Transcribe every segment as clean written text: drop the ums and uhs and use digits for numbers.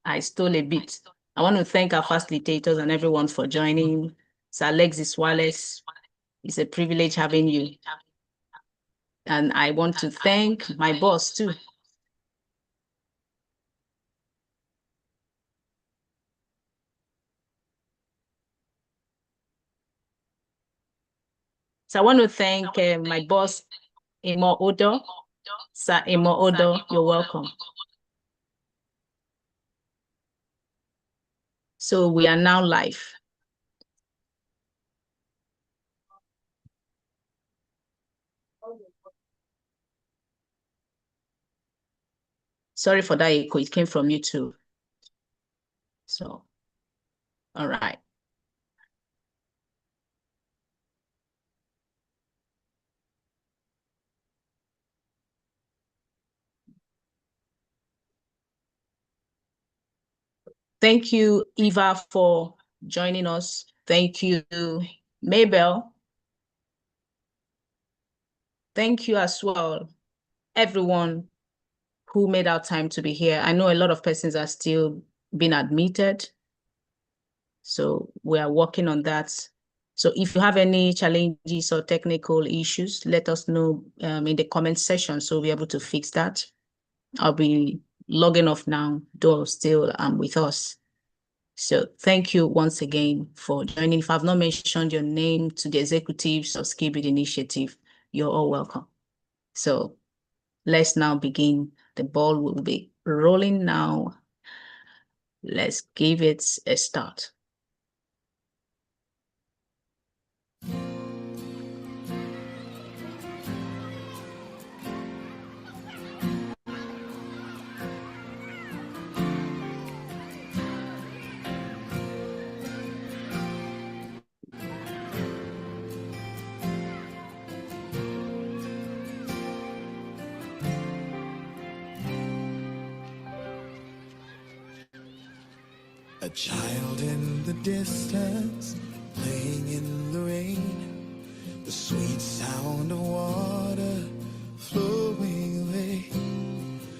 I stole a bit. I want to thank our facilitators and everyone for joining. Sir Alexis Wallace, it's a privilege having you. And I want to thank my boss too. So I want to thank my boss, Imo Odo. Sir Imo Odo, you're welcome. So we are now live. Sorry for that echo, it came from YouTube. So, all right. Thank you, Eva, for joining us. Thank you, Mabel. Thank you as well, everyone who made our time to be here. I know a lot of persons are still being admitted, so we are working on that. So if you have any challenges or technical issues, let us know in the comment section so we'll be able to fix that. I'll be logging off now, though still with us. So thank you once again for joining. If I've not mentioned your name to the executives of Skibid Initiative, you're all welcome. So let's now begin. The ball will be rolling now. Let's give it a start. A child in the distance, playing in the rain, the sweet sound of water flowing away.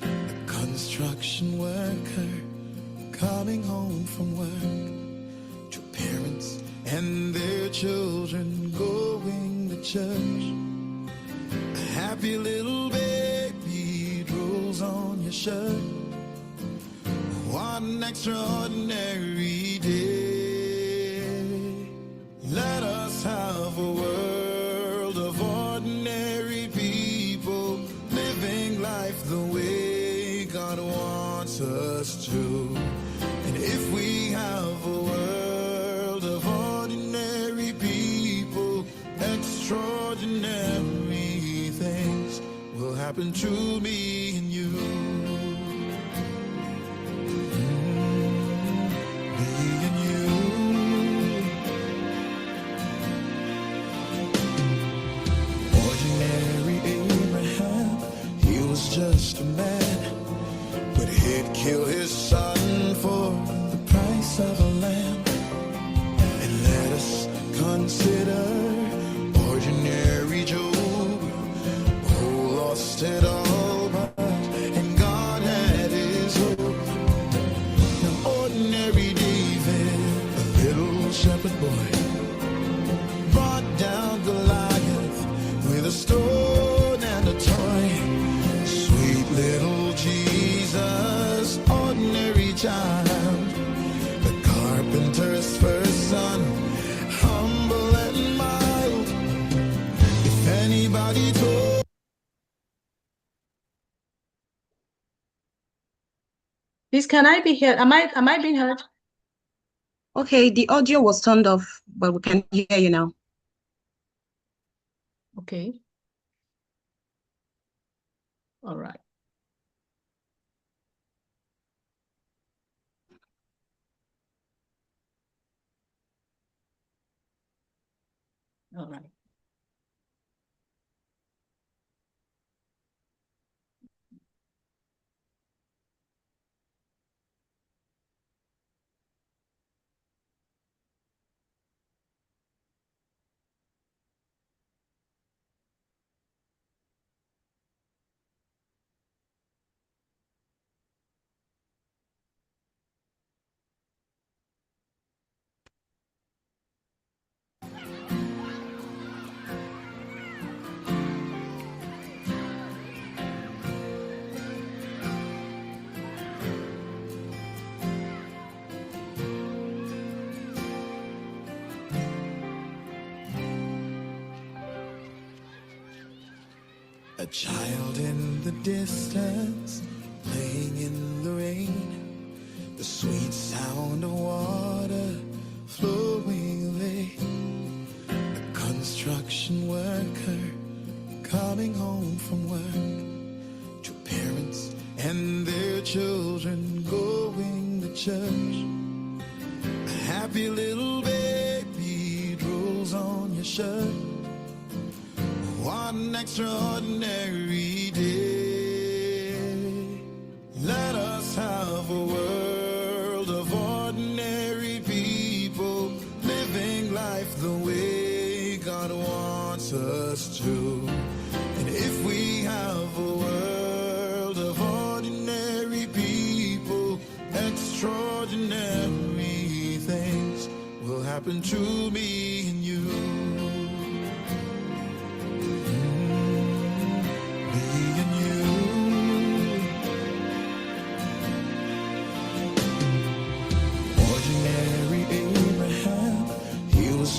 A construction worker coming home from work, two parents and their children going to church. A happy little baby drools on your shirt. What an extraordinary day. Let us have a world of ordinary people, living life the way God wants us to. And if we have a world of ordinary people, extraordinary things will happen to me and you. Just a man, but he'd kill his son for the price of a lamb. And let us consider ordinary Job, who lost it all, and God had his hope. Now ordinary David, a little shepherd boy, brought down Goliath with a stone and a toy. Little Jesus, ordinary child, the carpenter's first son, humble and mild. If anybody told... Please, can I be heard? Am I being heard? Okay, the audio was turned off, but we can hear you now. Okay. All right. All right. A child in the distance, playing in the rain, the sweet sound of water flowing away. A construction worker coming home from work, two parents and their children going to church. A happy little baby drools on your shirt. What an extraordinary day. Let us have a world of ordinary people, living life the way God wants us to. And if we have a world of ordinary people, extraordinary things will happen to me and you.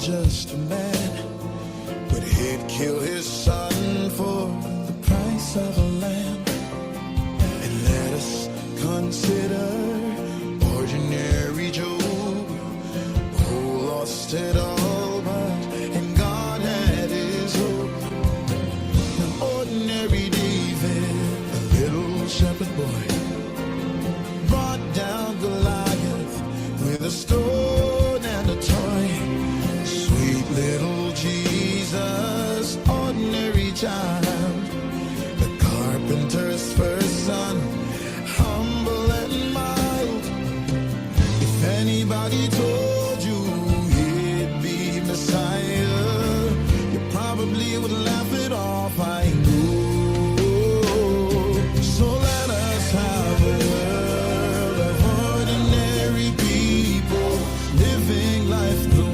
Just a man, but he'd kill his son for the price of a lamb. And let us consider ordinary Job, who lost it all, but in God had his hope. Now ordinary David, a little shepherd boy, brought down Goliath with a stone and a toy. Little Jesus, ordinary child, the carpenter's first son, humble and mild. If anybody told you he'd be Messiah, you probably would laugh it off, I know. So let us have a world of ordinary people, living life the way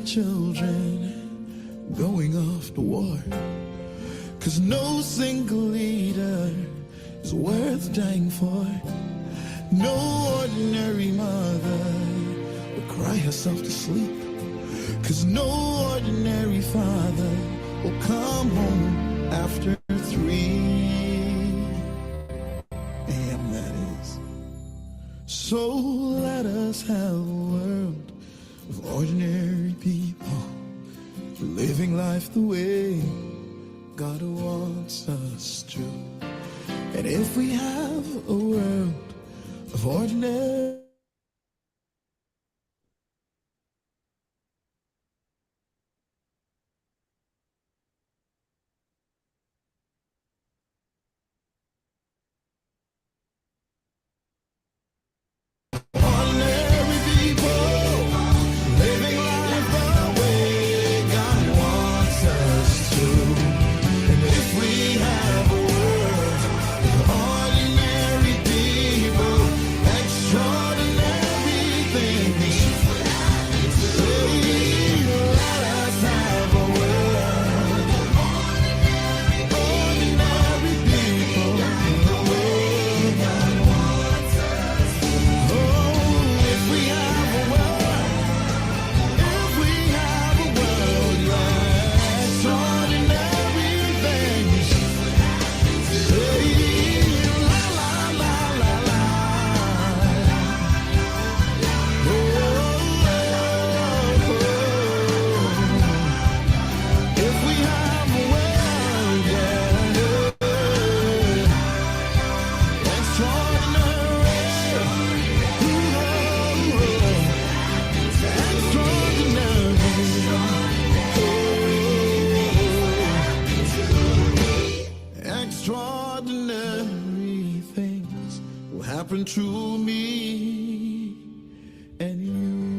children going off to war, 'cause no single leader is worth dying for. No ordinary mother will cry herself to sleep, 'cause no ordinary father will come home after 3 a.m. that is. So let us have a world of ordinary people, living life the way God wants us to. And if we have a world of ordinary extraordinary things will happen to me and you.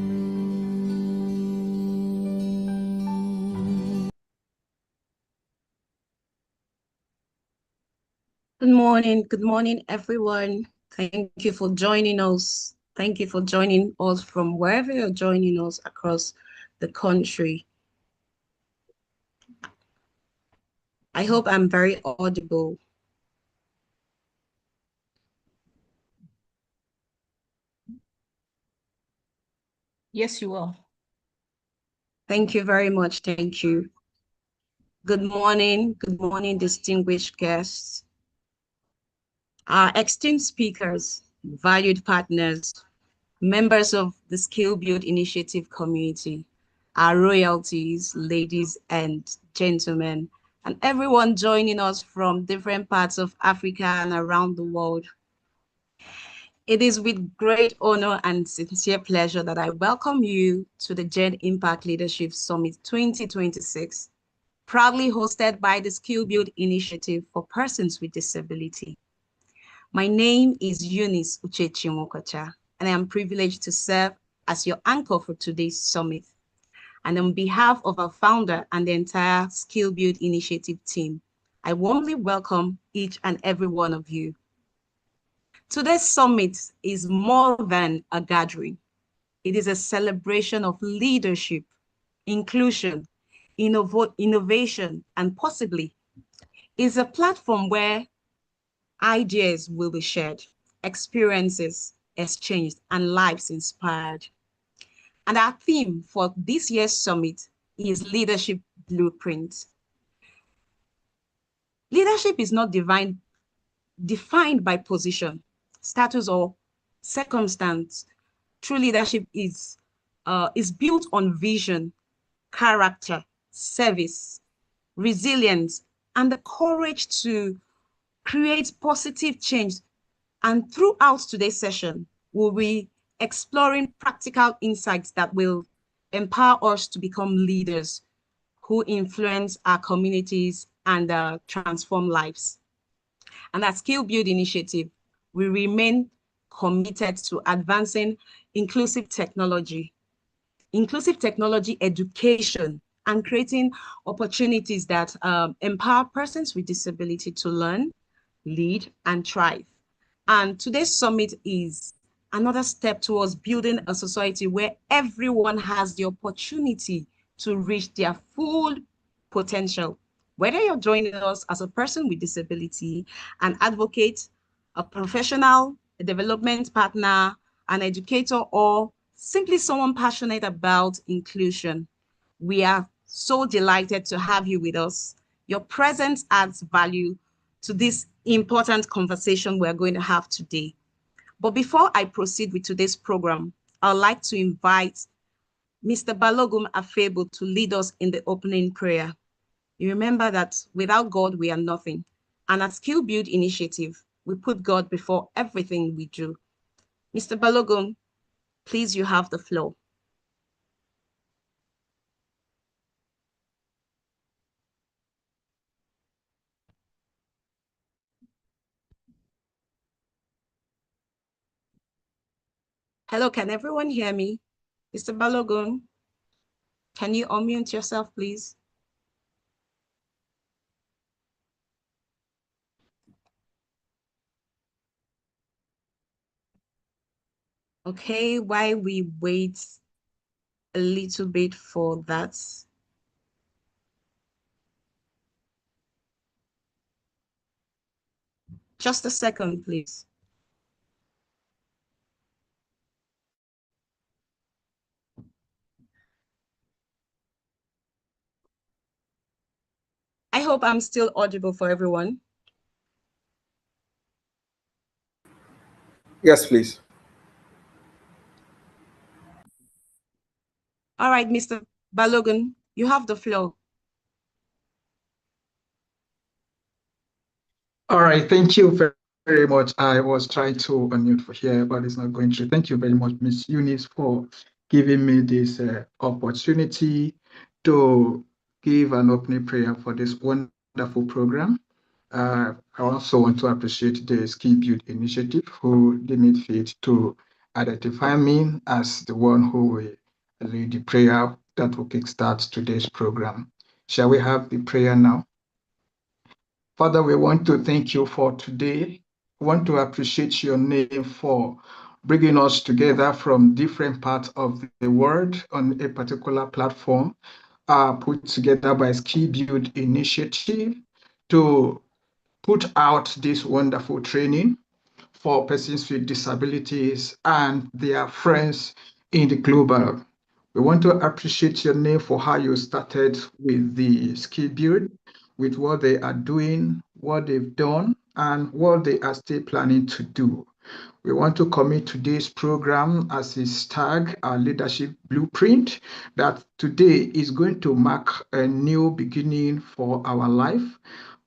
Good morning, everyone. Thank you for joining us. Thank you for joining us from wherever you're joining us across the country. I hope I'm very audible. Yes, you will. Thank you very much. Thank you. Good morning, distinguished guests, our esteemed speakers, valued partners, members of the Skill Build Initiative community, our royalties, ladies and gentlemen, and everyone joining us from different parts of Africa and around the world. It is with great honor and sincere pleasure that I welcome you to the Gen Impact Leadership Summit 2026, proudly hosted by the Skill Build Initiative for Persons with Disability. My name is Eunice Uchechi, and I am privileged to serve as your anchor for today's summit. And on behalf of our founder and the entire Skill Build Initiative team, I warmly welcome each and every one of you. Today's summit is more than a gathering. It is a celebration of leadership, inclusion, innovation, and possibly is a platform where ideas will be shared, experiences exchanged, and lives inspired. And our theme for this year's summit is Leadership Blueprint. Leadership is not defined by position, status, or circumstance. True leadership is built on vision, character, service, resilience, and the courage to create positive change. And throughout today's session, we'll be exploring practical insights that will empower us to become leaders who influence our communities and transform lives. And at Skill Build Initiative, we remain committed to advancing inclusive technology education, and creating opportunities that empower persons with disability to learn, lead, and thrive. And today's summit is another step towards building a society where everyone has the opportunity to reach their full potential. Whether you're joining us as a person with disability, an advocate, a professional, a development partner, an educator, or simply someone passionate about inclusion, we are so delighted to have you with us. Your presence adds value to this important conversation we're going to have today. But before I proceed with today's program, I'd like to invite Mr. Balogun Afebo to lead us in the opening prayer. You remember that without God, we are nothing. And at Skill Build Initiative, we put God before everything we do. Mr. Balogun, please, you have the floor. Hello, can everyone hear me? Mr. Balogun, can you unmute yourself, please? Okay, while we wait a little bit for that. Just a second, please. I hope I'm still audible for everyone. Yes, please. All right, Mr. Balogun, you have the floor. All right, thank you very much. I was trying to unmute for here, but it's not going through. Thank you very much, Miss Eunice, for giving me this opportunity to give an opening prayer for this wonderful program. I also want to appreciate the Skill Build Initiative who deemed fit to identify me as the one who will lead the prayer that will kickstart today's program. Shall we have the prayer now? Father, we want to thank you for today. We want to appreciate your name for bringing us together from different parts of the world on a particular platform, put together by Skill Build Initiative to put out this wonderful training for persons with disabilities and their friends in the global. We want to appreciate your name for how you started with the skill build, with what they are doing, what they've done, and what they are still planning to do. We want to commit today's program as a tag, our leadership blueprint, that today is going to mark a new beginning for our life.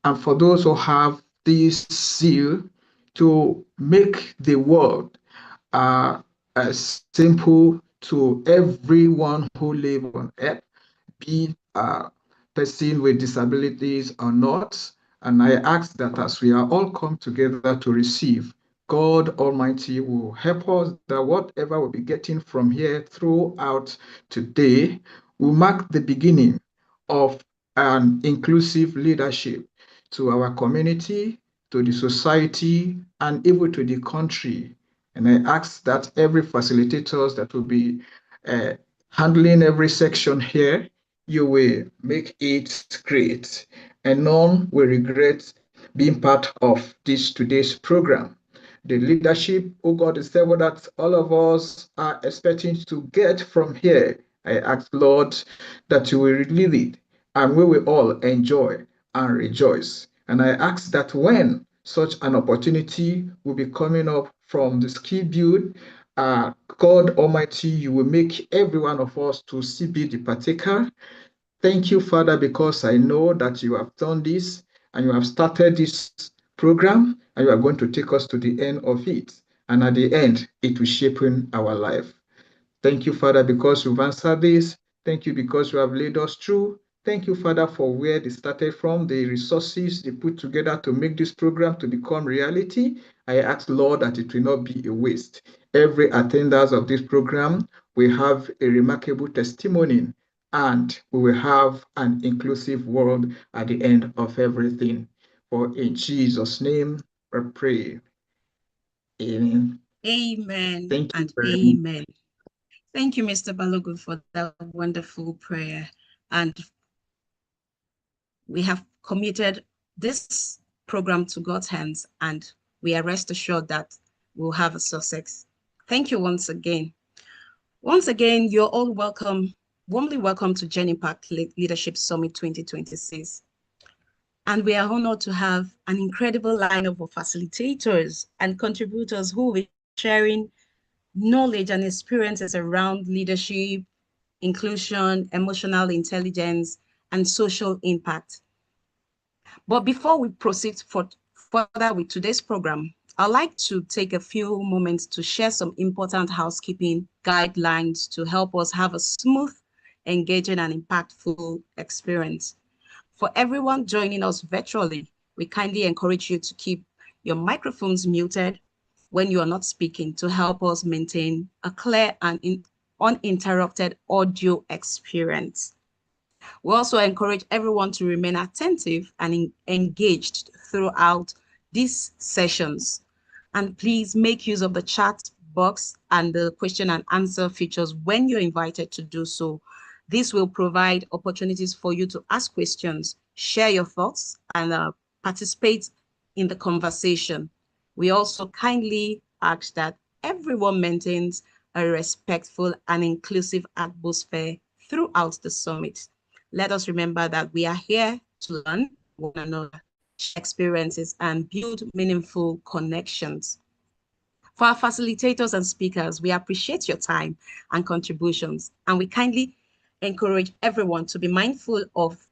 And for those who have this zeal to make the world uh, simple to everyone who live on earth, be a person with disabilities or not. And I ask that as we are all come together to receive, God Almighty will help us that whatever we'll be getting from here throughout today will mark the beginning of an inclusive leadership to our community, to the society, and even to the country. And I ask that every facilitators that will be uh, handling every section here, you will make it great, and none will regret being part of this today's program. The leadership, oh God, is level that all of us are expecting to get from here. I ask, Lord, that you will relieve it and we will all enjoy and rejoice. And I ask that when such an opportunity will be coming up from the skill build, God Almighty, you will make every one of us to see be the partaker. Thank you, Father, because I know that you have done this and you have started this program and you are going to take us to the end of it. And at the end, it will shape our life. Thank you, Father, because you've answered this. Thank you because you have led us through. Thank you, Father, for where they started from, the resources they put together to make this program to become reality. I ask, Lord, that it will not be a waste. Every attendance of this program will have a remarkable testimony, and we will have an inclusive world at the end of everything. For in Jesus' name, we pray. Amen. Amen Thank you and very much. amen. Thank you, Mr. Balogun, for that wonderful prayer. And we have committed this program to God's hands, and we are rest assured that we'll have a success. Thank you once again. Once again, you're all welcome, warmly welcome to Gen Impact Leadership Summit 2026. And we are honored to have an incredible lineup of facilitators and contributors who will be sharing knowledge and experiences around leadership, inclusion, emotional intelligence, and social impact. But before we proceed further with today's program, I'd like to take a few moments to share some important housekeeping guidelines to help us have a smooth, engaging, and impactful experience. For everyone joining us virtually, we kindly encourage you to keep your microphones muted when you are not speaking to help us maintain a clear and uninterrupted audio experience. We also encourage everyone to remain attentive and engaged throughout these sessions. And please make use of the chat box and the question and answer features when you're invited to do so. This will provide opportunities for you to ask questions, share your thoughts, and participate in the conversation. We also kindly ask that everyone maintains a respectful and inclusive atmosphere throughout the summit. Let us remember that we are here to learn one another, share experiences, and build meaningful connections. For our facilitators and speakers, we appreciate your time and contributions, and we kindly encourage everyone to be mindful of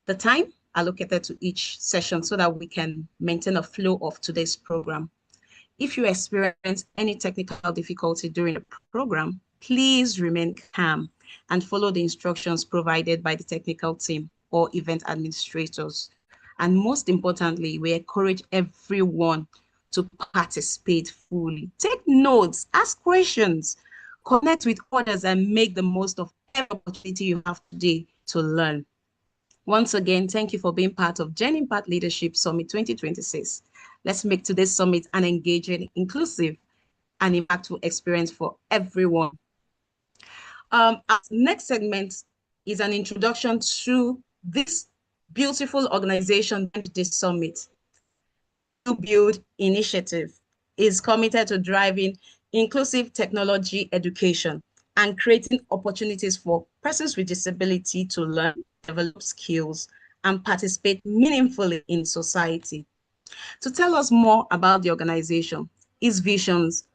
the time allocated to each session so that we can maintain a flow of today's program. If you experience any technical difficulty during the program, please remain calm and follow the instructions provided by the technical team or event administrators. And most importantly, we encourage everyone to participate fully. Take notes, ask questions, connect with others, and make the most of every opportunity you have today to learn. Once again, thank you for being part of Gen Impact Leadership Summit 2026. Let's make today's summit an engaging, inclusive, and impactful experience for everyone. Our next segment is an introduction to this beautiful organization and this summit. Build Initiative is committed to driving inclusive technology education and creating opportunities for persons with disability to learn, develop skills, and participate meaningfully in society. To tell us more about the organization, its visions,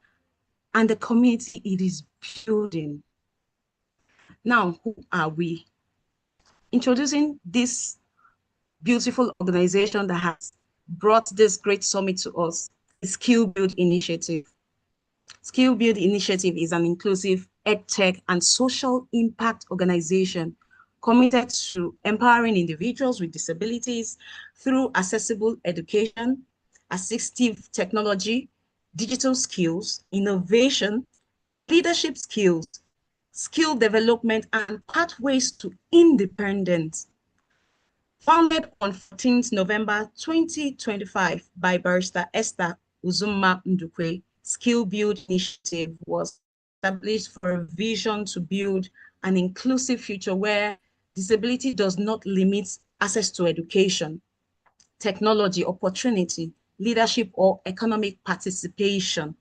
and the community it is building. Now, who are we? Introducing this beautiful organization that has brought this great summit to us, the Skill Build Initiative. Skill Build Initiative is an inclusive EdTech and social impact organization committed to empowering individuals with disabilities through accessible education, assistive technology, digital skills, innovation, leadership skills, skill development, and pathways to independence. Founded on 14th November 2025 by Barrister Esther Uzumma Ndukwe, Skill Build Initiative was established for a vision to build an inclusive future where disability does not limit access to education, technology, opportunity, leadership, or economic participation.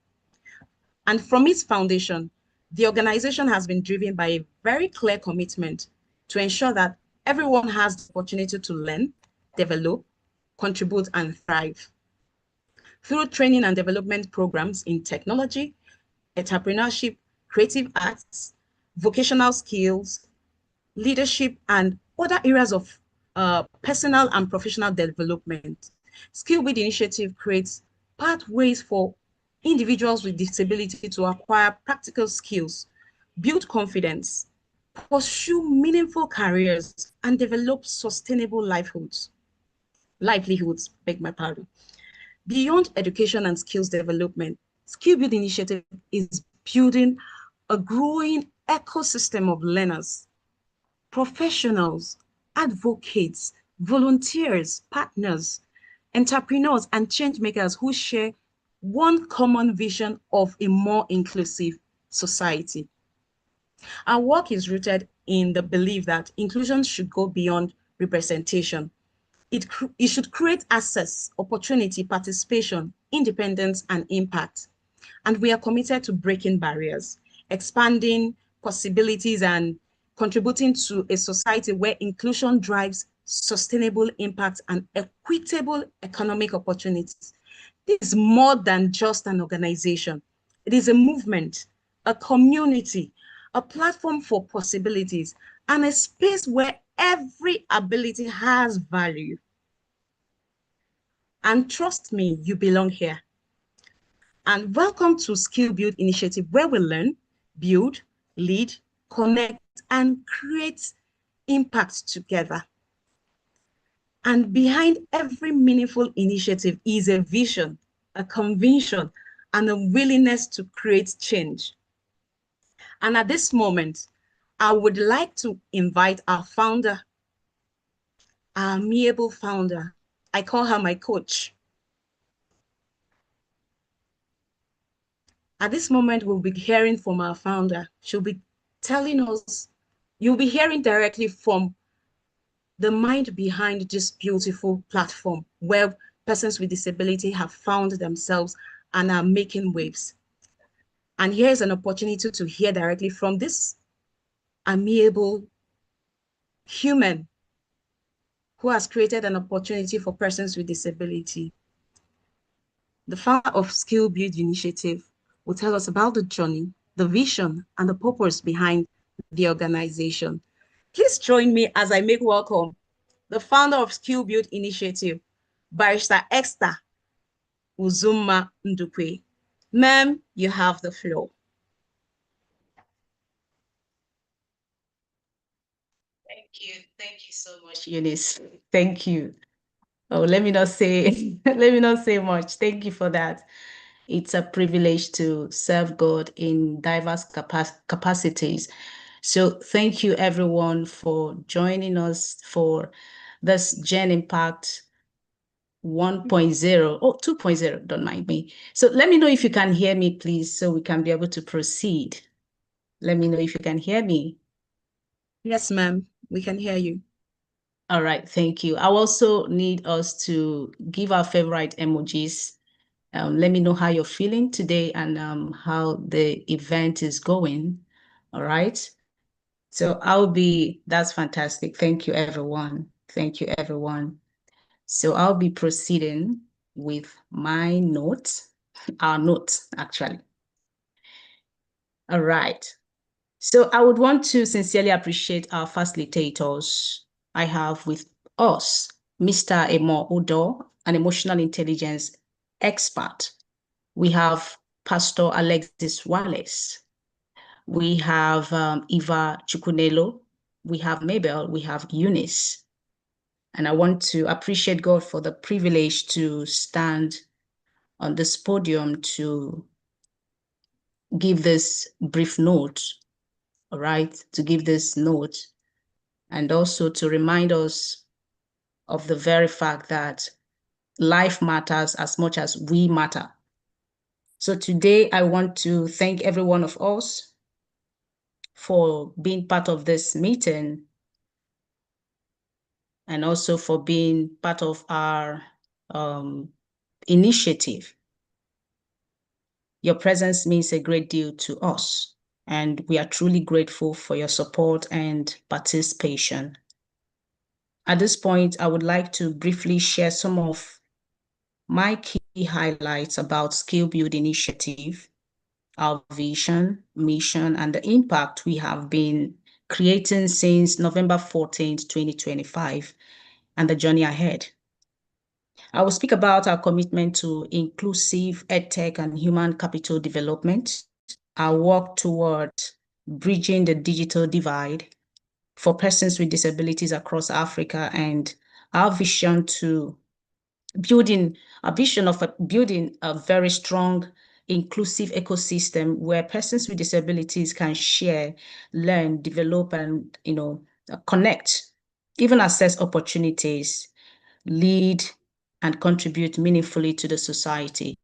And from its foundation, the organization has been driven by a very clear commitment to ensure that everyone has the opportunity to learn, develop, contribute, and thrive. Through training and development programs in technology, entrepreneurship, creative arts, vocational skills, leadership, and other areas of personal and professional development, Skill Build Initiative creates pathways for individuals with disability to acquire practical skills, build confidence, pursue meaningful careers, and develop sustainable livelihoods, beg my pardon. Beyond education and skills development, Skill Build Initiative is building a growing ecosystem of learners, professionals, advocates, volunteers, partners, entrepreneurs, and change makers who share one common vision of a more inclusive society. Our work is rooted in the belief that inclusion should go beyond representation. It should create access, opportunity, participation, independence, and impact. And we are committed to breaking barriers, expanding possibilities, and contributing to a society where inclusion drives sustainable impact and equitable economic opportunities. This is more than just an organization. It is a movement, a community, a platform for possibilities, and a space where every ability has value. And trust me, you belong here. And welcome to Skill Build Initiative, where we learn, build, lead, connect, and create impact together. And behind every meaningful initiative is a vision, a conviction, and a willingness to create change. And at this moment, I would like to invite our founder, our amiable founder. I call her my coach. At this moment, we'll be hearing from our founder. She'll be telling us, you'll be hearing directly from the mind behind this beautiful platform where persons with disability have found themselves and are making waves. And here's an opportunity to hear directly from this amiable human who has created an opportunity for persons with disability. The founder of Skill Build Initiative will tell us about the journey, the vision, and the purpose behind the organization. Please join me as I make welcome the founder of Skill Build Initiative, Barrister Esther Uzumma Ndukwe. Ma'am, you have the floor. Thank you so much, Eunice. Thank you. Oh, let me not say, let me not say much. Thank you for that. It's a privilege to serve God in diverse capacities. So thank you everyone for joining us for this Gen Impact 1.0, 2.0, don't mind me. So let me know if you can hear me, please, so we can be able to proceed. Let me know if you can hear me. Yes, ma'am, we can hear you. All right, thank you. I also need us to give our favorite emojis. Let me know how you're feeling today and how the event is going. All right. So that's fantastic. Thank you, everyone. Thank you, everyone. So I'll be proceeding with my notes, our notes, actually. All right. So I would want to sincerely appreciate our facilitators. I have with us Mr. Emo Udo, an emotional intelligence expert. We have Pastor Alexis Wallace. We have Eva Chukunelo. We have Mabel. We have Eunice. And I want to appreciate God for the privilege to stand on this podium to give this brief note, all right, to give this note, and also to remind us of the very fact that life matters as much as we matter. So today I want to thank every one of us for being part of this meeting and also for being part of our initiative. Your presence means a great deal to us, and we are truly grateful for your support and participation. At this point, I would like to briefly share some of my key highlights about Skill Build Initiative, our vision, mission, and the impact we have been creating since November 14th, 2025, and the journey ahead. I will speak about our commitment to inclusive EdTech and human capital development, our work toward bridging the digital divide for persons with disabilities across Africa, and our vision to building a very strong, inclusive ecosystem where persons with disabilities can share, learn, develop, and connect, even access opportunities, lead, and contribute meaningfully to the society.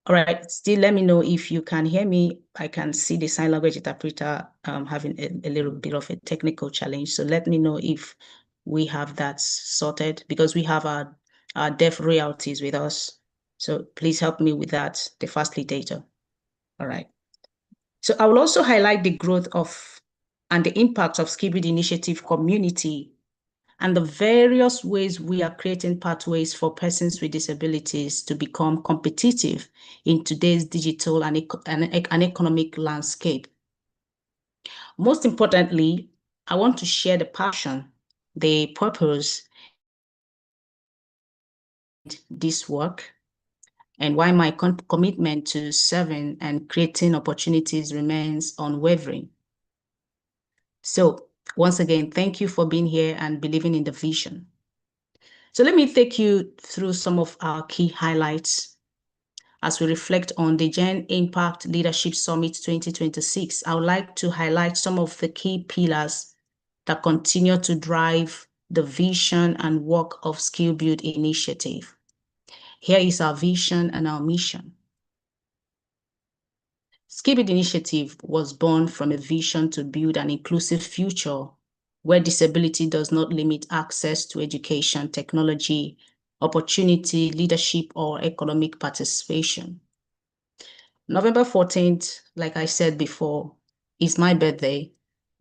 All right, still let me know if you can hear me. I can see the sign language interpreter having a little bit of a technical challenge. So let me know if we have that sorted, because we have our deaf royalties with us. So please help me with that, the facilitator. All right. So I will also highlight the growth of and the impact of Skill Build Initiative community and the various ways we are creating pathways for persons with disabilities to become competitive in today's digital and economic landscape. Most importantly, I want to share the passion, the purpose, this work, and why my commitment to serving and creating opportunities remains unwavering. So once again, thank you for being here and believing in the vision. So let me take you through some of our key highlights as we reflect on the Gen Impact Leadership Summit 2026. I would like to highlight some of the key pillars that continue to drive the vision and work of Skill Build Initiative. Here is our vision and our mission. Skill Build Initiative was born from a vision to build an inclusive future where disability does not limit access to education, technology, opportunity, leadership, or economic participation. November 14th, like I said before, is my birthday,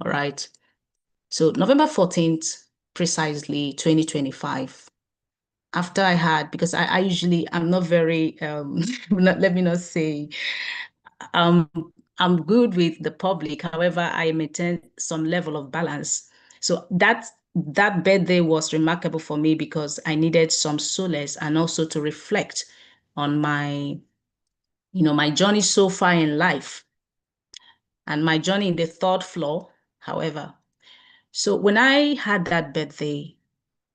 all right? So November 14th, precisely 2025, after I had, because I usually, I'm not very, let me not say, I'm good with the public. However, I maintain some level of balance. So that birthday was remarkable for me because I needed some solace and also to reflect on my journey so far in life and my journey in the third floor, however. So when I had that birthday,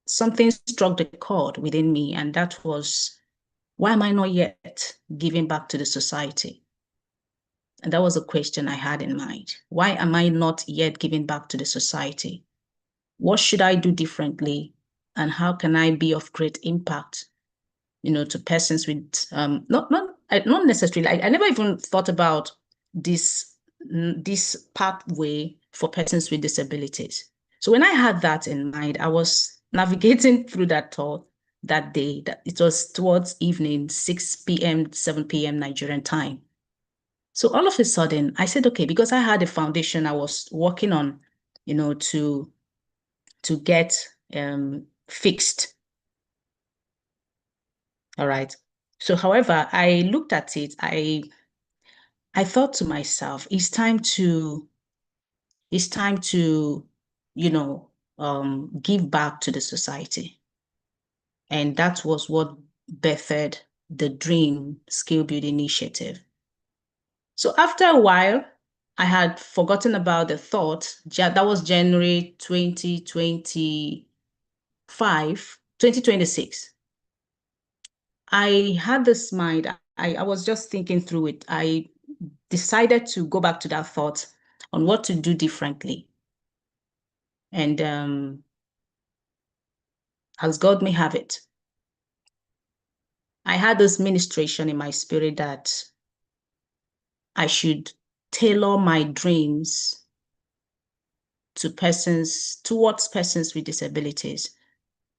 something struck the chord within me, and that was, why am I not yet giving back to the society? And that was a question I had in mind. Why am I not yet giving back to the society? What should I do differently? And how can I be of great impact, to persons with, not necessarily, I never even thought about this pathway for persons with disabilities. So when I had that in mind, I was navigating through that thought that day, that it was towards evening, 6 p.m., 7 p.m. Nigerian time. So all of a sudden, I said, okay, because I had a foundation I was working on, to get fixed. All right. So, however, I looked at it, I thought to myself, it's time to, give back to the society. And that was what birthed the Dream Skill Building Initiative. So after a while, I had forgotten about the thought. That was January 2026. I had this mind. I was just thinking through it. I decided to go back to that thought on what to do differently. And as God may have it, I had this ministration in my spirit that I should tailor my dreams towards persons with disabilities.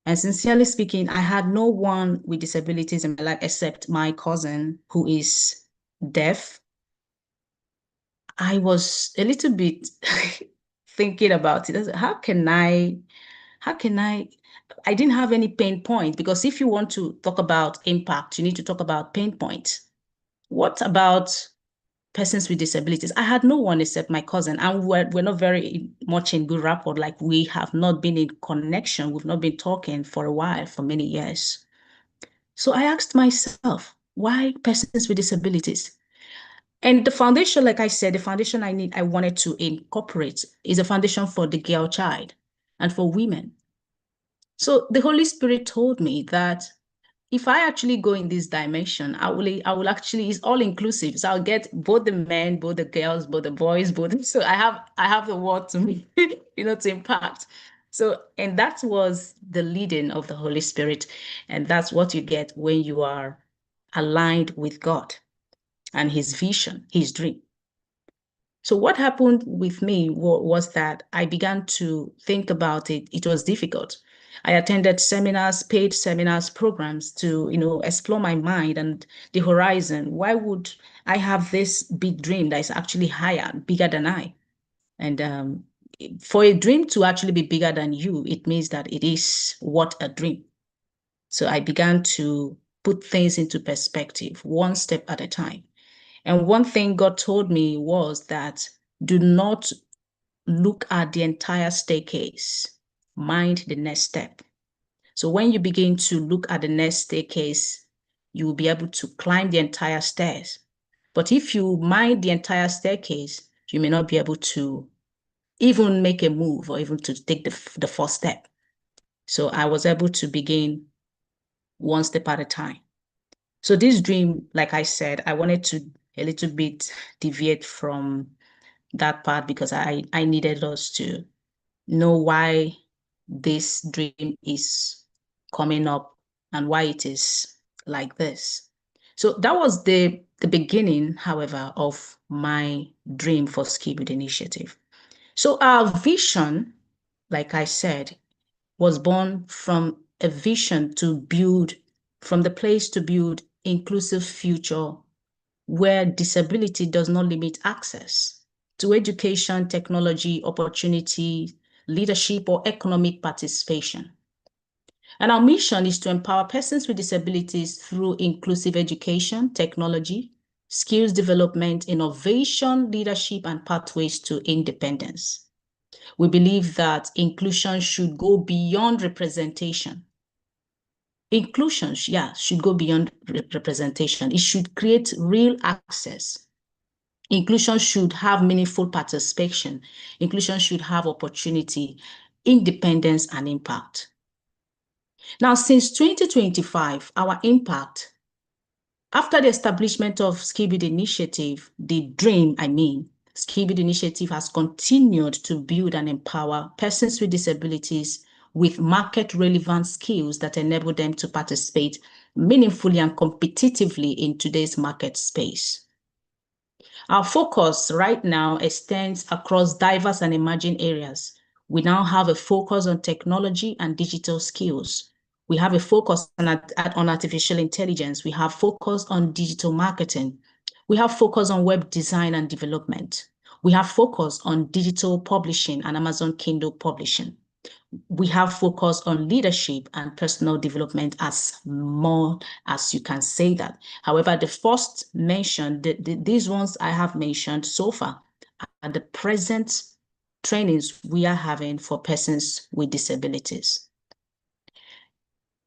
And sincerely speaking, I had no one with disabilities in my life except my cousin who is deaf. I was a little bit thinking about it. I didn't have any pain point, because if you want to talk about impact, you need to talk about pain points. What about persons with disabilities? I had no one except my cousin, and we're not very much in good rapport. Like, we have not been in connection. We've not been talking for a while, for many years. So I asked myself, why persons with disabilities? And the foundation, like I said, the foundation I wanted to incorporate is a foundation for the girl child and for women. So the Holy Spirit told me that if I actually go in this dimension, I will actually, it's all inclusive. So I'll get both the men, both the girls, both the boys, both. So I have the word to me, to impact. So, and that was the leading of the Holy Spirit. And that's what you get when you are aligned with God and his vision, his dream. So what happened with me was that I began to think about it. It was difficult. I attended seminars, paid seminars, programs to, explore my mind and the horizon. Why would I have this big dream that is actually higher, bigger than I? And for a dream to actually be bigger than you, it means that it is what a dream. So I began to put things into perspective, one step at a time. And one thing God told me was that do not look at the entire staircase, mind the next step. So when you begin to look at the next staircase, you will be able to climb the entire stairs. But if you mind the entire staircase, you may not be able to even make a move or even to take the first step. So I was able to begin one step at a time. So this dream, like I said, I wanted to a little bit deviate from that part because I needed us to know why this dream is coming up and why it is like this. So that was the beginning, however, of my dream for Skill Build Initiative. So our vision, like I said, was born from a vision to build, from the place to build inclusive future where disability does not limit access to education, technology, opportunity, leadership, or economic participation. And our mission is to empower persons with disabilities through inclusive education, technology, skills development, innovation, leadership, and pathways to independence. We believe that inclusion should go beyond representation. Inclusion, should go beyond representation. It should create real access. Inclusion should have meaningful participation. Inclusion should have opportunity, independence, and impact. Now, since 2025, our impact, after the establishment of Skill Build Initiative, the dream, Skill Build Initiative has continued to build and empower persons with disabilities with market-relevant skills that enable them to participate meaningfully and competitively in today's market space. Our focus right now extends across diverse and emerging areas. We now have a focus on technology and digital skills. We have a focus on artificial intelligence. We have focus on digital marketing. We have focus on web design and development. We have focus on digital publishing and Amazon Kindle publishing. We have focus on leadership and personal development as more as you can say that. However, the first mentioned, these ones I have mentioned so far are the present trainings we are having for persons with disabilities.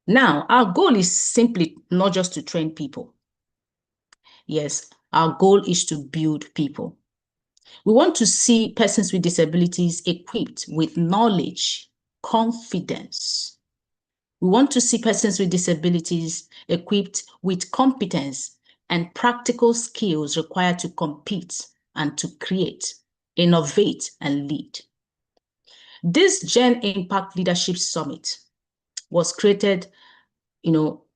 Now, our goal is simply not just to train people. Yes, our goal is to build people. We want to see persons with disabilities equipped with knowledge, confidence. We want to see persons with disabilities equipped with competence and practical skills required to compete and to create, innovate, and lead. This Gen Impact Leadership Summit was created,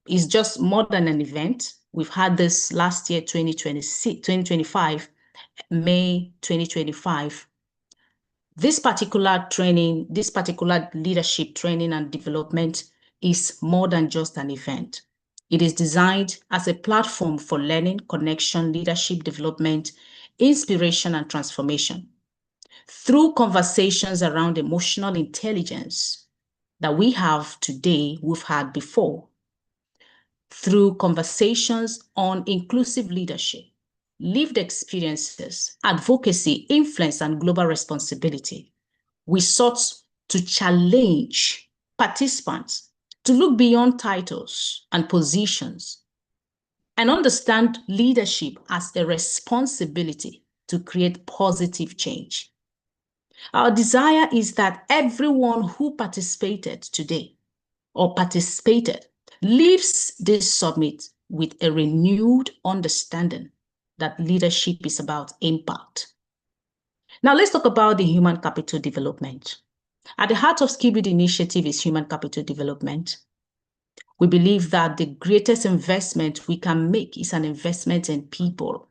is just more than an event. We've had this last year, 2025, May 2025. This particular training, this particular leadership training and development is more than just an event. It is designed as a platform for learning, connection, leadership development, inspiration, and transformation. Through conversations around emotional intelligence that we have today, we've had before. Through conversations on inclusive leadership, lived experiences, advocacy, influence, and global responsibility, we sought to challenge participants to look beyond titles and positions and understand leadership as a responsibility to create positive change. Our desire is that everyone who participated today or participated leaves this summit with a renewed understanding that leadership is about impact. Now let's talk about the human capital development. At the heart of Skill Build Initiative is human capital development. We believe that the greatest investment we can make is an investment in people.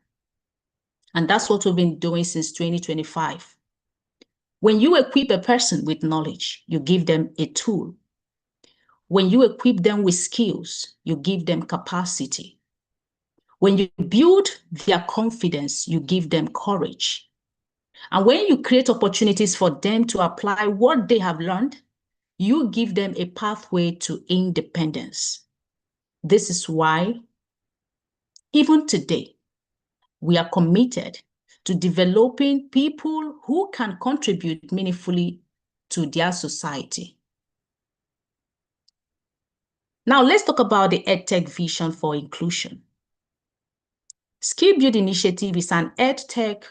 And that's what we've been doing since 2025. When you equip a person with knowledge, you give them a tool. When you equip them with skills, you give them capacity. When you build their confidence, you give them courage. And when you create opportunities for them to apply what they have learned, you give them a pathway to independence. This is why, even today, we are committed to developing people who can contribute meaningfully to their society. Now, let's talk about the EdTech vision for inclusion. Skill Build Initiative is an EdTech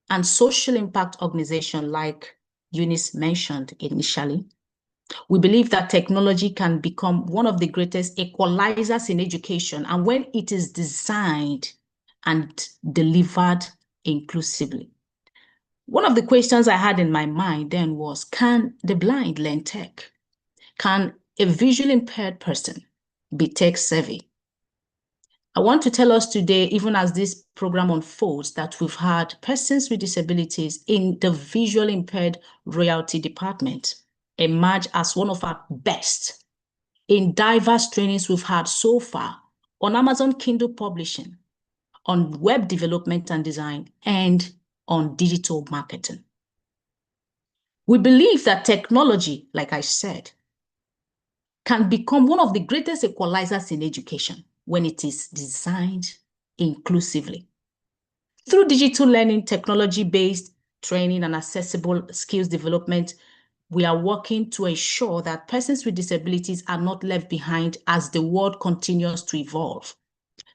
and social impact organization like Eunice mentioned initially. We believe that technology can become one of the greatest equalizers in education, and when it is designed and delivered inclusively. One of the questions I had in my mind then was, can the blind learn tech? Can a visually impaired person be tech savvy? I want to tell us today, even as this program unfolds, that we've had persons with disabilities in the visually impaired royalty department emerge as one of our best in diverse trainings we've had so far on Amazon Kindle publishing, on web development and design, and on digital marketing. We believe that technology, like I said, can become one of the greatest equalizers in education when it is designed inclusively. Through digital learning, technology-based training, and accessible skills development, we are working to ensure that persons with disabilities are not left behind as the world continues to evolve.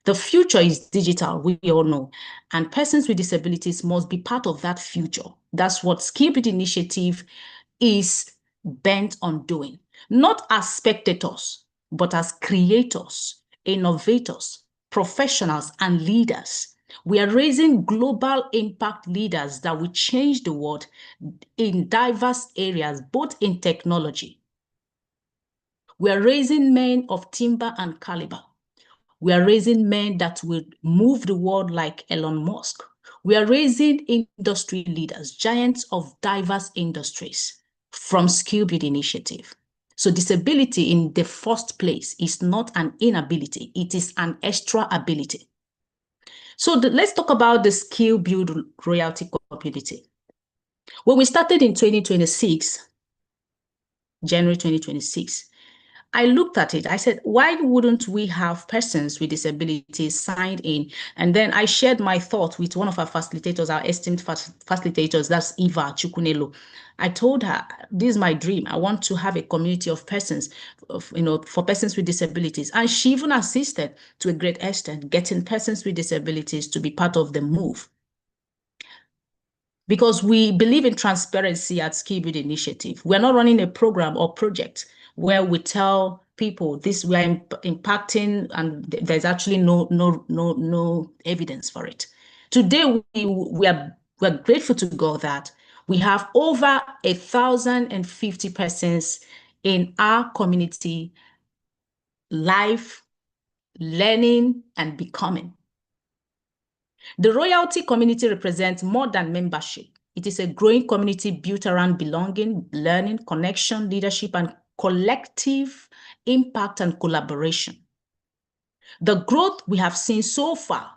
The future is digital, we all know, and persons with disabilities must be part of that future. That's what Skill Build Initiative is bent on doing, not as spectators, but as creators, innovators, professionals, and leaders We are raising global impact leaders that will change the world in diverse areas, both in technology. We are raising men of timber and caliber. We are raising men that will move the world like Elon Musk. We are raising industry leaders, giants of diverse industries from Skill Build Initiative. So disability in the first place is not an inability, it is an extra ability. So let's talk about the Skill Build royalty community. When we started in 2026, January 2026, I looked at it. I said, why wouldn't we have persons with disabilities signed in? And then I shared my thought with one of our facilitators, our esteemed facilitators, that's Eva Chukunelo. I told her, this is my dream. I want to have a community of persons, for persons with disabilities. And she even assisted to a great extent, getting persons with disabilities to be part of the move. Because we believe in transparency at Skill Build Initiative. We're not running a program or project where we tell people this we are impacting and there's actually no evidence for it. Today, we're grateful to God that we have over 1,050 persons in our community, life, learning, and becoming. The royalty community represents more than membership. It is a growing community built around belonging, learning, connection, leadership, and collective impact and collaboration. The growth we have seen so far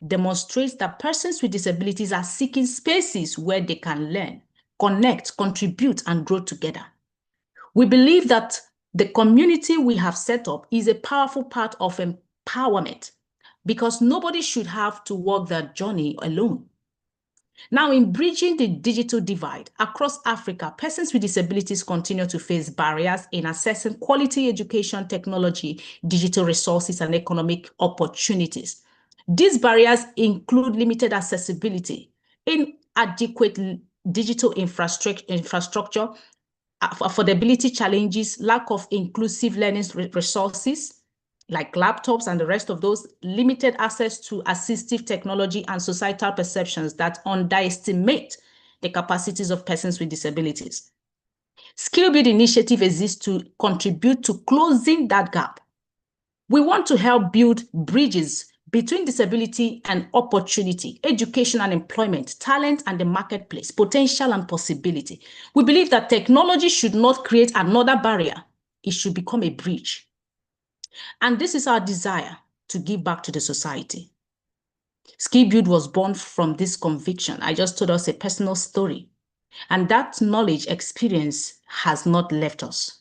demonstrates that persons with disabilities are seeking spaces where they can learn, connect, contribute, and grow together. We believe that the community we have set up is a powerful part of empowerment, because nobody should have to walk that journey alone. Now, in bridging the digital divide across Africa, persons with disabilities continue to face barriers in accessing quality education, technology, digital resources, and economic opportunities. These barriers include limited accessibility, inadequate digital infrastructure, affordability challenges, lack of inclusive learning resources, like laptops and the rest of those, limited access to assistive technology, and societal perceptions that underestimate the capacities of persons with disabilities. Skill Build Initiative exists to contribute to closing that gap. We want to help build bridges between disability and opportunity, education and employment, talent and the marketplace, potential and possibility. We believe that technology should not create another barrier. It should become a bridge. And this is our desire to give back to the society. Skill Build was born from this conviction. I just told us a personal story. And that knowledge, experience has not left us.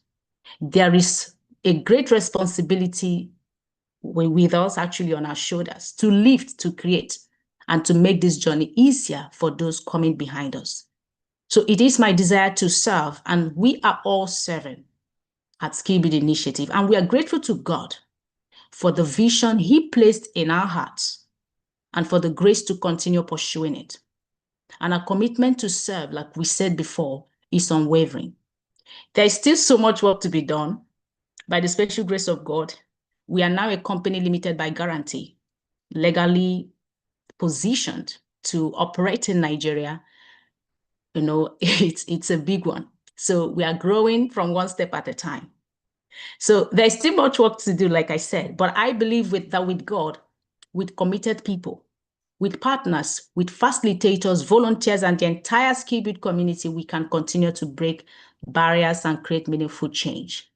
There is a great responsibility with us, actually on our shoulders, to lift, to create, and to make this journey easier for those coming behind us. So it is my desire to serve, and we are all serving at Skill Build Initiative. And we are grateful to God for the vision He placed in our hearts and for the grace to continue pursuing it. And our commitment to serve, like we said before, is unwavering. There is still so much work to be done. By the special grace of God, we are now a company limited by guarantee, legally positioned to operate in Nigeria. It's a big one. So we are growing from one step at a time. So there's still much work to do, like I said, but I believe that with God, with committed people, with partners, with facilitators, volunteers, and the entire Skill Build community, we can continue to break barriers and create meaningful change.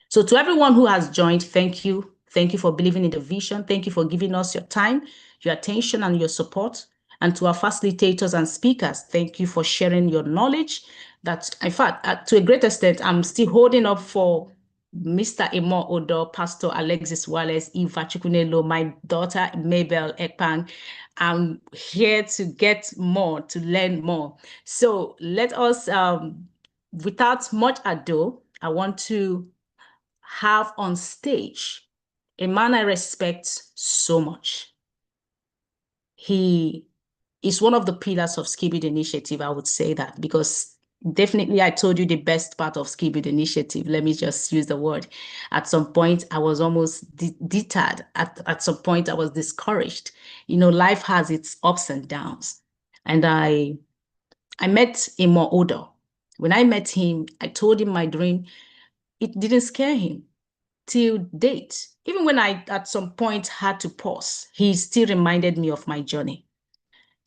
So to everyone who has joined, thank you. Thank you for believing in the vision. Thank you for giving us your time, your attention, and your support. And to our facilitators and speakers, thank you for sharing your knowledge. That, in fact, to a great extent, I'm still holding up for Mr. Emo Odo, Pastor Alexis Wallace, Eva Chukunelo, my daughter Mabel Ekpang. I'm here to get more, to learn more. So let us, without much ado, I want to have on stage a man I respect so much. He is one of the pillars of Skill Build Initiative, I would say that, because Definitely, I told you the best part of Skill Build Initiative. Let me just use the word. At some point, I was almost deterred. At some point, I was discouraged. You know, life has its ups and downs. And I met Imo Odo. When I met him, I told him my dream. It didn't scare him till date. Even when I, at some point, had to pause, he still reminded me of my journey.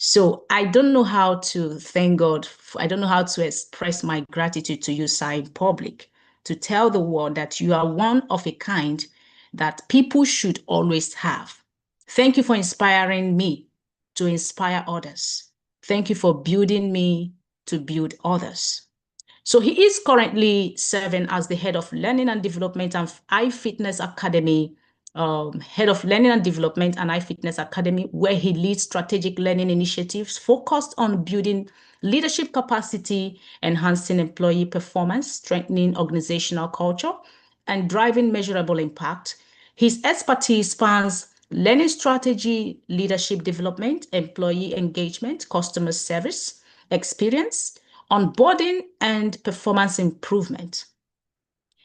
So I don't know how to thank God. I don't know how to express my gratitude to you, sir, in public, to tell the world that you are one of a kind that people should always have. Thank you for inspiring me to inspire others. Thank you for building me to build others. So he is currently serving as the head of learning and development and iFitness Academy, head of learning and development and iFitness Academy, where he leads strategic learning initiatives focused on building leadership capacity, enhancing employee performance, strengthening organizational culture, and driving measurable impact. His expertise spans learning strategy, leadership development, employee engagement, customer service, experience, onboarding, and performance improvement.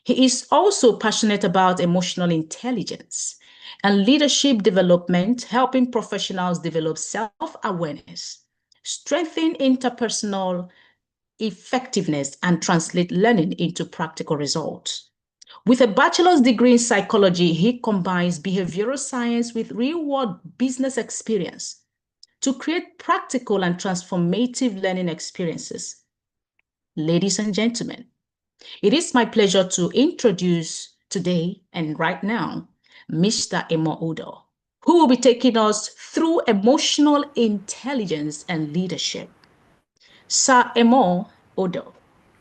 He is also passionate about emotional intelligence and leadership development, helping professionals develop self-awareness, strengthen interpersonal effectiveness, and translate learning into practical results. With a bachelor's degree in psychology, he combines behavioral science with real-world business experience to create practical and transformative learning experiences. Ladies and gentlemen, it is my pleasure to introduce today and right now Mr. Emo Udo, who will be taking us through emotional intelligence and leadership. Sir Emo Udo,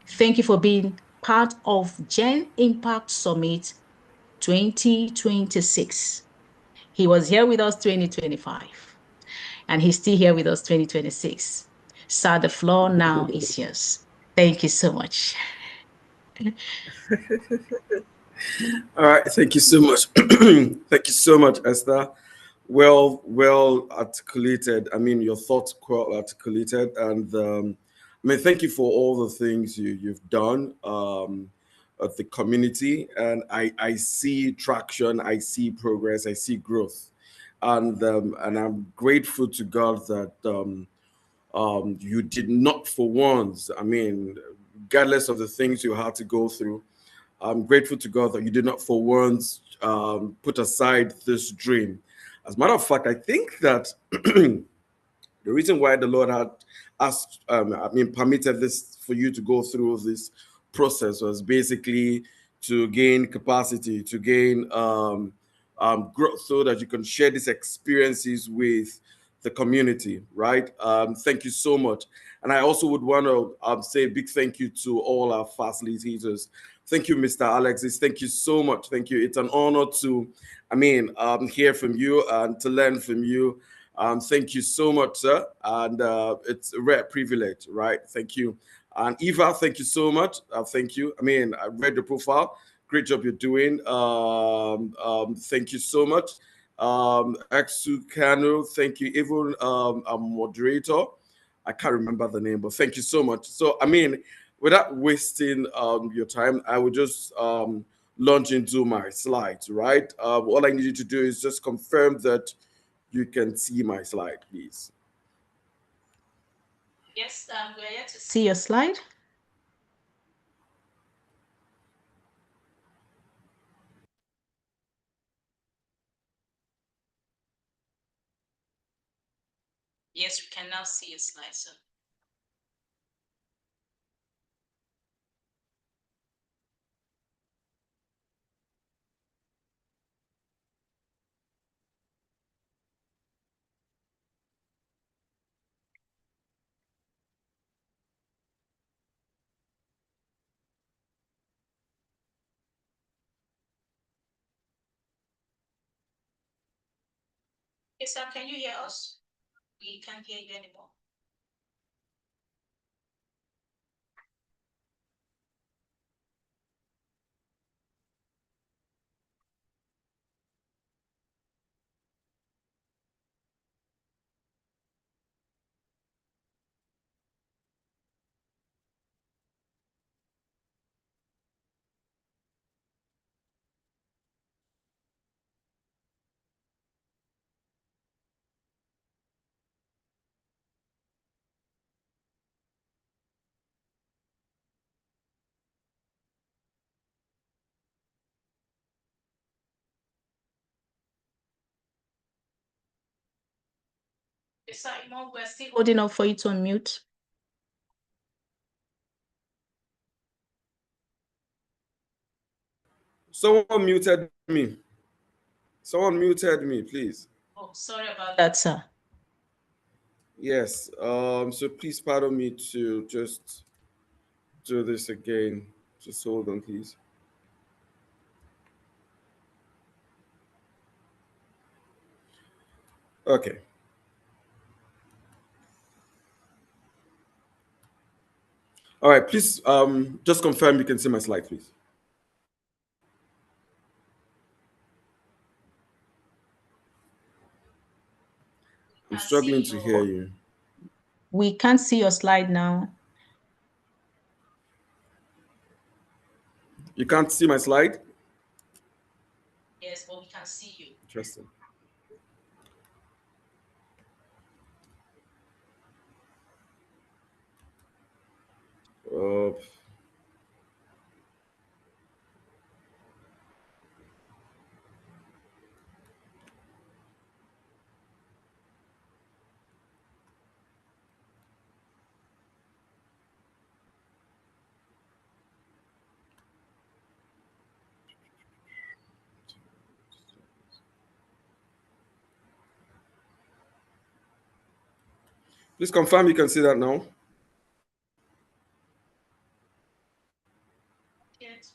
thank you for being part of Gen Impact Summit 2026. He was here with us 2025, and he's still here with us 2026. Sir, the floor now is yours. Thank you so much. All right, thank you so much. Thank you so much, Esther. Well articulated. I mean, your thoughts well articulated, and I mean, thank you for all the things you've done at the community. And I see traction, I see progress, I see growth, and I'm grateful to God that you did not for once. I mean, regardless of the things you had to go through, I'm grateful to God that you did not for once put aside this dream. As a matter of fact, I think that the reason why the Lord had asked, permitted this for you to go through this process was basically to gain capacity, to gain growth, so that you can share these experiences with the community, right? Thank you so much. And I also would want to say a big thank you to all our facilitators. Thank you, Mr. Alexis. Thank you so much. Thank you. It's an honor to, hear from you and to learn from you. Thank you so much, sir. And it's a rare privilege, right? Thank you. And Eva, thank you so much. Thank you. I mean, I read your profile. Great job you're doing. Thank you so much. Exu Kanu, thank you. Even a moderator. I can't remember the name, but thank you so much. So, I mean, without wasting your time, I will just launch into my slides, right? All I need you to do is just confirm that you can see my slide, please. Yes, we're here to see your slide. Yes, we can now see your slide, sir. Yes, sir, can you hear us? We can't hear you anymore. Simon, we're still holding up for you to unmute. Someone muted me. Someone muted me, please. Oh, sorry about that, sir. Yes. So please pardon me to just do this again. Just hold on, please. Okay. All right. Please, just confirm you can see my slide, please. I'm struggling to hear you. We can't see your slide now. You can't see my slide? Yes, but we can see you. Interesting. Uh, Please confirm you can see that now. Yes.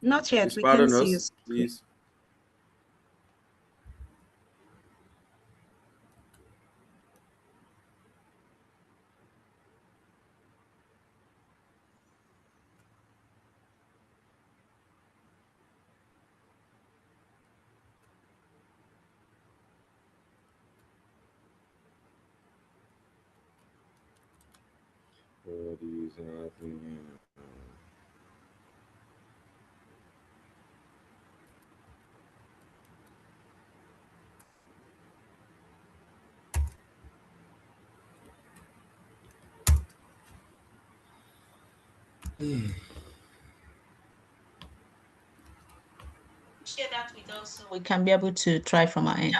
Not yet. Please We can pardon see you. us, please. What is happening? Share that with us so we can be able to try from our end.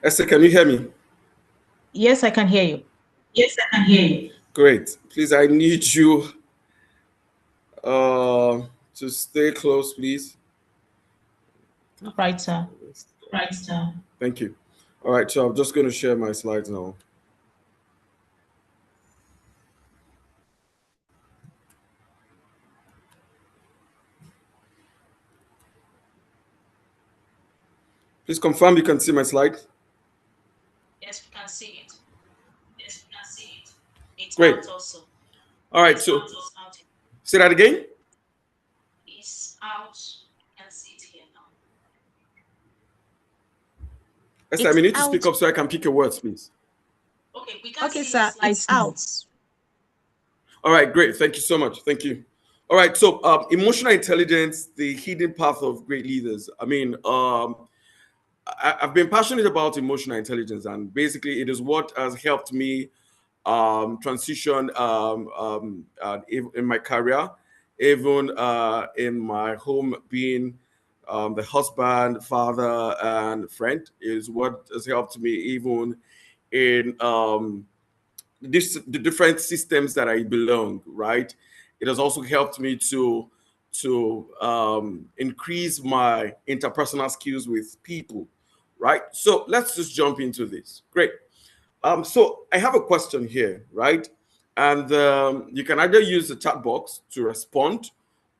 Esther, can you hear me? Yes, I can hear you. Yes, I can hear you. Great. Please, I need you to stay close, please. Right, sir. Right, sir. Thank you. All right, so I'm just going to share my slides now. Please confirm you can see my slide. Yes, we can see it. Yes, we can see it. It's Great. out also. All right, so say that again. It's out. You can see it here now. Esther, I need to speak up so I can pick your words, please. Okay, we can see sir. It's out. All right, great. Thank you so much. Thank you. All right, so emotional intelligence, the hidden path of great leaders. I mean, I've been passionate about emotional intelligence, and basically, it is what has helped me transition in my career, even in my home, being the husband, father, and friend, is what has helped me even in the different systems that I belong. Right, it has also helped me to increase my interpersonal skills with people. Right, so let's just jump into this. Great. So I have a question here, right? And you can either use the chat box to respond,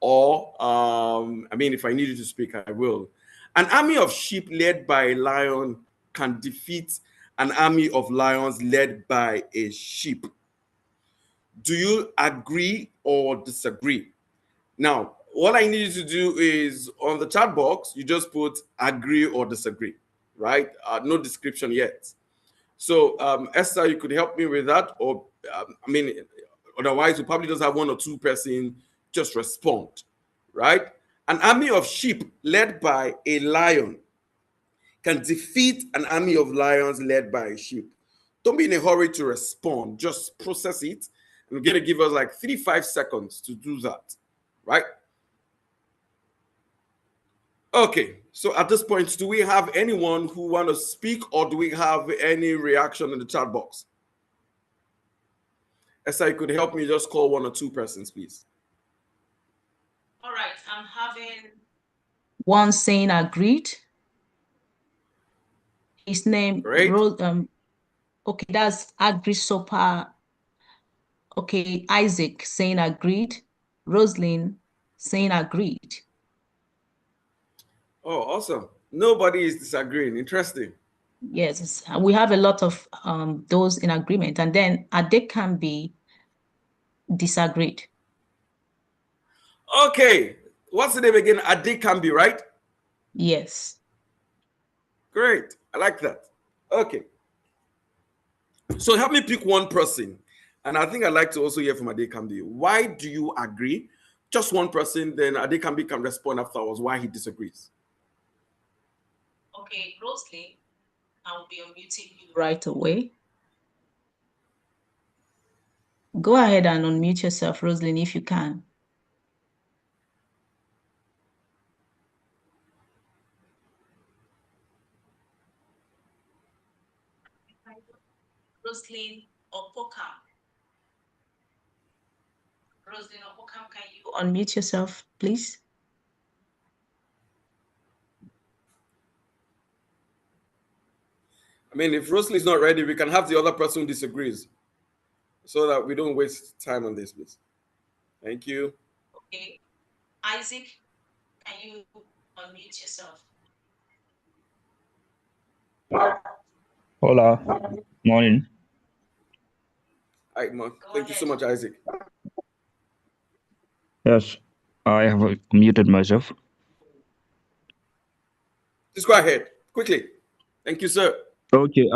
or I mean, if I need you to speak, I will. An army of sheep led by a lion can defeat an army of lions led by a sheep. Do you agree or disagree? Now, what I need you to do is on the chat box, you just put agree or disagree, right? No description yet. So, Esther, you could help me with that, or I mean, otherwise, we probably just have one or two person just respond, right? An army of sheep led by a lion can defeat an army of lions led by a sheep. Don't be in a hurry to respond. Just process it. I'm going to give us like 3-5 seconds to do that, right? Okay, so at this point, do we have anyone who want to speak, or do we have any reaction in the chat box? Esther, you could help me just call one or two persons, please. All right, I'm having one saying agreed. His name, Great. okay, that's Agrisopa. Okay, Isaac saying agreed. Rosalind saying agreed. Oh, awesome. Nobody is disagreeing. Interesting. Yes, we have a lot of those in agreement, and then Ade can be disagreed. Okay, what's the name again? Ade Kambi, right? Yes. Great. I like that. Okay. So help me pick one person. And I think I'd like to also hear from Ade Kambi. Why do you agree? Just one person, then Ade Kambi can respond afterwards why he disagrees. Okay, Rosalind, I'll be unmuting you right away. Go ahead and unmute yourself, Rosalind, if you can. Rosalind Opokam. Rosalind Opokam, can you unmute yourself, please? I mean, if Rosalind is not ready, we can have the other person who disagrees so that we don't waste time on this, please. Thank you. Okay. Isaac, can you unmute yourself? Hola, morning. All right, man. Thank you so much, Isaac. Yes, I have muted myself. Just go ahead quickly. Thank you, sir. Okay,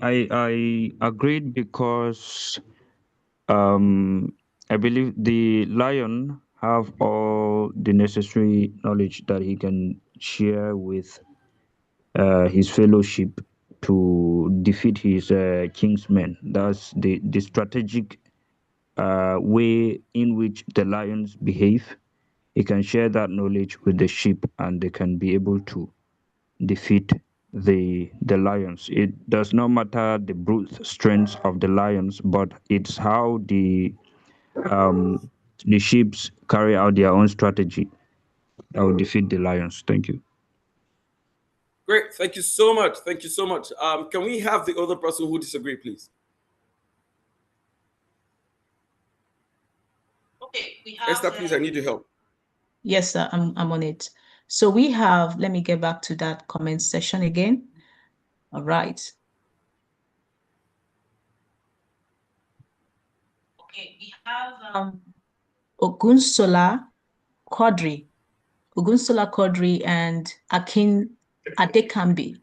I agreed because I believe the lion have all the necessary knowledge that he can share with his fellowship to defeat his kingsmen. That's the strategic way in which the lions behave. He can share that knowledge with the sheep, and they can be able to defeat the lions. It does not matter the brute strength of the lions, but it's how the sheep carry out their own strategy that will defeat the lions. Thank you. Great. Thank you so much. Thank you so much. Can we have the other person who disagreed, please? Okay, we have Esther, please, I need your help. Yes, sir, I'm on it. So we have, let me get back to that comment section again. All right. Okay, we have Ogunsola Quadri, and Adekambi.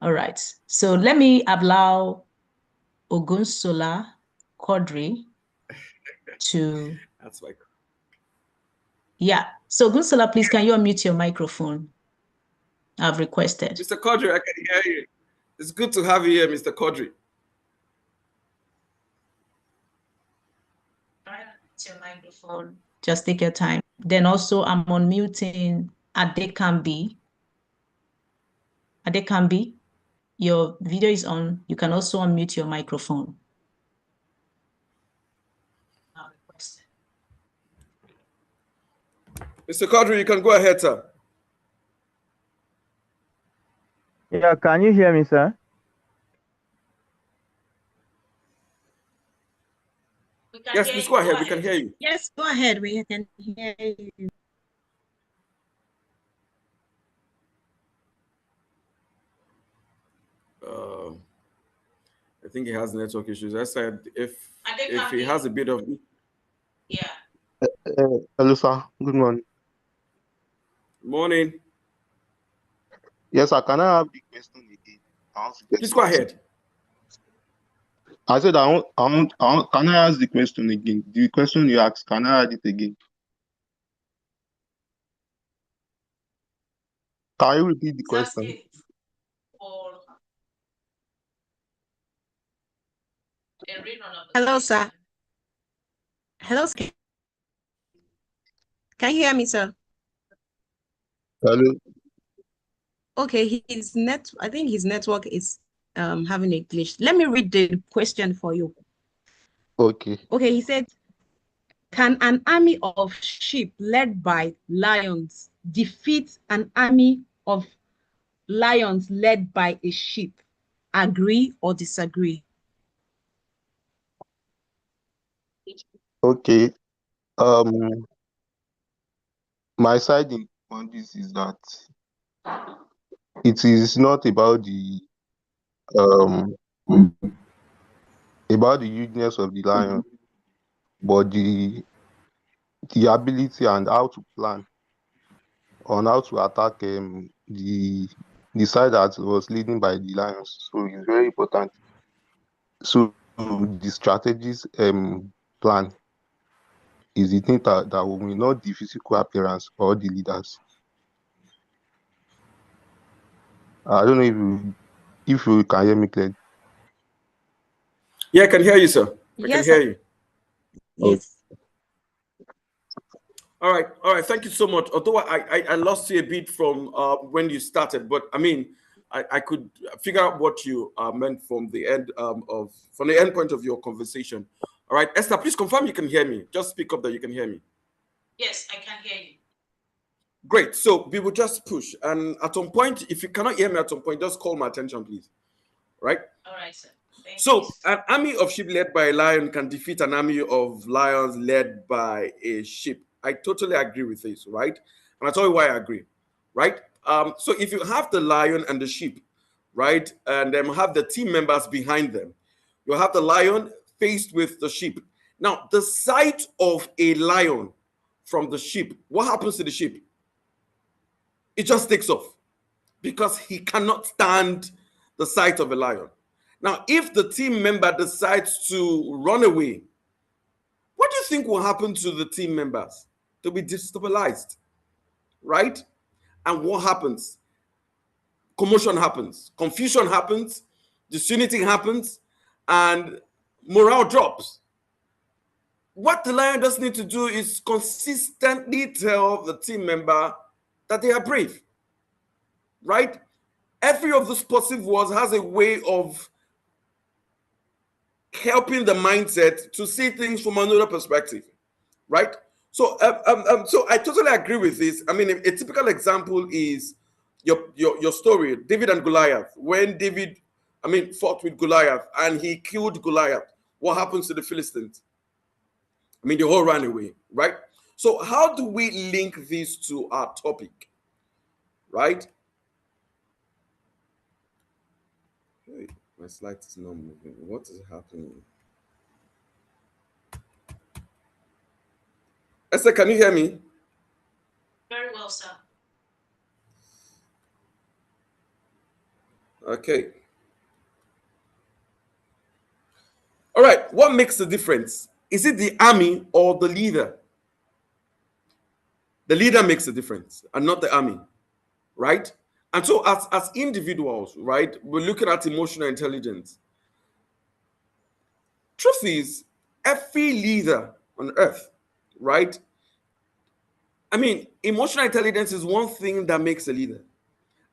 All right. So let me allow Ogunsola Quadri to. That's right. Yeah. So Ogunsola, please, can you unmute your microphone? I've requested. Mr. Kodri, I can hear you. It's good to have you here, Mr. Kodri. Your microphone. Just take your time. Then also I'm unmuting Adekambi. Adekambi, your video is on. You can also unmute your microphone. Mr. Kodri, you can go ahead, sir. Yeah, can you hear me, sir? Yes, please go ahead. We can hear you. Yes, go ahead. We can hear you. I think he has network issues. I said if he has a bit of. Yeah. Hello, sir. Good morning. Morning. Yes, sir. Can I have the question again? I want to get Please go something. ahead. I said can I ask the question again? The question you asked, can I add it again? Can you repeat the question? Hello, sir. Hello, sir. Can you hear me, sir? Hello? Okay, I think his network is having a glitch. Let me read the question for you. Okay. Okay, he said, can an army of sheep led by lions defeat an army of lions led by a sheep? Agree or disagree? Okay. Um, my side on this is that it is not um about the uniqueness of the lion, but the ability and how to plan on how to attack the side that was leading by the lions. So it's very important. So the strategies plan is the thing that will win, not the physical appearance or the leaders. I don't know if you can hear me clearly. Yeah, I can hear you, sir. I can Yes, hear you. yes. All right, all right. Thank you so much. Although I lost you a bit from when you started, but I mean, I could figure out what you meant from the end from the end point of your conversation. All right, Esther, please confirm you can hear me. Just speak up that you can hear me. Yes, I can hear you. Great. So we will just push, and at some point, if you cannot hear me at some point, just call my attention, please. Right. All right, sir. Thank you. So an army of sheep led by a lion can defeat an army of lions led by a sheep. I totally agree with this, right? And I'll tell you why I agree, right? So if you have the lion and the sheep, right, and then have the team members behind them, you have the lion faced with the sheep. Now, the sight of a lion from the sheep, what happens to the sheep? It just takes off because he cannot stand the sight of a lion. Now, if the team member decides to run away, what do you think will happen to the team members? They'll be destabilized, right? And what happens? Commotion happens, confusion happens, disunity happens, and morale drops. What the lion does need to do is consistently tell the team member that they are brave, right? Every of those positive words has a way of helping the mindset to see things from another perspective, right? So I totally agree with this. I mean, a typical example is your story, David and Goliath. When David, I mean, fought with Goliath and he killed Goliath, what happens to the Philistines? I mean, they all ran away, right? So how do we link this to our topic, right? Hey, my slide is not moving. What is happening? Esther, can you hear me? Very well, sir. Okay. All right. What makes the difference? Is it the army or the leader? The leader makes the difference and not the army, right? And so as individuals, right, we're looking at emotional intelligence. Truth is, every leader on earth, right? I mean, emotional intelligence is one thing that makes a leader.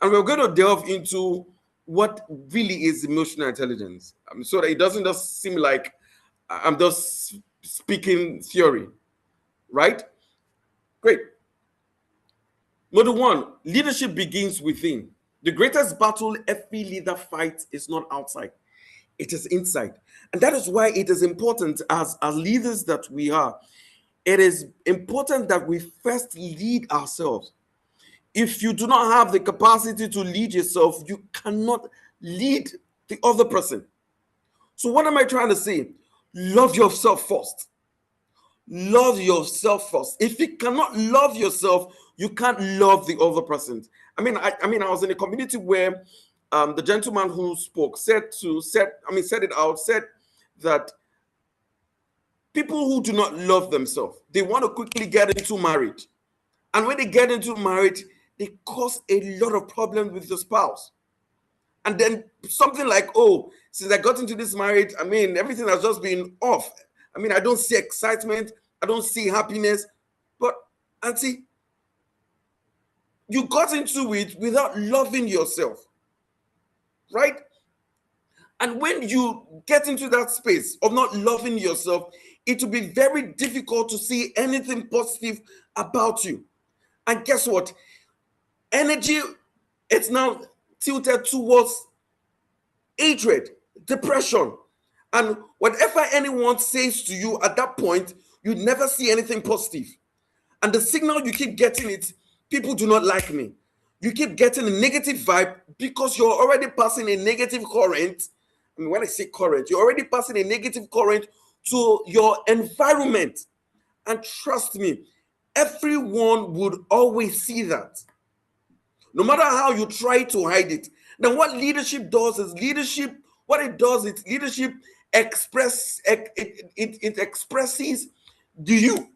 And we're going to delve into what really is emotional intelligence, so that it doesn't just seem like I'm just speaking theory, right? Great. Number one, leadership begins within. The greatest battle every leader fights is not outside, it is inside. And that is why it is important as leaders that we are. It is important that we first lead ourselves. If you do not have the capacity to lead yourself, you cannot lead the other person. So, what am I trying to say? Love yourself first. Love yourself first. If you cannot love yourself, you can't love the other person. I mean, I was in a community where the gentleman who spoke said that people who do not love themselves, they want to quickly get into marriage. And when they get into marriage, they cause a lot of problems with the spouse. And then something like, oh, since I got into this marriage, I mean, everything has just been off. I mean, I don't see excitement. I don't see happiness. But, auntie, you got into it without loving yourself, right? And when you get into that space of not loving yourself, it will be very difficult to see anything positive about you. And guess what? Energy, it's now tilted towards hatred, depression. And whatever anyone says to you at that point, you never see anything positive. And the signal you keep getting it, people do not like me. You keep getting a negative vibe because you're already passing a negative current. I mean, when I say current, you're already passing a negative current to your environment. And trust me, everyone would always see that. No matter how you try to hide it. Then what leadership does is leadership expresses the you.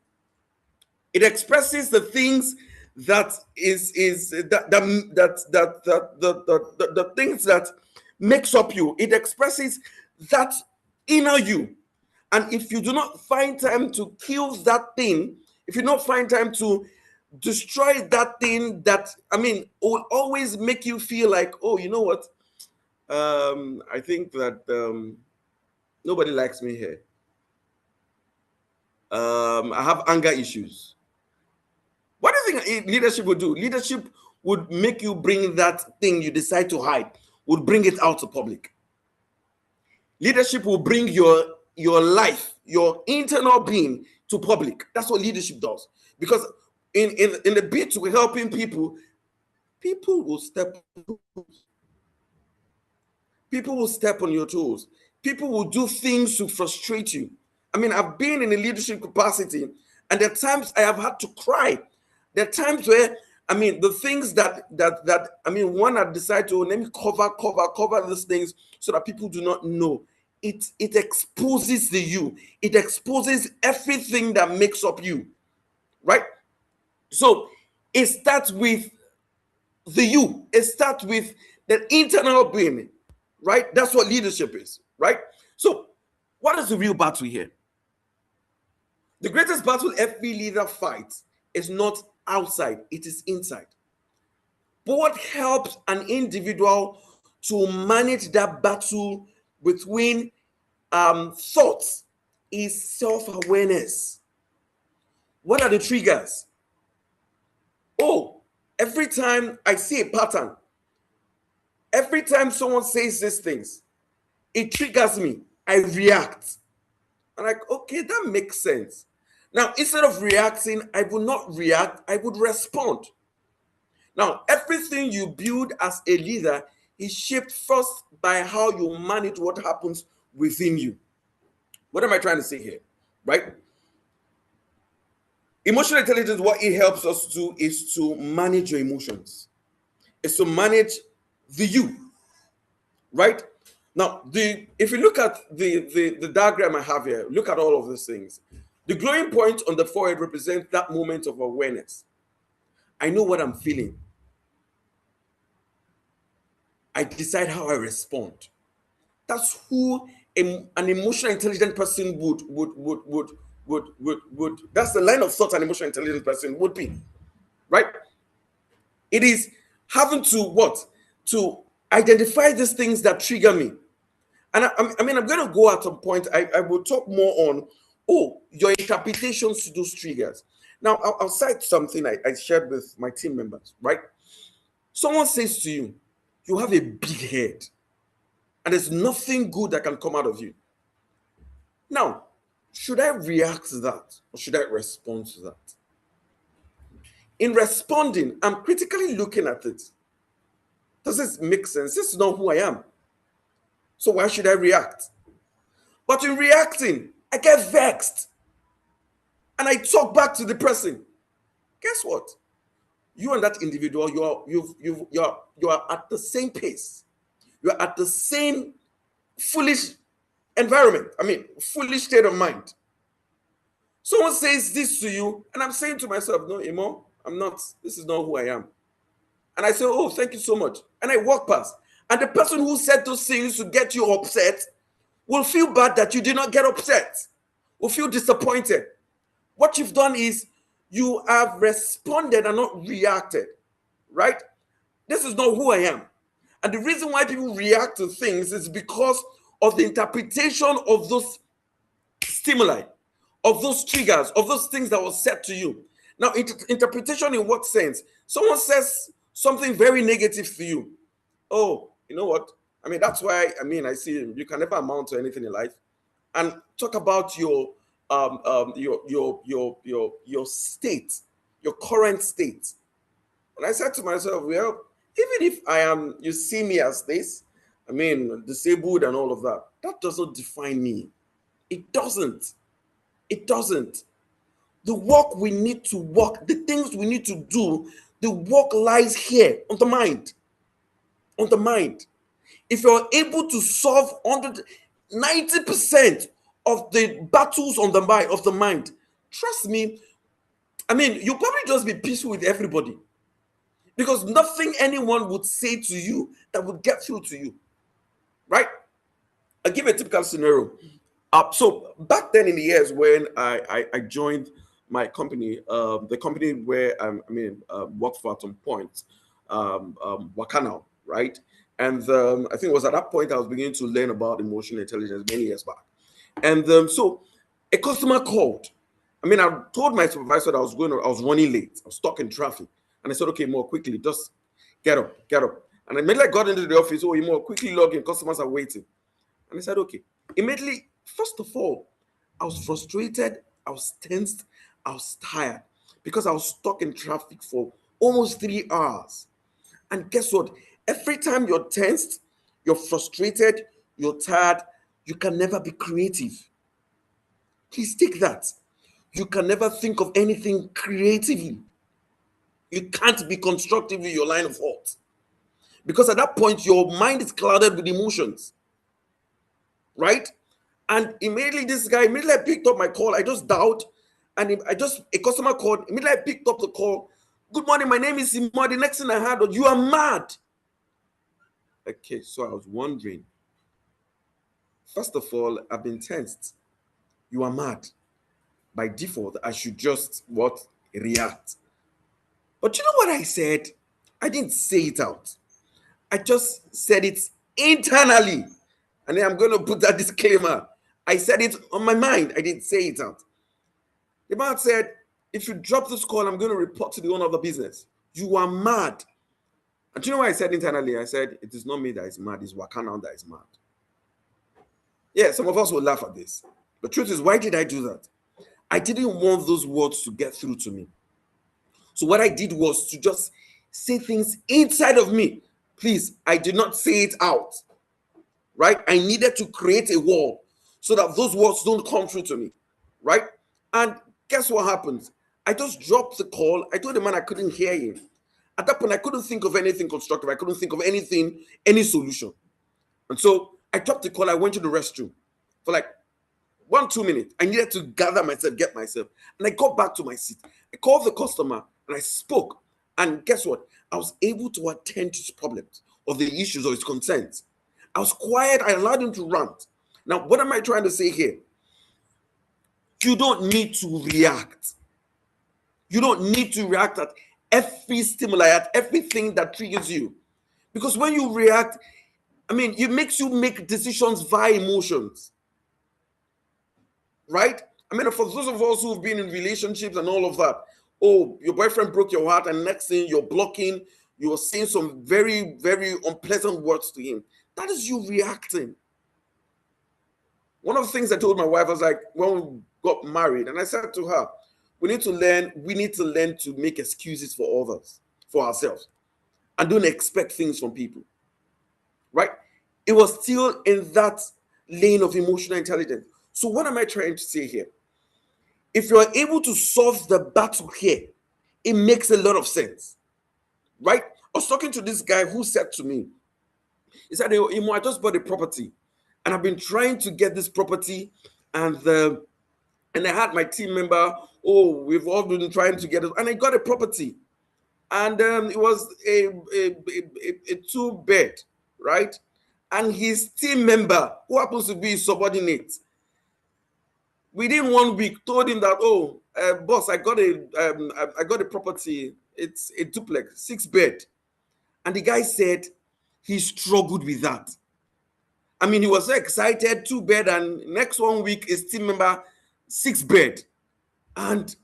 It expresses the things that the things that makes up you. It expresses that inner you. And if you do not find time to kill that thing, if you don't find time to destroy that thing that, I mean, will always make you feel like, oh, you know what? I think that nobody likes me here. I have anger issues. What do you think leadership would do? Leadership would make you bring that thing you decide to hide, would bring it out to public. Leadership will bring your life, your internal being to public. That's what leadership does. Because in the bid to helping people, people will step on your toes. People will do things to frustrate you. I mean, I've been in a leadership capacity, and there are times I have had to cry. There are times where, I mean, the things that I mean, one had decided to let me cover these things so that people do not know. It exposes the you. It exposes everything that makes up you, right? So it starts with the you. It starts with the internal being, right? That's what leadership is, right? So what is the real battle here? The greatest battle every leader fights is not outside, it is inside. But what helps an individual to manage that battle between thoughts is self-awareness. What are the triggers? Oh, every time I see a pattern, every time someone says these things, it triggers me. I react. I'm like, okay, that makes sense. Now, instead of reacting, I would not react, I would respond. Now, everything you build as a leader is shaped first by how you manage what happens within you. What am I trying to say here? Right? Emotional intelligence, what it helps us do is to manage your emotions. It's to manage the you. Right? Now, if you look at the diagram I have here, look at all of these things. The glowing point on the forehead represents that moment of awareness. I know what I'm feeling. I decide how I respond. That's who an emotional intelligent person would. That's the line of thought an emotional intelligent person would be, right? It is having to what? To identify these things that trigger me. And I mean, I'm going to go at some point. I will talk more on, your interpretations to those triggers. Now, I'll cite something I shared with my team members, right? Someone says to you, you have a big head, and there's nothing good that can come out of you. Now, should I react to that, or should I respond to that? In responding, I'm critically looking at it. Does this make sense? This is not who I am. So why should I react? But in reacting, I get vexed. And I talk back to the person. Guess what? You and that individual, you are at the same pace. You're at the same foolish environment. I mean, foolish state of mind. Someone says this to you, and I'm saying to myself, no, Imo, I'm not. This is not who I am. And I say, oh, thank you so much. And I walk past. And the person who said those things to get you upset will feel bad that you did not get upset, will feel disappointed. What you've done is you have responded and not reacted, right? This is not who I am. And the reason why people react to things is because of the interpretation of those stimuli, of those triggers, of those things that was said to you. Now, interpretation in what sense? Someone says something very negative to you. Oh, you know what? I mean, that's why, I see you can never amount to anything in life. And talk about your state, your current state. And I said to myself, well, even if I am, you see me as this, disabled and all of that, that doesn't define me. It doesn't. It doesn't. The work we need to work, the things we need to do, the work lies here on the mind. On the mind. If you're able to solve 90% of the battles on the mind, trust me, you'll probably just be peaceful with everybody. Because nothing anyone would say to you that would get through to you. Right? I'll give a typical scenario. So back then in the years when I joined my company, the company where I worked for at some point, Wakana, right? And I think it was at that point I was beginning to learn about emotional intelligence many years back. And so a customer called. I told my supervisor that I was running late. I was stuck in traffic. And I said, okay, more quickly, just get up. And immediately I got into the office, you more quickly log in, customers are waiting. And I said, okay. Immediately, first of all, I was frustrated, I was tensed, I was tired because I was stuck in traffic for almost 3 hours. And guess what? Every time you're tensed, you're frustrated, you're tired, you can never be creative. Please take that. You can never think of anything creatively. You can't be constructive in your line of thought. Because at that point, your mind is clouded with emotions. Right? And immediately I picked up my call. I just dialed, and a customer called. Immediately I picked up the call. Good morning, my name is Simo. The next thing I heard was, you are mad. Okay, so I was wondering. First of all, I've been tensed. You are mad. By default, I should just react. But you know what I said? I didn't say it out. I just said it internally. And then I'm going to put that disclaimer. I said it on my mind. I didn't say it out. The man said, if you drop this call, I'm going to report to the owner of the business. You are mad. And do you know what I said internally? I said, it is not me that is mad. It's Wakana that is mad. Yeah, some of us will laugh at this. The truth is, why did I do that? I didn't want those words to get through to me. So what I did was to just say things inside of me. Please, I did not say it out. Right? I needed to create a wall so that those words don't come through to me. Right? And guess what happens? I just dropped the call. I told the man I couldn't hear him. At that point, I couldn't think of anything constructive. I couldn't think of any solution. And so I dropped the call. I went to the restroom for like 1-2 minutes. I needed to gather myself, get myself. And I got back to my seat. I called the customer and I spoke. And guess what? I was able to attend to his problems or the issues or his concerns. I was quiet. I allowed him to rant. Now, what am I trying to say here? You don't need to react. You don't need to react at every stimuli, at everything that triggers you. Because when you react, it makes you make decisions via emotions. Right? For those of us who've been in relationships and all of that, oh, your boyfriend broke your heart, and next thing you're blocking, you're saying some very, very unpleasant words to him. That is you reacting. One of the things I told my wife was like, when we got married, and I said to her, we need to learn to make excuses for others, for ourselves, and don't expect things from people. Right? It was still in that lane of emotional intelligence. So what am I trying to say here? If you're able to solve the battle here, it makes a lot of sense. Right? I was talking to this guy who said to me, He said, "Oh, Imo, I just bought a property, and I've been trying to get this property, and I had my team member. Oh, we've all been trying to get it, and I got a property, and it was a 2-bed, right? And his team member, who happens to be his subordinate, within 1 week, told him that, oh, boss, I got a property. It's a duplex, 6-bed." And the guy said he struggled with that. I mean, he was so excited, 2-bed, and next 1 week, his team member, 6-bed. And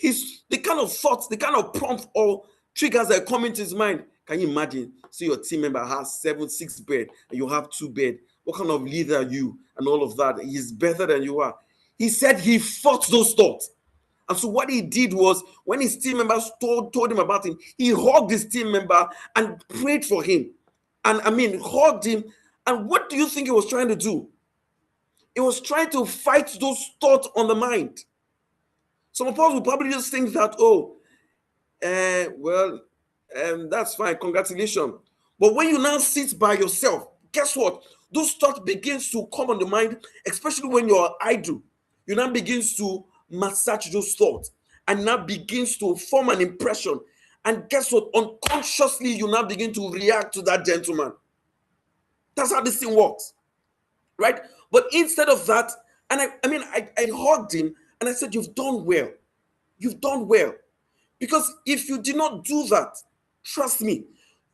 the kind of thoughts, the kind of prompt or triggers that come into his mind. Can you imagine? So your team member has 6-bed, and you have 2-bed. What kind of leader are you? And all of that. He's better than you are. He said he fought those thoughts. And so what he did was, when his team members told him about him, he hugged his team member and prayed for him. And I mean, hugged him. And what do you think he was trying to do? He was trying to fight those thoughts on the mind. Some of us will probably just think that, oh, that's fine, congratulations. But when you now sit by yourself, guess what? Those thoughts begins to come on the mind, especially when you're idle. You now begins to massage those thoughts and now begins to form an impression. And guess what? Unconsciously, you now begin to react to that gentleman. That's how this thing works, right? But instead of that, and I hugged him and I said, "You've done well. You've done well." Because if you did not do that, trust me,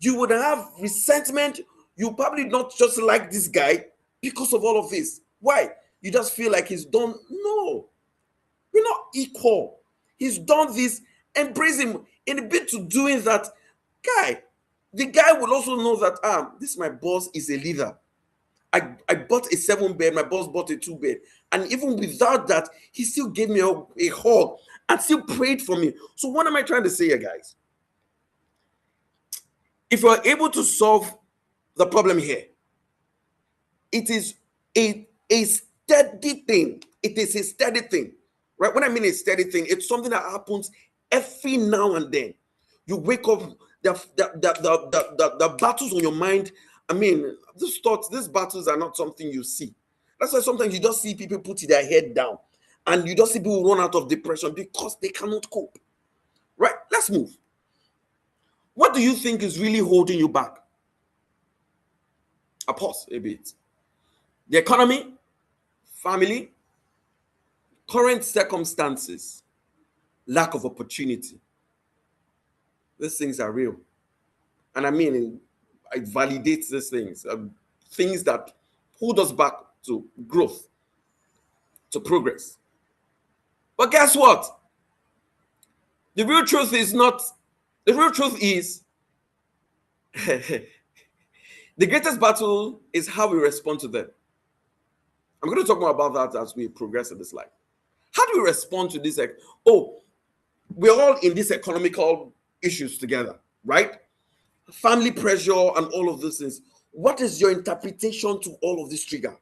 you would have resentment. You probably not just like this guy because of all of this. Why? You just feel like he's done. No, we're not equal. He's done this. Embrace him. In a bit to doing that, the guy will also know that this my boss is a leader. I bought a 7-bed, my boss bought a 2-bed. And even without that, he still gave me a hug and still prayed for me. So what am I trying to say here, guys? If you're able to solve the problem here, it is a steady thing. It is a steady thing, right? When I mean a steady thing, it's something that happens every now and then. You wake up, the battles on your mind. I mean, these thoughts, these battles are not something you see. That's why sometimes you just see people put their head down, and you just see people run out of depression because they cannot cope. Right? Let's move. What do you think is really holding you back? I pause a bit. The economy, family, current circumstances, lack of opportunity. These things are real. And I mean, it validates these things. Things that hold us back to growth, to progress. But guess what? The real truth is the greatest battle is how we respond to them. I'm going to talk more about that as we progress in this life. How do we respond to this? We're all in these economical issues together, right? Family pressure and all of these things. What is your interpretation to all of this trigger?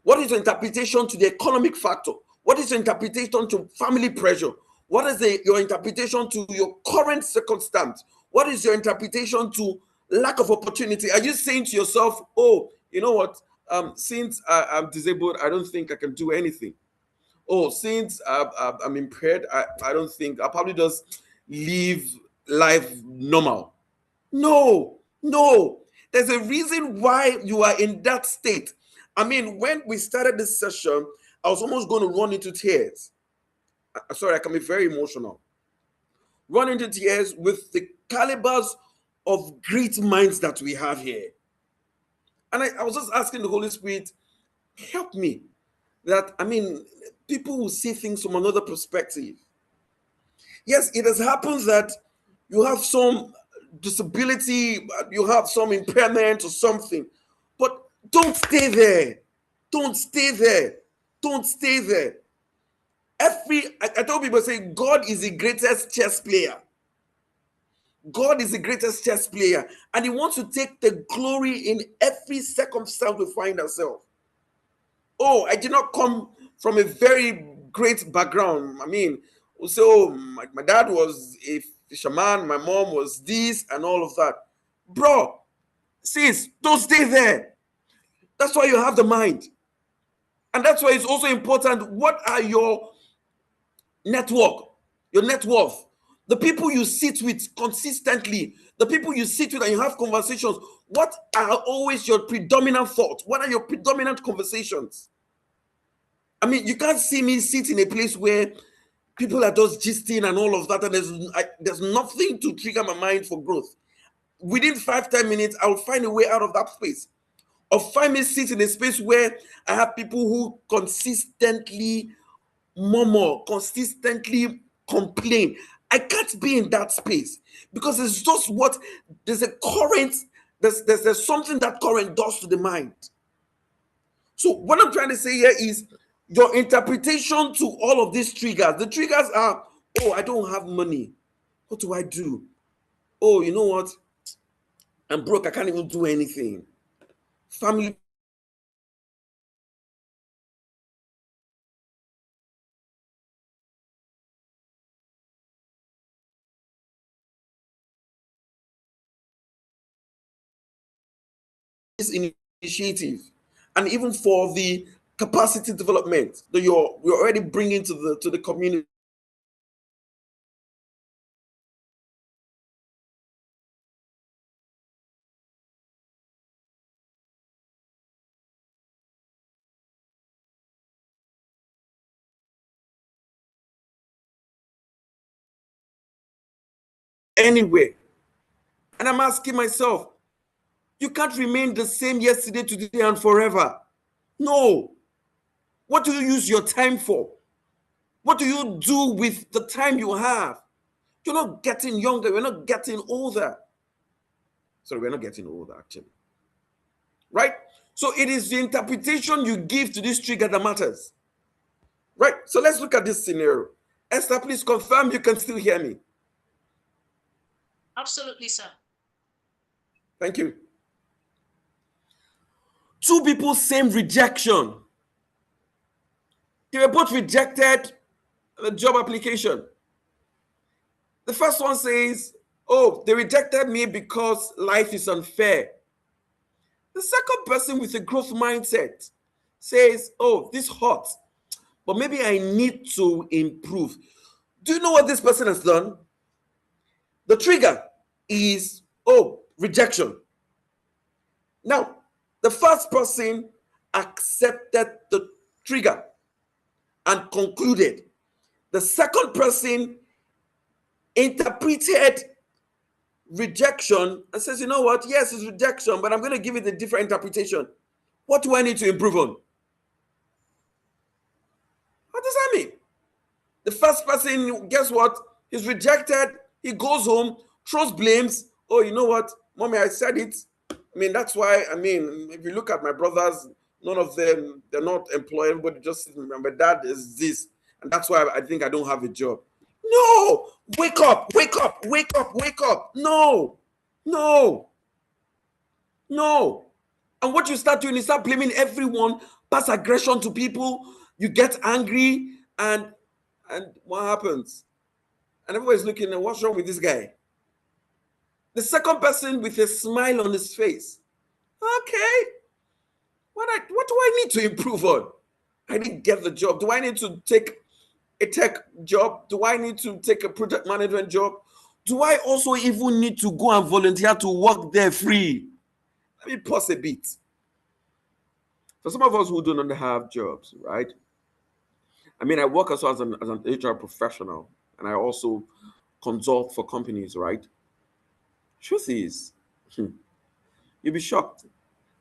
What is your interpretation to the economic factor? What is your interpretation to family pressure? What is your interpretation to your current circumstance? What is your interpretation to lack of opportunity? Are you saying to yourself, oh, you know what? Since I'm disabled, I don't think I can do anything. Oh, since I'm impaired, I don't think I'll probably just live life normal. No. There's a reason why you are in that state. I mean, when we started this session, I was almost going to run into tears. Sorry, I can be very emotional. Run into tears with the calibers of great minds that we have here. And I was just asking the Holy Spirit, help me. People will see things from another perspective. Yes, it has happened that you have some disability, you have some impairment or something, but don't stay there. Don't stay there. Don't stay there. I tell people, say, God is the greatest chess player. God is the greatest chess player, and he wants to take the glory in every circumstance we find ourselves. Oh, I did not come from a very great background. So my dad was a fisherman, my mom was this and all of that. Bro, Sis, don't stay there. That's why you have the mind. And that's why it's also important. What are your network, your net worth? The people you sit with consistently, the people you sit with and you have conversations, what are always your predominant thoughts? What are your predominant conversations? I mean, you can't see me sit in a place where people are just gisting and all of that, and there's nothing to trigger my mind for growth. Within 5-10 minutes, I'll find a way out of that space. Or find me sit in a space where I have people who consistently murmur, consistently complain. I can't be in that space because it's just what there's a current, there's something that current does to the mind. So what I'm trying to say here is your interpretation to all of these triggers. The triggers are, oh, I don't have money. What do I do? Oh, you know what? I'm broke. I can't even do anything. Family initiative, and even for the capacity development that you're already bringing to the community. Anywhere. And I'm asking myself, you can't remain the same yesterday, today, and forever. No. What do you use your time for? What do you do with the time you have? You're not getting younger. We're not getting older. Sorry, we're not getting older, actually. Right? So it is the interpretation you give to this trigger that matters. Right? So let's look at this scenario. Esther, please confirm you can still hear me. Absolutely, sir. Thank you. Two people, same rejection. They were both rejected the job application. The first one says, oh, they rejected me because life is unfair. The second person with a growth mindset says, oh, this hurts, but maybe I need to improve. Do you know what this person has done? The trigger is, oh, rejection. Now, the first person accepted the trigger and concluded. The second person interpreted rejection and says, you know what? Yes, it's rejection, but I'm going to give it a different interpretation. What do I need to improve on? What does that mean? The first person, guess what? He's rejected. He goes home, throws blames. Oh, you know what? Mommy, I said it. I mean, that's why, I mean, if you look at my brothers, none of them, they're not employed. Everybody just says, my dad is this. And that's why I think I don't have a job. No, wake up, wake up, wake up, wake up. No, no, no. And what you start doing is start blaming everyone, pass aggression to people. You get angry, and what happens? And everybody's looking at what's wrong with this guy. The second person with a smile on his face. Okay, what do I need to improve on? I didn't get the job. Do I need to take a tech job? Do I need to take a project management job? Do I also even need to go and volunteer to work there free? Let me pause a bit. For some of us who do not have jobs, right? I mean, I work also as an HR professional, and I also consult for companies, right? Truth is, you'll be shocked.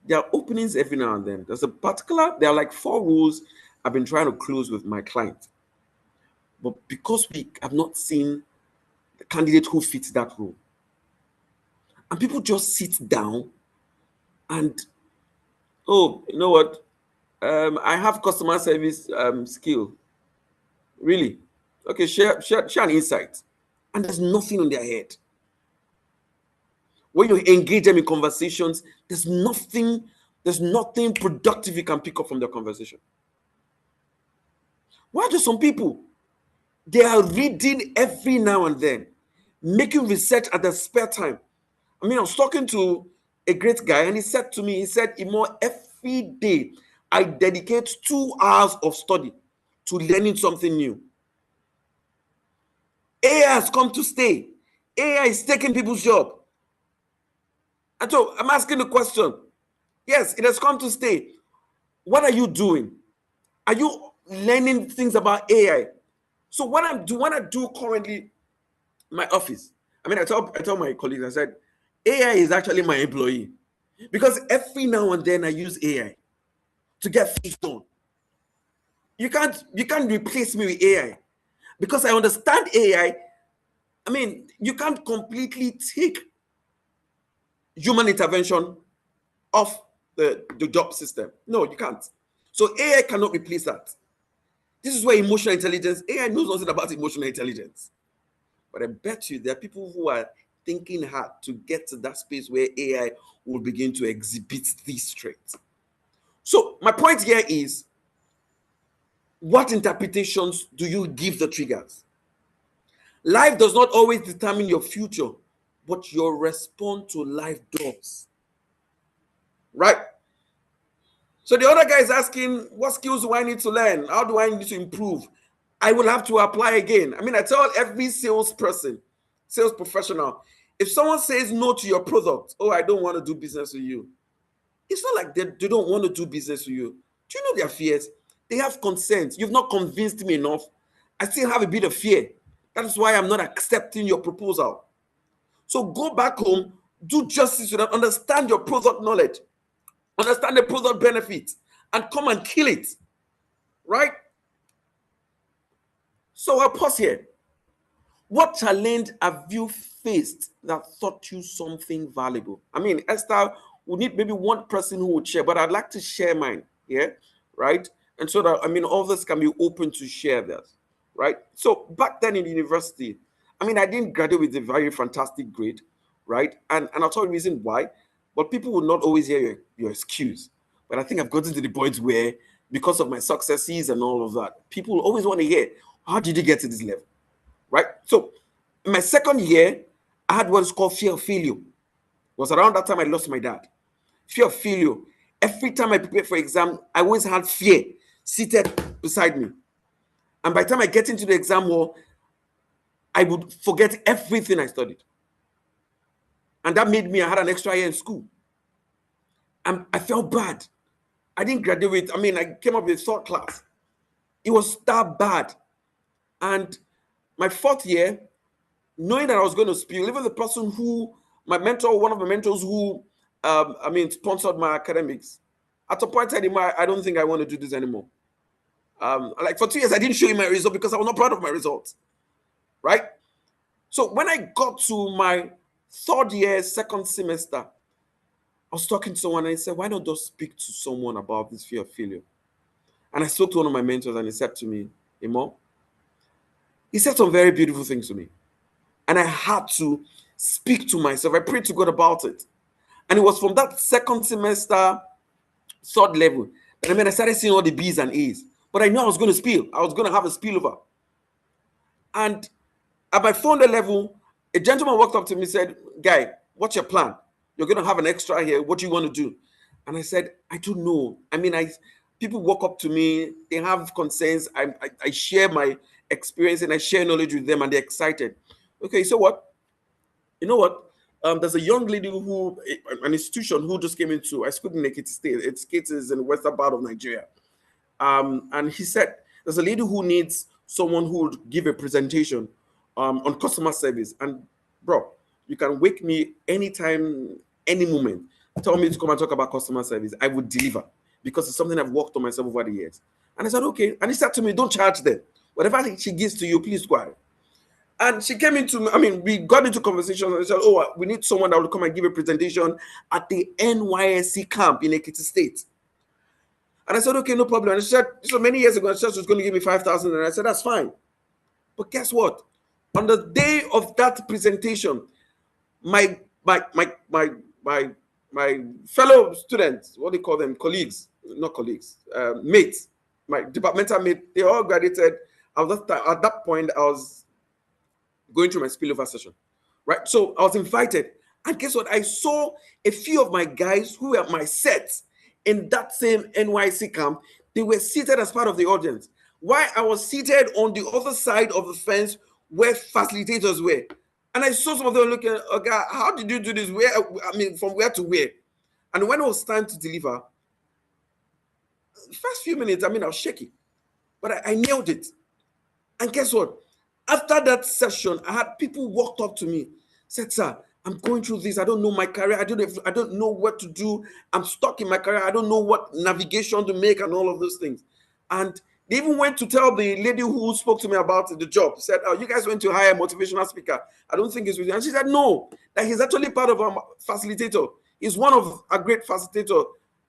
There are openings every now and then. There are like 4 rules I've been trying to close with my client. But because we have not seen the candidate who fits that role, and people just sit down and, oh, you know what? I have customer service skill. Really? Okay, share an insight. And there's nothing on their head. When you engage them in conversations, there's nothing productive you can pick up from their conversation. Why do some people? They are reading every now and then, making research at their spare time. I mean, I was talking to a great guy, and he said to me, he said, Imo, every day I dedicate 2 hours of study to learning something new. AI has come to stay. AI is taking people's job. And so I'm asking the question, yes, it has come to stay. What are you doing? Are you learning things about AI? So what I do currently in my office, I mean, I tell my colleagues, I said, AI is actually my employee, because every now and then I use AI to get things done. You can't replace me with AI, because I understand AI. I mean, you can't completely take human intervention off the job system. No, you can't. So AI cannot replace that. This is where emotional intelligence, AI knows nothing about emotional intelligence. But I bet you there are people who are thinking hard to get to that space where AI will begin to exhibit these traits. So my point here is, what interpretations do you give the triggers? Life does not always determine your future, but your response to life does. Right? So the other guy is asking, what skills do I need to learn? How do I need to improve? I will have to apply again. I mean, I tell every salesperson, sales professional, if someone says no to your product, oh, I don't want to do business with you. It's not like they don't want to do business with you. Do you know their fears? They have concerns. You've not convinced me enough. I still have a bit of fear. That is why I'm not accepting your proposal. So go back home, do justice to that, understand your product knowledge, understand the product benefits, and come and kill it. Right? So I'll pause here. What challenge have you faced that taught you something valuable? I mean, Esther, we need maybe one person who would share, but I'd like to share mine. Yeah, right. And so that, I mean, all this can be open to share this, right? So back then in university, I mean, I didn't graduate with a very fantastic grade, right? And I'll tell you the reason why. But people will not always hear your excuse. But I think I've gotten to the point where, because of my successes and all of that, people always want to hear, how did you get to this level? Right? So in my second year, I had what is called fear of failure. It was around that time I lost my dad. Fear of failure. Every time I prepared for exam, I always had fear seated beside me. And by the time I get into the exam hall, I would forget everything I studied. And that made me, I had an extra year in school. And I felt bad. I didn't graduate. I mean, I came up with a third class. It was that bad. And my fourth year, knowing that I was going to spill, even the person who, my mentor, one of my mentors who, sponsored my academics, at a point I said, I don't think I want to do this anymore. Like for 2 years, I didn't show him my result because I was not proud of my results, right? So when I got to my third year, second semester, I was talking to someone and he said, why not just speak to someone about this fear of failure? And I spoke to one of my mentors and he said to me, Imo, he said some very beautiful things to me. And I had to speak to myself. I prayed to God about it. And it was from that second semester, third level, that I started seeing all the B's and A's. But I knew I was going to spill. I was going to have a spillover. And at my final level, a gentleman walked up to me and said, guy, what's your plan? You're going to have an extra here. What do you want to do? And I said, I don't know. I mean, people walk up to me. They have concerns. I share my experience and I share knowledge with them and they're excited. Okay, so what? You know what? There's a young lady an institution who just came into, I schooled in Ekiti State. It is in the western part of Nigeria. And he said, there's a lady who needs someone who would give a presentation on customer service. And bro, you can wake me anytime, any moment. Tell me to come and talk about customer service. I would deliver because it's something I've worked on myself over the years. And I said, okay. And he said to me, don't charge them. Whatever she gives to you, please go ahead. And she came into, we got into conversation and said, oh, we need someone that will come and give a presentation at the NYSC camp in Ekiti State. And I said, okay, no problem. And she said, so many years ago, she was going to give me 5,000. And I said, that's fine. But guess what? On the day of that presentation, my fellow students, what do you call them? Colleagues, not colleagues, mates, my departmental mate, they all graduated. At that point, I was going through my spillover session, right? So I was invited. And guess what? I saw a few of my guys who were my sets in that same NYC camp. They were seated as part of the audience. While I was seated on the other side of the fence where facilitators were. And I saw some of them looking, okay, how did you do this? Where, I mean, from where to where? And when it was time to deliver, the first few minutes, I mean, I was shaky, but I nailed it. And guess what? After that session, I had people walked up to me, said, "Sir, I'm going through this. I don't know my career. I don't know what to do. I'm stuck in my career. I don't know what navigation to make and all of those things." And they even went to tell the lady who spoke to me about the job, said, "Oh, you guys went to hire a motivational speaker. I don't think it's with you." And she said, "No, that he's actually part of our facilitator. He's one of a great facilitator."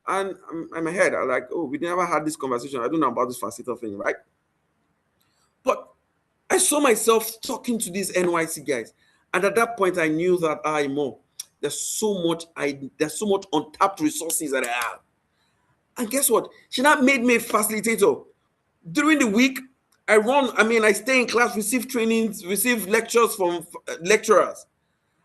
And I'm ahead. I'm like, "Oh, we never had this conversation. I don't know about this facilitator thing, right?" But I saw myself talking to these NYC guys. And at that point, I knew that there's so much untapped resources that I have. And guess what? She now made me a facilitator. During the week, I stay in class, receive trainings, receive lectures from lecturers.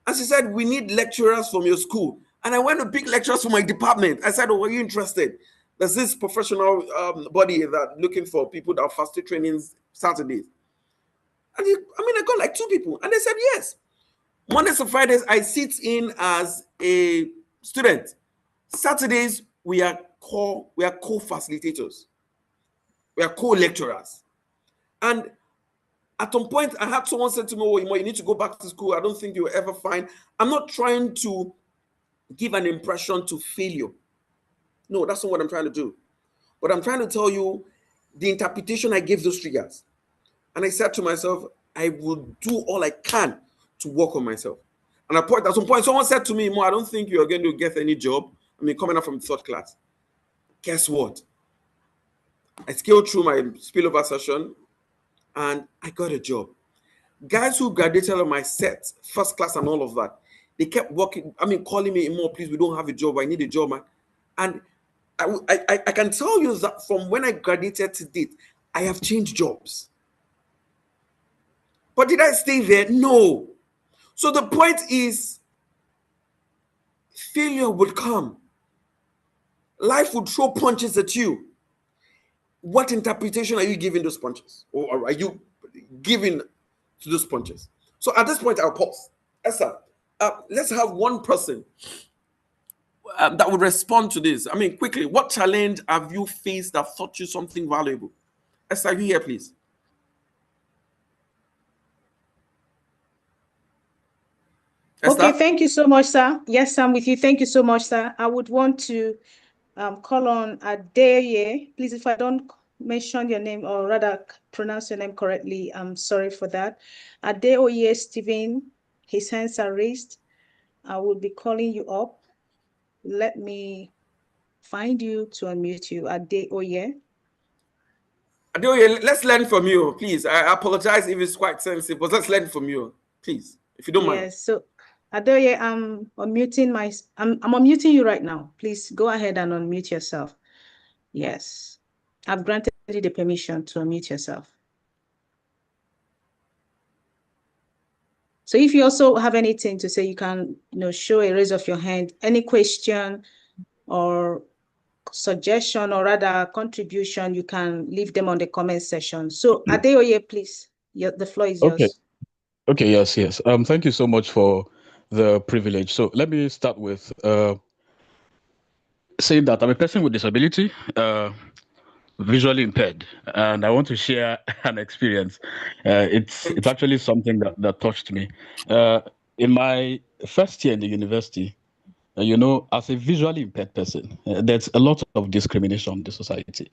And she said, "We need lecturers from your school." And I went to pick lecturers from my department. I said, "Oh, are you interested? There's this professional body that looking for people that facilitate trainings Saturdays." And I got like 2 people, and they said yes. Mondays and Fridays, I sit in as a student. Saturdays, we are co-facilitators. We are co-lecturers. And at some point, I had someone said to me, "Oh, you need to go back to school. I don't think you'll ever find." I'm not trying to give an impression to failure. No, that's not what I'm trying to do. But I'm trying to tell you the interpretation I gave those triggers. And I said to myself, I will do all I can to work on myself. And at some point, someone said to me, "Mo, I don't think you're going to get any job. Coming up from 3rd class." Guess what? I scaled through my spillover session and I got a job. Guys who graduated on my set, 1st class and all of that, they kept working, calling me, "More, please, we don't have a job. I need a job, man." And I can tell you that from when I graduated to date, I have changed jobs. But did I stay there? No. So the point is, failure would come. Life would throw punches at you. What interpretation are you giving those punches? Or are you giving to those punches? So at this point, I'll pause. Esther, let's have one person that would respond to this. Quickly, what challenge have you faced that taught you something valuable? Esther, you here, please? Esther? Okay, thank you so much, sir. Yes, I'm with you. Thank you so much, sir. I would want to call on Adeye. Please, if I don't mention your name or rather pronounce your name correctly, I'm sorry for that. Adeoye Stephen, his hands are raised. I will be calling you up. Let me find you to unmute you. Adeoye. Adeoye, let's learn from you, please. I apologize if it's quite sensitive, but let's learn from you, please, if you don't mind. Yes, so Adeoye, I'm unmuting you right now. Please go ahead and unmute yourself. Yes, I've granted you the permission to unmute yourself. So if you also have anything to say, you can, show a raise of your hand. Any question or suggestion or rather contribution, you can leave them on the comment section. So Adeoye, please, the floor is yours. Okay, yes. Thank you so much for the privilege. So let me start with saying that I'm a person with disability, visually impaired, and I want to share an experience. It's actually something that touched me. In my first year in the university, as a visually impaired person, there's a lot of discrimination in the society.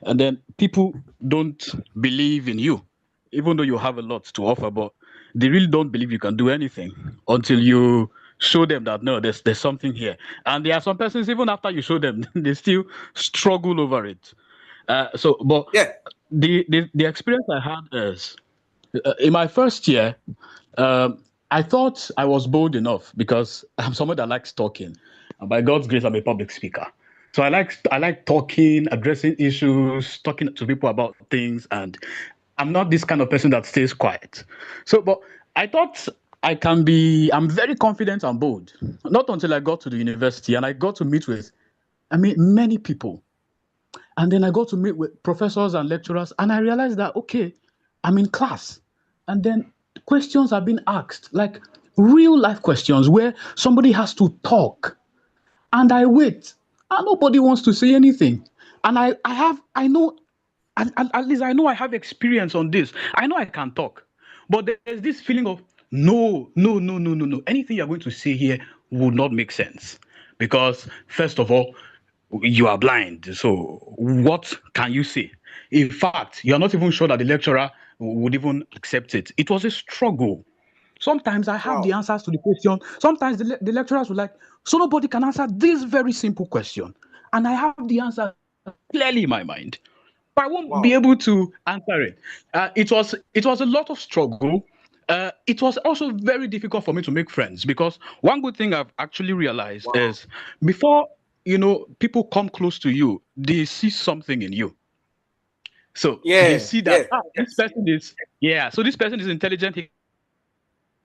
And then people don't believe in you, even though you have a lot to offer, but they really don't believe you can do anything until you show them that, no, there's something here. And there are some persons, even after you show them, they still struggle over it. But yeah, the experience I had is, in my first year, I thought I was bold enough because I'm someone that likes talking, and by God's grace, I'm a public speaker. So I like talking, addressing issues, talking to people about things, and I'm not this kind of person that stays quiet. But I thought I'm very confident and bold. Not until I got to the university and I got to meet with, many people. And then I got to meet with professors and lecturers, and I realized that, okay, I'm in class. And then questions are being asked, like real life questions where somebody has to talk. And I wait, and nobody wants to say anything. And I know, at least I know I have experience on this. I know I can talk. But there's this feeling of no, no, no, no, no, no. Anything you're going to say here would not make sense. Because, first of all, you are blind. So, what can you say? In fact, you're not even sure that the lecturer would even accept it. It was a struggle. Sometimes I have the answers to the question. Sometimes the lecturers were like, so nobody can answer this very simple question. And I have the answer clearly in my mind. But I won't be able to answer it. It was a lot of struggle. It was also very difficult for me to make friends because one good thing I've actually realized is before people come close to you, they see something in you. So they Yeah, see that yeah, this person is so this person is intelligent. He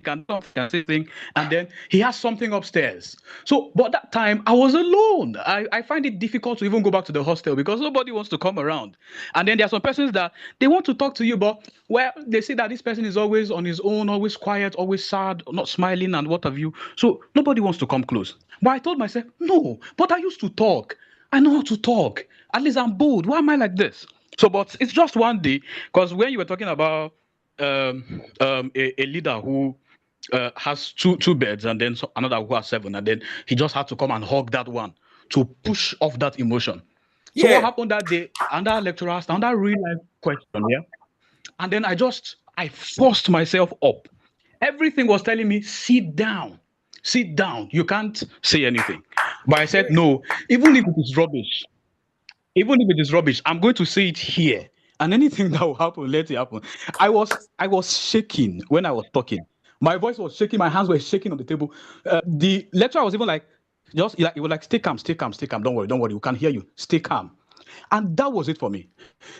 can talk and say things, and then he has something upstairs. So, but that time I was alone. I find it difficult to even go back to the hostel because nobody wants to come around. And then there are some persons that they want to talk to you, but they say that this person is always on his own, always quiet, always sad, not smiling, and what have you. So nobody wants to come close. But I told myself, no, but I used to talk. I know how to talk. At least I'm bold. Why am I like this? So, but it's just one day because when you were talking about a leader who has two beds and then another who has 7, and then he just had to come and hug that one to push off that emotion. So what yeah. happened that day? Another lecturer asked another real life question, yeah, and then I forced myself up. Everything was telling me, sit down, you can't say anything. But I said no, even if it is rubbish, I'm going to say it here. And anything that will happen, let it happen. I was shaking when I was talking. My voice was shaking, my hands were shaking on the table. The lecturer was even like, he was like, stay calm, stay calm, stay calm. Don't worry, we can hear you. Stay calm. And that was it for me.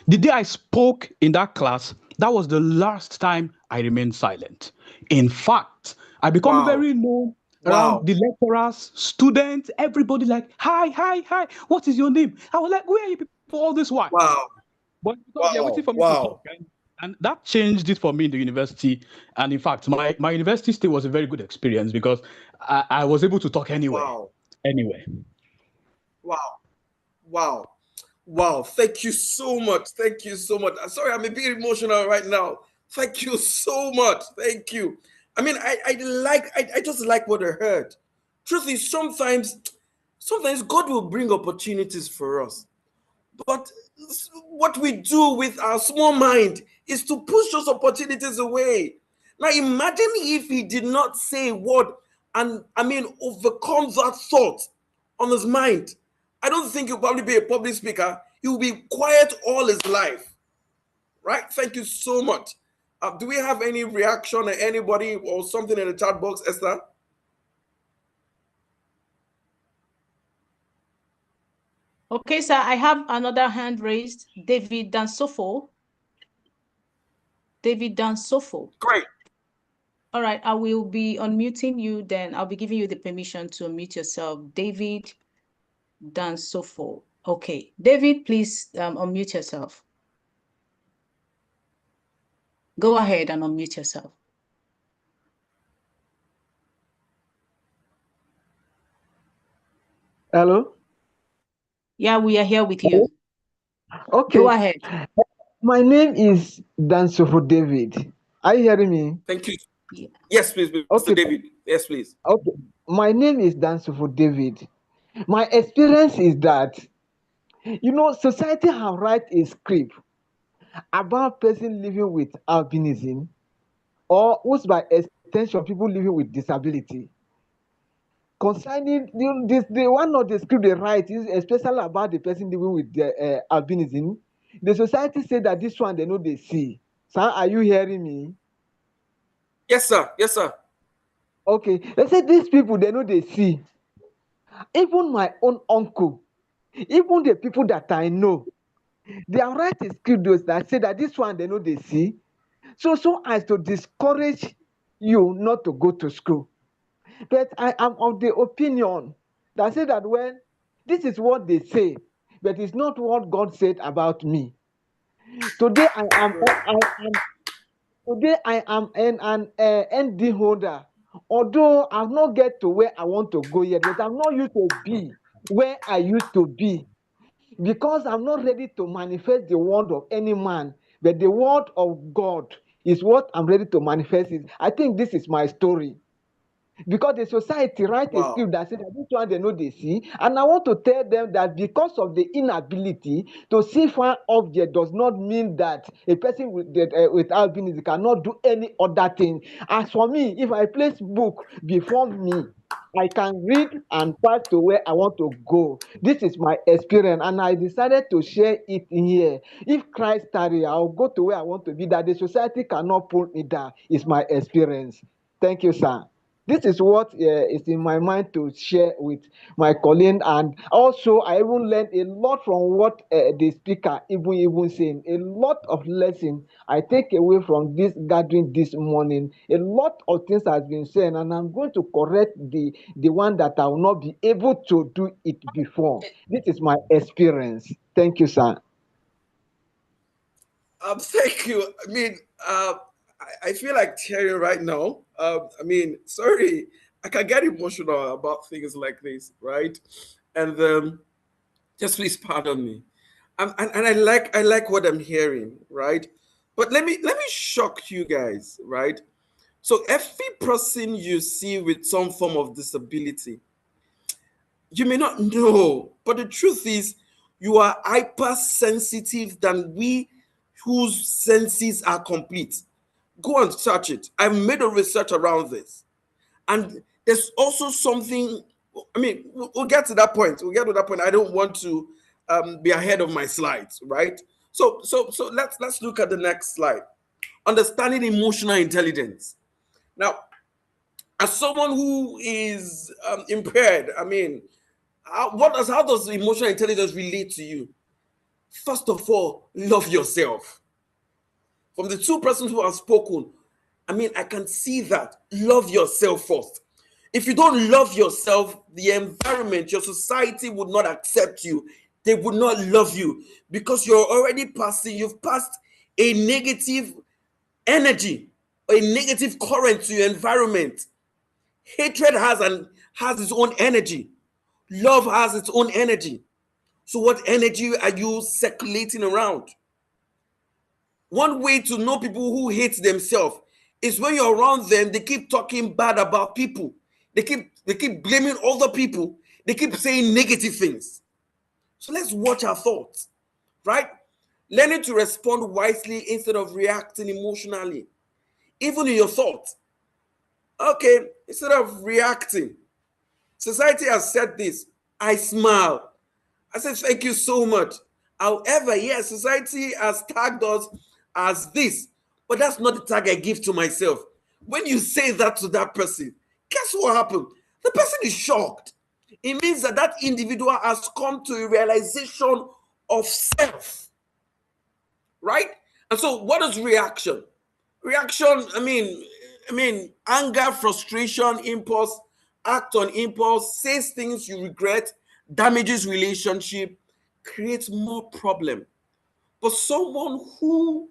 The day I spoke in that class, that was the last time I remained silent. In fact, I become Wow, very known wow, around the lecturers, students, everybody like, hi, hi, hi, what is your name? I was like, where are you people all this while? wow, But because they're waiting wow, for me to talk. wow, And that changed it for me in the university. And in fact, my university stay was a very good experience because I was able to talk anywhere. wow, Anywhere. wow, wow, wow. Thank you so much. Thank you so much. Sorry, I'm a bit emotional right now. Thank you so much. Thank you. I mean, I just like what I heard. Truth is, sometimes God will bring opportunities for us. But what we do with our small mind is to push those opportunities away. Now, imagine if he did not say a word and, overcome that thought on his mind. I don't think he'll probably be a public speaker. He will be quiet all his life. Right? Thank you so much. Do we have any reaction or anybody or something in the chat box, Esther? Okay, sir, I have another hand raised. David Dansofo. David Dansofo. Great. All right, I will be unmuting you, then I'll be giving you the permission to unmute yourself. David Dansofo. Okay, David, please unmute yourself. Go ahead and unmute yourself. Hello? Yeah, we are here with you. Okay. Go ahead. My name is Dansofo David. Are you hearing me? Thank you. Yeah. Yes, please, Mr. Okay. David. Yes, please. Okay. My name is Dansofo David. My experience is that, society have write a script about person living with albinism, or who's by extension people living with disability. Concerning the one of the script they write is especially about the person living with the albinism. The society say that this one they know they see. Sir, are you hearing me? Yes, sir. Yes, sir. Okay, they say these people they know they see. Even my own uncle, even the people that I know, they are writing scripts that say that this one they know they see. So as to discourage, you not to go to school. But I am of the opinion that say that, well, this is what they say, but it's not what God said about me. Today I am an ND holder. Although I've not get to where I want to go yet, but I'm not used to be where I used to be, because I'm not ready to manifest the word of any man, but the word of God is what I'm ready to manifest. I think this is my story. Because the society write a Wow. script that says that this one they know they see, and I want to tell them that because of the inability to see far object does not mean that a person with albinism cannot do any other thing. As for me, if I place book before me, I can read and pass to where I want to go. This is my experience, and I decided to share it here. If Christ tarry, I'll go to where I want to be. That the society cannot pull me down is my experience. Thank you, sir. This is what is in my mind to share with my colleague, and also I even learned a lot from what the speaker even saying. A lot of lesson I take away from this gathering this morning. A lot of things has been said, and I'm going to correct the one that I will not be able to do it before. This is my experience. Thank you, sir. Thank you. I mean, I feel like tearing right now. I mean, sorry, I can get emotional about things like this, right? And just please pardon me. And I like what I'm hearing, right? But let me shock you guys, right? So every person you see with some form of disability, you may not know, but the truth is, you are hypersensitive than we whose senses are complete. Go and search it. I've made a research around this. And there's also something, I mean, we'll get to that point. We'll get to that point. I don't want to be ahead of my slides, right? So let's look at the next slide. Understanding emotional intelligence. Now, as someone who is impaired, I mean, how does emotional intelligence relate to you? First of all, love yourself. From the two persons who have spoken, I mean, I can see that. Love yourself first. If you don't love yourself, the environment, your society would not accept you. They would not love you because you're already passing, you've passed a negative energy, a negative current to your environment. Hatred has its own energy. Love has its own energy. So what energy are you circulating around? One way to know people who hate themselves is when you're around them, they keep talking bad about people. They keep blaming other people. They keep saying negative things. So let's watch our thoughts, right? Learning to respond wisely instead of reacting emotionally. Even in your thoughts. Okay, instead of reacting. Society has said this. I smile. I said, thank you so much. However, yes, society has tagged us as this, but that's not the tag I give to myself. When you say that to that person, guess what happened? The person is shocked. It means that that individual has come to a realization of self, right? And so, what is reaction? Reaction, I mean, anger, frustration, impulse, act on impulse, says things you regret, damages relationship, creates more problem. But someone who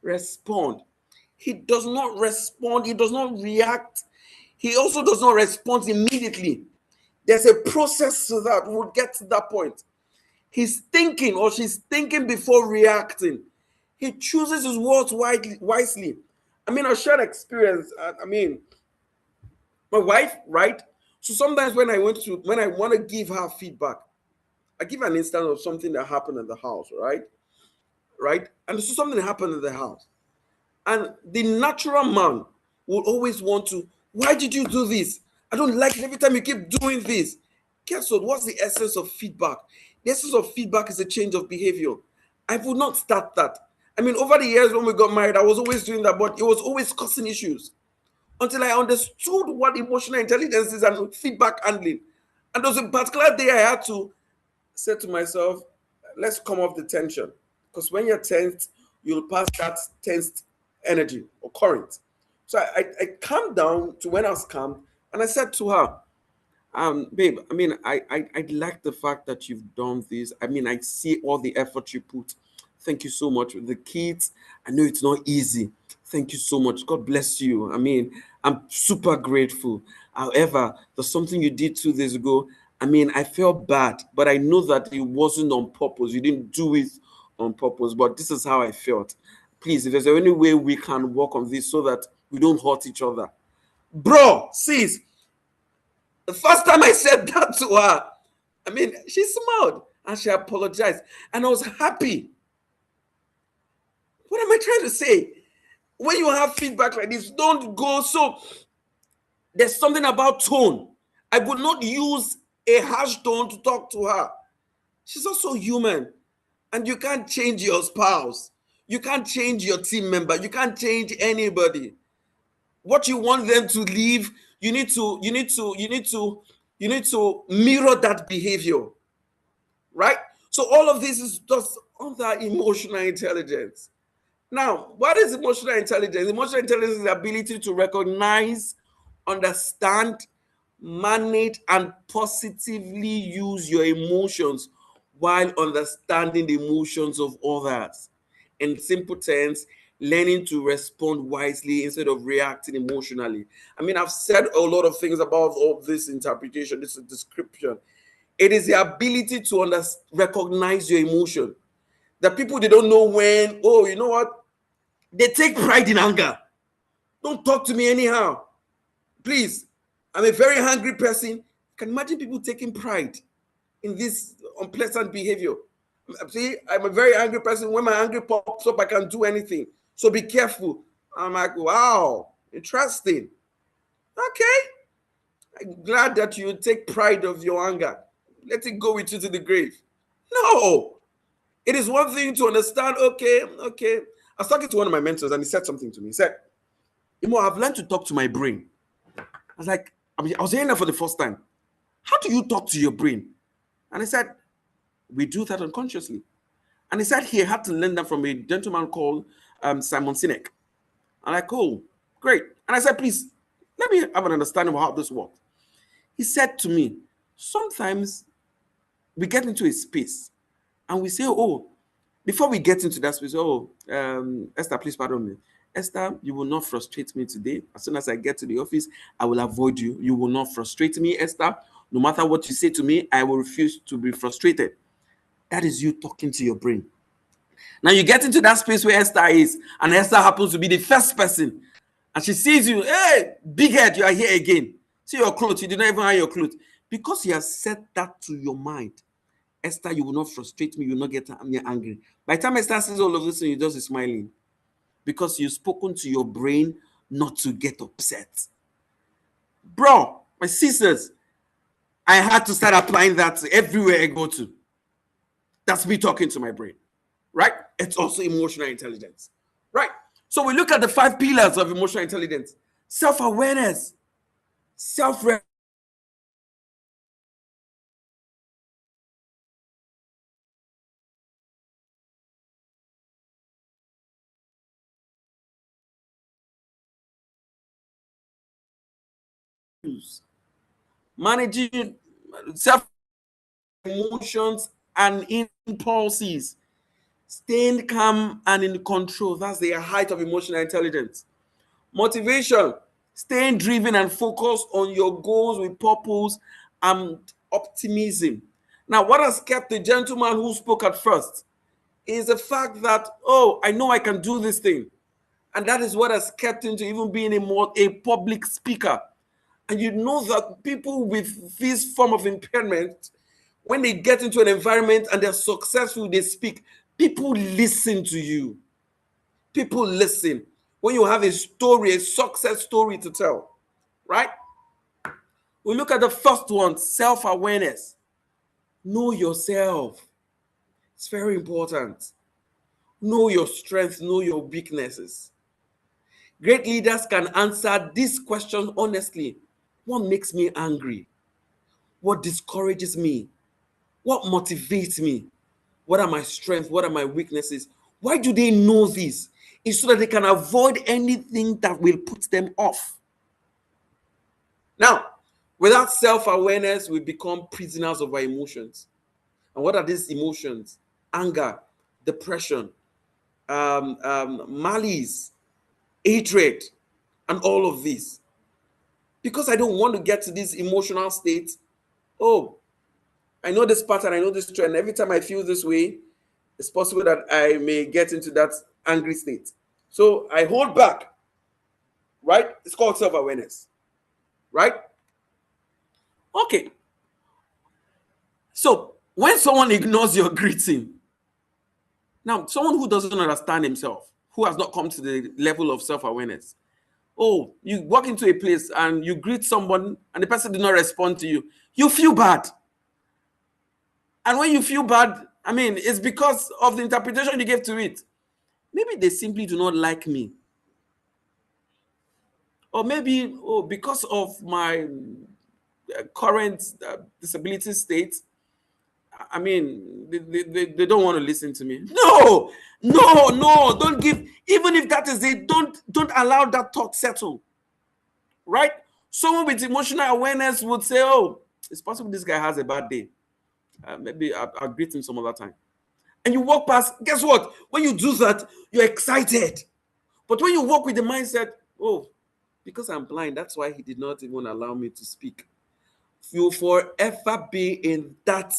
respond, he does not respond, he does not react, he also does not respond immediately. There's a process to that. We'll get to that point. He's thinking or she's thinking before reacting. He chooses his words wisely. I mean, I shared experience. I mean, my wife, right? So sometimes when I want to give her feedback, I give an instance of something that happened in the house, right? Right? And so something happened in the house. And the natural man will always want to, why did you do this? I don't like it every time you keep doing this. Guess what? What's the essence of feedback? The essence of feedback is a change of behavior. I would not start that. I mean, over the years when we got married, I was always doing that, but it was always causing issues until I understood what emotional intelligence is and feedback handling. And there was a particular day I had to say to myself, let's come off the tension. Because when you're tensed, you'll pass that tensed energy or current. So I calmed down to when I was calm, and I said to her, babe, I mean, I like the fact that you've done this. I mean, I see all the effort you put. Thank you so much. With the kids, I know it's not easy. Thank you so much. God bless you. I mean, I'm super grateful. However, there's something you did 2 days ago. I mean, I felt bad, but I know that it wasn't on purpose. You didn't do it on purpose, but this is how I felt. Please, if there's any way we can work on this so that we don't hurt each other. Bro, sis, the first time I said that to her, I mean, she smiled and she apologized, and I was happy. What am I trying to say? When you have feedback like this, don't go so. There's something about tone. I would not use a harsh tone to talk to her. She's also human, and you can't change your spouse. You can't change your team member. You can't change anybody. What you want them to leave, you need to mirror that behavior, right? So all of this is just under emotional intelligence. Now, what is emotional intelligence? Emotional intelligence is the ability to recognize, understand, manage, and positively use your emotions while understanding the emotions of others. In simple terms, learning to respond wisely instead of reacting emotionally. I mean, I've said a lot of things about all this interpretation, this description. It is the ability to recognize your emotion. The people, they don't know when, oh, you know what? They take pride in anger. Don't talk to me anyhow. Please. I'm a very hungry person. You can imagine people taking pride in this unpleasant behavior. See, I'm a very angry person. When my anger pops up, I can't do anything. So be careful. I'm like, wow, interesting. Okay. I'm glad that you take pride of your anger. Let it go with you to the grave. No. It is one thing to understand, okay. I was talking to one of my mentors and he said something to me. He said, Imo, I've learned to talk to my brain. I was like, I was hearing that for the first time. How do you talk to your brain? And he said, we do that unconsciously. And he said he had to learn that from a gentleman called Simon Sinek. I'm like, oh, great. And I said, please, let me have an understanding of how this works. He said to me, sometimes we get into a space and we say, oh, before we get into that space, oh, Esther, please pardon me. Esther, you will not frustrate me today. As soon as I get to the office, I will avoid you. You will not frustrate me, Esther. No matter what you say to me, I will refuse to be frustrated. That is you talking to your brain. Now you get into that space where Esther is, and Esther happens to be the first person. And she sees you, hey, big head, you are here again. See your clothes, you did not even have your clothes. Because you have set that to your mind. Esther, you will not frustrate me, you will not get me angry. By the time Esther says all of this, you just smiling. Because you've spoken to your brain not to get upset. Bro, my sisters, I had to start applying that everywhere I go to. That's me talking to my brain, right? It's also emotional intelligence, right? So we look at the 5 pillars of emotional intelligence: self-awareness, self-recognition, managing self emotions and impulses, staying calm and in control. That's the height of emotional intelligence. Motivation, staying driven and focused on your goals with purpose and optimism. Now, what has kept the gentleman who spoke at first is the fact that, oh, I know I can do this thing. And that is what has kept him to even being a public speaker. And you know that people with this form of impairment, when they get into an environment and they're successful, they speak, people listen to you. People listen. When you have a story, a success story to tell, right? We look at the first one, self-awareness. Know yourself. It's very important. Know your strengths, know your weaknesses. Great leaders can answer this question honestly. What makes me angry? What discourages me? What motivates me? What are my strengths? What are my weaknesses? Why do they know this? is so that they can avoid anything that will put them off. Now, without self-awareness, we become prisoners of our emotions. And what are these emotions? Anger, depression, malice, hatred, and all of this. Because I don't want to get to this emotional state. Oh, I know this pattern, I know this trend. Every time I feel this way, it's possible that I may get into that angry state. So I hold back, right? It's called self-awareness, right? Okay. So when someone ignores your greeting, now someone who doesn't understand himself, who has not come to the level of self-awareness, oh, you walk into a place and you greet someone and the person did not respond to you, you feel bad. And when you feel bad, I mean, it's because of the interpretation you gave to it. Maybe they simply do not like me. Or maybe, oh, because of my current disability state, I mean, they don't want to listen to me. No, don't give, even if that is it, don't allow that thought settle, right? Someone with emotional awareness would say, oh, it's possible this guy has a bad day. Maybe I'll greet him some other time. And you walk past, guess what? When you do that, you're excited. But when you walk with the mindset, oh, because I'm blind, that's why he did not even allow me to speak. You'll forever be in that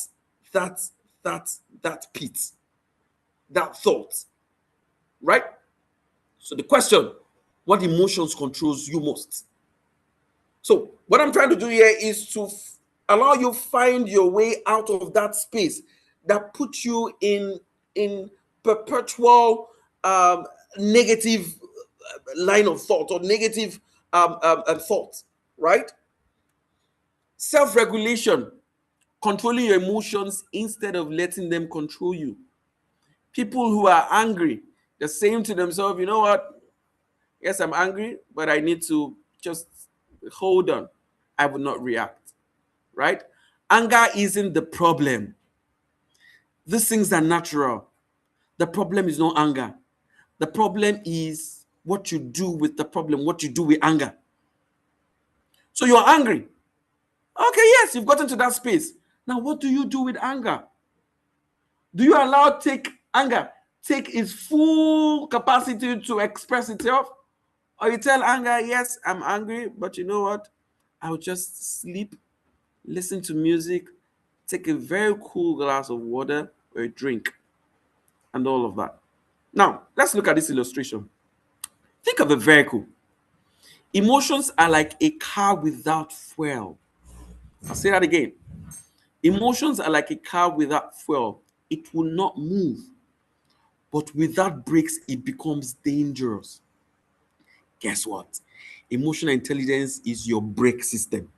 pit, that thought, right? So the question, what emotions controls you most? So what I'm trying to do here is to allow you find your way out of that space that puts you in perpetual negative line of thought or negative thought, right? Self-regulation, controlling your emotions instead of letting them control you. People who are angry, they're saying to themselves, you know what? Yes, I'm angry, but I need to just hold on. I will not react, right? Anger isn't the problem. These things are natural. The problem is not anger. The problem is what you do with the problem, what you do with anger. So you're angry. Okay, yes, you've gotten to that space. Now, what do you do with anger? Do you allow anger take its full capacity to express itself? Or you tell anger, yes, I'm angry, but you know what? I'll just sleep, listen to music, take a very cool glass of water or a drink, and all of that. Now, let's look at this illustration. Think of a vehicle. Emotions are like a car without fuel. I'll say that again. Emotions are like a car without fuel. It will not move. But without brakes, it becomes dangerous. Guess what? Emotional intelligence is your brake system.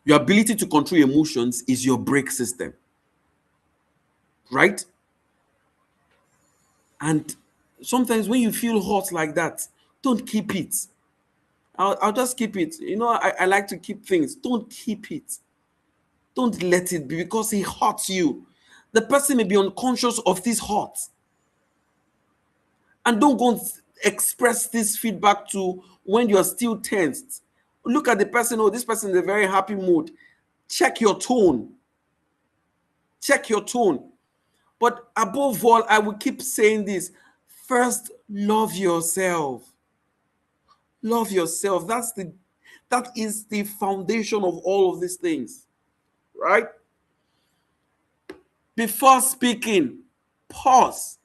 Your ability to control emotions is your brake system. Right? And sometimes when you feel hot like that, don't keep it. I'll just keep it. You know, I like to keep things. Don't keep it. Don't let it be because it hurts you. The person may be unconscious of this hurt. And don't go and express this feedback to when you're still tensed. Look at the person, oh, this person is in a very happy mood. Check your tone. Check your tone. But above all, I will keep saying this. First, love yourself. Love yourself. That is the foundation of all of these things. Right? Before speaking, pause.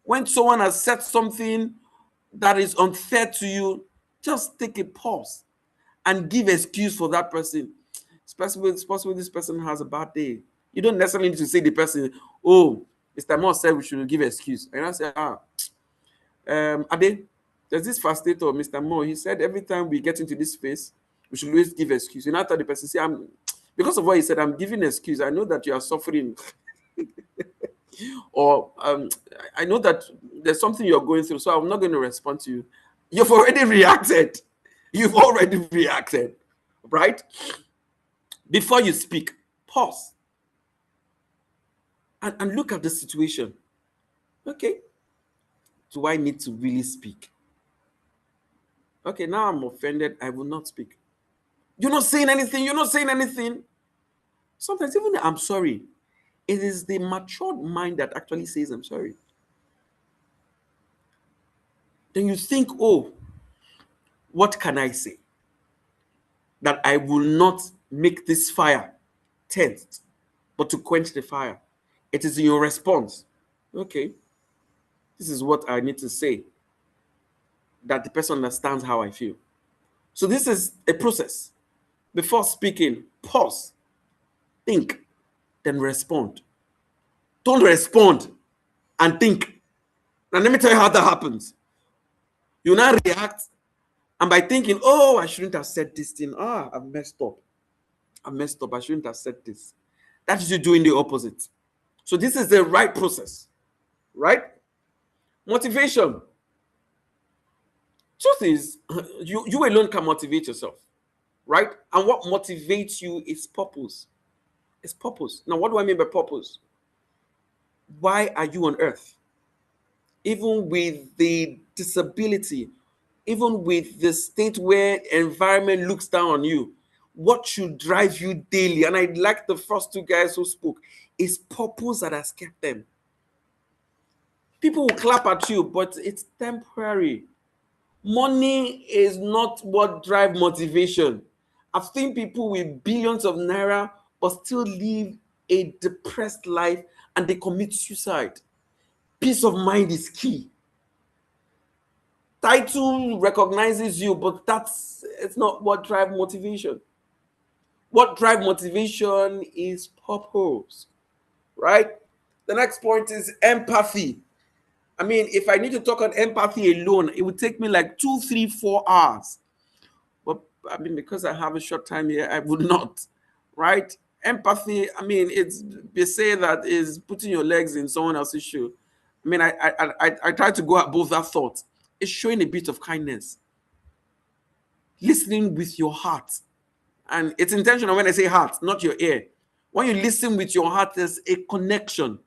When someone has said something that is unfair to you, just take a pause and give excuse for that person. It's possible this person has a bad day. You don't necessarily need to say the person, oh, Mr. Moore said we should give excuse. And I say, Ade, there's this facilitator, Mr. Moore. He said every time we get into this space, we should always give excuse. You know, tell the person, see, because of what he said, I'm giving excuse. I know that you are suffering. Or I know that there's something you're going through, so I'm not going to respond to you. You've already reacted. You've already reacted, right? Before you speak, pause and look at the situation. Okay, do I need to really speak? Okay, now I'm offended. I will not speak. You're not saying anything. You're not saying anything. Sometimes even I'm sorry, it is the matured mind that actually says I'm sorry. Then you think, oh, what can I say that I will not make this fire tensed, but to quench the fire? It is in your response. Okay, this is what I need to say that the person understands how I feel. So this is a process. Before speaking, pause, think, then respond. Don't respond and think. Now let me tell you how that happens. You now react, and by thinking, oh, I shouldn't have said this thing. Ah, I've messed up. I messed up. I shouldn't have said this. That is you doing the opposite. So this is the right process, right? Motivation. Truth is, you alone can motivate yourself, right? And what motivates you is purpose. It's purpose. Now, what do I mean by purpose? Why are you on earth? Even with the disability, even with the state where environment looks down on you, what should drive you daily? And I like the first two guys who spoke, is purpose that has kept them. People will clap at you, but it's temporary. Money is not what drives motivation. I've seen people with billions of naira but still live a depressed life and they commit suicide. Peace of mind is key. Title recognizes you, but it's not what drives motivation. What drives motivation is purpose, right? The next point is empathy. I mean, if I need to talk on empathy alone, it would take me like 2, 3, 4 hours. But I mean, because I have a short time here, I would not, right? Empathy, I mean, they say that is putting your legs in someone else's shoe. I mean, I try to go above that thought. It's showing a bit of kindness, listening with your heart. And it's intentional when I say heart, not your ear. When you listen with your heart, there's a connection.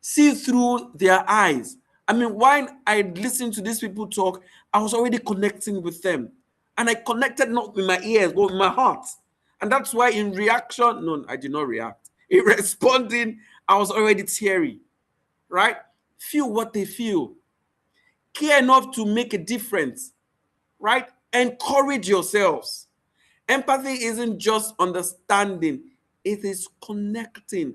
See through their eyes. I mean, while I listened to these people talk, I was already connecting with them. And I connected not with my ears, but with my heart. And that's why in reaction, no, I did not react. In responding, I was already teary, right? Feel what they feel. Care enough to make a difference, right? Encourage yourselves. Empathy isn't just understanding, it is connecting.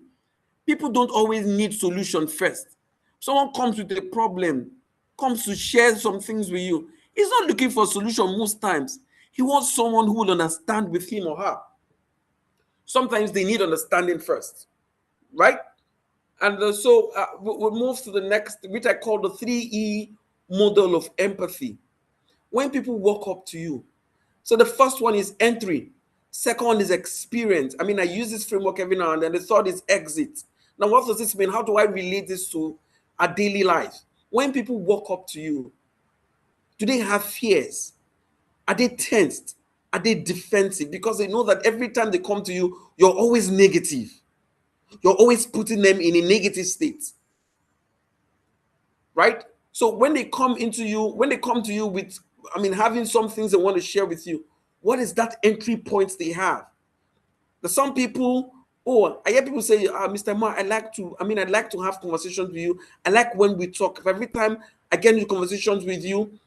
People don't always need solution first. Someone comes with a problem, comes to share some things with you. He's not looking for a solution most times. He wants someone who will understand with him or her. Sometimes they need understanding first, right? And so we'll move to the next, which I call the 3E model of empathy. When people walk up to you, so the first one is entry. Second one is experience. I mean, I use this framework every now and then. The third is exit. Now, what does this mean? How do I relate this to our daily life? When people walk up to you, do they have fears? Are they tensed? Are they defensive? Because they know that every time they come to you, you're always negative. You're always putting them in a negative state. Right? So when they come to you with, I mean, having some things they want to share with you, what is that entry point they have? There's some people, oh, I hear people say, Mr. Ma, I'd like to have conversations with you. I like when we talk. Every time I get into conversations with you,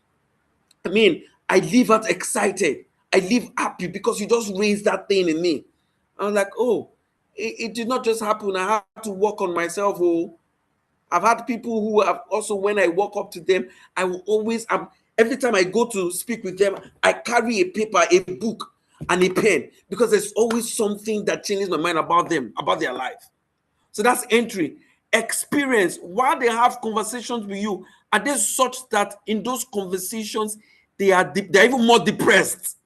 I mean, I leave out excited. I leave happy because you just raised that thing in me. I'm like, oh, it did not just happen. I had to work on myself. Oh, I've had people who have also, when I walk up to them, I will always, every time I go to speak with them, I carry a paper, a book, and a pen, because there's always something that changes my mind about them, about their life. So that's entry. Experience. While they have conversations with you, are they such that in those conversations, they're even more depressed?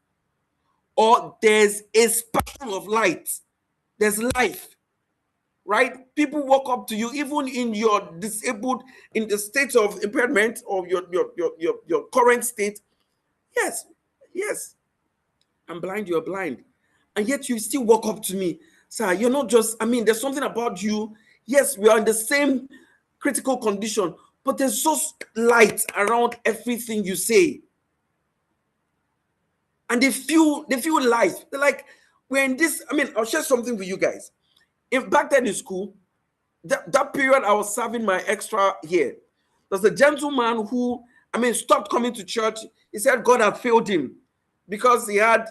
Or there's a sparkle of light. There's life. Right? People walk up to you, even in your disabled, in the state of impairment of your current state. Yes, I'm blind, you're blind. And yet you still walk up to me. Sir, you're not just, I mean, there's something about you. Yes, we are in the same critical condition, but there's just light around everything you say. And they feel light. They're like, we're in this. I mean, I'll share something with you guys. Back then in school, that period I was serving my extra year, there's a gentleman who, I mean, stopped coming to church. He said God had failed him because he had,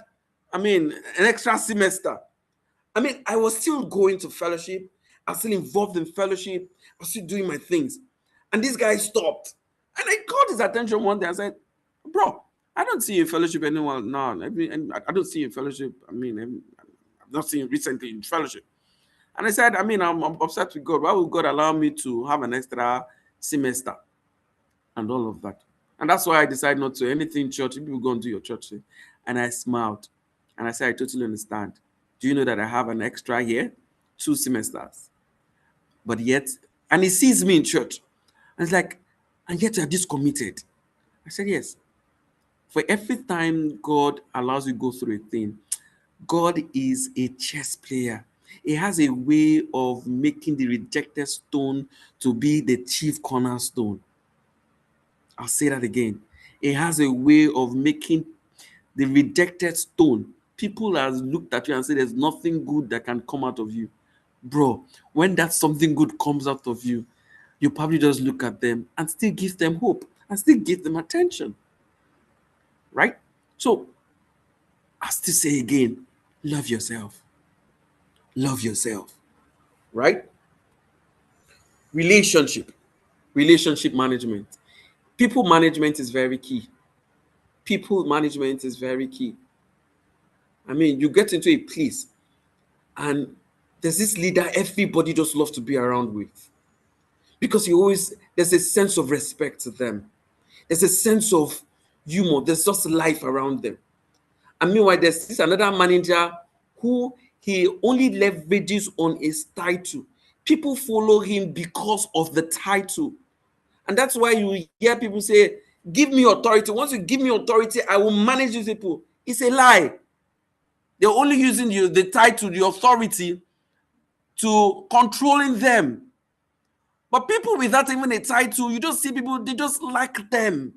I mean, an extra semester. I mean, I was still going to fellowship. I was still involved in fellowship. I was still doing my things. And this guy stopped. And I caught his attention one day. I said, bro, I don't see you in fellowship anymore. No, I mean, I don't see you in fellowship. I mean, I've not seen you recently in fellowship. And I said, I mean, I'm upset with God. Why would God allow me to have an extra semester and all of that? And that's why I decided not to. Anything church, people go and do your church thing. And I smiled. And I said, I totally understand. Do you know that I have an extra year? 2 semesters. But yet, and he sees me in church. And it's like, and yet you're this committed. I said, yes. For every time God allows you to go through a thing, God is a chess player. He has a way of making the rejected stone to be the chief cornerstone. I'll say that again. He has a way of making the rejected stone. People have looked at you and said, there's nothing good that can come out of you. Bro, when that something good comes out of you, you probably just look at them and still give them hope and still give them attention. Right? So, I still say again, love yourself. Love yourself. Right? Relationship management. People management is very key. People management is very key. I mean, you get into a place and there's this leader everybody just loves to be around with because there's a sense of respect to them. There's a sense of humor. There's just life around them. And meanwhile, there's this another manager who he only leverages on his title. People follow him because of the title. And that's why you hear people say, give me authority. Once you give me authority, I will manage these people. It's a lie. They're only using the title, the authority, to controlling them. But people without even a title, you just see people, they just like them.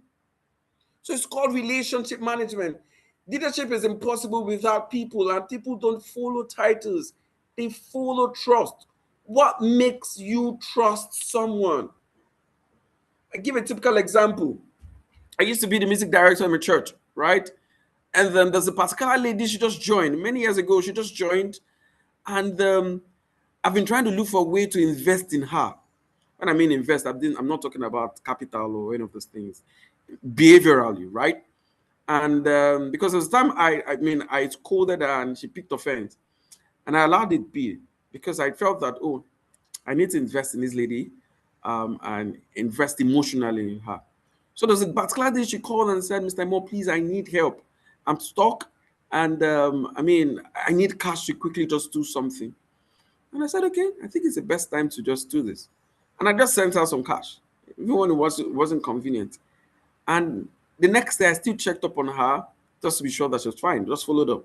So it's called relationship management. Leadership is impossible without people, and people don't follow titles. They follow trust. What makes you trust someone? I give a typical example. I used to be the music director in my church, right? And then there's a particular lady, she just joined. Many years ago, she just joined. And I've been trying to look for a way to invest in her. When I mean invest, I'm not talking about capital or any of those things. Behaviorally, right? And because at the time, I scolded her and she picked offense. And I allowed it be because I felt that, oh, I need to invest in this lady and invest emotionally in her. So there's a particular day she called and said, Mr. Mo, please, I need help. I'm stuck. And I need cash to quickly just do something. And I said, okay, I think it's the best time to just do this. And I just sent her some cash, even when it wasn't convenient. And the next day, I still checked up on her just to be sure that she was fine, just followed up.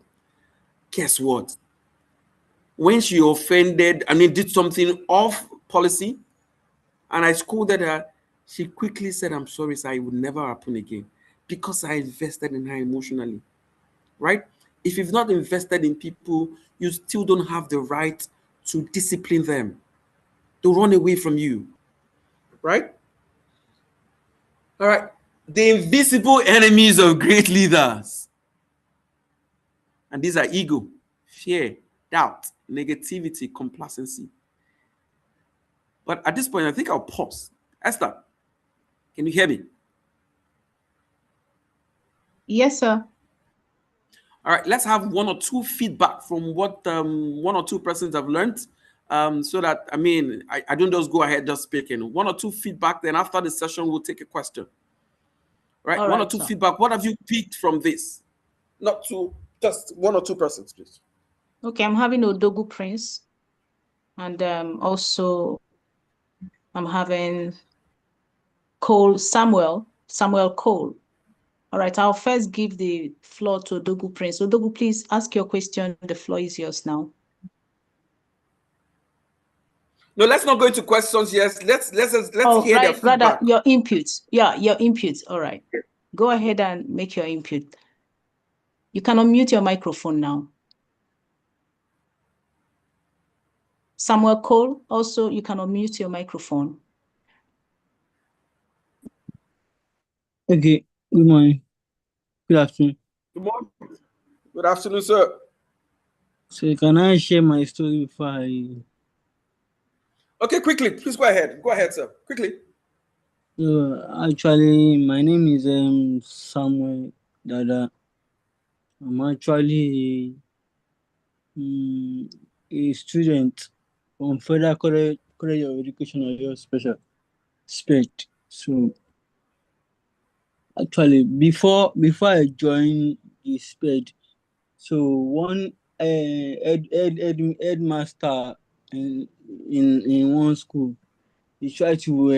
Guess what? When she did something off policy, and I scolded her, she quickly said, I'm sorry, sir, it would never happen again because I invested in her emotionally, right? If you've not invested in people, you still don't have the right to discipline them, to run away from you, right? All right. The invisible enemies of great leaders. And these are ego, fear, doubt, negativity, complacency. But at this point, I think I'll pause. Esther, can you hear me? Yes, sir. All right, let's have one or two feedback from what one or two persons have learned. So that, I don't just go ahead just speaking. One or two feedback, then after the session, we'll take a question. Right, All one or right, two sir. feedback. What have you picked from this? Not two, just one or two persons, please. Okay, I'm having Odogu Prince. And also I'm having Samuel Cole. All right, I'll first give the floor to Odogu Prince. Odogu, please ask your question. The floor is yours now. No, let's not go into questions. Yes, let's hear their Right, rather feedback. your input. Yeah, your input. All right. Go ahead and make your input. You can unmute your microphone now. Samuel Cole, also you can unmute your microphone. Okay, good morning. Good afternoon. Good morning. Good afternoon, sir. So can I share my story before I Okay, quickly, please go ahead. Go ahead, sir. Quickly. actually my name is Samuel Dada. I'm actually a student from Federal College of Education or your special spec. So actually before I joined the sped, so one headmaster in one school, he tried to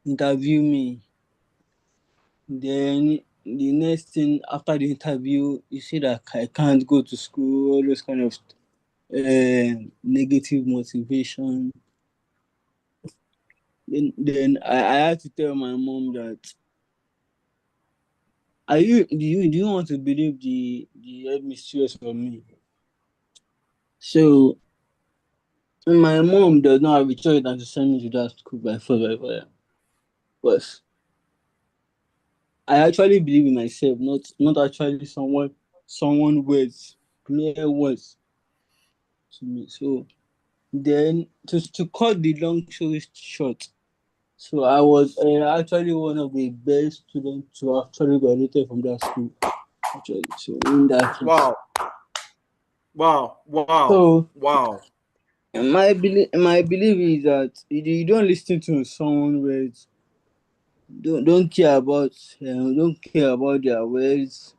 interview me. Then the next thing after the interview, he said that I can't go to school, all those kind of negative motivation. Then I had to tell my mom that do you want to believe the headmistress of me? So my mom does not have a choice than to send me to that school by force by fire. But I actually believe in myself, not actually someone words, mere words to me. So then to cut the long story short, so I was actually one of the best students to actually graduated from that school. Actually, so in that case. Wow. Wow. Wow. So Wow. my belief is that you don't listen to someone words. Don't care about their words.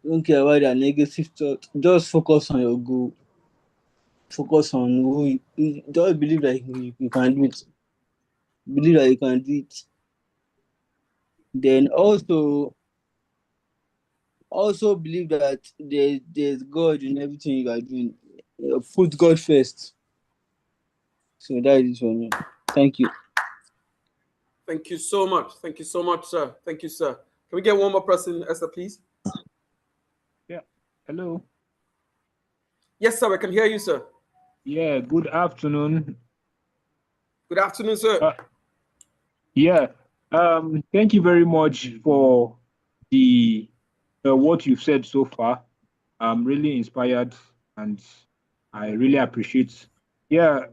Don't care about their negative thoughts. Just focus on your goal. Focus on who just believe that you can do it. Believe that you can do it. Then also believe that there's God in everything you are doing. Put God first. So that is for me. Thank you. Thank you so much. Thank you so much, sir. Thank you, sir. Can we get one more person, Esther, please? Yeah. Hello. Yes, sir. I can hear you, sir. Yeah. Good afternoon. Good afternoon, sir. Yeah. Thank you very much for the what you've said so far. I'm really inspired and I really appreciate. Yeah,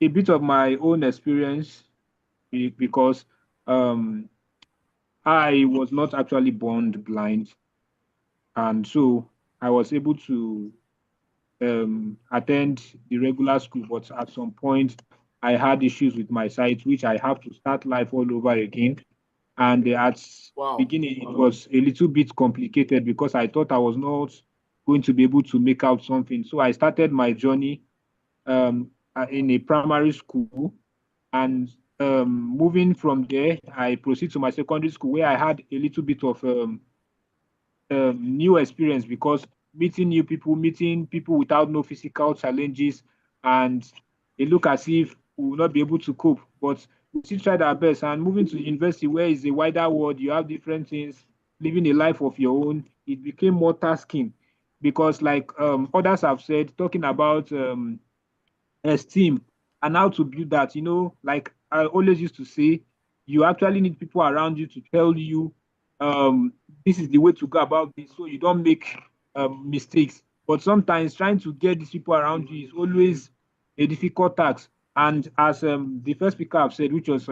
a bit of my own experience because um, I was not actually born blind, and so I was able to attend the regular school, but at some point I had issues with my sight, which I have to start life all over again. And at Wow. beginning, it was a little bit complicated because I thought I was not going to be able to make out something. So I started my journey in a primary school, and moving from there, I proceed to my secondary school where I had a little bit of new experience because meeting people without no physical challenges, and it look as if we will not be able to cope. But we still tried our best. And moving to university, where is a wider world, you have different things, living a life of your own. It became more tasking because, like others have said, talking about esteem and how to build that. Like I always used to say, you actually need people around you to tell you this is the way to go about this so you don't make mistakes. But sometimes trying to get these people around you is always a difficult task. And as the first speaker have said, which was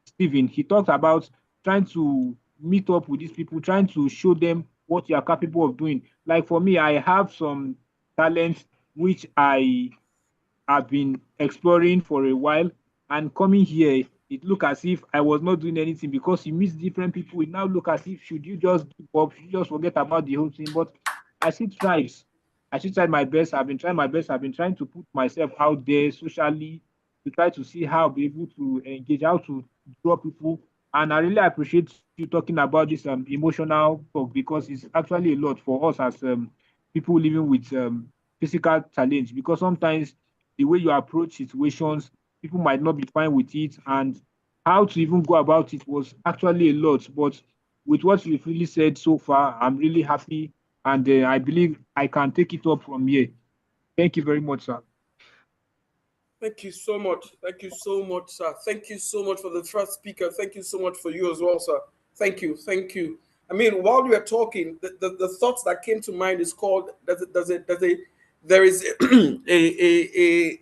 Stephen, he talked about trying to meet up with these people, trying to show them what you are capable of doing. Like for me, I have some talents which I've been exploring for a while, and coming here, it look as if I was not doing anything because you meet different people. It now look as if should you just give up, should you just forget about the whole thing. But I still try. I still try my best. I've been trying my best. I've been trying to put myself out there socially to try to see how I'll be able to engage, how to draw people. And I really appreciate you talking about this emotional talk because it's actually a lot for us as people living with physical challenge because sometimes the way you approach situations. People might not be fine with it, and how to even go about it was actually a lot. But with what you've really said so far, I'm really happy, and I believe I can take it up from here. Thank you very much, sir. Thank you so much. Thank you so much, sir. Thank you so much for the first speaker. Thank you so much for you as well, sir. Thank you. Thank you. I mean, while you were talking, the thoughts that came to mind is called, there is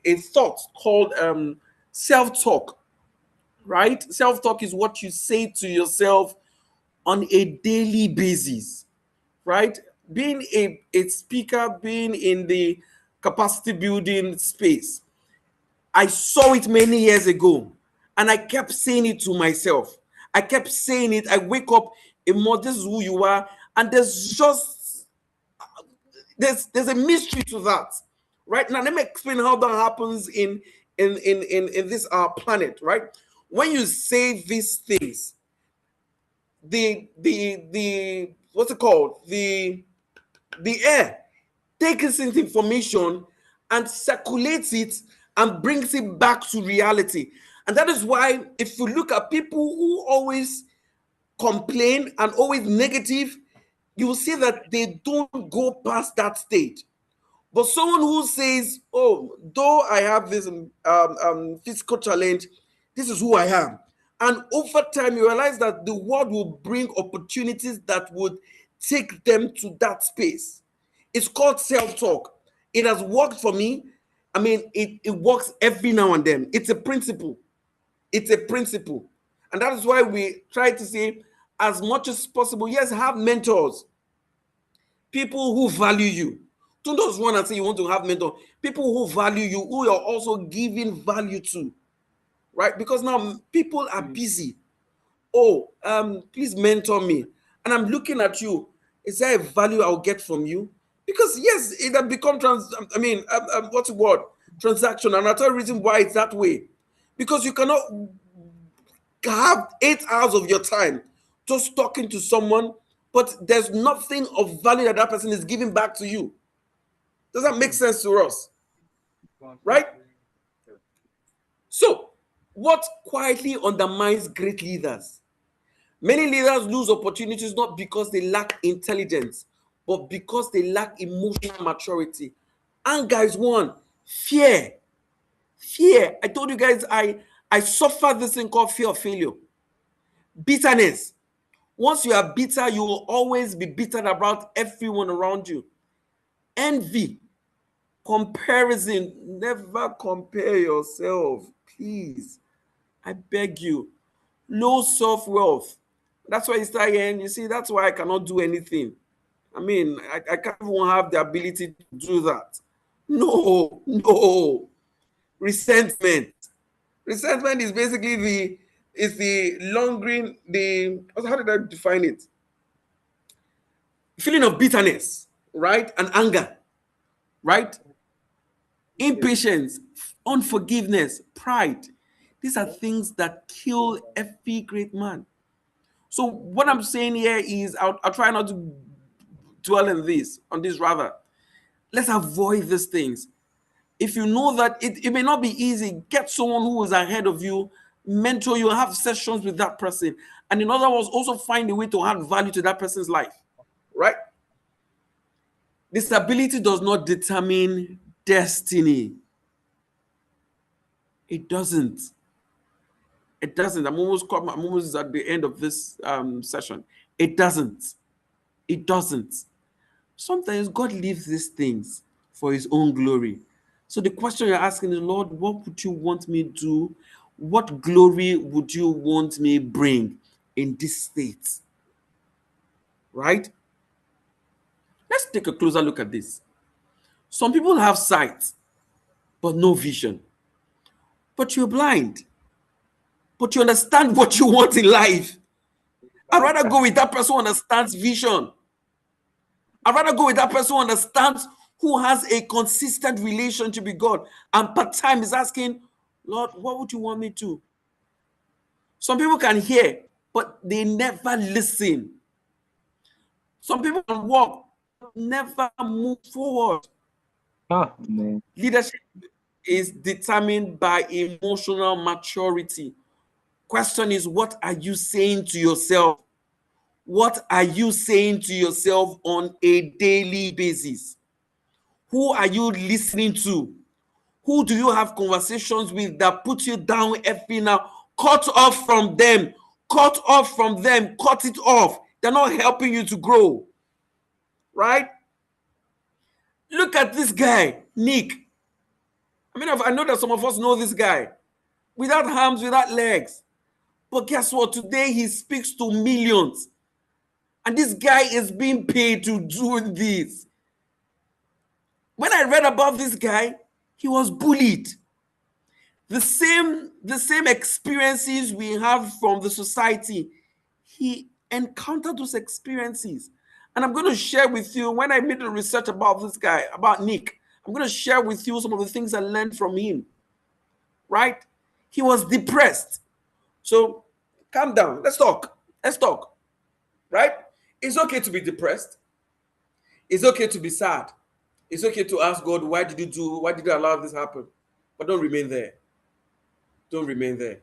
a thought called self-talk, right? Self-talk is what you say to yourself on a daily basis, right? Being a speaker, being in the capacity building space, I saw it many years ago, and I kept saying it to myself. I kept saying it. I wake up in more, this is who you are, and there's a mystery to that. Right now, let me explain how that happens in this planet. Right, when you say these things, the what's it called, the air takes in information and circulates it and brings it back to reality. And that is why, if you look at people who always complain and always negative, you will see that they don't go past that stage. But someone who says, "Oh, though I have this physical challenge, this is who I am," and over time you realize that the world will bring opportunities that would take them to that space. It's called self-talk. It has worked for me. I mean, it works every now and then. It's a principle. It's a principle. And that is why we try to say, as much as possible, yes, have mentors, people who value you. Don't just want to say you want to have mentors, people who value you, who you're also giving value to, right? Because now people are busy. Oh, please mentor me. And I'm looking at you. Is there a value I'll get from you? Because yes, it has become what's the word? Transaction. And I'll tell you the reason why it's that way. Because you cannot have 8 hours of your time just talking to someone, but there's nothing of value that person is giving back to you. Does that make sense to us? Right? So, what quietly undermines great leaders? Many leaders lose opportunities not because they lack intelligence, but because they lack emotional maturity. Anger is one. Fear. Fear. I told you guys I suffer this thing called fear of failure. Bitterness. Once you are bitter, you will always be bitter about everyone around you. Envy. Comparison. Never compare yourself. Please. I beg you. Low self-worth. That's why you start hearing, you see, that's why I cannot do anything. I mean, I can't even have the ability to do that. No, no. Resentment. Resentment is basically the lingering, how did I define it? Feeling of bitterness, right? And anger, right? Impatience, unforgiveness, pride. These are things that kill every great man. So what I'm saying here is, I'll try not to dwell on this rather. Let's avoid these things. If you know that it may not be easy, get someone who is ahead of you, mentor you, have sessions with that person. And in other words, also find a way to add value to that person's life, right? Disability does not determine destiny. It doesn't. It doesn't. I'm almost at the end of this session. It doesn't. It doesn't. Sometimes God leaves these things for his own glory. So the question you're asking is, Lord, what would you want me to do? What glory would you want me bring in this state? Right? Let's take a closer look at this. Some people have sight, but no vision. But you're blind. But you understand what you want in life. I'd rather go with that person who understands vision. I'd rather go with that person who understands, who has a consistent relationship with God, and part time is asking, Lord, what would you want me to? Some people can hear, but they never listen. Some people can walk, but never move forward. Man. Leadership is determined by emotional maturity. Question is, what are you saying to yourself? What are you saying to yourself on a daily basis? Who are you listening to? Who do you have conversations with that put you down every now? Cut off from them. Cut off from them. Cut it off. They're not helping you to grow. Right? Look at this guy, Nick. I mean, I know that some of us know this guy. Without arms, without legs. But guess what? Today he speaks to millions. And this guy is being paid to do this. When I read about this guy, he was bullied. The same experiences we have from the society, he encountered those experiences. And I'm going to share with you, when I made the research about this guy, about Nick, I'm going to share with you some of the things I learned from him. Right? He was depressed. So calm down. Let's talk. Let's talk. Right? It's okay to be depressed. It's okay to be sad. It's okay to ask God, why did you allow this to happen? But don't remain there. Don't remain there.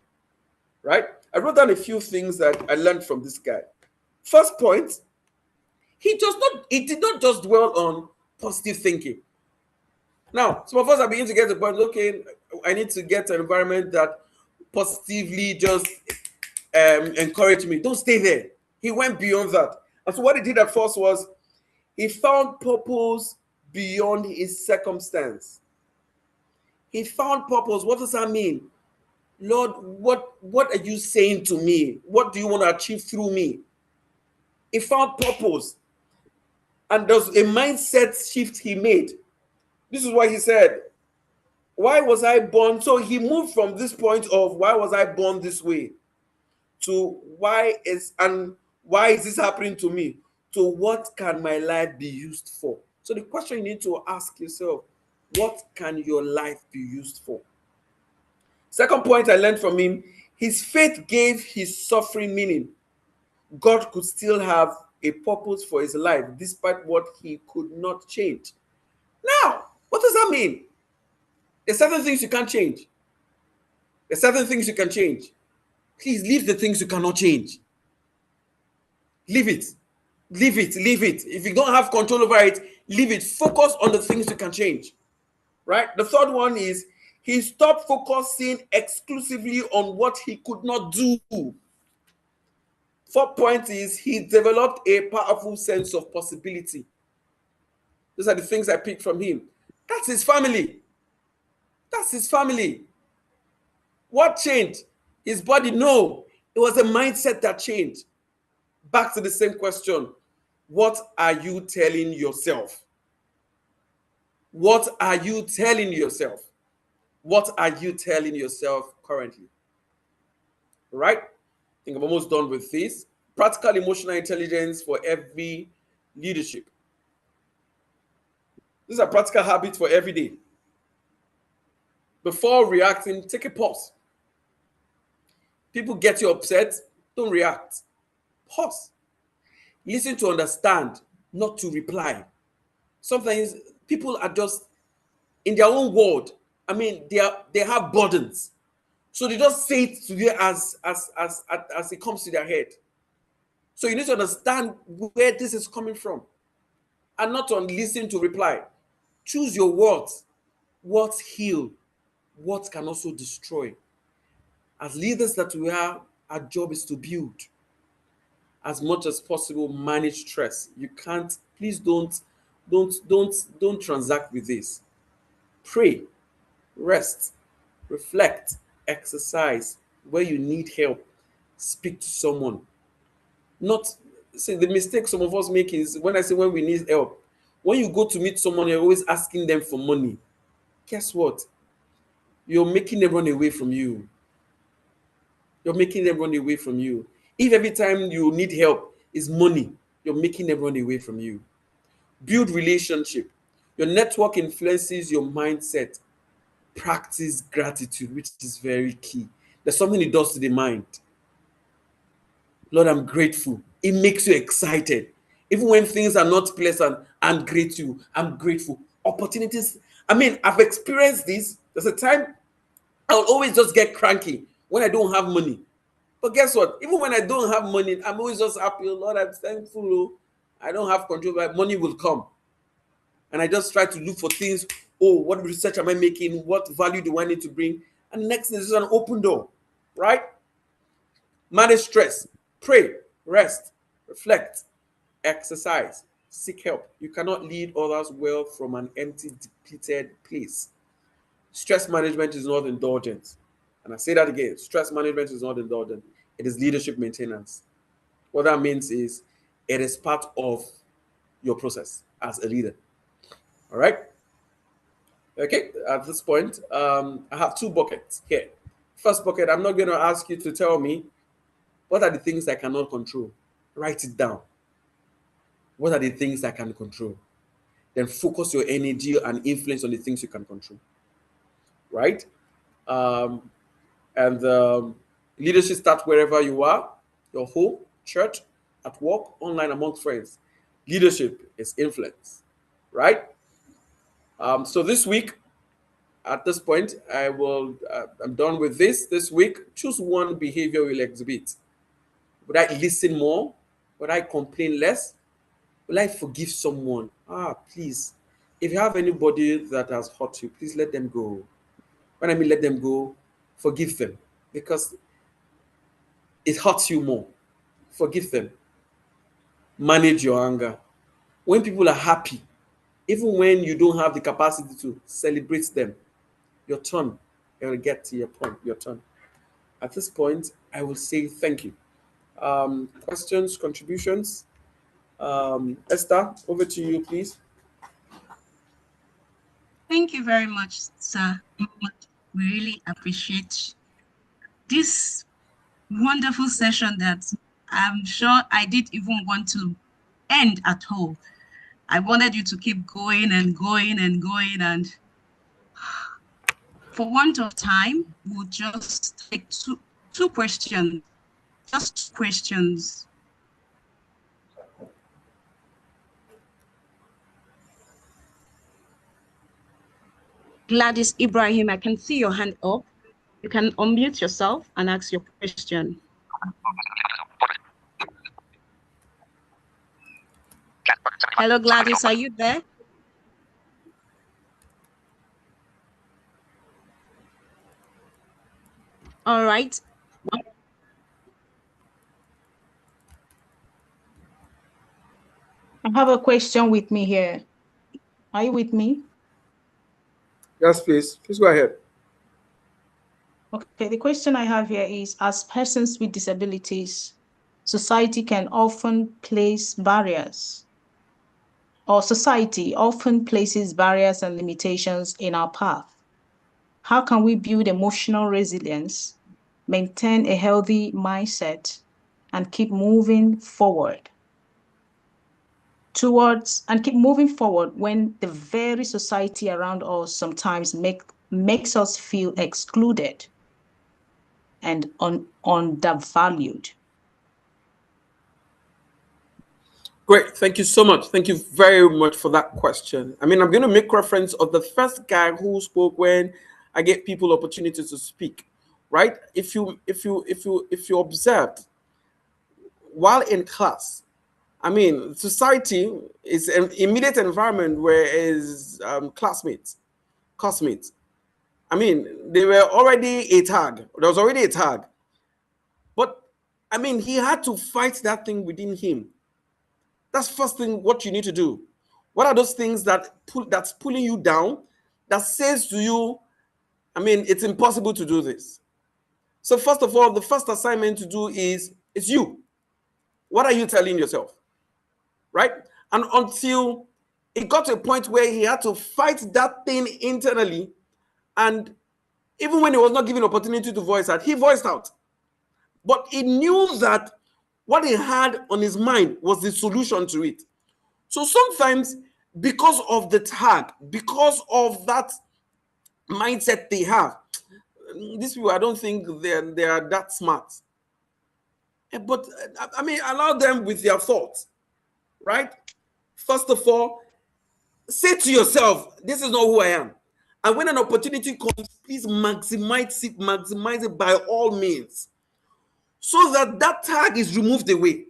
Right? I wrote down a few things that I learned from this guy. First point, he did not just dwell on positive thinking. Now, some of us are beginning to get the point, okay, I need to get an environment that positively just encourage me. Don't stay there. He went beyond that. And so what he did at first was he found purpose beyond his circumstance. He found purpose. What does that mean? Lord, what are you saying to me? What do you want to achieve through me? He found purpose. And there's a mindset shift he made. This is what he said. Why was I born? So he moved from this point of why was I born this way to why is this happening to me? To what can my life be used for? So the question you need to ask yourself, what can your life be used for? Second point I learned from him, his faith gave his suffering meaning. God could still have a purpose for his life despite what he could not change. Now, what does that mean? There's certain things you can't change. There's certain things you can change. Please leave the things you cannot change. Leave it. Leave it. Leave it. If you don't have control over it, leave it. Focus on the things you can change. Right? The third one is he stopped focusing exclusively on what he could not do. Fourth point is he developed a powerful sense of possibility. Those are the things I picked from him. That's his family. That's his family. What changed? His body? No. It was a mindset that changed. Back to the same question. What are you telling yourself? What are you telling yourself? What are you telling yourself currently? Right? I think I'm almost done with this. Practical emotional intelligence for every leadership. These are practical habits for every day. Before reacting, take a pause. People get you upset, don't react. Pause. Listen to understand, not to reply. Sometimes people are just in their own world. I mean, they have burdens. So they just say it to you as it comes to their head. So you need to understand where this is coming from and not on listen to reply. Choose your words. What heal, what can also destroy. As leaders that we are, our job is to build. As much as possible, manage stress. You can't, please don't transact with this. Pray, rest, reflect, exercise. Where you need help, speak to someone. Not see the mistake some of us make is when I say when we need help. When you go to meet someone, you're always asking them for money. Guess what? You're making them run away from you. You're making them run away from you. If every time you need help is money, you're making them run away from you. Build relationship. Your network influences your mindset. Practice gratitude, which is very key. There's something it does to the mind. Lord, I'm grateful. It makes you excited. Even when things are not pleasant, I'm grateful. I'm grateful. Opportunities. I mean, I've experienced this. There's a time I'll always just get cranky when I don't have money. But guess what? Even when I don't have money, I'm always just happy. Oh, Lord, I'm thankful. Oh, I don't have control, but money will come. And I just try to look for things. Oh, what research am I making? What value do I need to bring? And next thing is an open door, right? Manage stress, pray, rest, reflect, exercise, seek help. You cannot lead others well from an empty, depleted place. Stress management is not indulgent. And I say that again, stress management is not indulgent. It is leadership maintenance. What that means is it is part of your process as a leader. All right. Okay. At this point, I have two buckets here. First bucket, I'm not going to ask you to tell me what are the things I cannot control. Write it down. What are the things I can control? Then focus your energy and influence on the things you can control. Right. Um, and leadership starts wherever you are, your home, church, at work, online, among friends. Leadership is influence, right? So this week, at this point, I'm done with this week. Choose one behavior you'll exhibit. Would I listen more? Would I complain less? Will I forgive someone? Please, if you have anybody that has hurt you, please let them go. When I mean let them go, forgive them, because it hurts you more. Forgive them. Manage your anger. When people are happy, even when you don't have the capacity to celebrate them, your turn. I will get to your point. Your turn. At this point, I will say thank you. Questions, contributions? Esther, over to you, please. Thank you very much, sir. We really appreciate this wonderful session that I'm sure I didn't even want to end at all. I wanted you to keep going and going and going, and for want of time, we'll just take two questions, just questions. Gladys Ibrahim, I can see your hand up. You can unmute yourself and ask your question. Hello, Gladys, are you there? All right. I have a question with me here. Are you with me? Yes, please. Please go ahead. Okay, the question I have here is, as persons with disabilities, society can often place barriers, or society often places barriers and limitations in our path. How can we build emotional resilience, maintain a healthy mindset, and keep moving forward when the very society around us sometimes makes us feel excluded and undervalued? Great. Thank you so much. Thank you very much for that question. I mean, I'm going to make reference of the first guy who spoke when I get people opportunity to speak, right? If you observed while in class, I mean, society is an immediate environment where his classmates. I mean, they were already a tag. There was already a tag. But I mean, he had to fight that thing within him. That's first thing what you need to do. What are those things that's pulling you down, that says to you, I mean, it's impossible to do this. So first of all, the first assignment to do is it's you. What are you telling yourself? Right? And until it got to a point where he had to fight that thing internally, and even when he was not given opportunity to voice out, he voiced out. But he knew that what he had on his mind was the solution to it. So sometimes, because of the tag, because of that mindset they have, these people, I don't think they are that smart. But I mean, allow them with their thoughts, right? First of all, say to yourself, this is not who I am. And when an opportunity comes, please maximize it by all means, so that that tag is removed away,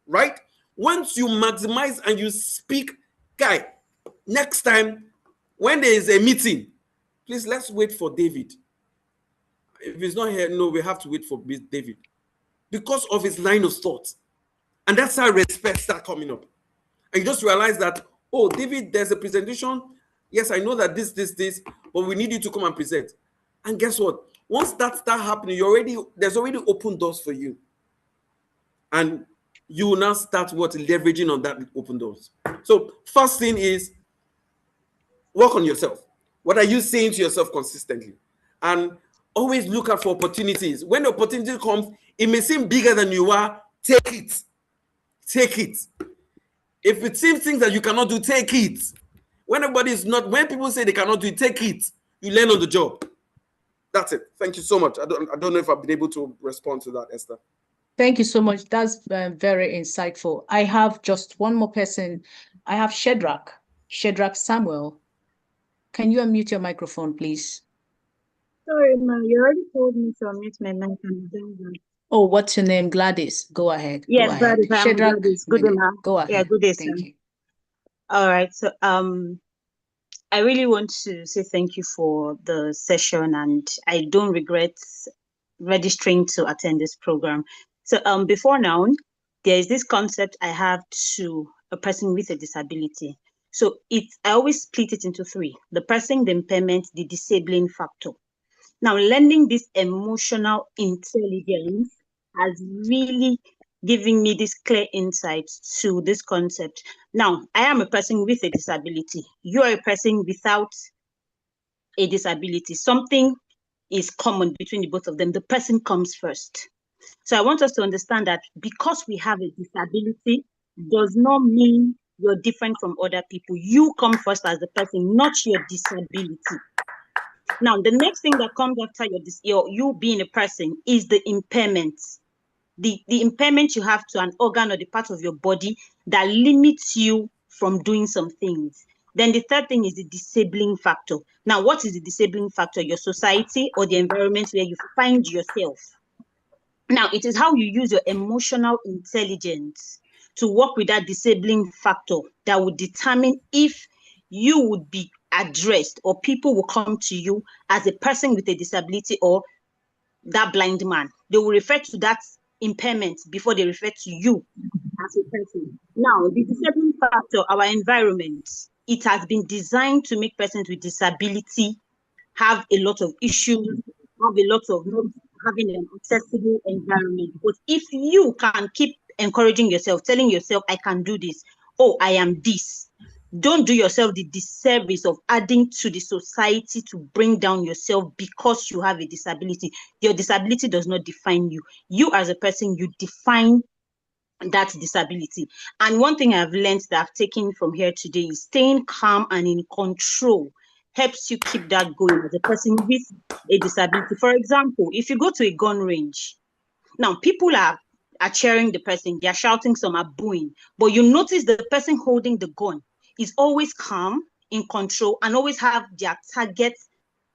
right? Once you maximize and you speak, guy, next time when there is a meeting, please let's wait for David. If he's not here, no, we have to wait for David because of his line of thought. And that's how respect starts coming up. And you just realize that, oh, David, there's a presentation. Yes, I know that this, but we need you to come and present. And guess what? Once that starts happening, there's already open doors for you. And you will now start leveraging on that open doors. So first thing is work on yourself. What are you saying to yourself consistently? And always look out for opportunities. When the opportunity comes, it may seem bigger than you are, take it. Take it. If it seems things that you cannot do, take it. When people say they cannot do it, take it. You learn on the job. That's it. Thank you so much. I don't know if I've been able to respond to that, Esther. Thank you so much. That's very insightful. I have just one more person. I have Shedrack Samuel. Can you unmute your microphone, please? Sorry, ma, you already told me to unmute my mic and Oh, what's your name? Gladys. Go ahead. Yes, go ahead. Gladys. Shedrack, Gladys. Good day, ma. go ahead. Yeah, good day, Thank you. All right. So I really want to say thank you for the session, and I don't regret registering to attend this program. So before now, there is this concept I have to a person with a disability. So I always split it into three: the person, the impairment, the disabling factor. Now, learning this emotional intelligence has really given me this clear insight to this concept. Now, I am a person with a disability. You are a person without a disability. Something is common between the both of them. The person comes first. So I want us to understand that because we have a disability does not mean you're different from other people. You come first as a person, not your disability. Now, the next thing that comes after you being a person is the impairment. The impairment you have to an organ or the part of your body that limits you from doing some things. Then the third thing is the disabling factor. Now, what is the disabling factor? Your society or the environment where you find yourself. Now, it is how you use your emotional intelligence to work with that disabling factor that would determine if you would be addressed or people will come to you as a person with a disability or that blind man. They will refer to that impairment before they refer to you as a person. Now, the disabling factor, our environment, it has been designed to make persons with disability have a lot of issues, have a lot of not having an accessible environment. But if you can keep encouraging yourself, telling yourself, I can do this, oh, I am this, don't do yourself the disservice of adding to the society to bring down yourself because you have a disability. Your disability does not define you. You as a person, you define that disability. And one thing I've learned that I've taken from here today is staying calm and in control helps you keep that going as a person with a disability. For example, if you go to a gun range, now people are cheering the person, they're shouting, some are booing, but you notice the person holding the gun is always calm, in control, and always have their target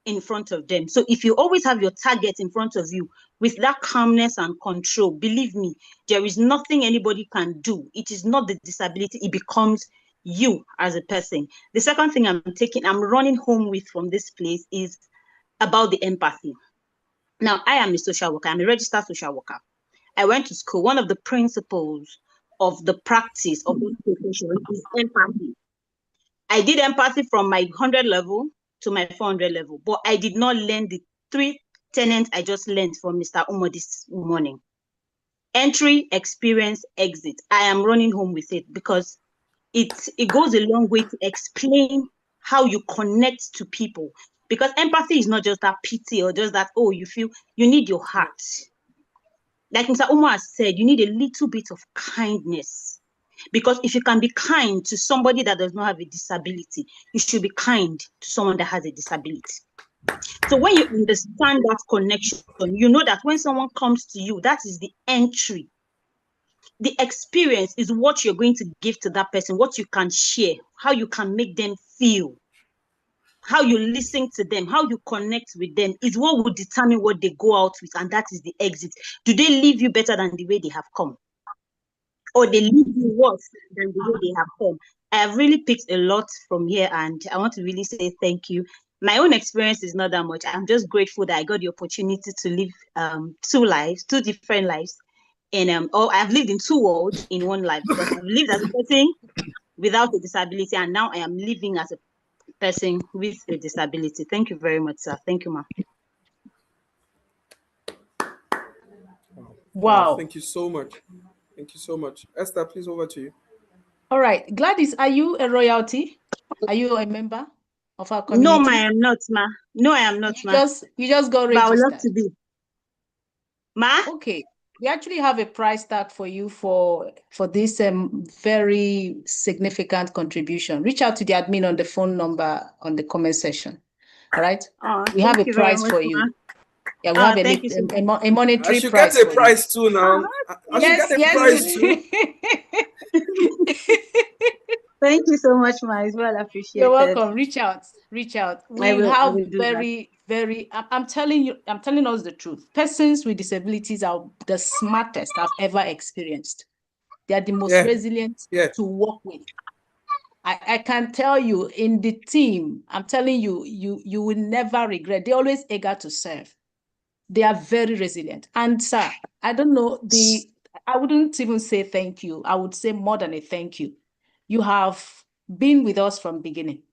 in front of them. So if you always have your target in front of you with that calmness and control, believe me, there is nothing anybody can do. It is not the disability, it becomes you as a person. The second thing I'm running home with from this place is about the empathy. Now, I am a social worker. I'm a registered social worker. I went to school. One of the principles of the practice of this profession is empathy. I did empathy from my 100 level to my 400 level, but I did not learn the 3 tenets I just learned from Mr. Umo this morning. Entry, experience, exit. I am running home with it because it goes a long way to explain how you connect to people. Because empathy is not just that pity or just that, oh, you feel, you need your heart. Like Mr. Umo has said, you need a little bit of kindness. Because if you can be kind to somebody that does not have a disability, you should be kind to someone that has a disability. So when you understand that connection, you know that when someone comes to you, that is the entry. the experience is what you're going to give to that person, what you can share, how you can make them feel, how you listen to them, how you connect with them is what will determine what they go out with, and that is the exit. Do they leave you better than the way they have come? Or they leave you worse than the way they have come? I have really picked a lot from here, and I want to really say thank you. My own experience is not that much. I'm just grateful that I got the opportunity to live two different lives. And I've lived in two worlds in one life, because I've lived as a person without a disability, and now I am living as a person with a disability. Thank you very much, sir. Thank you, ma'am. Wow. Thank you so much. Thank you so much. Esther, please, over to you. All right. Gladys, are you a royalty? Are you a member of our No, community? I am not, ma. No, I am not, ma. You just got But I would love registered. to be. Ma? Okay. We actually have a price tag for you for this very significant contribution. Reach out to the admin on the phone number on the comment section. All right. Oh, We have a thank you very price much, for ma. you. Yeah, we have Thank you so much. a I monetary should price get a for prize too now. I should Yes, get a yes. prize too. Thank you so much, ma. It's well You're appreciated. welcome. Reach out. Reach out. I We will have do that. I'm telling you, I'm telling us the truth. Persons with disabilities are the smartest I've ever experienced. They are the most resilient to work with. I can tell you, in the team, I'm telling you, you will never regret. They're always eager to serve. They are very resilient. And sir, I don't know, I wouldn't even say thank you. I would say more than a thank you. You have been with us from beginning.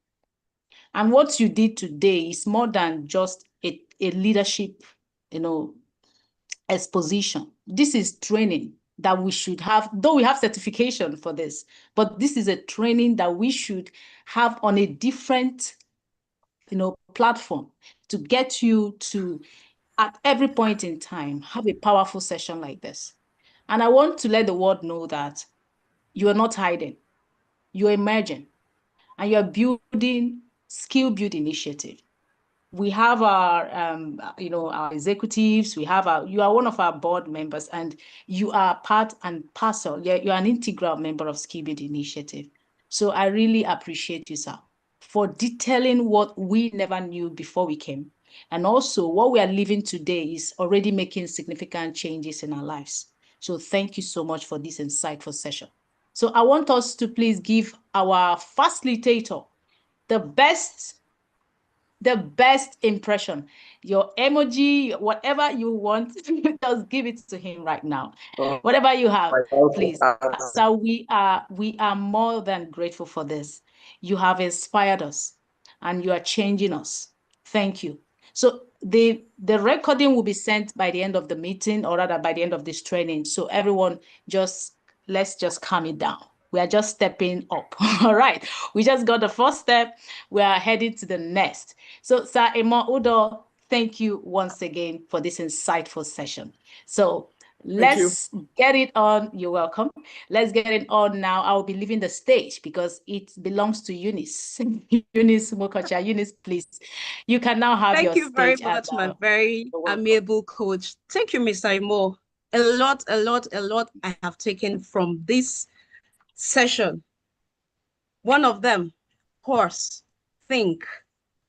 And what you did today is more than just a leadership, exposition. This is training that we should have, though we have certification for this, but this is a training that we should have on a different, platform to get you to, at every point in time, have a powerful session like this. And I want to let the world know that you are not hiding, you're emerging, and you're building skill build initiative. We have our, our executives, you are one of our board members, and you are part and parcel. You're an integral member of Skill Build Initiative. So I really appreciate you, sir, for detailing what we never knew before we came. And also what we are living today is already making significant changes in our lives. So thank you so much for this insightful session. So I want us to please give our facilitator the best impression, your emoji, whatever you want, just give it to him right now. Whatever you have, please. So we are more than grateful for this. You have inspired us and you are changing us. Thank you. So the recording will be sent by the end of the meeting, or rather by the end of this training. So everyone, let's just calm it down. We are just stepping up. All right. We just got the first step. We are heading to the next. So, Sir Emo Udo, thank you once again for this insightful session. So let's get it on. You're welcome. Let's get it on now. I'll be leaving the stage because it belongs to Eunice. Eunice Mokocha. Eunice, please. You can now have your stage. Thank you very much, my very amiable coach. Thank you, Mr. Imo. A lot I have taken from this session. One of them, pause, think,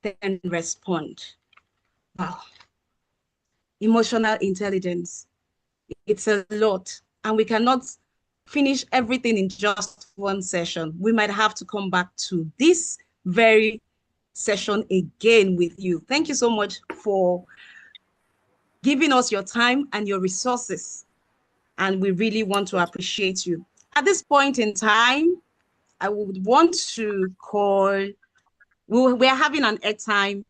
then respond. Wow. Emotional intelligence. It's a lot, and we cannot finish everything in just one session. We might have to come back to this very session again with you. Thank you so much for giving us your time and your resources, and we really want to appreciate you. At this point in time, I would want to call, we're having an airtime.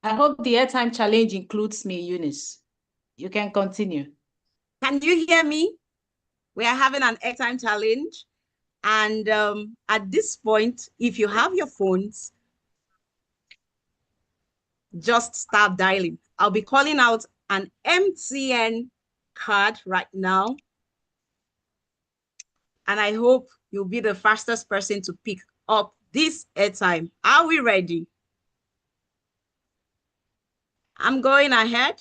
I hope the airtime challenge includes me, Eunice. You can continue. Can you hear me? We are having an airtime challenge. And at this point, if you have your phones, just start dialing. I'll be calling out an MTN card right now. And I hope you'll be the fastest person to pick up this airtime. Are we ready? I'm going ahead.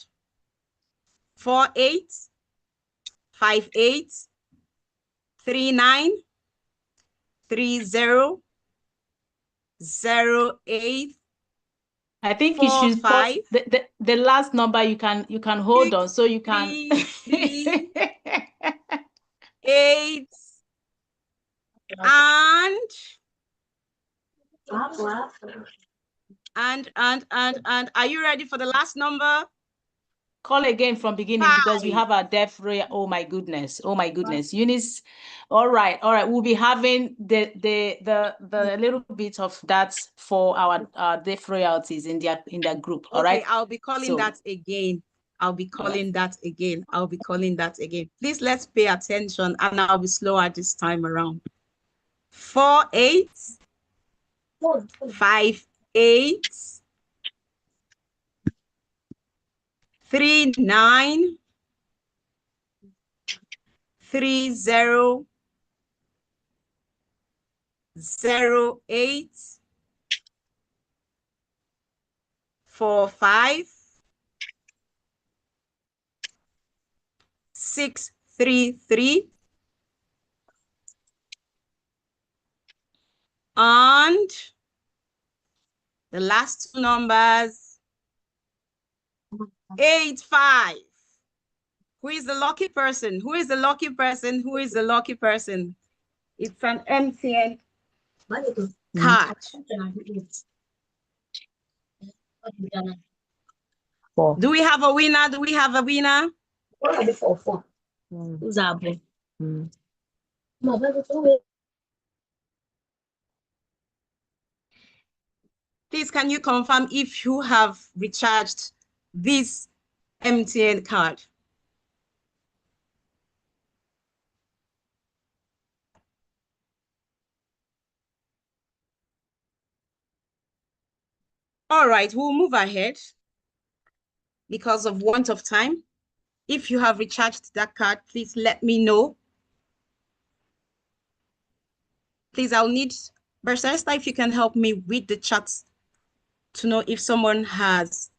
48 58 39 30 08 I think you should pause 45 the last number. You can hold on so you can 3 8 and are you ready for the last number? Call again from beginning 5. because we have our death rate. Oh my goodness. Oh my goodness. Eunice. All right. All right. We'll be having the little bit of that for our death royalties in their group. All Okay, right. I'll be calling that again. I'll be calling right. that again. I'll be calling that again. Please let's pay attention and I'll be slower this time around. 48 58 39 30 08 45 633 and the last two numbers 85. Who is the lucky person? Who is the lucky person? Who is the lucky person? It's an MTN card. Do we have a winner? Do we have a winner? Please, can you confirm if you have recharged this MTN card? All right, we'll move ahead because of want of time. If you have recharged that card, please let me know. Please, I'll need Bersersta if you can help me with the chats to know if someone has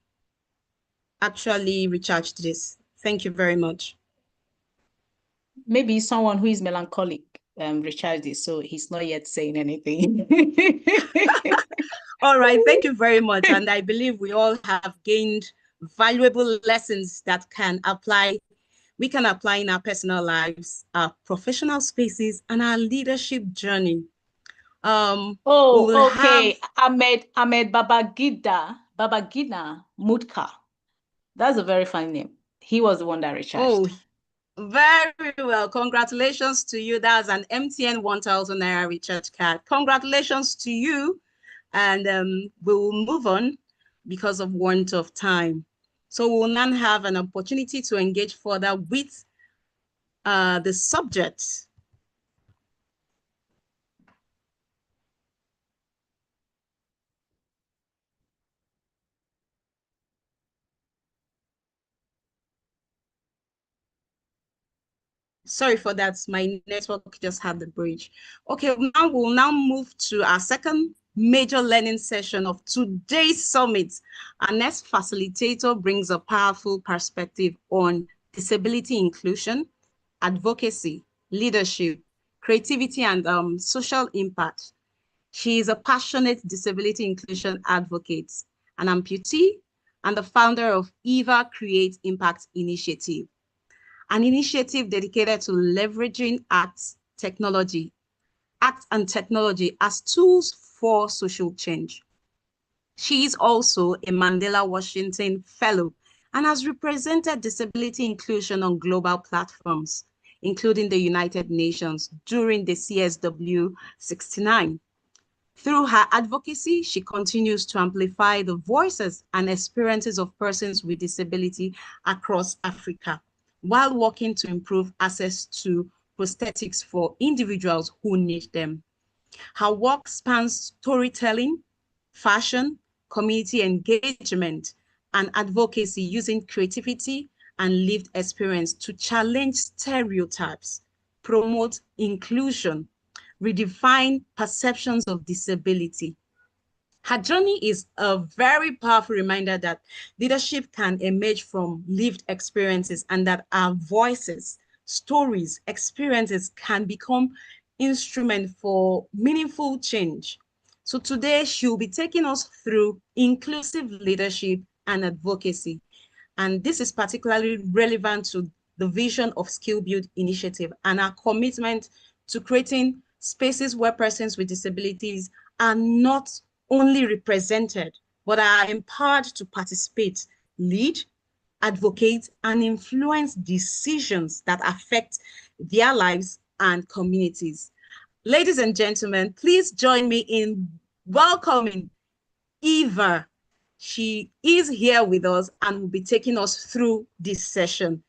actually recharged this. Thank you very much. Maybe someone who is melancholic recharged it, so he's not yet saying anything. All right, thank you very much. And I believe we all have gained valuable lessons that we can apply in our personal lives, our professional spaces, and our leadership journey. Okay. Ahmed Babagida Mutka. That's a very fine name. He was the one that recharged. Oh, very well. Congratulations to you. That's an MTN 1000 Naira recharge card. Congratulations to you. And we will move on because of want of time. So we'll now have an opportunity to engage further with the subject. Sorry for that. My network just had the bridge. Okay, now we'll move to our second major learning session of today's summit. Our next facilitator brings a powerful perspective on disability inclusion, advocacy, leadership, creativity, and social impact. She is a passionate disability inclusion advocate, an amputee, and the founder of EVA Create Impact Initiative, an initiative dedicated to leveraging arts and technology as tools for social change. She is also a Mandela Washington Fellow and has represented disability inclusion on global platforms, including the United Nations during the CSW 69. Through her advocacy, she continues to amplify the voices and experiences of persons with disability across Africa, while working to improve access to prosthetics for individuals who need them. Her work spans storytelling, fashion, community engagement, and advocacy using creativity and lived experience to challenge stereotypes, promote inclusion, redefine perceptions of disability, Her journey is a very powerful reminder that leadership can emerge from lived experiences and that our voices, stories, experiences can become instrument for meaningful change. So today she'll be taking us through inclusive leadership and advocacy. And this is particularly relevant to the vision of Skill Build initiative and our commitment to creating spaces where persons with disabilities are not only represented, but are empowered to participate, lead, advocate, and influence decisions that affect their lives and communities. Ladies and gentlemen, please join me in welcoming Eva. She is here with us and will be taking us through this session.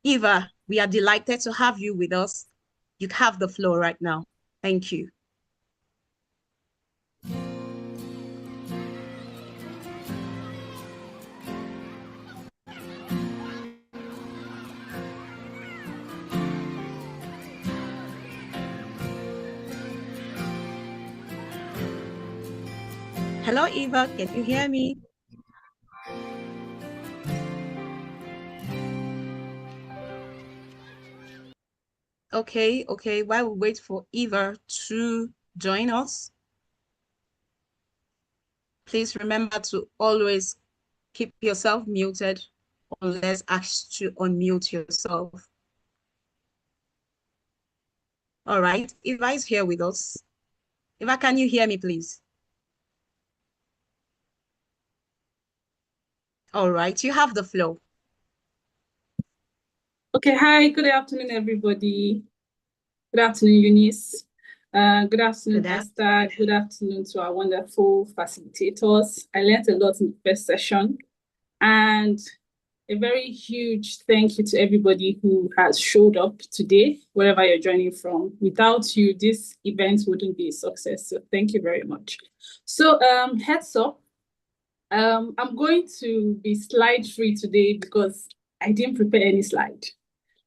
Eva, we are delighted to have you with us. You have the floor right now. Thank you. Hello, Eva. Can you hear me? Okay. While we wait for Eva to join us, please remember to always keep yourself muted unless asked to unmute yourself. All right, Eva is here with us. Eva, can you hear me, please? All right, you have the floor. Okay, hi, good afternoon, everybody. Good afternoon, Eunice. Good afternoon, Esther. Good afternoon to our wonderful facilitators. I learned a lot in the first session, and a very huge thank you to everybody who has showed up today, wherever you're joining from. Without you, this event wouldn't be a success, so thank you very much. So heads up, I'm going to be slide free today because I didn't prepare any slide.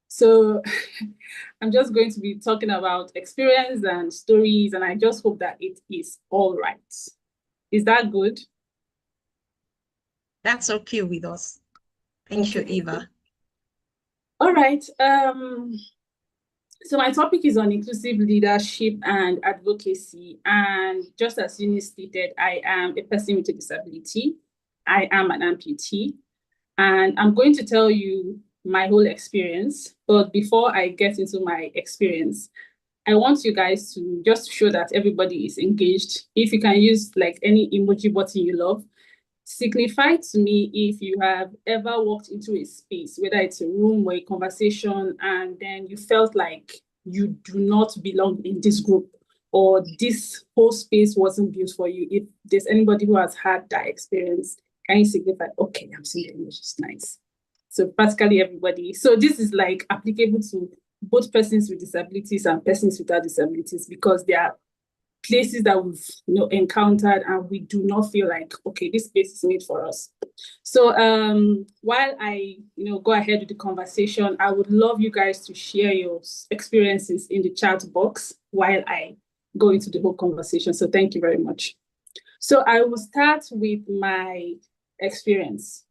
So I'm just going to be talking about experience and stories, and I just hope that it is all right. Is that good? That's okay with us. Thank you, Eva. All right. So my topic is on inclusive leadership and advocacy. And just as Eunice stated, I am a person with a disability. I am an amputee. And I'm going to tell you my whole experience. But before I get into my experience, I want you guys to just show that everybody is engaged. If you can use like any emoji button you love, signify to me if you have ever walked into a space, whether it's a room or a conversation, and then you felt like you do not belong in this group, or this whole space wasn't built for you. If there's anybody who has had that experience, can you signify, okay, I'm seeing the image, it's nice. So practically everybody. So this is like applicable to both persons with disabilities and persons without disabilities, because they are places that we've encountered and we do not feel like, okay, this space is made for us. So while I go ahead with the conversation, I would love you guys to share your experiences in the chat box while I go into the whole conversation. So thank you very much. So I will start with my experience.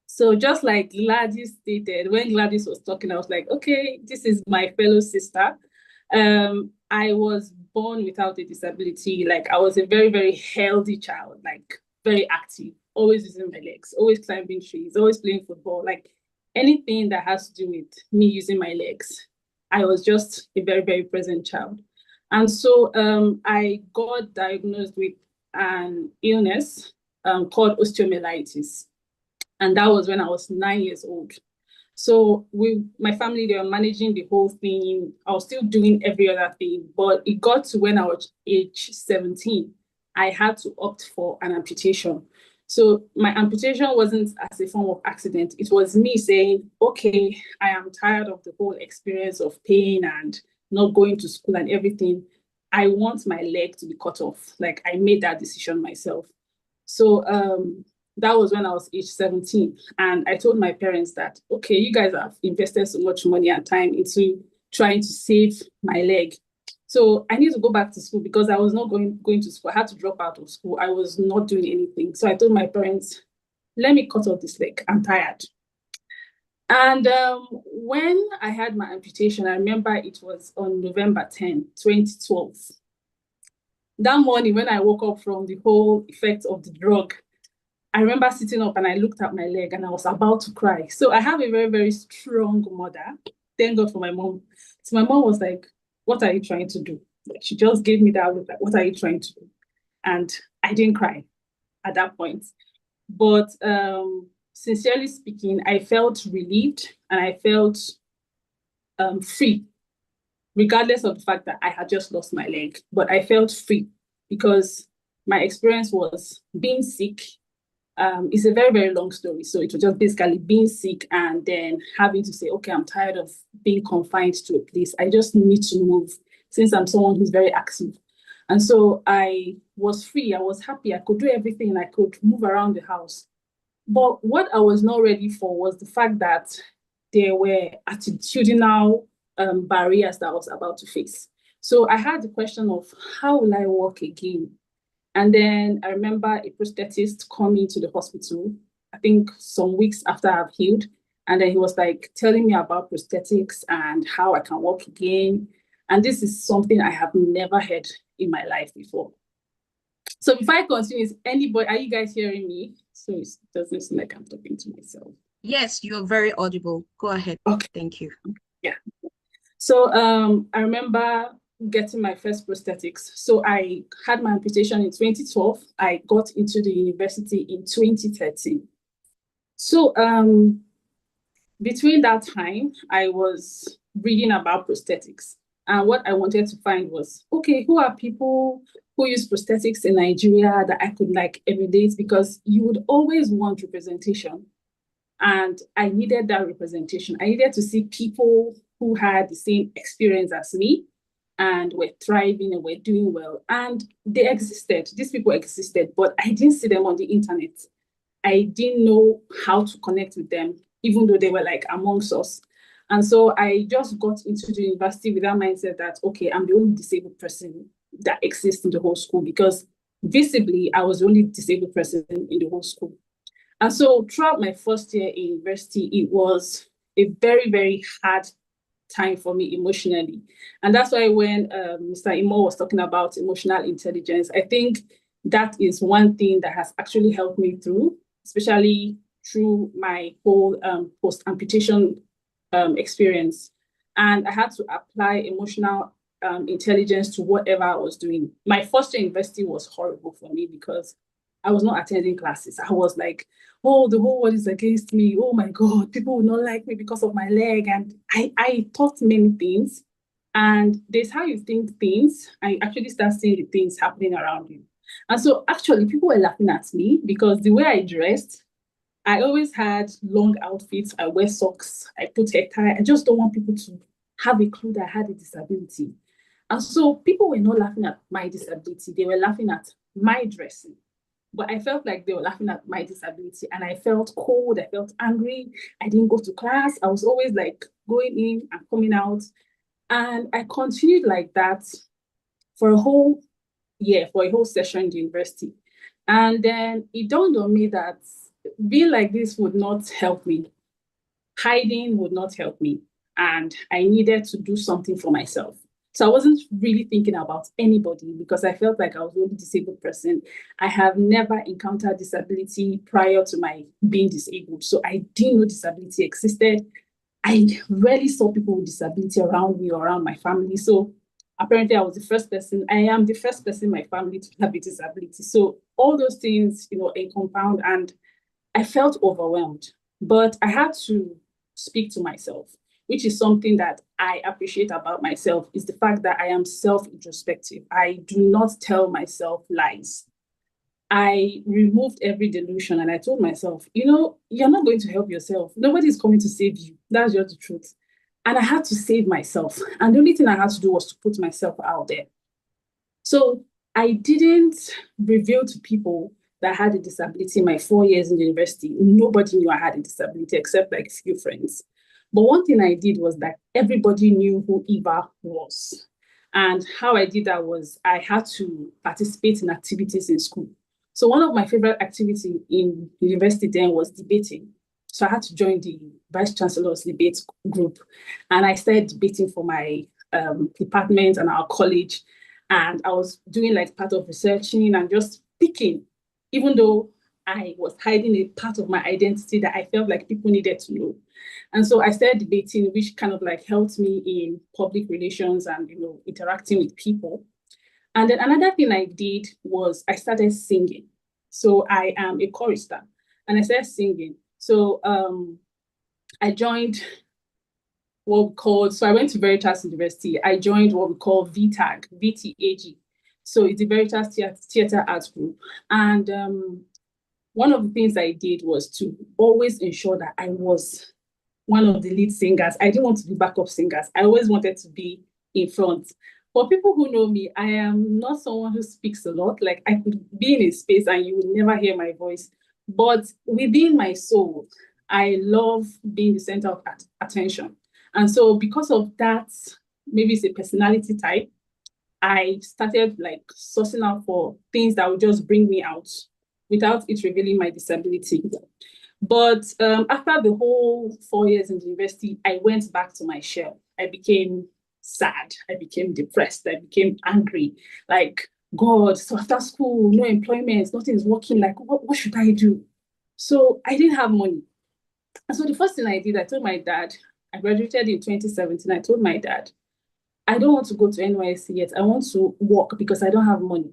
So just like Gladys stated, when Gladys was talking, I was like, okay, this is my fellow sister. I was born without a disability. Like I was a very, very healthy child, like very active, always using my legs, always climbing trees, always playing football, like anything that has to do with me using my legs. I was just a very, very present child. And so I got diagnosed with an illness called osteomyelitis. And that was when I was 9 years old. So my family, they were managing the whole thing. I was still doing every other thing, but it got to when I was age 17, I had to opt for an amputation. So my amputation wasn't as a form of accident. It was me saying, okay, I am tired of the whole experience of pain and not going to school and everything. I want my leg to be cut off. Like I made that decision myself. So that was when I was age 17. And I told my parents that, okay, you guys have invested so much money and time into trying to save my leg. So I need to go back to school because I was not going to school. I had to drop out of school. I was not doing anything. So I told my parents, let me cut off this leg. I'm tired. And when I had my amputation, I remember it was on November 10, 2012. That morning when I woke up from the whole effect of the drug, I remember sitting up and I looked at my leg and I was about to cry. So I have a very, very strong mother. Thank God for my mom. So my mom was like, what are you trying to do? Like, she just gave me that look, like, what are you trying to do? And I didn't cry at that point. But sincerely speaking, I felt relieved and I felt free, regardless of the fact that I had just lost my leg. But I felt free because my experience was being sick. It's a very, very long story. So it was just basically being sick and then having to say, okay, I'm tired of being confined to a place. I just need to move since I'm someone who's very active. And so I was free. I was happy. I could do everything. I could move around the house. But what I was not ready for was the fact that there were attitudinal barriers that I was about to face. So I had the question of how will I walk again? And then I remember a prosthetist coming to the hospital, I think some weeks after I've healed. And then he was like telling me about prosthetics and how I can walk again. And this is something I have never heard in my life before. So before I continue, is anybody, are you guys hearing me? So it doesn't seem like I'm talking to myself. Yes, you're very audible. Go ahead. Okay. Thank you. Yeah. So I remember getting my first prosthetics. So I had my amputation in 2012. I got into the university in 2013. So between that time, I was reading about prosthetics. And what I wanted to find was, okay, who are people who use prosthetics in Nigeria that I could like emulate? Because you would always want representation. And I needed that representation. I needed to see people who had the same experience as me and were thriving and were doing well. And they existed. These people existed, but I didn't see them on the internet. I didn't know how to connect with them, even though they were like amongst us. And so I just got into the university with that mindset that, okay, I'm the only disabled person that exists in the whole school, because visibly I was the only disabled person in the whole school. And so throughout my first year in university, it was a very, very hard time for me emotionally. And that's why when Mr. Imo was talking about emotional intelligence, I think that is one thing that has actually helped me through, especially through my whole post-amputation experience. And I had to apply emotional intelligence to whatever I was doing. My first year in university was horrible for me because I was not attending classes. I was like, oh, the whole world is against me. Oh my God, people will not like me because of my leg. And I thought many things. And there's how you think things, and you actually start seeing the things happening around you. And so actually people were laughing at me because the way I dressed, I always had long outfits. I wear socks. I put hair tie. I just don't want people to have a clue that I had a disability. And so people were not laughing at my disability. They were laughing at my dressing. But I felt like they were laughing at my disability, and I felt cold. I felt angry. I didn't go to class. I was always like going in and coming out. And I continued like that for a whole year, for a whole session in the university. And then it dawned on me that being like this would not help me. Hiding would not help me. And I needed to do something for myself. So I wasn't really thinking about anybody because I felt like I was the only disabled person. I have never encountered disability prior to my being disabled. So I didn't know disability existed. I rarely saw people with disability around me or around my family. So apparently I was the first person. I am the first person in my family to have a disability. So all those things, a compound, and I felt overwhelmed. But I had to speak to myself, which is something that I appreciate about myself, is the fact that I am self-introspective. I do not tell myself lies. I removed every delusion and I told myself, you're not going to help yourself. Nobody's coming to save you. That's just the truth. And I had to save myself. And the only thing I had to do was to put myself out there. So I didn't reveal to people that I had a disability in my 4 years in university. Nobody knew I had a disability except like a few friends. But one thing I did was that everybody knew who Eva was. And how I did that was I had to participate in activities in school. So one of my favorite activities in university then was debating. So I had to join the Vice Chancellor's debate group. And I started debating for my department and our college. And I was doing like part of researching and just speaking, even though I was hiding a part of my identity that I felt like people needed to know. And so I started debating, which kind of like helped me in public relations and, you know, interacting with people. And then another thing I did was I started singing. So I am a chorister and I started singing. So I joined what we called, so I went to Veritas University. I joined what we call VTAG, VTAG. So it's the Veritas Theatre Arts Group. And one of the things I did was to always ensure that I was one of the lead singers. I didn't want to be backup singers. I always wanted to be in front. For people who know me, I am not someone who speaks a lot. Like I could be in a space and you would never hear my voice. But within my soul, I love being the center of attention. And so because of that, maybe it's a personality type, I started like sourcing out for things that would just bring me out without it revealing my disability. But after the whole 4 years in the university, I went back to my shell. I became sad. I became depressed. I became angry. Like, God, so after school, no employment, nothing is working. Like, what should I do? So I didn't have money. And so the first thing I did, I told my dad, I graduated in 2017. I told my dad, I don't want to go to NYSC yet. I want to work because I don't have money.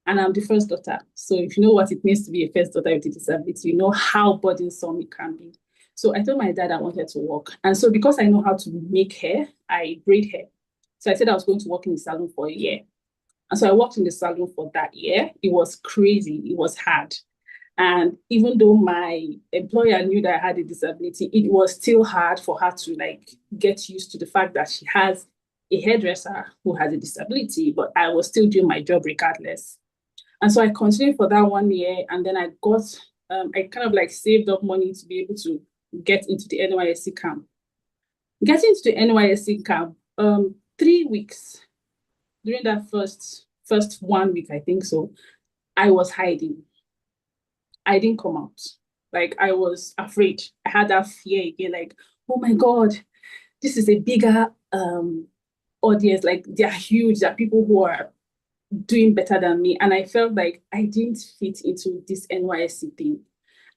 And I'm the first daughter. So if you know what it means to be a first daughter with a disability, you know how burdensome it can be. So I told my dad I wanted to work. And so because I know how to make hair, I braid hair. So I said I was going to work in the salon for a year. And so I worked in the salon for that year. It was crazy. It was hard. And even though my employer knew that I had a disability, it was still hard for her to like get used to the fact that she has a hairdresser who has a disability, but I was still doing my job regardless. And so I continued for that 1 year, and then I kind of like saved up money to be able to get into the NYSC camp. Getting into the NYSC camp, 3 weeks during that first 1 week, I think so, I was hiding. I didn't come out. Like I was afraid. I had that fear again, like, oh my God, this is a bigger audience. Like they're huge. There are people who are doing better than me. And I felt like I didn't fit into this NYSC thing.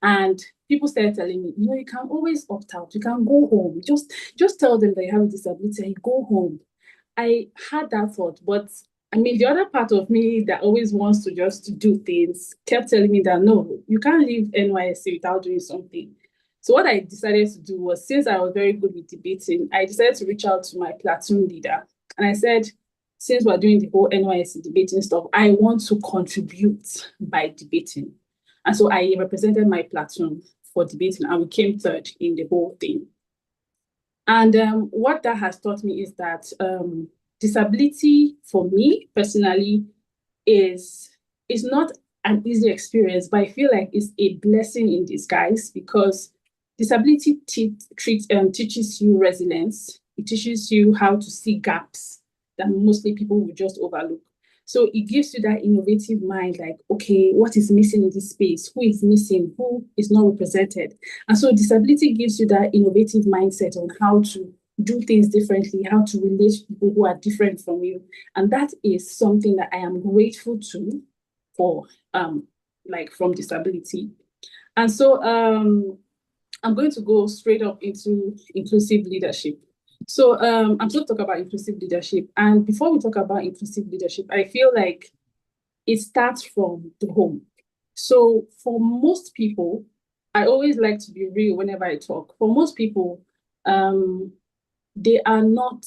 And people started telling me, you know, you can always opt out. You can go home. Just tell them that you have a disability and you go home. I had that thought, but I mean, the other part of me that always wants to just do things kept telling me that, no, you can't leave NYSC without doing something. So what I decided to do was, since I was very good with debating, I decided to reach out to my platoon leader. And I said, since we're doing the whole NYSC debating stuff, I want to contribute by debating. And so I represented my platoon for debating, and we came third in the whole thing. And what that has taught me is that disability for me personally is not an easy experience, but I feel like it's a blessing in disguise, because disability teaches you resilience. It teaches you how to see gaps that mostly people will just overlook. So it gives you that innovative mind, like, okay, what is missing in this space? Who is missing? Who is not represented? And so disability gives you that innovative mindset on how to do things differently, how to relate to people who are different from you. And that is something that I am grateful to for, like, from disability. And so I'm going to go straight up into inclusive leadership. So I'm going to talk about inclusive leadership. And before we talk about inclusive leadership, I feel like it starts from the home. So for most people, I always like to be real whenever I talk. For most people, they are not,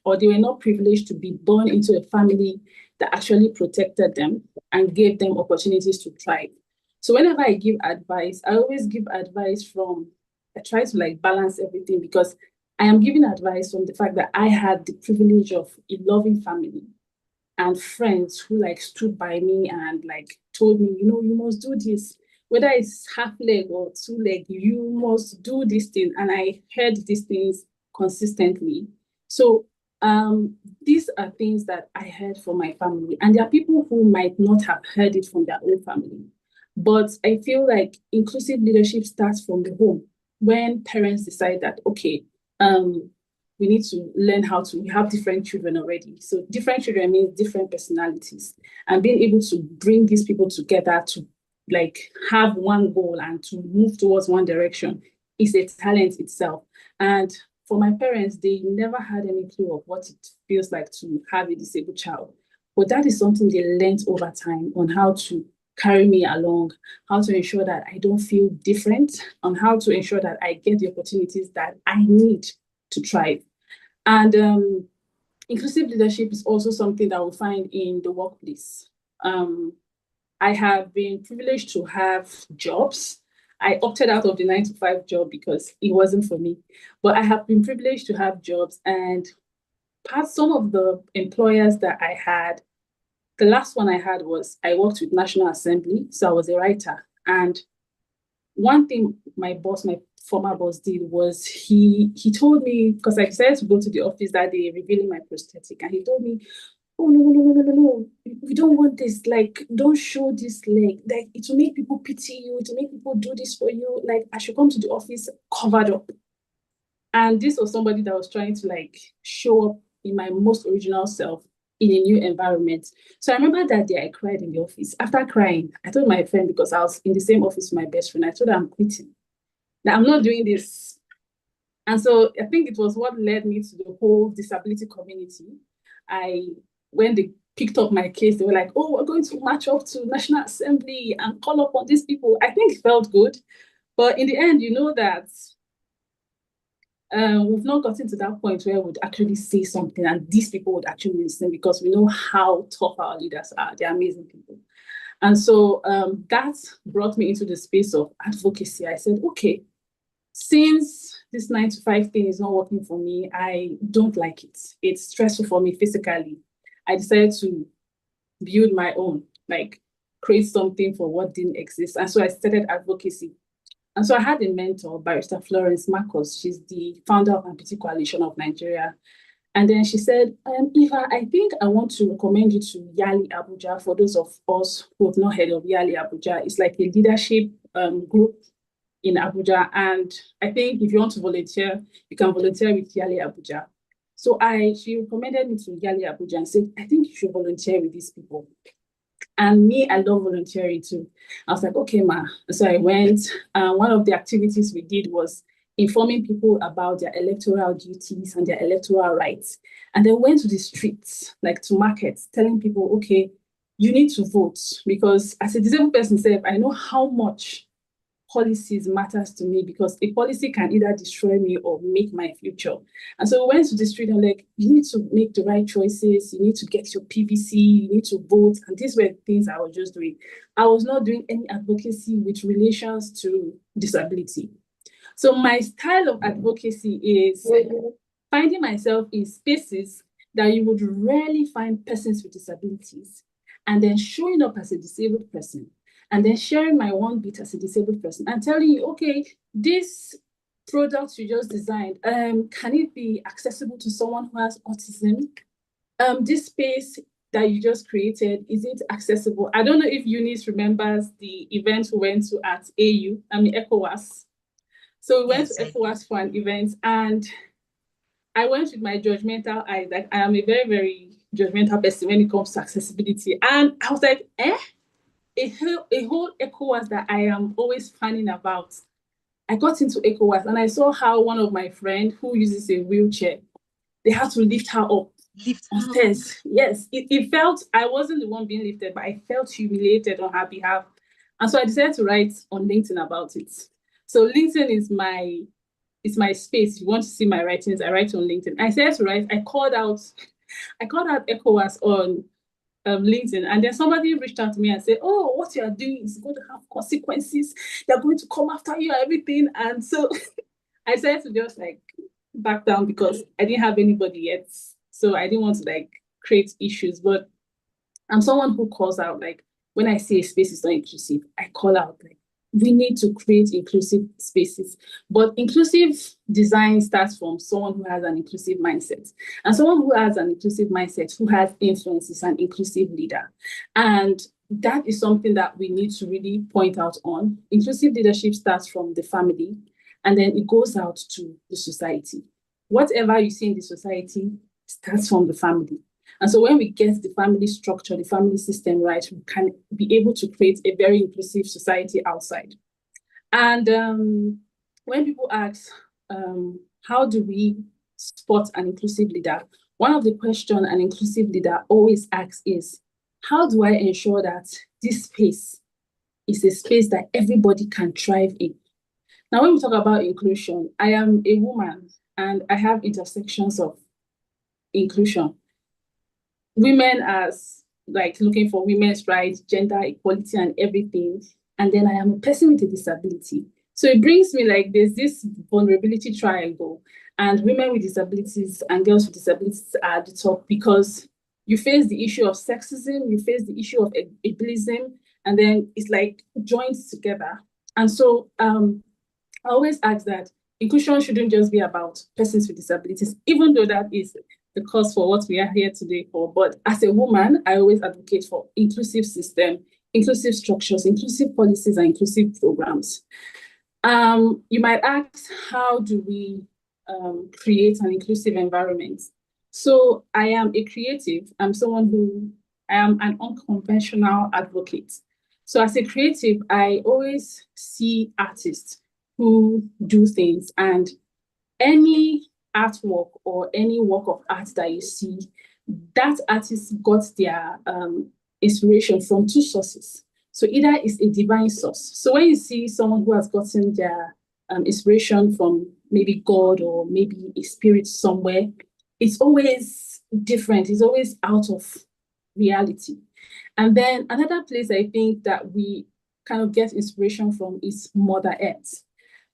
or they were not privileged to be born into a family that actually protected them and gave them opportunities to thrive. So whenever I give advice, I always give advice from, I try to like balance everything, because I am giving advice from the fact that I had the privilege of a loving family and friends who like stood by me and like told me, you know, you must do this, whether it's half leg or 2 leg, you must do this thing. And I heard these things consistently. So These are things that I heard from my family, and there are people who might not have heard it from their own family. But I feel like inclusive leadership starts from the home when parents decide that, okay, we need to learn how to, we have different children already. So different children means different personalities, and being able to bring these people together to like have one goal and to move towards one direction is a talent itself. And for my parents, they never had any clue of what it feels like to have a disabled child. But that is something they learned over time on how to carry me along, how to ensure that I don't feel different, on how to ensure that I get the opportunities that I need to thrive. And inclusive leadership is also something that we find in the workplace. I have been privileged to have jobs. I opted out of the 9 to 5 job because it wasn't for me. But I have been privileged to have jobs, and past some of the employers that I had, the last one I had was I worked with National Assembly, so I was a writer. And one thing my boss, my former boss, did was he told me, because I decided to go to the office that day revealing my prosthetic, and he told me, oh, no, we don't want this, like, don't show this leg, like, it will make people pity you, it will make people do this for you, like, I should come to the office covered up. And this was somebody that was trying to like show up in my most original self in a new environment. So I remember that day I cried in the office. After crying, I told my friend, because I was in the same office with my best friend, I told her I'm quitting, that I'm not doing this. And so I think it was what led me to the whole disability community. When they picked up my case, they were like, oh, we're going to march up to National Assembly and call up on these people. I think it felt good. But in the end, you know that we've not gotten to that point where we'd actually say something and these people would actually listen, because we know how tough our leaders are. They're amazing people. And so that brought me into the space of advocacy. I said, okay, since this 9 to 5 thing is not working for me, I don't like it. It's stressful for me physically. I decided to build my own, like create something for what didn't exist. And so I started advocacy. And so I had a mentor, Barrister Florence Marcos. She's the founder of Amputee Coalition of Nigeria. And then she said, Eva, I think I want to recommend you to Yali Abuja. For those of us who have not heard of Yali Abuja, it's like a leadership group in Abuja. And I think if you want to volunteer, you can volunteer with Yali Abuja. So she recommended me to Yali Abuja and said, I think you should volunteer with these people. And me, I love volunteering too. I was like, okay, ma. So I went. One of the activities we did was informing people about their electoral duties and their electoral rights. And then went to the streets, like to markets, telling people, okay, you need to vote. Because as a disabled person, I know how much policies matters to me, because a policy can either destroy me or make my future. And so we went to the street and like, you need to make the right choices. You need to get your PVC, you need to vote. And these were things I was just doing. I was not doing any advocacy with relations to disability. So my style of advocacy is finding myself in spaces that you would rarely find persons with disabilities, and then showing up as a disabled person, and then sharing my one bit as a disabled person and telling you, okay, this product you just designed, can it be accessible to someone who has autism? This space that you just created, is it accessible? I don't know if Eunice remembers the event we went to at ECOWAS. So we went to ECOWAS for an event, and I went with my judgmental eyes. Like, I am a very, very judgmental person when it comes to accessibility. And I was like, a whole ECOWAS that I am always fanning about. I got into ECOWAS and I saw how one of my friends who uses a wheelchair, they had to lift her up on stairs. Yes, it felt, I wasn't the one being lifted, but I felt humiliated on her behalf. And so I decided to write on LinkedIn about it. So LinkedIn is my space. If you want to see my writings, I write on LinkedIn. I said to write, I called out ECOWAS on LinkedIn, and then somebody reached out to me and said, oh, what you are doing is going to have consequences. They're going to come after you and everything. And so I said to just like back down, because I didn't have anybody yet. So I didn't want to like create issues. But I'm someone who calls out, like when I see a space is not inclusive, I call out, like we need to create inclusive spaces. But inclusive design starts from someone who has an inclusive mindset. And someone who has an inclusive mindset, who has influence, is an inclusive leader. And that is something that we need to really point out on. Inclusive leadership starts from the family, and then it goes out to the society. Whatever you see in the society starts from the family. And so when we get the family structure, the family system right, we can be able to create a very inclusive society outside. And when people ask, how do we spot an inclusive leader? One of the questions an inclusive leader always asks is, how do I ensure that this space is a space that everybody can thrive in? Now, when we talk about inclusion, I am a woman and I have intersections of inclusion. Women as like looking for women's rights, gender equality and everything. And then I am a person with a disability. So it brings me like there's this vulnerability triangle, and women with disabilities and girls with disabilities are at the top because you face the issue of sexism, you face the issue of ableism, and then it's like joined together. And so I always ask that inclusion shouldn't just be about persons with disabilities, even though that is the cause for what we are here today for. But as a woman, I always advocate for inclusive system, inclusive structures, inclusive policies, and inclusive programs. You might ask, how do we create an inclusive environment? So I am a creative. I am an unconventional advocate. So as a creative, I always see artists who do things, and any artwork or any work of art that you see, that artist got their inspiration from two sources. So either it's a divine source. So when you see someone who has gotten their inspiration from maybe God or maybe a spirit somewhere, it's always different. It's always out of reality. And then another place I think that we kind of get inspiration from is Mother Earth.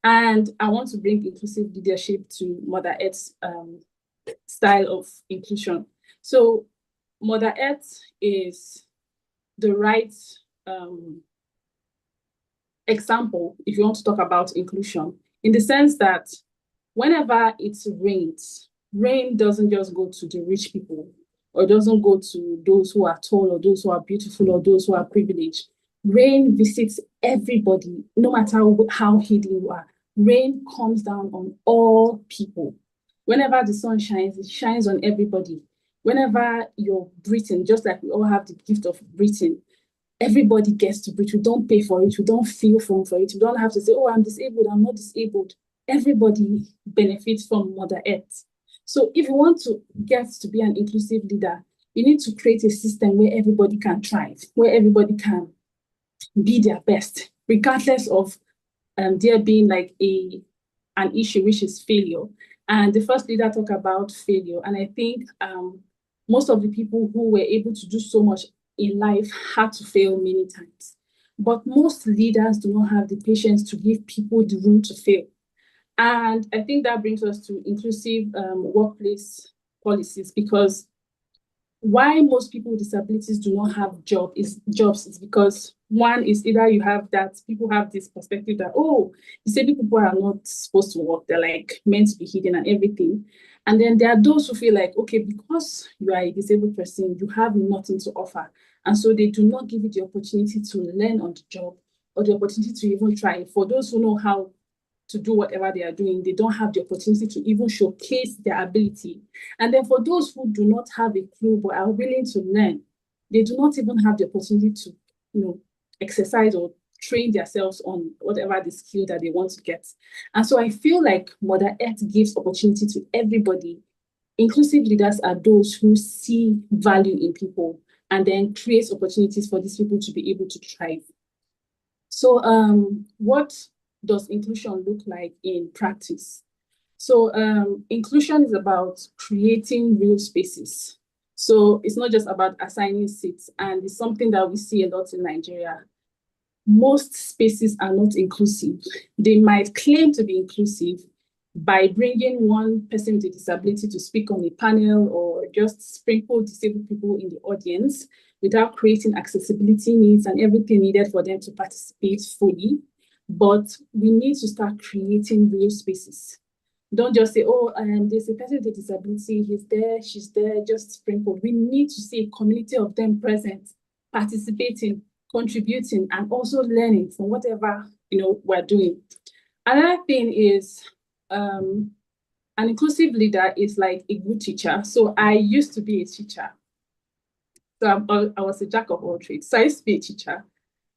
And I want to bring inclusive leadership to Mother Earth's style of inclusion. So Mother Earth is the right example if you want to talk about inclusion, in the sense that whenever it rains, rain doesn't just go to the rich people, or doesn't go to those who are tall, or those who are beautiful, or those who are privileged. Rain visits everybody, no matter how hidden you are. Rain comes down on all people. Whenever the sun shines, it shines on everybody. Whenever you're breathing, just like we all have the gift of breathing, everybody gets to breathe. We don't pay for it. We don't feel for it. We don't have to say, oh, I'm disabled, I'm not disabled. Everybody benefits from Mother Earth. So if you want to get to be an inclusive leader, you need to create a system where everybody can thrive, where everybody can be their best, regardless of there being like an issue, which is failure. And the first leader talked about failure. And I think most of the people who were able to do so much in life had to fail many times. But most leaders do not have the patience to give people the room to fail. And I think that brings us to inclusive workplace policies, because why most people with disabilities do not have jobs is because one is either you have that people have this perspective that, oh, disabled people are not supposed to work, they're like meant to be hidden and everything. And then there are those who feel like, okay, because you are a disabled person, you have nothing to offer. And so they do not give you the opportunity to learn on the job, or the opportunity to even try. For those who know how to do whatever they are doing, they don't have the opportunity to even showcase their ability. And then for those who do not have a clue but are willing to learn, they do not even have the opportunity to, exercise or train themselves on whatever the skill that they want to get. And so I feel like Mother Earth gives opportunity to everybody. Inclusive leaders are those who see value in people and then create opportunities for these people to be able to thrive. So what does inclusion look like in practice? So inclusion is about creating real spaces. So it's not just about assigning seats, and it's something that we see a lot in Nigeria. Most spaces are not inclusive. They might claim to be inclusive by bringing one person with a disability to speak on a panel, or just sprinkle disabled people in the audience without creating accessibility needs and everything needed for them to participate fully. but we need to start creating real spaces. Don't just say, oh, there's a person with a disability, he's there, she's there, just sprinkled. We need to see a community of them present, participating, contributing, and also learning from whatever we're doing. Another thing is an inclusive leader is like a good teacher. So I used to be a teacher. So I was a jack of all trades. So I used to be a teacher.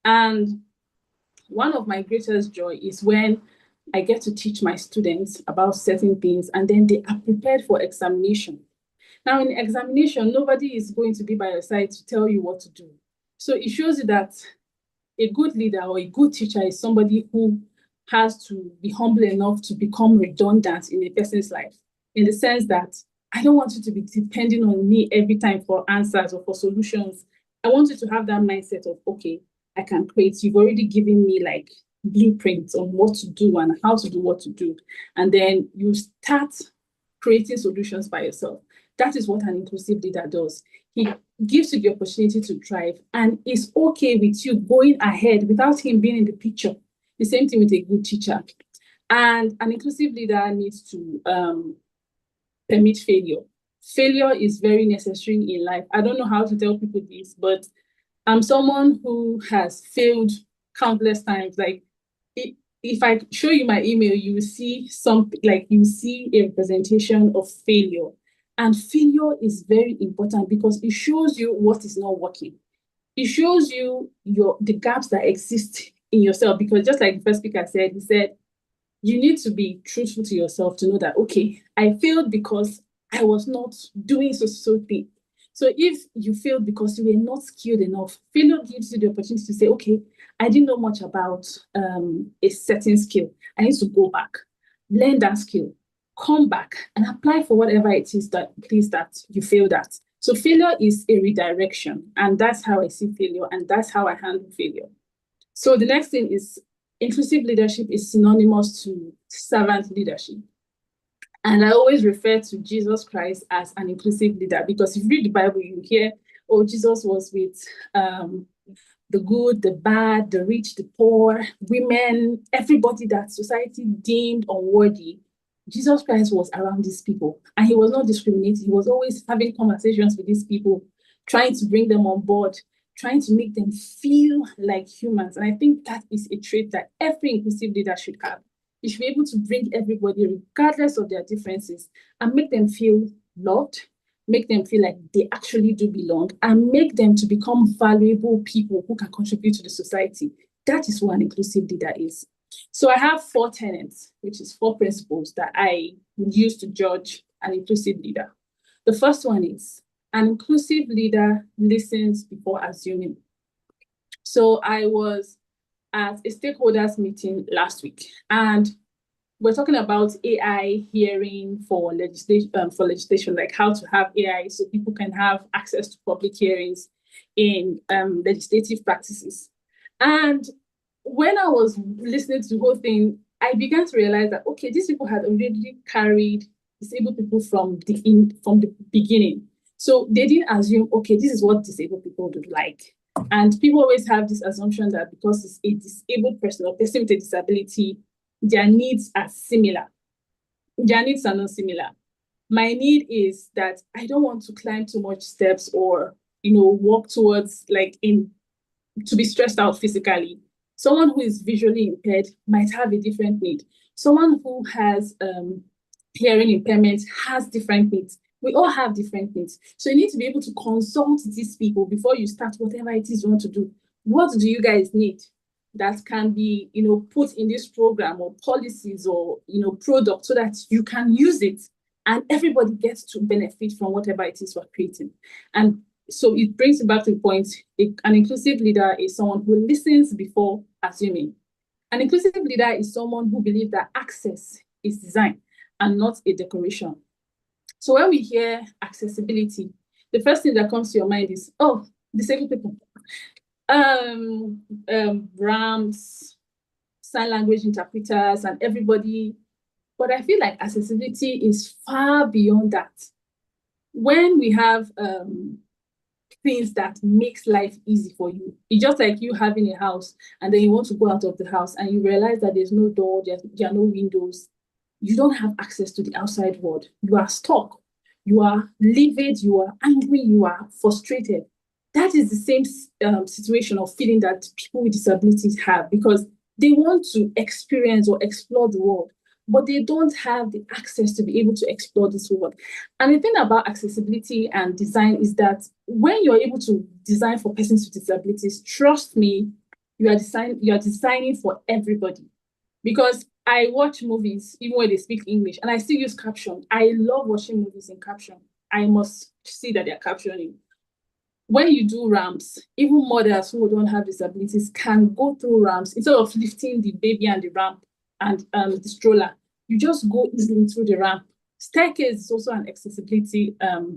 And one of my greatest joy is when I get to teach my students about certain things and then they are prepared for examination. Now in examination, nobody is going to be by your side to tell you what to do. So it shows you that a good leader or a good teacher is somebody who has to be humble enough to become redundant in a person's life, in the sense that I don't want you to be depending on me every time for answers or for solutions. I want you to have that mindset of, okay, I can create. You've already given me like blueprints on what to do and how to do what to do. And then you start creating solutions by yourself. That is what an inclusive leader does. He gives you the opportunity to drive and is okay with you going ahead without him being in the picture. The same thing with a good teacher. And an inclusive leader needs to permit failure. Failure is very necessary in life. I don't know how to tell people this, but I'm someone who has failed countless times. Like, if I show you my email, you will see something, like you see a representation of failure. And failure is very important because it shows you what is not working. It shows you the gaps that exist in yourself. Because just like the first speaker said, he said, you need to be truthful to yourself to know that, okay, I failed because I was not doing so thing. So if you failed because you were not skilled enough, failure gives you the opportunity to say, okay, I didn't know much about a certain skill. I need to go back, learn that skill, come back and apply for whatever it is that you failed at. So failure is a redirection, and that's how I see failure, and that's how I handle failure. So the next thing is inclusive leadership is synonymous to servant leadership. And I always refer to Jesus Christ as an inclusive leader, because if you read the Bible, you hear, oh, Jesus was with the good, the bad, the rich, the poor, women, everybody that society deemed unworthy. Jesus Christ was around these people, and he was not discriminating. He was always having conversations with these people, trying to bring them on board, trying to make them feel like humans. And I think that is a trait that every inclusive leader should have. You should be able to bring everybody, regardless of their differences, and make them feel loved, make them feel like they actually do belong, and make them to become valuable people who can contribute to the society. That is what an inclusive leader is. So I have 4 tenets, which is 4 principles that I would use to judge an inclusive leader. The first one is an inclusive leader listens before assuming. So I was at a stakeholders meeting last week, and we're talking about AI hearing for legislation, like how to have AI so people can have access to public hearings in legislative practices. And when I was listening to the whole thing, I began to realize that, okay, these people had already carried disabled people from the beginning. So they didn't assume, okay, this is what disabled people would like. And people always have this assumption that because it's a disabled person or person with a disability, their needs are similar. Their needs are not similar. My need is that I don't want to climb too much steps or, walk towards to be stressed out physically. Someone who is visually impaired might have a different need. Someone who has hearing impairment has different needs. We all have different needs. So you need to be able to consult these people before you start whatever it is you want to do. What do you guys need that can be, put in this program or policies or, products so that you can use it and everybody gets to benefit from whatever it is we're creating? And so it brings me back to the point, an inclusive leader is someone who listens before assuming. An inclusive leader is someone who believes that access is design and not a decoration. So when we hear accessibility, the first thing that comes to your mind is, oh, disabled people. Ramps, sign language interpreters, and everybody. But I feel like accessibility is far beyond that. When we have things that makes life easy for you. It's just like you having a house and then you want to go out of the house and you realize that there's no door, there are no windows. You don't have access to the outside world. You are stuck. You are livid, you are angry, you are frustrated. That is the same situation or feeling that people with disabilities have, because they want to experience or explore the world, but they don't have the access to be able to explore this world. And the thing about accessibility and design is that when you're able to design for persons with disabilities, trust me, you are designing for everybody. Because I watch movies, even when they speak English, and I still use caption. I love watching movies in caption. I must see that they're captioning. When you do ramps, even mothers who don't have disabilities can go through ramps instead of lifting the baby and the ramp and the stroller. You just go easily through the ramp. Staircase is also an accessibility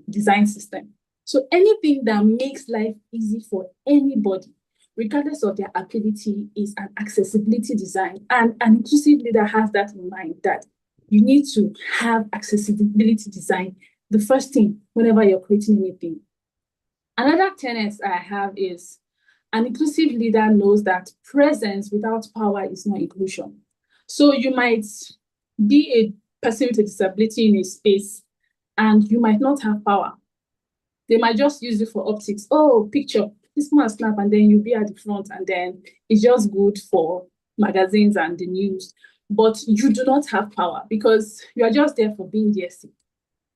design system. So anything that makes life easy for anybody, regardless of their ability, is an accessibility design. And an inclusive leader has that in mind, that you need to have accessibility design the first thing whenever you're creating anything. Another tenet I have is an inclusive leader knows that presence without power is not inclusion. So you might be a person with a disability in a space and you might not have power. They might just use it for optics. Oh, picture, this one snap, and then you'll be at the front, and then it's just good for magazines and the news. But you do not have power because you are just there for being there.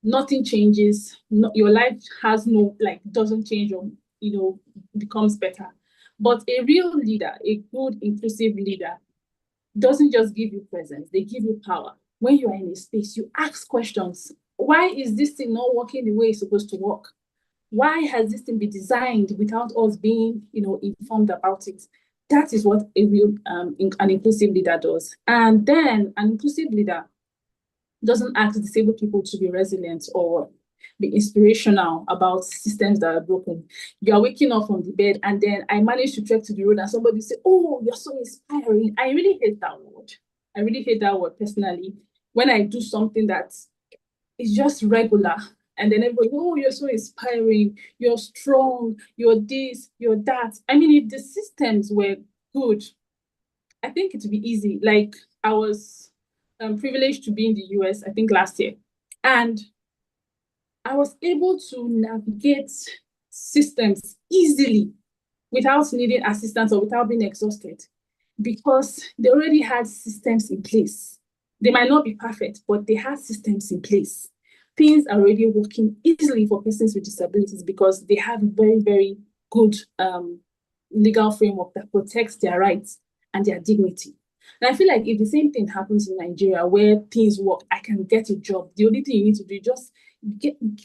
Nothing changes. Your life has no, doesn't change or, becomes better. But a real leader, a good inclusive leader, doesn't just give you presence, they give you power. When you are in a space, you ask questions. Why is this thing not working the way it's supposed to work? Why has this thing been designed without us being, informed about it? That is what a real an inclusive leader does. And then an inclusive leader doesn't ask disabled people to be resilient or be inspirational about systems that are broken. You are waking up from the bed and then I managed to trek to the road and somebody say, oh, you're so inspiring. I really hate that word. I really hate that word personally. When I do something that is just regular and then everybody, oh, you're so inspiring, you're strong, you're this, you're that. I mean, if the systems were good, I think it would be easy. Like I was privileged to be in the US, I think last year. And I was able to navigate systems easily without needing assistance or without being exhausted because they already had systems in place. They might not be perfect, but they had systems in place. Things are already working easily for persons with disabilities because they have a very, very good legal framework that protects their rights and their dignity. And I feel like if the same thing happens in Nigeria where things work, I can get a job. The only thing you need to do is just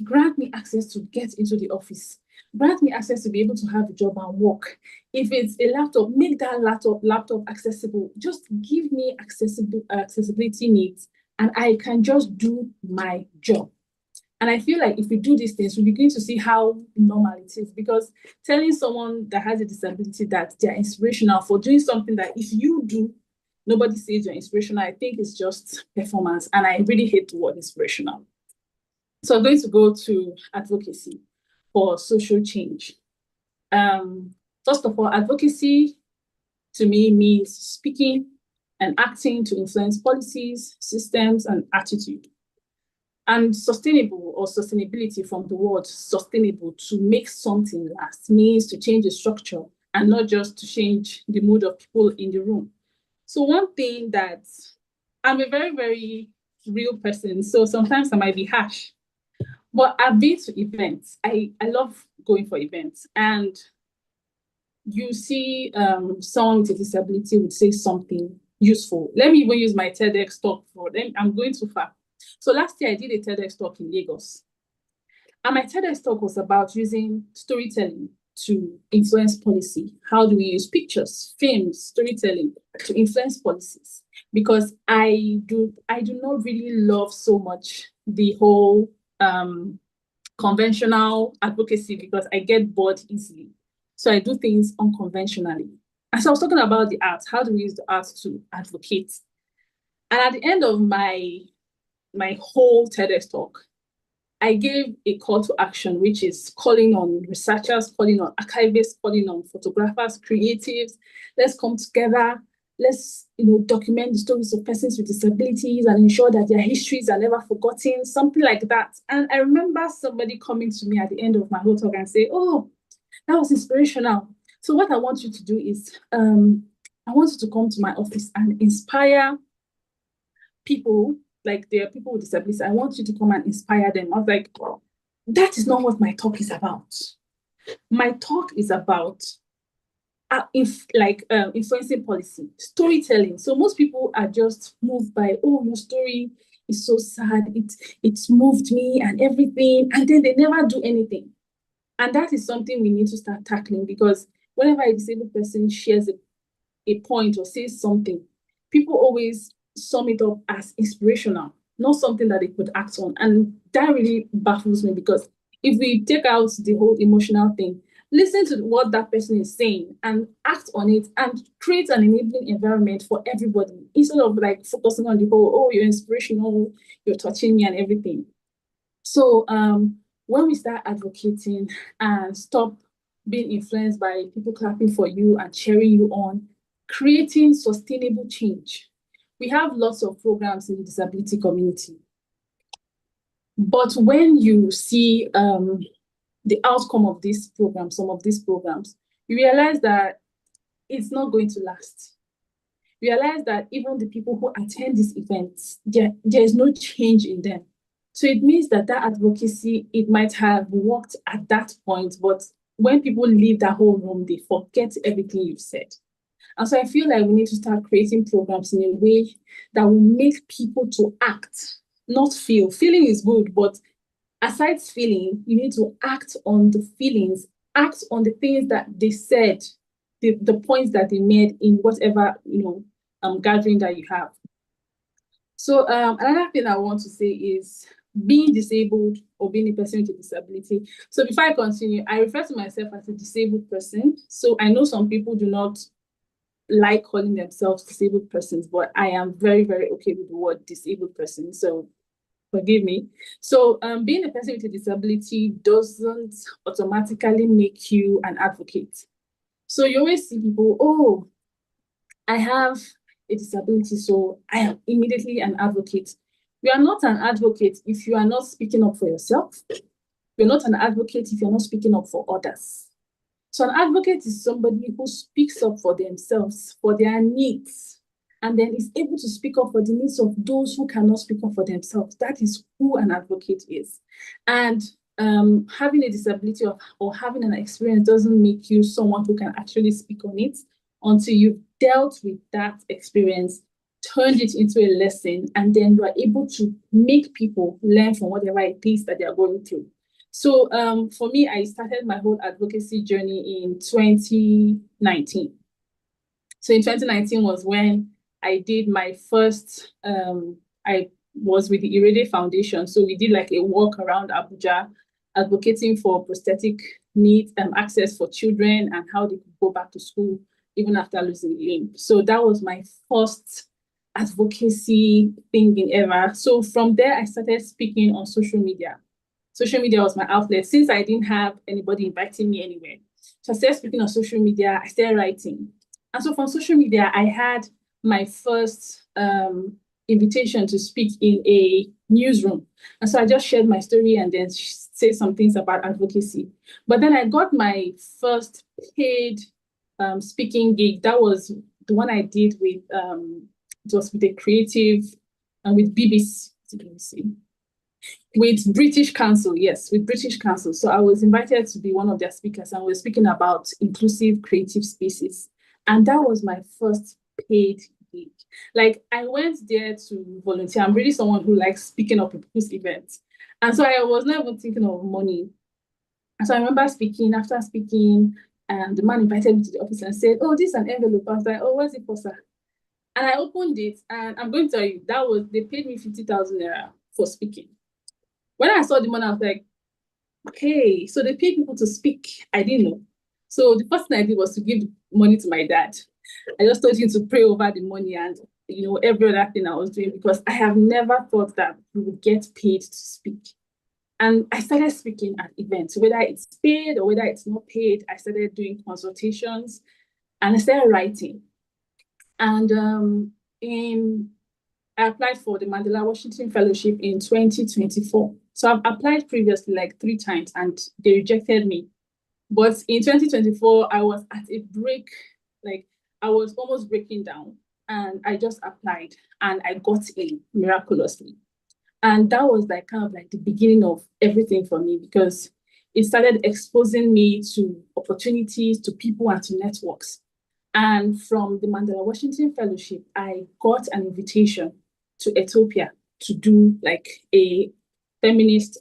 grant me access to get into the office. Grant me access to be able to have a job and work. If it's a laptop, make that laptop accessible. Just give me accessibility needs and I can just do my job. And I feel like if we do these things, we begin to see how normal it is, because telling someone that has a disability that they're inspirational for doing something that if you do, nobody says you're inspirational, I think it's just performance. And I really hate the word inspirational. So I'm going to go to advocacy for social change. First of all, advocacy to me means speaking and acting to influence policies, systems, and attitude. And sustainable or sustainability from the word sustainable, to make something last, means to change the structure and not just to change the mood of people in the room. So one thing that I'm a very, very real person, so sometimes I might be harsh, but I've been to events. I love going for events, and you see someone with a disability would say something useful. Let me even use my TEDx talk for them. I'm going too far. So last year I did a TEDx talk in Lagos. And my TEDx talk was about using storytelling to influence policy. How do we use pictures, films, storytelling to influence policies? Because I do not really love so much the whole conventional advocacy because I get bored easily. So I do things unconventionally. And so I was talking about the arts. How do we use the arts to advocate? And at the end of my whole TEDx talk, I gave a call to action, which is calling on researchers, calling on archivists, calling on photographers, creatives. Let's come together. Let's document the stories of persons with disabilities and ensure that their histories are never forgotten, something like that. And I remember somebody coming to me at the end of my whole talk and say, oh, that was inspirational. So what I want you to do is, I want you to come to my office and inspire people, like there are people with disabilities. I want you to come and inspire them. I was like, that is not what my talk is about. My talk is about influencing policy, storytelling. So most people are just moved by, oh, your story is so sad. It's moved me and everything. And then they never do anything. And that is something we need to start tackling, because whenever a disabled person shares a point or says something, people always sum it up as inspirational, not something that they could act on. And that really baffles me, because if we take out the whole emotional thing, listen to what that person is saying and act on it and create an enabling environment for everybody, instead of like focusing on the whole, oh, you're inspirational, you're touching me and everything. So when we start advocating and stop being influenced by people clapping for you and cheering you on, creating sustainable change. We have lots of programs in the disability community. But when you see the outcome of this program, some of these programs, you realize that it's not going to last. Realize that even the people who attend these events, there is no change in them. So it means that advocacy, it might have worked at that point, but when people leave that whole room, they forget everything you've said. And so I feel like we need to start creating programs in a way that will make people to act, not feel. Feeling is good, but aside feeling, you need to act on the feelings, act on the things that they said, the points that they made in whatever gathering that you have. So another thing I want to say is being disabled or being a person with a disability. So before I continue, I refer to myself as a disabled person. So I know some people do not like calling themselves disabled persons, but I am very, very okay with the word disabled person. So forgive me. So being a person with a disability doesn't automatically make you an advocate. So you always see people, oh, I have a disability, so I am immediately an advocate. You are not an advocate if you are not speaking up for yourself. You're not an advocate if you're not speaking up for others. So an advocate is somebody who speaks up for themselves, for their needs, and then is able to speak up for the needs of those who cannot speak up for themselves. That is who an advocate is. And having a disability or having an experience doesn't make you someone who can actually speak on it until you've dealt with that experience, turned it into a lesson, and then you are able to make people learn from whatever it is that they are going through. So for me, I started my whole advocacy journey in 2019. So in 2019 was when I did my first, I was with the Irede Foundation. So we did like a walk around Abuja, advocating for prosthetic needs and access for children and how they could go back to school even after losing a limb. So that was my first advocacy thing in ever. So from there, I started speaking on social media. Social media was my outlet since I didn't have anybody inviting me anywhere. So I started speaking on social media, I started writing. And so from social media, I had my first invitation to speak in a newsroom. And so I just shared my story and then say some things about advocacy. But then I got my first paid speaking gig. That was the one I did with, it was with a creative and with BBC. With British Council, yes, with British Council. So I was invited to be one of their speakers, and we're speaking about inclusive creative spaces. And that was my first paid gig. Like, I went there to volunteer. I'm really someone who likes speaking up at people's events. And so I was not even thinking of money. And so I remember after speaking, and the man invited me to the office and said, oh, this is an envelope. I was like, oh, what's it for, sir? And I opened it, and I'm going to tell you, they paid me 50,000 naira for speaking. When I saw the money, I was like, okay, so they pay people to speak. I didn't know. So the first thing I did was to give money to my dad. I just told him to pray over the money and every other thing I was doing, because I have never thought that we would get paid to speak. And I started speaking at events, whether it's paid or whether it's not paid. I started doing consultations and I started writing. And I applied for the Mandela Washington Fellowship in 2024. So I've applied previously like 3 times and they rejected me. But in 2024, I was at a break, like I was almost breaking down, and I just applied and I got in miraculously. And that was like kind of like the beginning of everything for me, because it started exposing me to opportunities, to people, and to networks. And from the Mandela Washington Fellowship, I got an invitation to Ethiopia to do like a feminist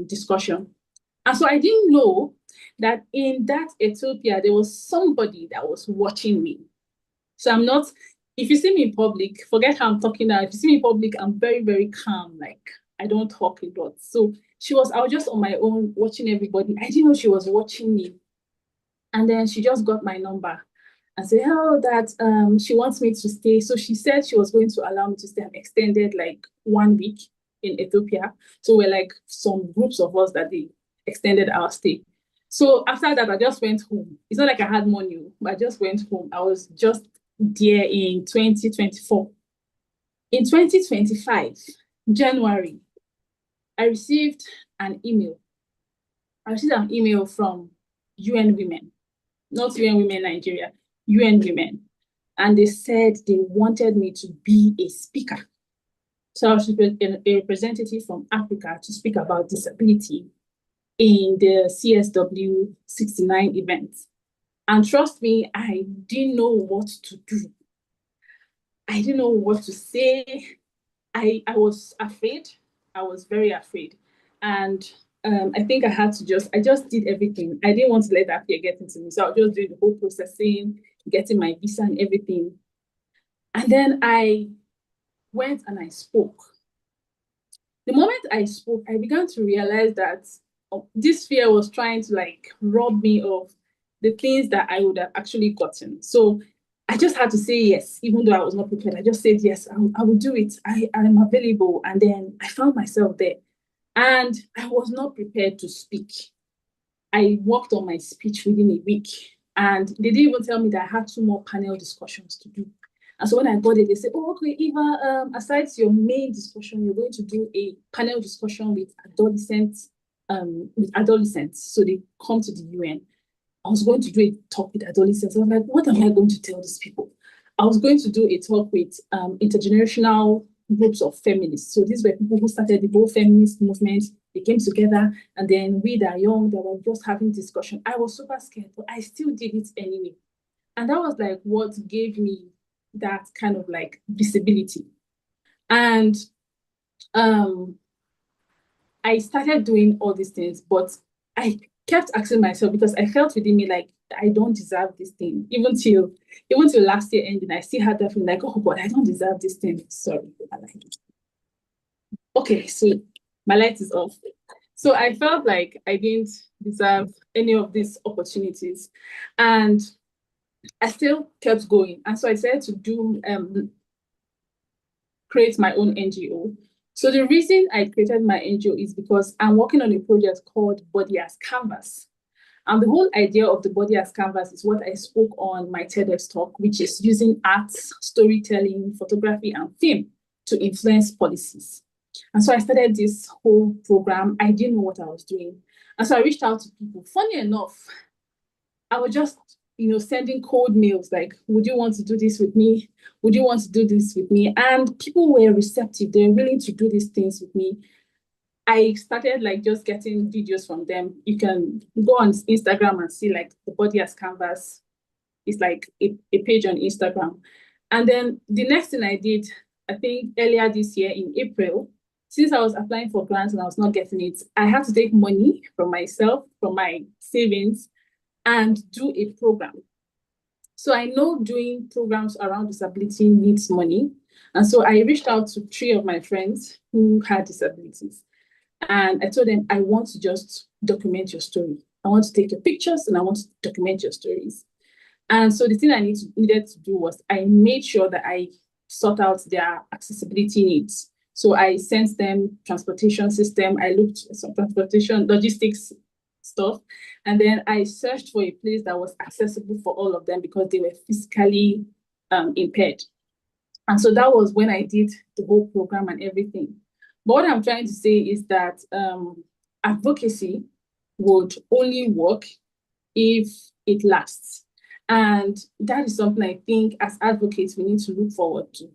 discussion. And so I didn't know that in that Ethiopia, there was somebody that was watching me. So I'm not, if you see me in public, forget how I'm talking now. If you see me in public, I'm very, very calm. Like I don't talk a lot. So I was just on my own watching everybody. I didn't know she was watching me. And then she just got my number and said, oh, that she wants me to stay. So she said she was going to allow me to stay and extended like 1 week in Ethiopia. So we're like some groups of us that they extended our stay. So after that, I just went home. It's not like I had money, but I just went home. I was just there in 2024. In 2025, January, I received an email. I received an email from UN Women, not UN Women Nigeria, UN Women. And they said they wanted me to be a speaker. So I was a representative from Africa to speak about disability in the CSW 69 event. And trust me, I didn't know what to do. I didn't know what to say. I was afraid. I was very afraid. And I think I just did everything. I didn't want to let that fear get into me. So I was just doing the whole processing, getting my visa and everything. And then I went and I spoke. The moment I spoke, I began to realize that this fear was trying to like rob me of the things that I would have actually gotten. So I just had to say yes, even though I was not prepared. I just said yes, I will do it. I'm available. And then I found myself there. And I was not prepared to speak. I worked on my speech within a week. And they didn't even tell me that I had 2 more panel discussions to do. And so when I got it, they said, oh, okay, Eva, aside your main discussion, you're going to do a panel discussion with adolescents. So they come to the UN. I was going to do a talk with adolescents. I was like, what am I going to tell these people? I was going to do a talk with intergenerational groups of feminists. So these were people who started the whole feminist movement. They came together, and then we that are young, that were just having discussion. I was super scared, but I still did it anyway. And that was like what gave me that kind of like visibility. And I started doing all these things, but I kept asking myself, because I felt within me like I don't deserve this thing. Even till last year ending, I still had that feeling like, oh God, I don't deserve this thing. Sorry. Okay, so my light is off. So I felt like I didn't deserve any of these opportunities. And I still kept going. And so I decided to create my own NGO. So the reason I created my NGO is because I'm working on a project called Body as Canvas. And the whole idea of the Body as Canvas is what I spoke on my TEDx talk, which is using arts, storytelling, photography, and film to influence policies. And so I started this whole program. I didn't know what I was doing. And so I reached out to people. Funny enough, I was just sending cold mails like, would you want to do this with me? Would you want to do this with me? And people were receptive. They were willing to do these things with me. I started like just getting videos from them. You can go on Instagram and see like the Body as Canvas. It's like a page on Instagram. And then the next thing I did, I think earlier this year in April, since I was applying for grants and I was not getting it, I had to take money from myself, from my savings, and do a program. So I know doing programs around disability needs money. And so I reached out to 3 of my friends who had disabilities. And I told them, I want to just document your story. I want to take your pictures and I want to document your stories. And so the thing I needed to do was I made sure that I sort out their accessibility needs. So I sent them transportation system. I looked at some transportation logistics stuff. And then I searched for a place that was accessible for all of them because they were physically impaired. And so that was when I did the whole program and everything. But what I'm trying to say is that advocacy would only work if it lasts. And that is something I think as advocates we need to look forward to.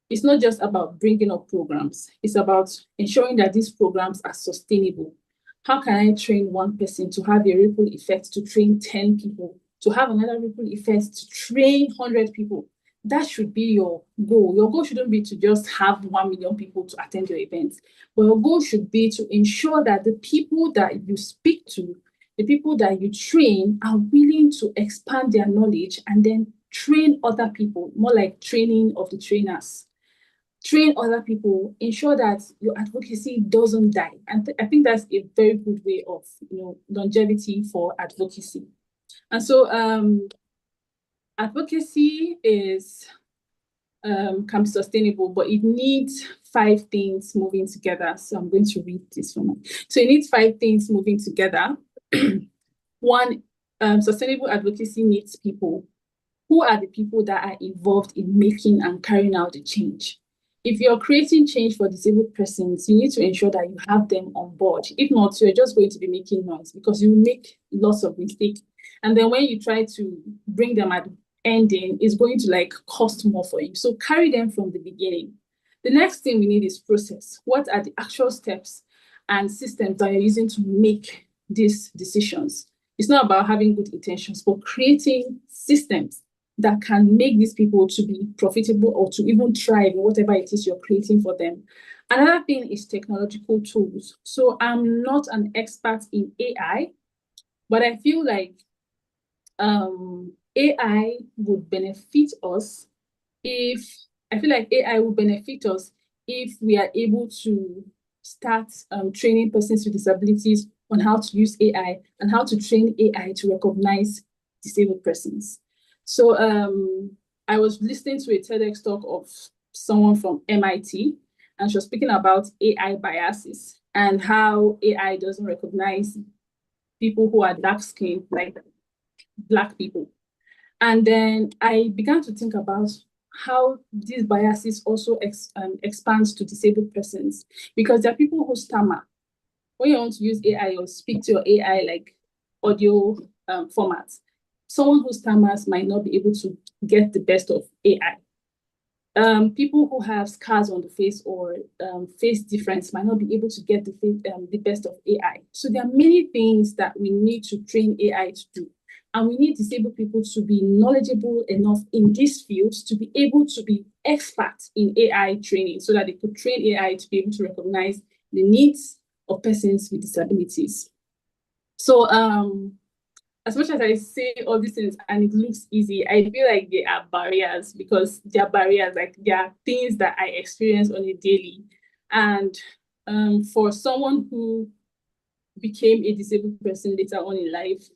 It's not just about bringing up programs. It's about ensuring that these programs are sustainable. How can I train one person to have a ripple effect to train 10 people, to have another ripple effect to train 100 people? That should be your goal. Your goal shouldn't be to just have 1 million people to attend your events, but your goal should be to ensure that the people that you speak to, the people that you train are willing to expand their knowledge and then train other people, more like training of the trainers. Train other people, ensure that your advocacy doesn't die. And I think that's a very good way of longevity for advocacy. And so advocacy is can be sustainable, but it needs 5 things moving together. So I'm going to read this for me. So it needs 5 things moving together. One, sustainable advocacy needs people. Who are the people that are involved in making and carrying out the change? If you're creating change for disabled persons, you need to ensure that you have them on board. If not, you're just going to be making noise because you make lots of mistakes. And then when you try to bring them at the ending, it's going to cost more for you. So carry them from the beginning. The next thing we need is process. What are the actual steps and systems that you're using to make these decisions? It's not about having good intentions, but creating systems that can make these people to be profitable or to even thrive in whatever it is you're creating for them. Another thing is technological tools. So I'm not an expert in AI, but I feel like AI would benefit us if we are able to start training persons with disabilities on how to use AI and how to train AI to recognize disabled persons. So I was listening to a TEDx talk of someone from MIT, and she was speaking about AI biases and how AI doesn't recognize people who are dark skinned, like Black people. And then I began to think about how these biases also expand to disabled persons, because there are people who stammer. When you want to use AI or speak to your AI like audio formats, someone who stammers might not be able to get the best of AI. People who have scars on the face or face difference might not be able to get the best of AI. So there are many things that we need to train AI to do. And we need disabled people to be knowledgeable enough in these fields to be able to be experts in AI training so that they could train AI to be able to recognize the needs of persons with disabilities. So as much as I say all these things and it looks easy, I feel like there are barriers, because there are barriers, like there are things that I experience on a daily. And for someone who became a disabled person later on in life,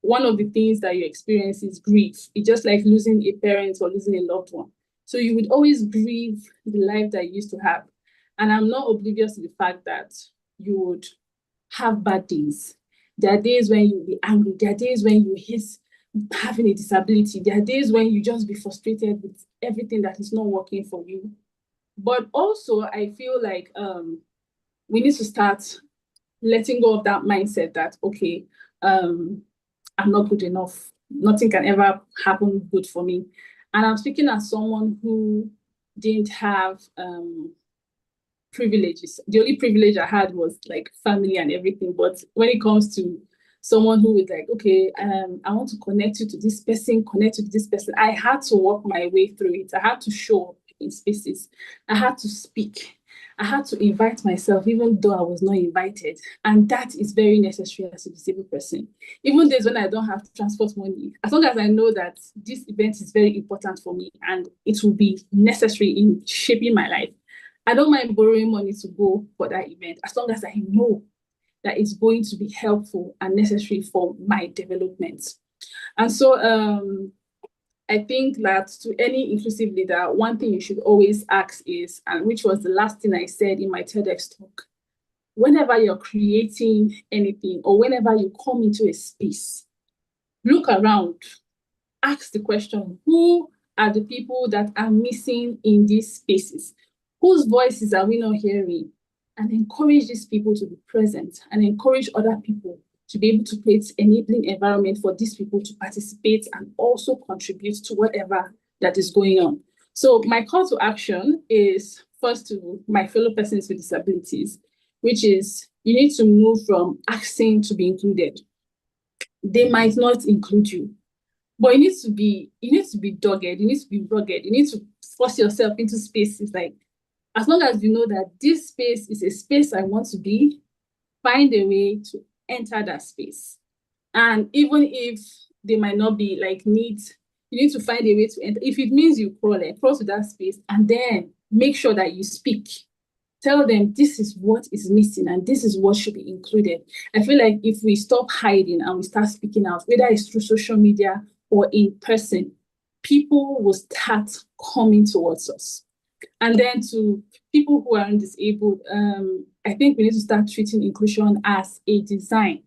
one of the things that you experience is grief. It's just like losing a parent or losing a loved one. So you would always grieve the life that you used to have. And I'm not oblivious to the fact that you would have bad days. There are days when you'll be angry. There are days when you hate having a disability. There are days when you just be frustrated with everything that is not working for you. But also, I feel like we need to start letting go of that mindset that, okay, I'm not good enough. Nothing can ever happen good for me. And I'm speaking as someone who didn't have privileges. The only privilege I had was like family and everything. But when it comes to someone who is like, okay, I want to connect you to this person, I had to work my way through it. I had to show up in spaces. I had to speak. I had to invite myself, even though I was not invited. And that is very necessary as a disabled person. Even days when I don't have transport money, as long as I know that this event is very important for me and it will be necessary in shaping my life, I don't mind borrowing money to go for that event, as long as I know that it's going to be helpful and necessary for my development. And so I think that to any inclusive leader, one thing you should always ask is, and which was the last thing I said in my TEDx talk, whenever you're creating anything or whenever you come into a space, look around, ask the question, who are the people that are missing in these spaces? Whose voices are we not hearing? And encourage these people to be present and encourage other people to be able to create enabling environment for these people to participate and also contribute to whatever that is going on. So my call to action is first to my fellow persons with disabilities, which is you need to move from asking to be included. They might not include you, but you need to be dogged, you need to be rugged, you need to force yourself into spaces like, as long as you know that this space is a space I want to be, find a way to enter that space. And even if they might not be like needs, you need to find a way to enter. If it means you crawl to that space and then make sure that you speak. Tell them this is what is missing and this is what should be included. I feel like if we stop hiding and we start speaking out, whether it's through social media or in person, people will start coming towards us. And then to people who are disabled, I think we need to start treating inclusion as a design,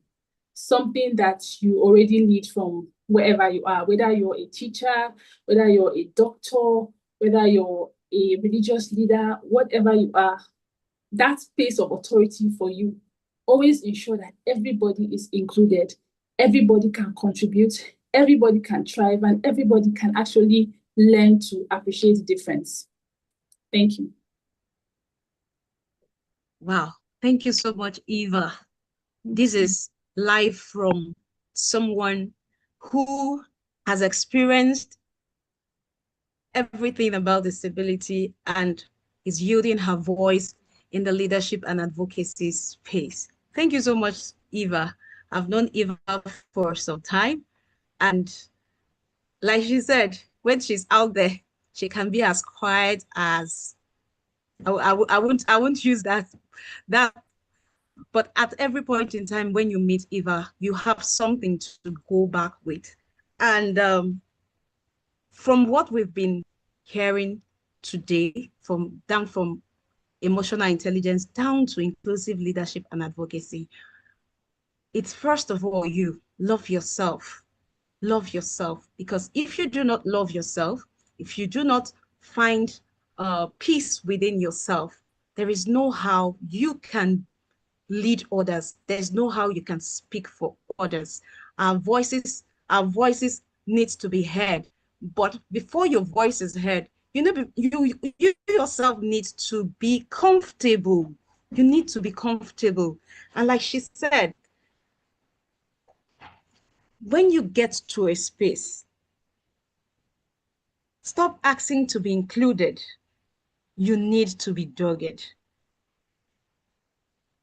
something that you already need from wherever you are, whether you're a teacher, whether you're a doctor, whether you're a religious leader, whatever you are, that space of authority for you. Always ensure that everybody is included, everybody can contribute, everybody can thrive, and everybody can actually learn to appreciate the difference. Thank you. Wow. Thank you so much, Eva. This is live from someone who has experienced everything about disability and is yielding her voice in the leadership and advocacy space. Thank you so much, Eva. I've known Eva for some time, and like she said, when she's out there, she can be as quiet as I won't use that, but at every point in time when you meet Eva, you have something to go back with. And from what we've been hearing today, from emotional intelligence down to inclusive leadership and advocacy, it's first of all, you love yourself. Love yourself, because if you do not love yourself, if you do not find peace within yourself, there is no how you can lead others. There's no how you can speak for others. Our voices needs to be heard. But before your voice is heard, you yourself need to be comfortable. You need to be comfortable. And like she said, when you get to a space, stop asking to be included. You need to be dogged.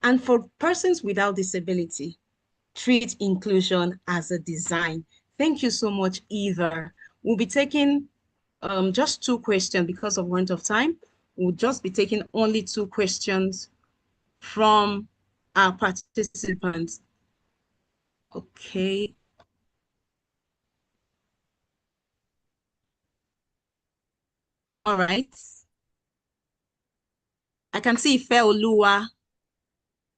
And for persons without disability, treat inclusion as a design. Thank you so much, Eva. We'll be taking just 2 questions because of want of time. We'll just be taking only 2 questions from our participants. Okay. All right. I can see Feolua,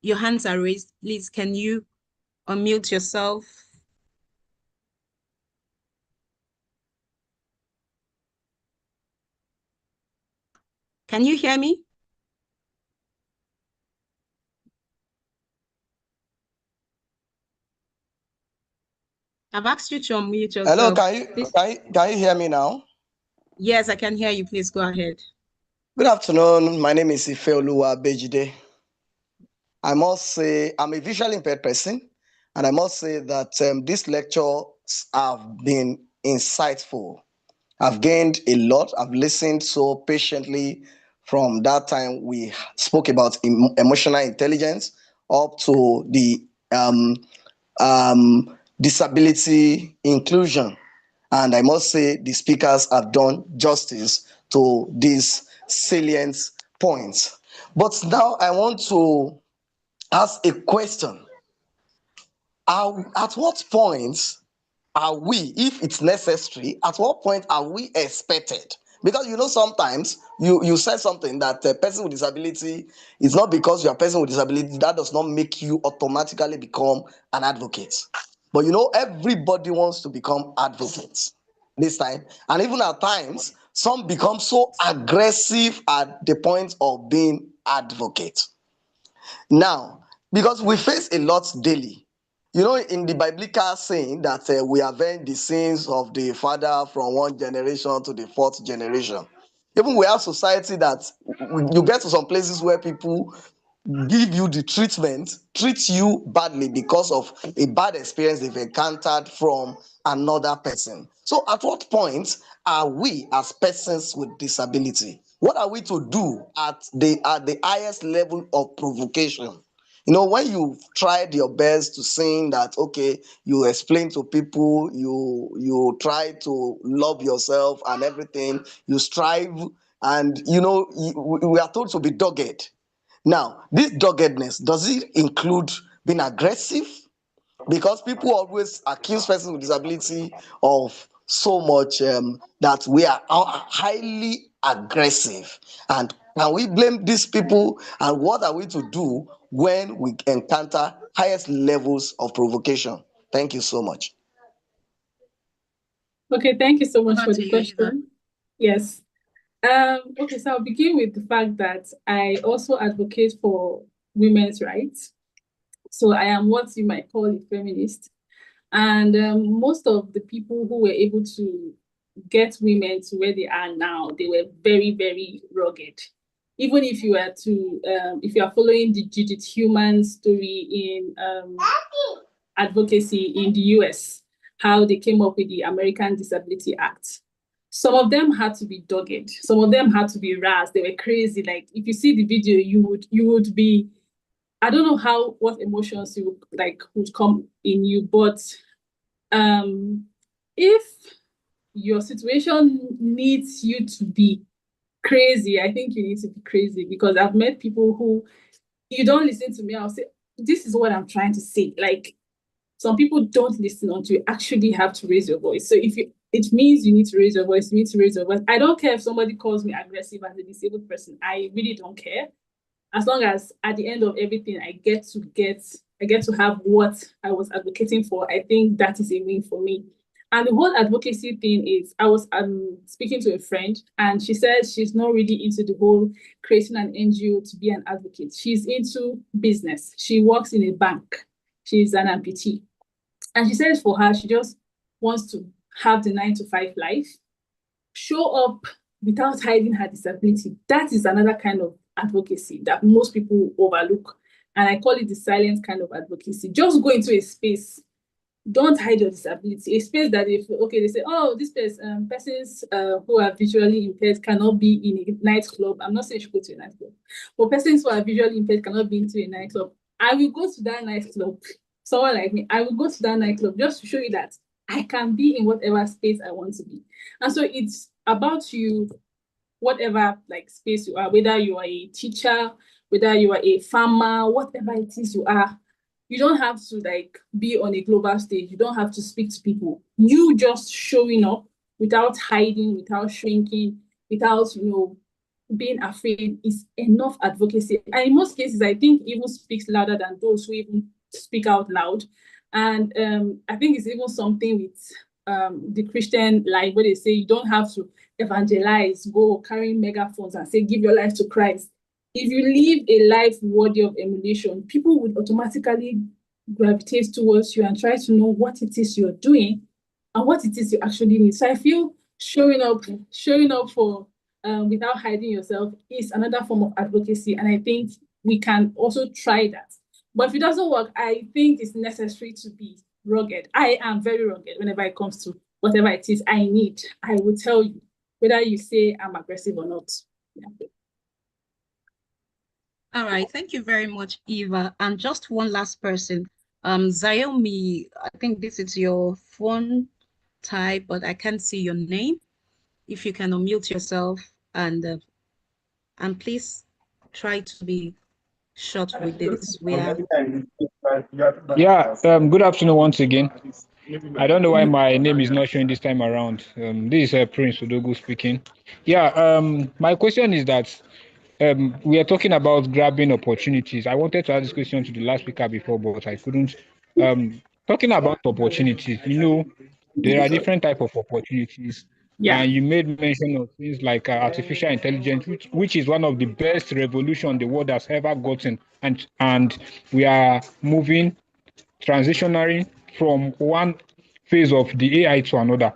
your hands are raised. Please, can you unmute yourself? Can you hear me? I've asked you to unmute yourself. Hello, can you hear me now? Yes, I can hear you. Please go ahead. Good afternoon. My name is Ifeoluwa Bejide. I must say I'm a visually impaired person, and I must say that these lectures have been insightful. I've gained a lot. I've listened so patiently from that time we spoke about emotional intelligence up to the disability inclusion. And I must say the speakers have done justice to these salient points. But now I want to ask a question. At what point are we, if it's necessary, at what point are we expected? Because sometimes you said something that a person with disability is not because you're a person with disability, that does not make you automatically become an advocate. But everybody wants to become advocates this time. And even at times, some become so aggressive at the point of being advocates. Now, because we face a lot daily, in the biblical saying that we avenge the sins of the father from one generation to the fourth generation. Even we have society that you get to some places where people give you the treat you badly because of a bad experience they've encountered from another person. So at what point are we as persons with disability? What are we to do at the highest level of provocation? When you've tried your best to sing that, okay, you explain to people, you try to love yourself and everything, you strive, and we are told to be dogged. Now, this doggedness, does it include being aggressive? Because people always accuse persons with disability of so much that we are highly aggressive. And can we blame these people? And what are we to do when we encounter highest levels of provocation? Thank you so much. Okay, thank you so much for the question. Yes. Okay, so I'll begin with the fact that I also advocate for women's rights. So I am what you might call a feminist. And most of the people who were able to get women to where they are now, they were very, very rugged. Even if you are if you are following the Judith Human story in advocacy in the US, how they came up with the American Disability Act. Some of them had to be dogged. Some of them had to be razzed. They were crazy. Like if you see the video, you would be, I don't know what emotions would come in you, but if your situation needs you to be crazy, I think you need to be crazy, because I've met people who, you don't listen to me, I'll say, this is what I'm trying to say. Like, some people don't listen until you actually have to raise your voice. So it means you need to raise your voice, you need to raise your voice. I don't care if somebody calls me aggressive as a disabled person. I really don't care. As long as at the end of everything, I get to have what I was advocating for, I think that is a win for me. And the whole advocacy thing is, I was speaking to a friend, and she said she's not really into the whole creating an NGO to be an advocate. She's into business. She works in a bank. She's an amputee. And she says for her, she just wants to have the 9-to-5 life, show up without hiding her disability. That is another kind of advocacy that most people overlook. And I call it the silent kind of advocacy. Just go into a space, don't hide your disability. A space that they say, oh, this persons who are visually impaired cannot be in a nightclub. I'm not saying you should go to a nightclub, but persons who are visually impaired cannot be into a nightclub. I will go to that nightclub. Someone like me, I will go to that nightclub just to show you that I can be in whatever space I want to be. And so it's about you, whatever space you are, whether you are a teacher, whether you are a farmer, whatever it is you are, you don't have to be on a global stage. You don't have to speak to people. You just showing up without hiding, without shrinking, without being afraid is enough advocacy. And in most cases, I think even speaks louder than those who even speak out loud. And I think it's even something with the Christian life, where they say you don't have to evangelize, go carrying megaphones and say, give your life to Christ. If you live a life worthy of emulation, people would automatically gravitate towards you and try to know what it is you're doing and what it is you actually need. So I feel showing up for without hiding yourself is another form of advocacy. And I think we can also try that. But if it doesn't work, I think it's necessary to be rugged. I am very rugged whenever it comes to whatever it is I need. I will tell you, whether you say I'm aggressive or not. Yeah. All right, thank you very much, Eva. And just one last person, Zayomi, I think this is your phone type, but I can't see your name. If you can unmute yourself and please try to be short with this. Yeah, good afternoon once again. I don't know why my name is not showing this time around. This is Prince Udogu speaking. Yeah, my question is that we are talking about grabbing opportunities. I wanted to ask this question to the last speaker before, but I couldn't. Talking about opportunities, there are different type of opportunities. Yeah. And you made mention of things like artificial intelligence, which is one of the best revolution the world has ever gotten. And we are moving, transitioning from one phase of the AI to another.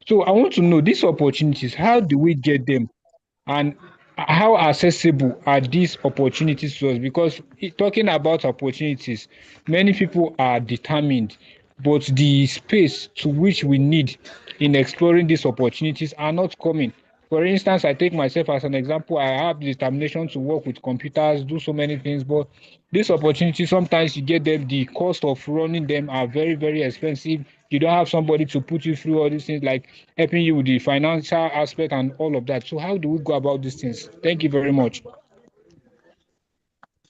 So I want to know these opportunities, how do we get them? And how accessible are these opportunities to us? Because talking about opportunities, many people are determined, but the space to which we need in exploring these opportunities are not coming. For instance, I take myself as an example. I have the determination to work with computers, do so many things, but these opportunities, sometimes you get them, the cost of running them are very, very expensive. You don't have somebody to put you through all these things, like helping you with the financial aspect and all of that. So how do we go about these things? Thank you very much.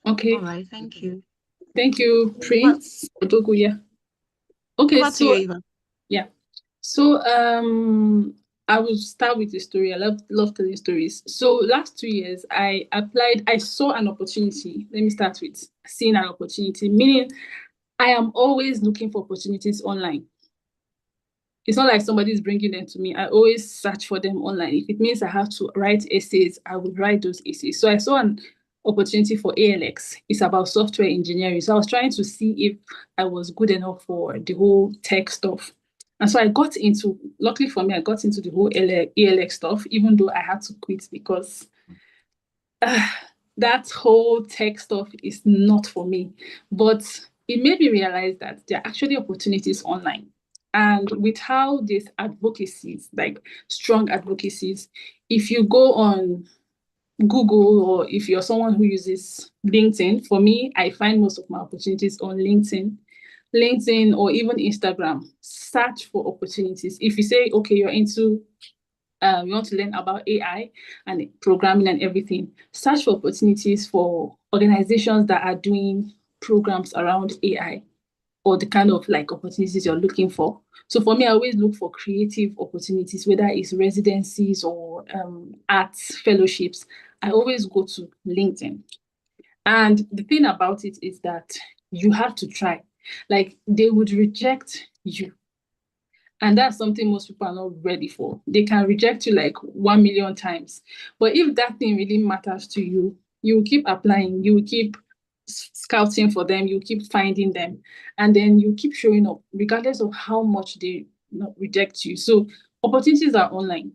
Okay. All right, thank you. Thank you, Prince Odogu. Yeah. Okay, Over to you, so Eva. yeah. So I will start with the story. I love telling stories. So last 2 years, I applied, I saw an opportunity. Let me start with seeing an opportunity, meaning I am always looking for opportunities online. It's not like somebody's bringing them to me. I always search for them online. If it means I have to write essays, I will write those essays. So I saw an opportunity for ALX. It's about software engineering. So I was trying to see if I was good enough for the whole tech stuff. And so I got into, luckily for me, I got into the whole ALX stuff, even though I had to quit because that whole tech stuff is not for me. But it made me realize that there are actually opportunities online. And with how these advocacies, like strong advocacies, if you go on Google or if you're someone who uses LinkedIn, for me, I find most of my opportunities on LinkedIn or even Instagram. Search for opportunities. If you say, okay, you're into you want to learn about AI and programming and everything, search for opportunities for organizations that are doing programs around AI or the kind of like opportunities you're looking for. So for me, I always look for creative opportunities, whether it's residencies or arts fellowships. I always go to LinkedIn. And the thing about it is that you have to try. Like they would reject you. And that's something most people are not ready for. They can reject you like 1 million times. But if that thing really matters to you, you will keep applying, you will keep scouting for them, you keep finding them, and then you keep showing up, regardless of how much they reject you. So opportunities are online.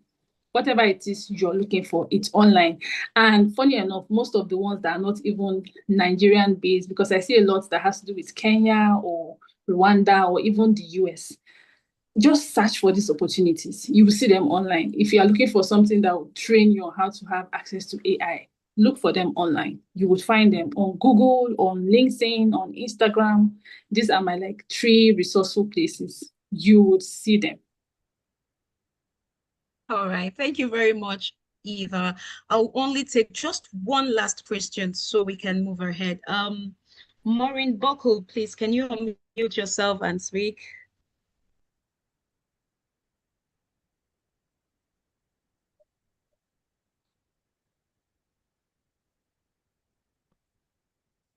Whatever it is you're looking for, it's online. And funny enough, most of the ones that are not even Nigerian based, because I see a lot that has to do with Kenya or Rwanda or even the US, just search for these opportunities. You will see them online. If you are looking for something that will train you on how to have access to AI, look for them online. You would find them on Google, on LinkedIn, on Instagram. These are my like 3 resourceful places. You would see them. All right, thank you very much, Eva. I'll only take just one last question so we can move ahead. Maureen Buckle, please, can you unmute yourself and speak?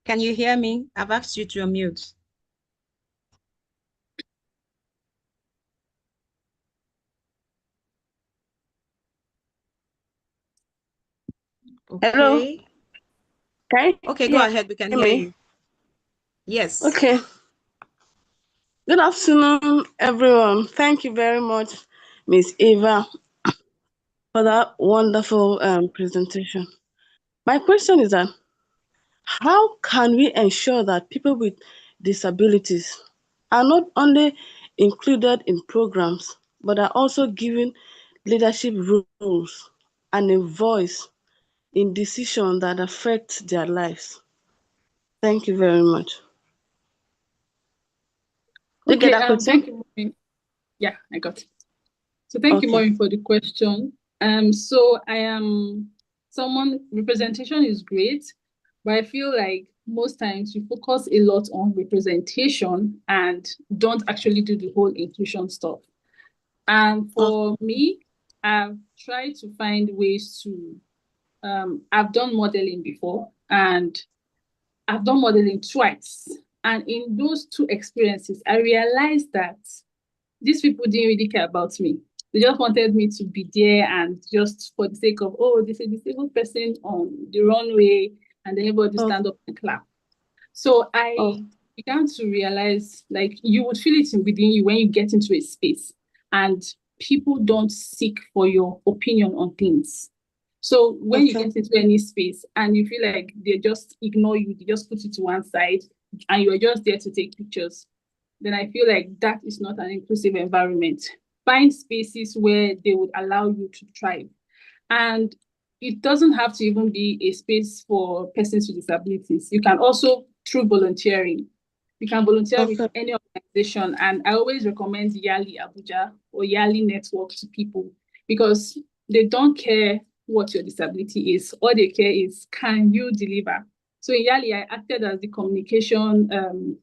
Can you hear me? I've asked you to unmute. Okay. Hello. Okay, go ahead. We can hear you. Yes. Okay. Good afternoon, everyone. Thank you very much, Miss Eva, for that wonderful presentation. My question is that how can we ensure that people with disabilities are not only included in programs, but are also given leadership roles and a voice in decisions that affect their lives? Thank you very much. Did you get that question? Thank you, Maureen. Yeah, I got it. So thank you, Maureen, for the question. So I am someone, representation is great, but I feel like most times we focus a lot on representation and don't actually do the whole inclusion stuff. And for me, I've tried to find ways to, I've done modeling before, and I've done modeling twice. And in those two experiences, I realized that these people didn't really care about me. They just wanted me to be there, and just for the sake of, oh, there's a disabled person on the runway, and then everybody stand up and clap. So I began to realize, like, you would feel it within you when you get into a space and people don't seek for your opinion on things. So when you get into any space and you feel like they just ignore you, they just put you to one side and you are just there to take pictures, then I feel like that is not an inclusive environment. Find spaces where they would allow you to thrive. And it doesn't have to even be a space for persons with disabilities. You can also, through volunteering, you can volunteer with any organization. And I always recommend Yali Abuja or Yali Network to people, because they don't care what your disability is. All they care is, can you deliver? So in Yali, I acted as the communication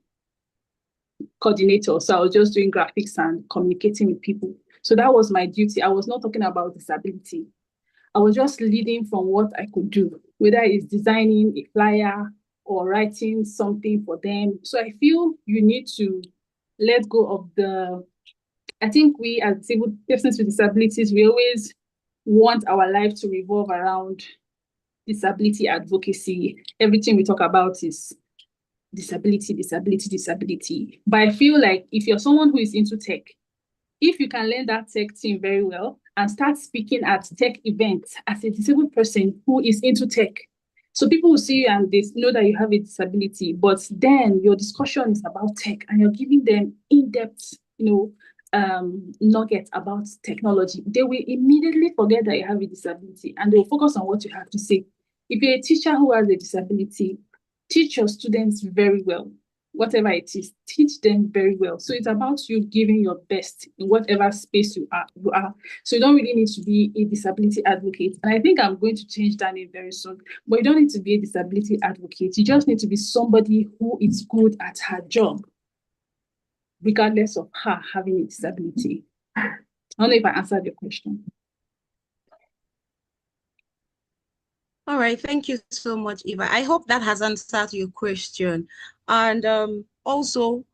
coordinator. So I was just doing graphics and communicating with people. So that was my duty. I was not talking about disability. I was just leading from what I could do, whether it's designing a flyer or writing something for them. So I feel you need to let go of I think we as disabled persons with disabilities, we always want our life to revolve around disability advocacy. Everything we talk about is disability, disability, disability. But I feel like if you're someone who is into tech, if you can learn that tech thing very well and start speaking at tech events as a disabled person who is into tech, so people will see you and they know that you have a disability, but then your discussion is about tech and you're giving them in-depth, nuggets about technology, they will immediately forget that you have a disability and they'll focus on what you have to say. If you're a teacher who has a disability, teach your students very well. Whatever it is, teach them very well. So it's about you giving your best in whatever space you are. So you don't really need to be a disability advocate. And I think I'm going to change that name very soon. But you don't need to be a disability advocate. You just need to be somebody who is good at her job, regardless of her having a disability. I don't know if I answered your question. All right, thank you so much, Eva. I hope that has answered your question. And also,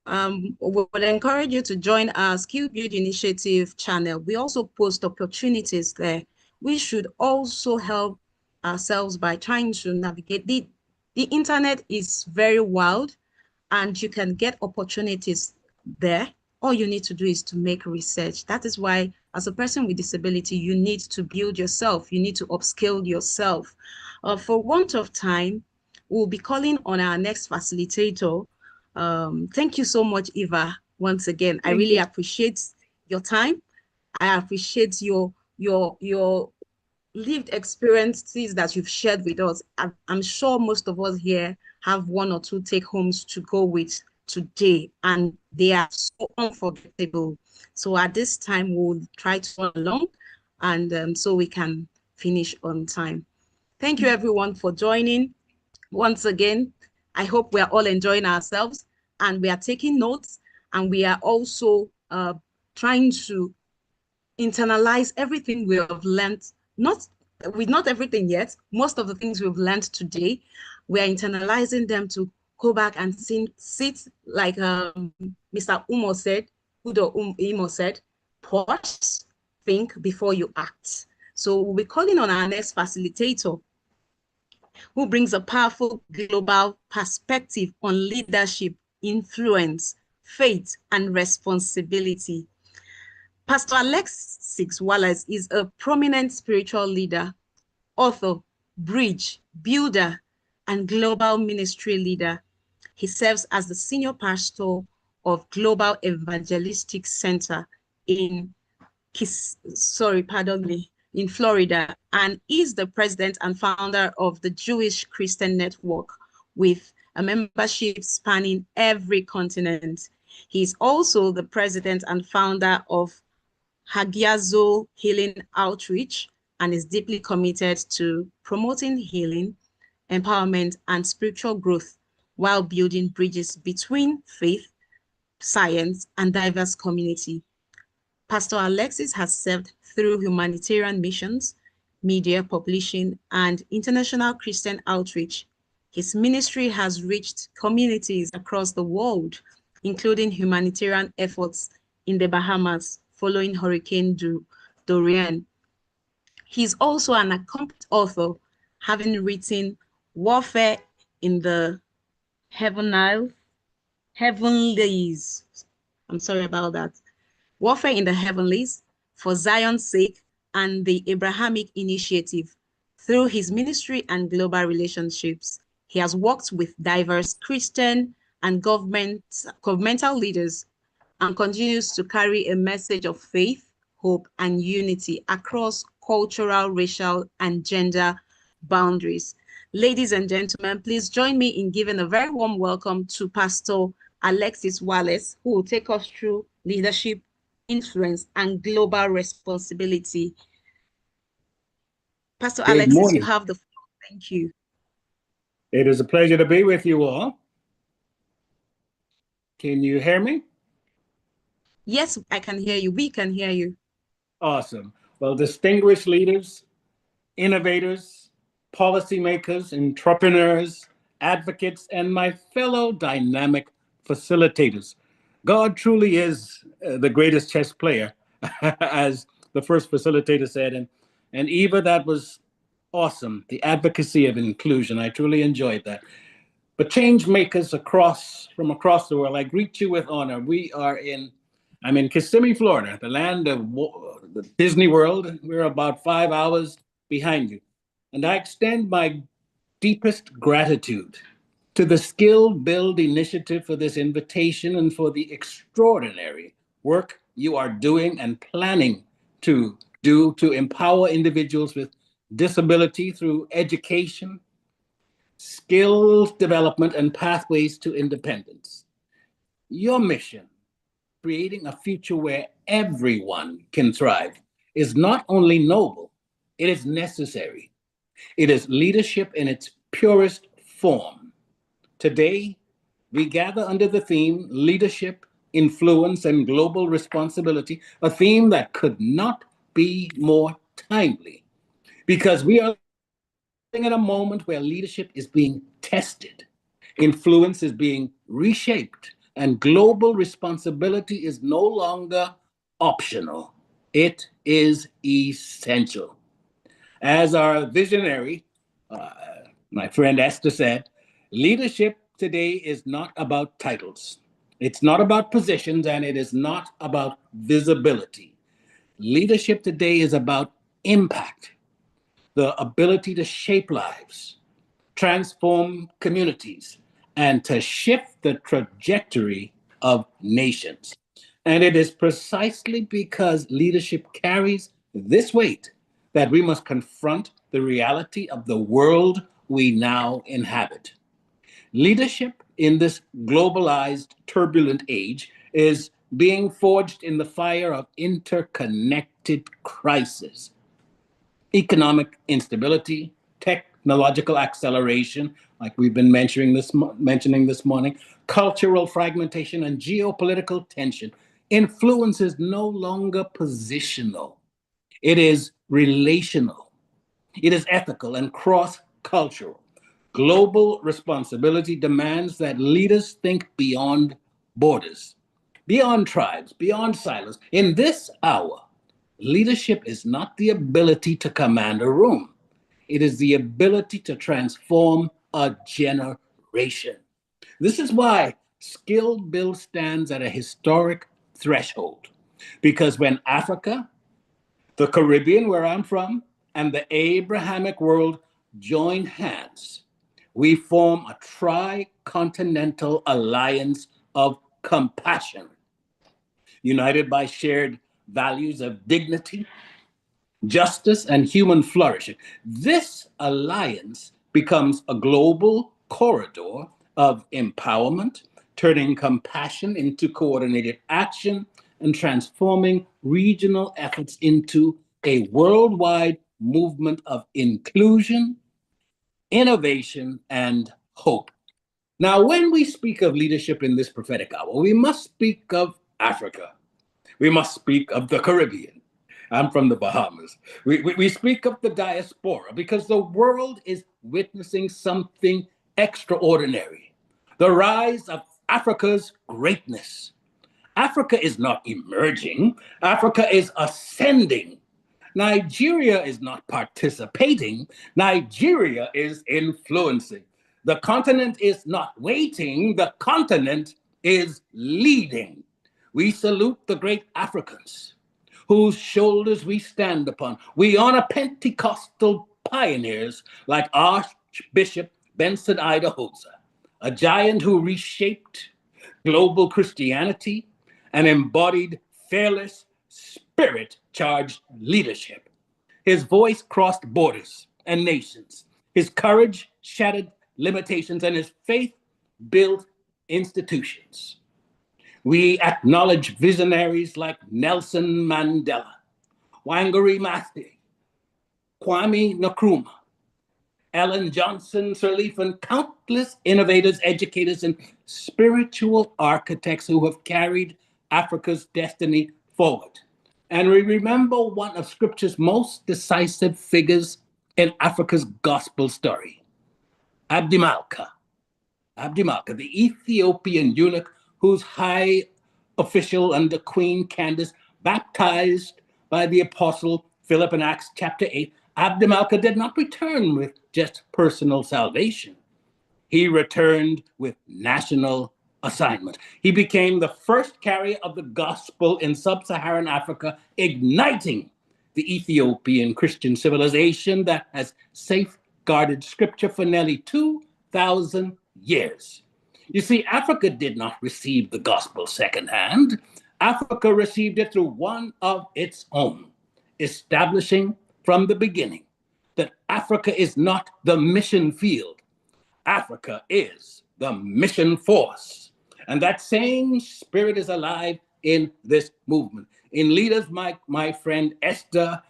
we would encourage you to join our Skill Build Initiative channel. We also post opportunities there. We should also help ourselves by trying to navigate. The internet is very wild and you can get opportunities there. All you need to do is to make research. That is why, as a person with disability, you need to build yourself. You need to upskill yourself. For want of time, we'll be calling on our next facilitator. Thank you so much, Eva, once again. I really appreciate your time. I appreciate your lived experiences that you've shared with us. I'm sure most of us here have one or two take homes to go with today, and they are so unforgettable. So at this time, we'll try to run along and so we can finish on time. Thank you everyone for joining. Once again, I hope we are all enjoying ourselves and we are taking notes, and we are also trying to internalize everything we have learned, not everything yet, most of the things we've learned today, we are internalizing them to go back and sit like Mr. Umo said, Udo Umo said, pause, think before you act. So we'll be calling on our next facilitator, who brings a powerful global perspective on leadership, influence, faith, and responsibility. Pastor Alexis Wallace is a prominent spiritual leader, author, bridge builder, and global ministry leader. He serves as the senior pastor of Global Evangelistic Center in Florida, and is the president and founder of the Jewish Christian Network, with a membership spanning every continent. He's also the president and founder of Hagiazo Healing Outreach, and is deeply committed to promoting healing, empowerment, and spiritual growth while building bridges between faith, science, and diverse community. Pastor Alexis has served through humanitarian missions, media publishing, and international Christian outreach. His ministry has reached communities across the world, including humanitarian efforts in the Bahamas following Hurricane Dorian. He's also an accomplished author, having written Warfare in the Heavenlies. I'm sorry about that. Warfare in the Heavenlies, For Zion's Sake, and the Abrahamic Initiative. Through his ministry and global relationships, he has worked with diverse Christian and governmental leaders and continues to carry a message of faith, hope, and unity across cultural, racial, and gender boundaries. Ladies and gentlemen, please join me in giving a very warm welcome to Pastor Alexis Wallace, who will take us through leadership, influence, and global responsibility. Pastor Good Alexis, morning. you have the floor. Thank you. It is a pleasure to be with you all. Can you hear me? Yes, I can hear you. We can hear you. Awesome. Well, distinguished leaders, innovators, policymakers, entrepreneurs, advocates, and my fellow dynamic facilitators. God truly is the greatest chess player, as the first facilitator said. And Eva, that was awesome. The advocacy of inclusion. I truly enjoyed that. But change makers from across the world, I greet you with honor. I'm in Kissimmee, Florida, the land of the Disney World. We're about 5 hours behind you. And I extend my deepest gratitude to the Skill Build Initiative for this invitation and for the extraordinary work you are doing and planning to do to empower individuals with disability through education, skills development, and pathways to independence. Your mission, creating a future where everyone can thrive, is not only noble, it is necessary. It is leadership in its purest form. Today, we gather under the theme Leadership, Influence, and Global Responsibility, a theme that could not be more timely, because we are at a moment where leadership is being tested, influence is being reshaped, and global responsibility is no longer optional. It is essential. As our visionary, my friend Esther said, leadership today is not about titles. It's not about positions, and it is not about visibility. Leadership today is about impact, the ability to shape lives, transform communities, and to shift the trajectory of nations. And it is precisely because leadership carries this weight that we must confront the reality of the world we now inhabit. Leadership in this globalized, turbulent age is being forged in the fire of interconnected crises. Economic instability, technological acceleration, like we've been mentioning this morning, cultural fragmentation, and geopolitical tension. Influence is no longer positional. It is relational. It is ethical and cross-cultural. Global responsibility demands that leaders think beyond borders, beyond tribes, beyond silos. In this hour, leadership is not the ability to command a room. It is the ability to transform a generation. This is why Skill Build stands at a historic threshold. Because when Africa, the Caribbean, where I'm from, and the Abrahamic world join hands, we form a tri-continental alliance of compassion, united by shared values of dignity, justice, and human flourishing. This alliance becomes a global corridor of empowerment, turning compassion into coordinated action and transforming regional efforts into a worldwide movement of inclusion, innovation, and hope. Now, when we speak of leadership in this prophetic hour, we must speak of Africa. We must speak of the Caribbean. I'm from the Bahamas. We speak of the diaspora because the world is witnessing something extraordinary, the rise of Africa's greatness. Africa is not emerging, Africa is ascending. Nigeria is not participating, Nigeria is influencing. The continent is not waiting, the continent is leading. We salute the great Africans whose shoulders we stand upon. We honor Pentecostal pioneers like Archbishop Benson Idahosa, a giant who reshaped global Christianity and embodied fearless, spirit-charged leadership. His voice crossed borders and nations. His courage shattered limitations, and his faith built institutions. We acknowledge visionaries like Nelson Mandela, Wangari Maathai, Kwame Nkrumah, Ellen Johnson Sirleaf, and countless innovators, educators, and spiritual architects who have carried Africa's destiny forward. And we remember one of Scripture's most decisive figures in Africa's gospel story, Abdi Malka, the Ethiopian eunuch whose high official under Queen Candace baptized by the apostle Philip in Acts chapter 8, Abdi Malka did not return with just personal salvation. He returned with national assignment. He became the first carrier of the gospel in sub-Saharan Africa, igniting the Ethiopian Christian civilization that has safeguarded scripture for nearly 2,000 years. You see, Africa did not receive the gospel secondhand. Africa received it through one of its own, establishing from the beginning that Africa is not the mission field. Africa is the mission force. And that same spirit is alive in this movement. In leaders, my friend Esther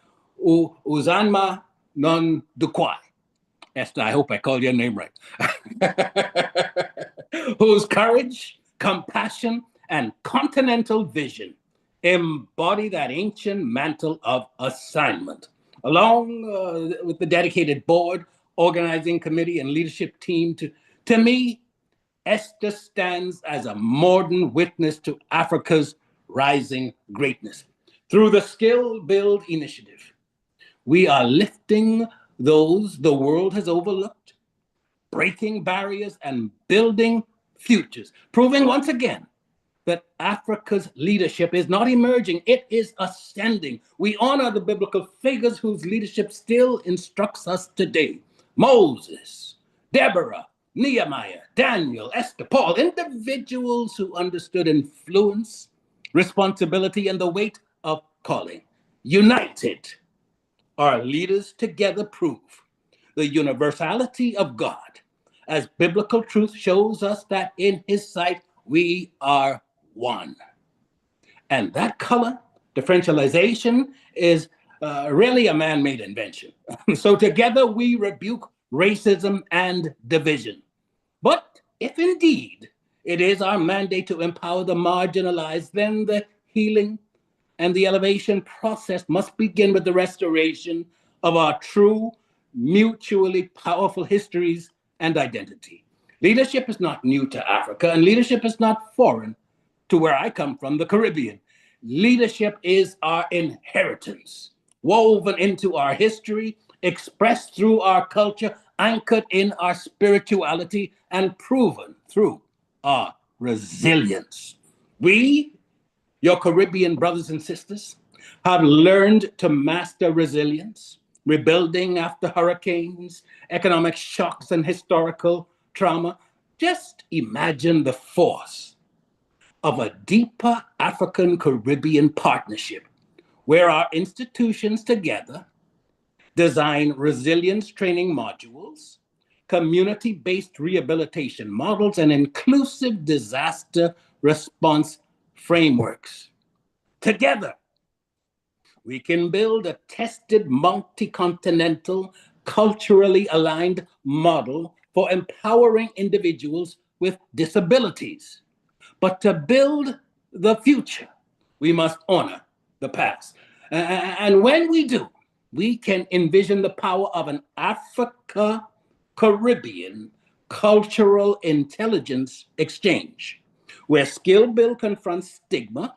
Uzanma Non-Dukwai. Esther, I hope I called your name right. Whose courage, compassion, and continental vision embody that ancient mantle of assignment. Along with the dedicated board, organizing committee, and leadership team, to me, Esther stands as a modern witness to Africa's rising greatness. Through the Skill Build initiative, we are lifting those the world has overlooked, breaking barriers and building futures, proving once again that Africa's leadership is not emerging, it is ascending. We honor the biblical figures whose leadership still instructs us today. Moses, Deborah, Nehemiah, Daniel, Esther, Paul, individuals who understood influence, responsibility, and the weight of calling. United, our leaders together prove the universality of God, as biblical truth shows us that in his sight we are one. And that color differentialization is really a man-made invention. So together we rebuke racism and division. But if indeed it is our mandate to empower the marginalized, then the healing and the elevation process must begin with the restoration of our true, mutually powerful histories and identity. Leadership is not new to Africa, and leadership is not foreign to where I come from, the Caribbean. Leadership is our inheritance, woven into our history, expressed through our culture, anchored in our spirituality, and proven through our resilience. We, your Caribbean brothers and sisters, have learned to master resilience, rebuilding after hurricanes, economic shocks, and historical trauma. Just imagine the force of a deeper African-Caribbean partnership where our institutions together design resilience training modules, community-based rehabilitation models, and inclusive disaster response frameworks. Together, we can build a tested multi-continental culturally aligned model for empowering individuals with disabilities. But to build the future, we must honor the past. And when we do, we can envision the power of an Africa-Caribbean cultural intelligence exchange, where skill build confronts stigma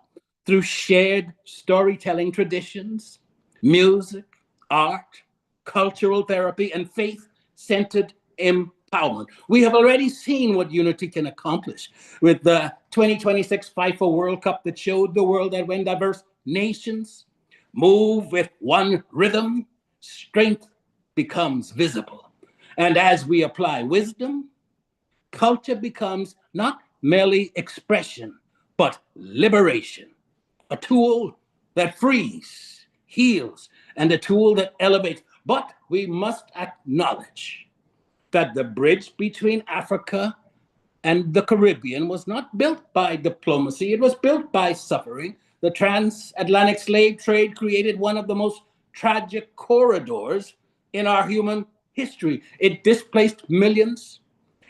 through shared storytelling traditions, music, art, cultural therapy, and faith-centered empowerment. We have already seen what unity can accomplish with the 2026 FIFA World Cup that showed the world that when diverse nations move with one rhythm, strength becomes visible. And as we apply wisdom, culture becomes not merely expression, but liberation, a tool that frees, heals, and a tool that elevates. But we must acknowledge that the bridge between Africa and the Caribbean was not built by diplomacy, it was built by suffering. The transatlantic slave trade created one of the most tragic corridors in our human history. It displaced millions,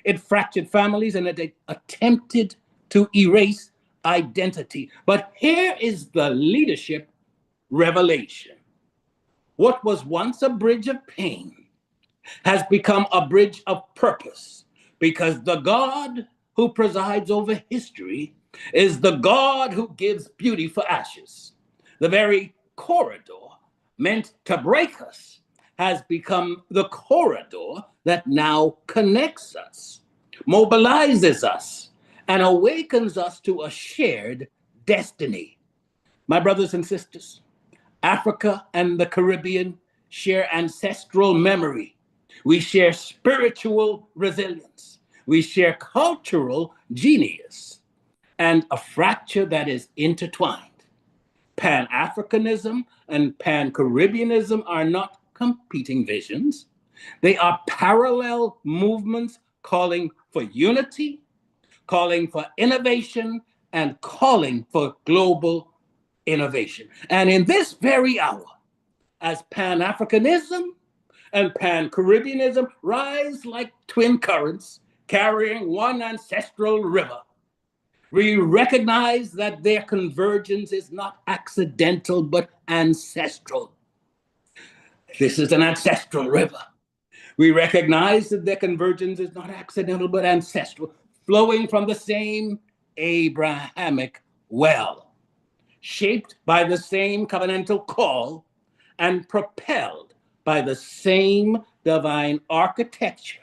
it fractured families, and it attempted to erase identity. But here is the leadership revelation. What was once a bridge of pain has become a bridge of purpose, because the God who presides over history is the God who gives beauty for ashes. The very corridor meant to break us has become the corridor that now connects us, mobilizes us, and awakens us to a shared destiny. My brothers and sisters, Africa and the Caribbean share ancestral memory. We share spiritual resilience. We share cultural genius and a fracture that is intertwined. Pan-Africanism and Pan-Caribbeanism are not competing visions. They are parallel movements calling for unity, calling for innovation, and calling for global innovation. And in this very hour, as Pan-Africanism and Pan-Caribbeanism rise like twin currents carrying one ancestral river, we recognize that their convergence is not accidental, but ancestral. This is an ancestral river. We recognize that their convergence is not accidental, but ancestral, flowing from the same Abrahamic well, shaped by the same covenantal call, and propelled by the same divine architecture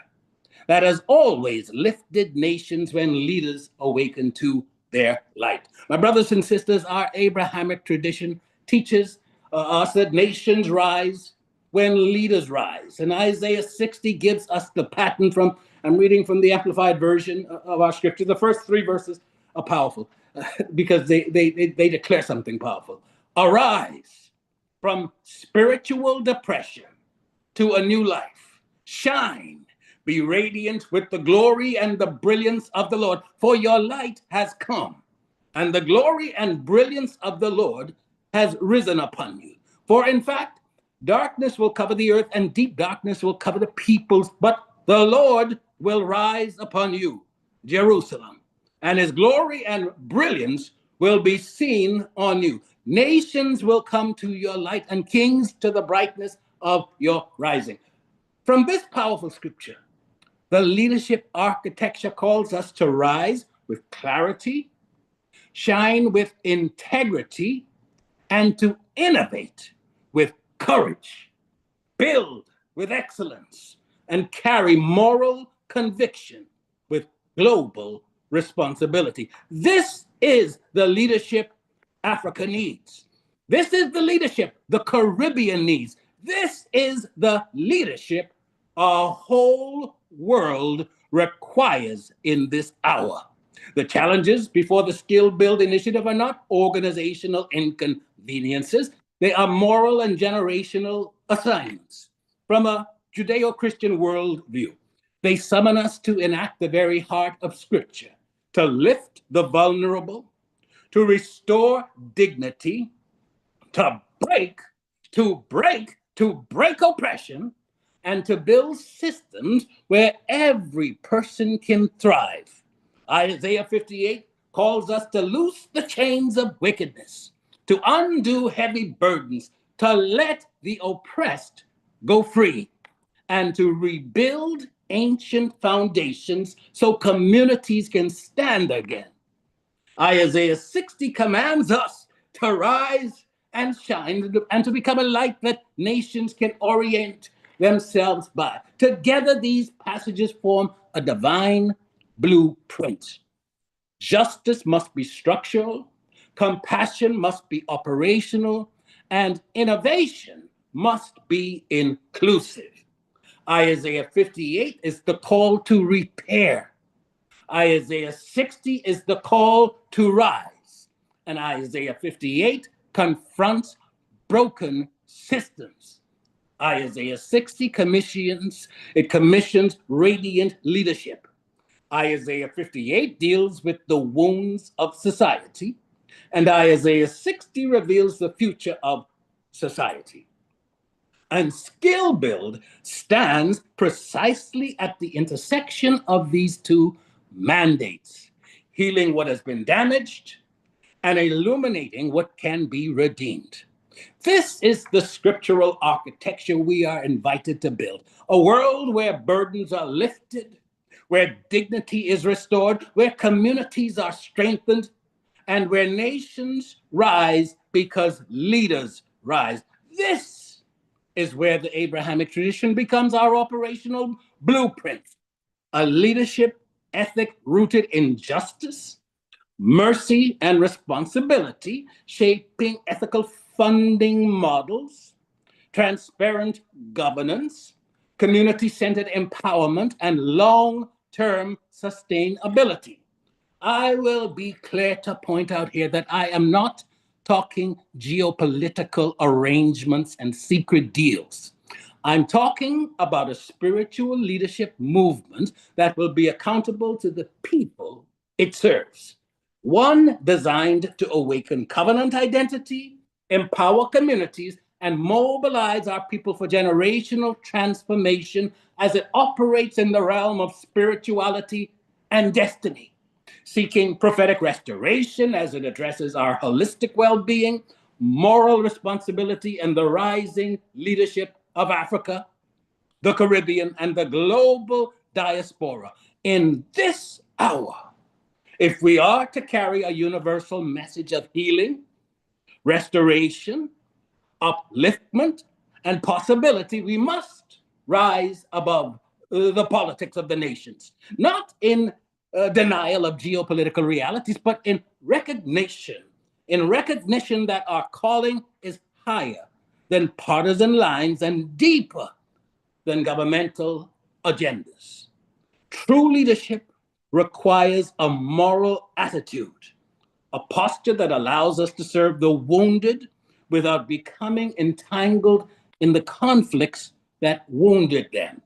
that has always lifted nations when leaders awaken to their light. My brothers and sisters, our Abrahamic tradition teaches us that nations rise when leaders rise. And Isaiah 60 gives us the pattern from, I'm reading from the Amplified Version of our scripture. The first 3 verses are powerful because they declare something powerful. Arise from spiritual depression to a new life. Shine, be radiant with the glory and the brilliance of the Lord, for your light has come, and the glory and brilliance of the Lord has risen upon you. For in fact, darkness will cover the earth, and deep darkness will cover the peoples, but the Lord will rise upon you, Jerusalem, and his glory and brilliance will be seen on you. Nations will come to your light, and kings to the brightness of your rising. From this powerful scripture, the leadership architecture calls us to rise with clarity, shine with integrity, and to innovate with courage, build with excellence, and carry moral conviction with global responsibility. This is the leadership Africa needs. This is the leadership the Caribbean needs. This is the leadership our whole world requires in this hour. The challenges before the Skill Build initiative are not organizational inconveniences. They are moral and generational assignments. From a Judeo-Christian worldview, they summon us to enact the very heart of Scripture, to lift the vulnerable, to restore dignity, to break oppression, and to build systems where every person can thrive. Isaiah 58 calls us to loose the chains of wickedness, to undo heavy burdens, to let the oppressed go free, and to rebuild ancient foundations so communities can stand again. Isaiah 60 commands us to rise and shine and to become a light that nations can orient themselves by. Together, these passages form a divine blueprint. Justice must be structural, compassion must be operational, and innovation must be inclusive. Isaiah 58 is the call to repair. Isaiah 60 is the call to rise. And Isaiah 58 confronts broken systems. Isaiah 60 commissions radiant leadership. Isaiah 58 deals with the wounds of society, and Isaiah 60 reveals the future of society. And Skill Build stands precisely at the intersection of these two mandates, healing what has been damaged and illuminating what can be redeemed. This is the scriptural architecture we are invited to build, a world where burdens are lifted, where dignity is restored, where communities are strengthened, and where nations rise because leaders rise. This is where the Abrahamic tradition becomes our operational blueprint, a leadership ethic rooted in justice, mercy, and responsibility, shaping ethical funding models, transparent governance, community-centered empowerment, and long-term sustainability. I will be clear to point out here that I am not talking geopolitical arrangements and secret deals. I'm talking about a spiritual leadership movement that will be accountable to the people it serves. One designed to awaken covenant identity, empower communities, and mobilize our people for generational transformation as it operates in the realm of spirituality and destiny, seeking prophetic restoration as it addresses our holistic well-being, moral responsibility, and the rising leadership of Africa, the Caribbean, and the global diaspora. In this hour, if we are to carry a universal message of healing, restoration, upliftment, and possibility, we must rise above the politics of the nations, not in denial of geopolitical realities, but in recognition that our calling is higher than partisan lines and deeper than governmental agendas. True leadership requires a moral attitude, a posture that allows us to serve the wounded without becoming entangled in the conflicts that wounded them.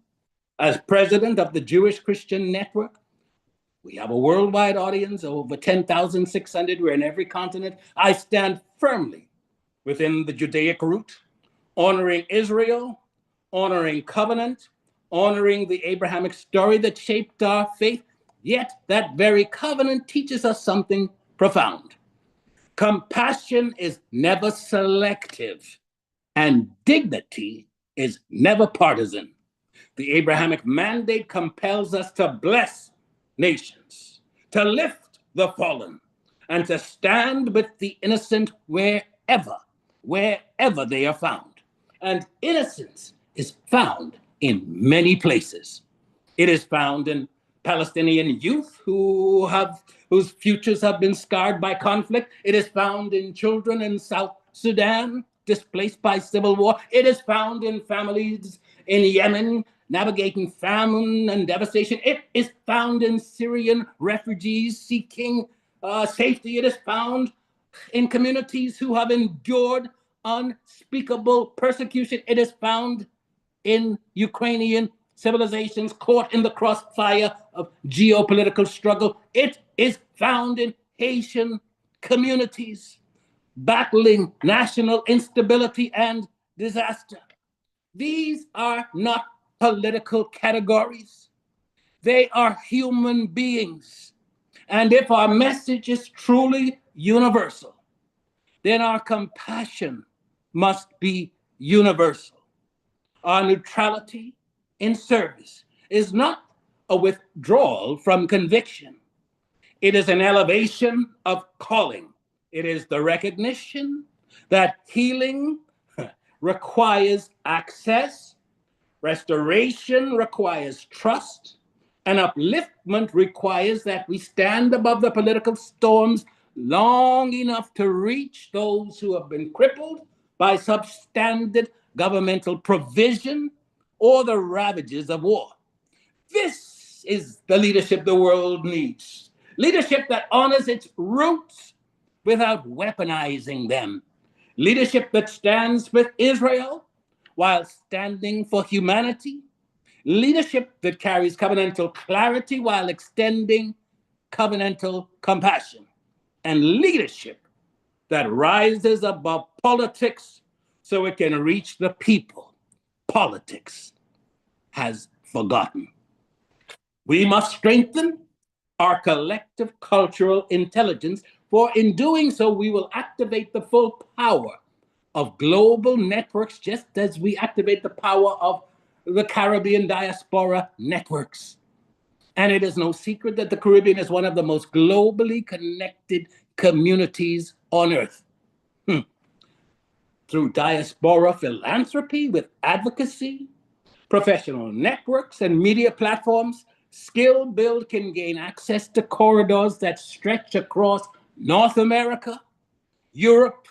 As president of the Jewish Christian Network, we have a worldwide audience of over 10,600. We're in every continent. I stand firmly within the Judaic root, honoring Israel, honoring covenant, honoring the Abrahamic story that shaped our faith. Yet that very covenant teaches us something profound. Compassion is never selective, and dignity is never partisan. The Abrahamic mandate compels us to bless nations, to lift the fallen, and to stand with the innocent wherever they are found. And innocence is found in many places. It is found in Palestinian youth whose futures have been scarred by conflict. It is found in children in South Sudan displaced by civil war. It is found in families in Yemen navigating famine and devastation. It is found in Syrian refugees seeking safety. It is found in communities who have endured unspeakable persecution. It is found in Ukrainian civilizations caught in the crossfire of geopolitical struggle. It is found in Haitian communities battling national instability and disaster. These are not political categories. They are human beings. And if our message is truly universal, then our compassion must be universal. Our neutrality in service is not a withdrawal from conviction. It is an elevation of calling. It is the recognition that healing requires access, restoration requires trust, and upliftment requires that we stand above the political storms long enough to reach those who have been crippled by substandard governmental provision or the ravages of war. This is the leadership the world needs. Leadership that honors its roots without weaponizing them. Leadership that stands with Israel while standing for humanity. Leadership that carries covenantal clarity while extending covenantal compassion. And leadership that rises above politics so it can reach the people politics has forgotten. We must strengthen our collective cultural intelligence, for in doing so, we will activate the full power of global networks, just as we activate the power of the Caribbean diaspora networks. And it is no secret that the Caribbean is one of the most globally connected communities on earth. Through diaspora philanthropy with advocacy, professional networks, and media platforms, Skill Build can gain access to corridors that stretch across North America, Europe,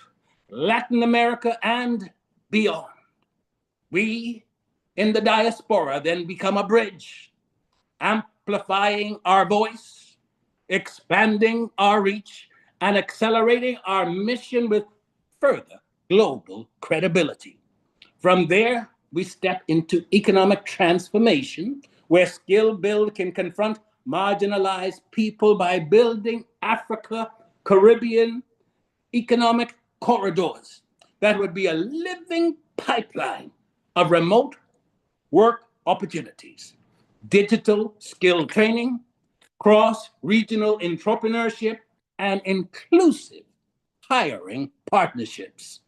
Latin America, and beyond. We in the diaspora then become a bridge, amplifying our voice, expanding our reach, and accelerating our mission with further global credibility. From there, we step into economic transformation, where Skill Build can confront marginalized people by building Africa, Caribbean economic corridors that would be a living pipeline of remote work opportunities, digital skill training, cross-regional entrepreneurship, and inclusive hiring partnerships.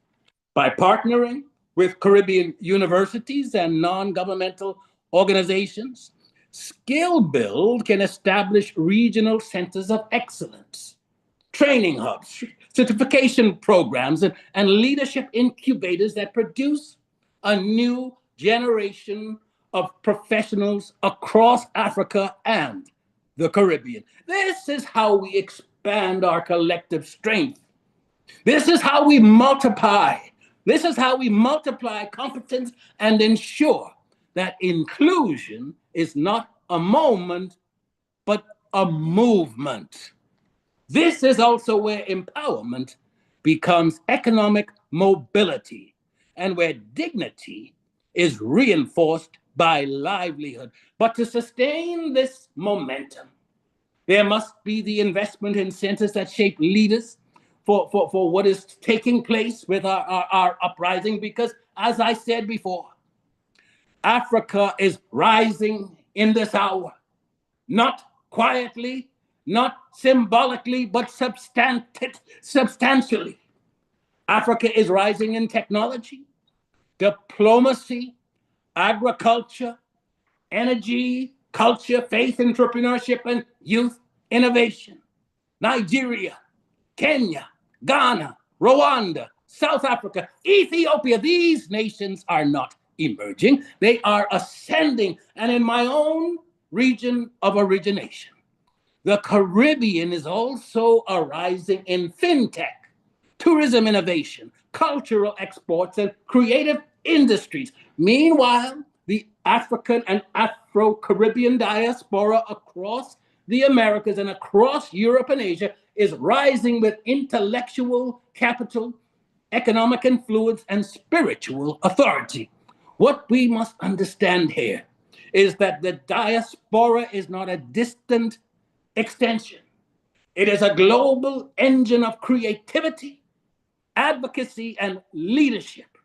By partnering with Caribbean universities and non-governmental organizations, Skill Build can establish regional centers of excellence, training hubs, certification programs, and leadership incubators that produce a new generation of professionals across Africa and the Caribbean. This is how we expand our collective strength. This is how we multiply. This is how we multiply competence and ensure that inclusion is not a moment, but a movement. This is also where empowerment becomes economic mobility and where dignity is reinforced by livelihood. But to sustain this momentum, there must be the investment in centers that shape leaders for what is taking place with our uprising, because as I said before, Africa is rising in this hour, not quietly, not symbolically, but substantially. Africa is rising in technology, diplomacy, agriculture, energy, culture, faith, entrepreneurship, and youth innovation. Nigeria, Kenya, Ghana, Rwanda, South Africa, Ethiopia, these nations are not emerging, they are ascending. And in my own region of origination, the Caribbean is also arising in fintech, tourism innovation, cultural exports, and creative industries. Meanwhile, the African and Afro-Caribbean diaspora across the Americas and across Europe and Asia is rising with intellectual capital, economic influence, and spiritual authority. What we must understand here is that the diaspora is not a distant extension. It is a global engine of creativity, advocacy, and leadership.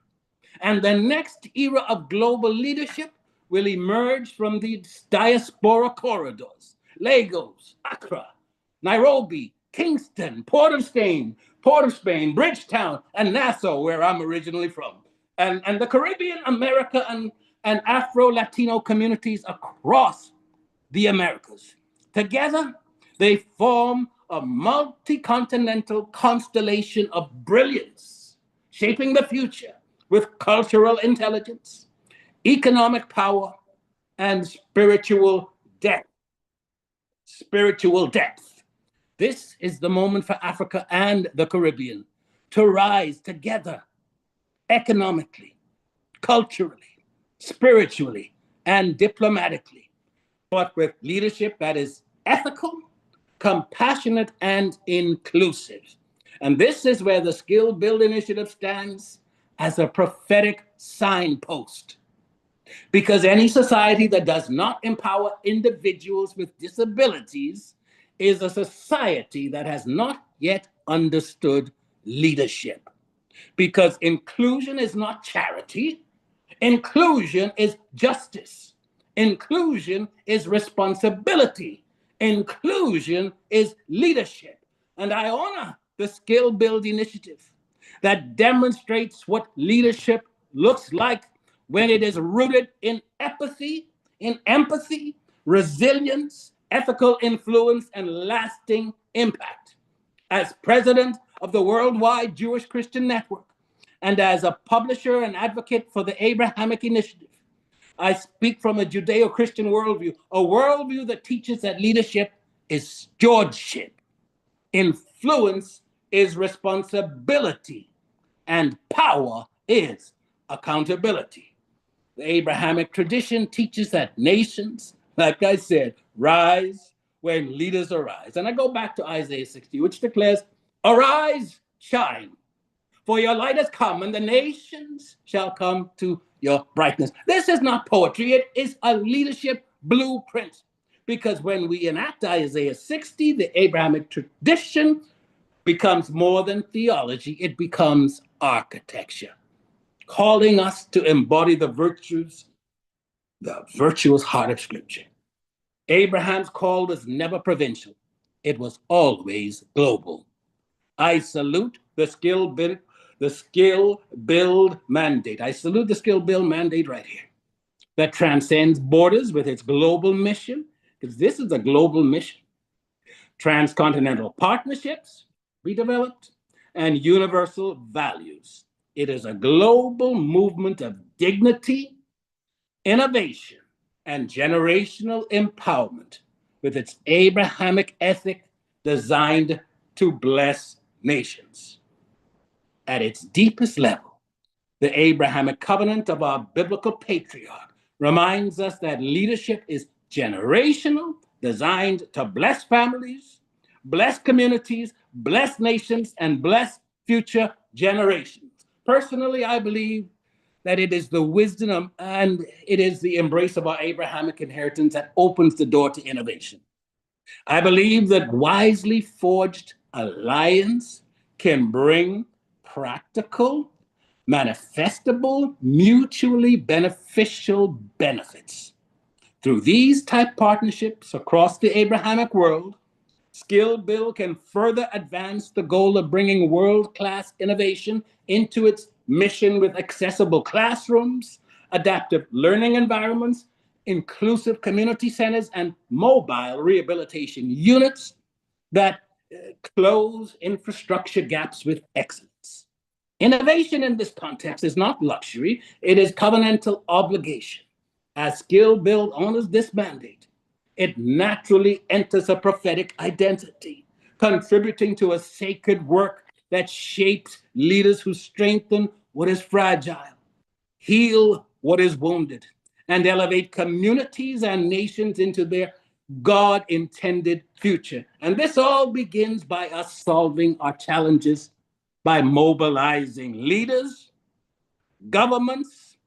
And the next era of global leadership will emerge from these diaspora corridors: Lagos, Accra, Nairobi, Kingston, Port of Spain, Bridgetown, and Nassau, where I'm originally from. And the Caribbean, America, and Afro-Latino communities across the Americas. Together, they form a multi-continental constellation of brilliance, shaping the future with cultural intelligence, economic power, and spiritual depth. Spiritual depth. This is the moment for Africa and the Caribbean to rise together economically, culturally, spiritually, and diplomatically, but with leadership that is ethical, compassionate, and inclusive. And this is where the Skill Build Initiative stands as a prophetic signpost. Because any society that does not empower individuals with disabilities is a society that has not yet understood leadership. Because inclusion is not charity, inclusion is justice. Inclusion is responsibility. Inclusion is leadership. And I honor the Skill Build Initiative that demonstrates what leadership looks like when it is rooted in empathy, resilience, ethical influence, and lasting impact. As president of the Worldwide Jewish Christian Network, and as a publisher and advocate for the Abrahamic Initiative, I speak from a Judeo-Christian worldview, a worldview that teaches that leadership is stewardship, influence is responsibility, and power is accountability. The Abrahamic tradition teaches that nations, like I said, rise when leaders arise. And I go back to Isaiah 60, which declares, "Arise, shine, for your light has come, and the nations shall come to your brightness." This is not poetry, it is a leadership blueprint. Because when we enact Isaiah 60, the Abrahamic tradition becomes more than theology, it becomes architecture, calling us to embody the virtuous heart of Scripture. Abraham's call was never provincial, it was always global. I salute the Skill Build mandate. I salute the Skill Build mandate right here that transcends borders with its global mission, because this is a global mission. Transcontinental partnerships be developed and universal values. It is a global movement of dignity, innovation, and generational empowerment with its Abrahamic ethic designed to bless nations. At its deepest level, the Abrahamic covenant of our biblical patriarch reminds us that leadership is generational, designed to bless families, bless communities, bless nations, and bless future generations. Personally, I believe that it is the wisdom and it is the embrace of our Abrahamic inheritance that opens the door to innovation. I believe that wisely forged alliance can bring practical, manifestable, mutually beneficial benefits. Through these type partnerships across the Abrahamic world, Skill Build can further advance the goal of bringing world-class innovation into its mission with accessible classrooms, adaptive learning environments, inclusive community centers, and mobile rehabilitation units that close infrastructure gaps with excellence. Innovation in this context is not luxury, it is covenantal obligation. As Skill Build honors this mandate, it naturally enters a prophetic identity, contributing to a sacred work that shapes leaders who strengthen what is fragile, heal what is wounded, and elevate communities and nations into their God-intended future. And this all begins by us solving our challenges by mobilizing leaders, governments,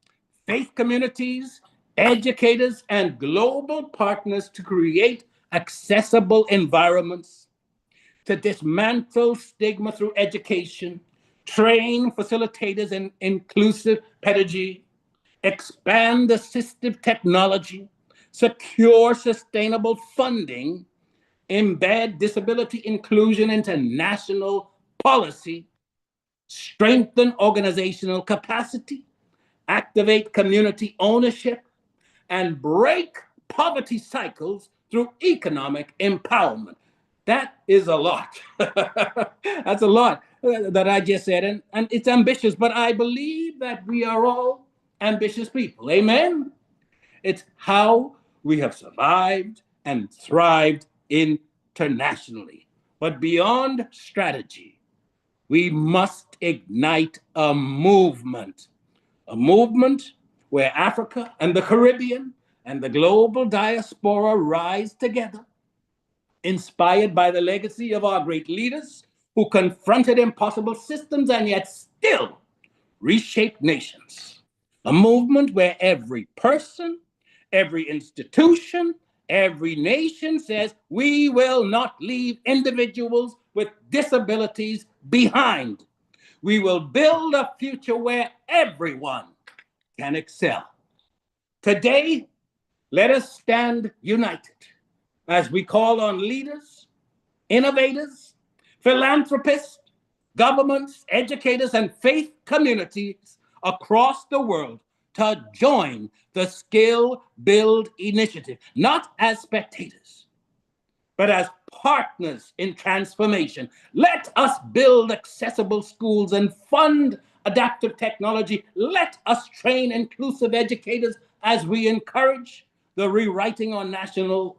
faith communities, educators, and global partners to create accessible environments, to dismantle stigma through education, train facilitators in inclusive pedagogy, expand assistive technology, secure sustainable funding, embed disability inclusion into national policy, strengthen organizational capacity, activate community ownership, and break poverty cycles through economic empowerment. That is a lot. That's a lot that I just said. And it's ambitious, but I believe that we are all ambitious people. Amen? It's how we have survived and thrived internationally. But beyond strategy, we must ignite a movement where Africa and the Caribbean and the global diaspora rise together, inspired by the legacy of our great leaders who confronted impossible systems and yet still reshaped nations. A movement where every person, every institution, every nation says, we will not leave individuals with disabilities behind. We will build a future where everyone can excel. Today, let us stand united as we call on leaders, innovators, philanthropists, governments, educators, and faith communities across the world to join the Skill Build initiative, not as spectators, but as partners in transformation. Let us build accessible schools and fund adaptive technology. Let us train inclusive educators as we encourage the rewriting on national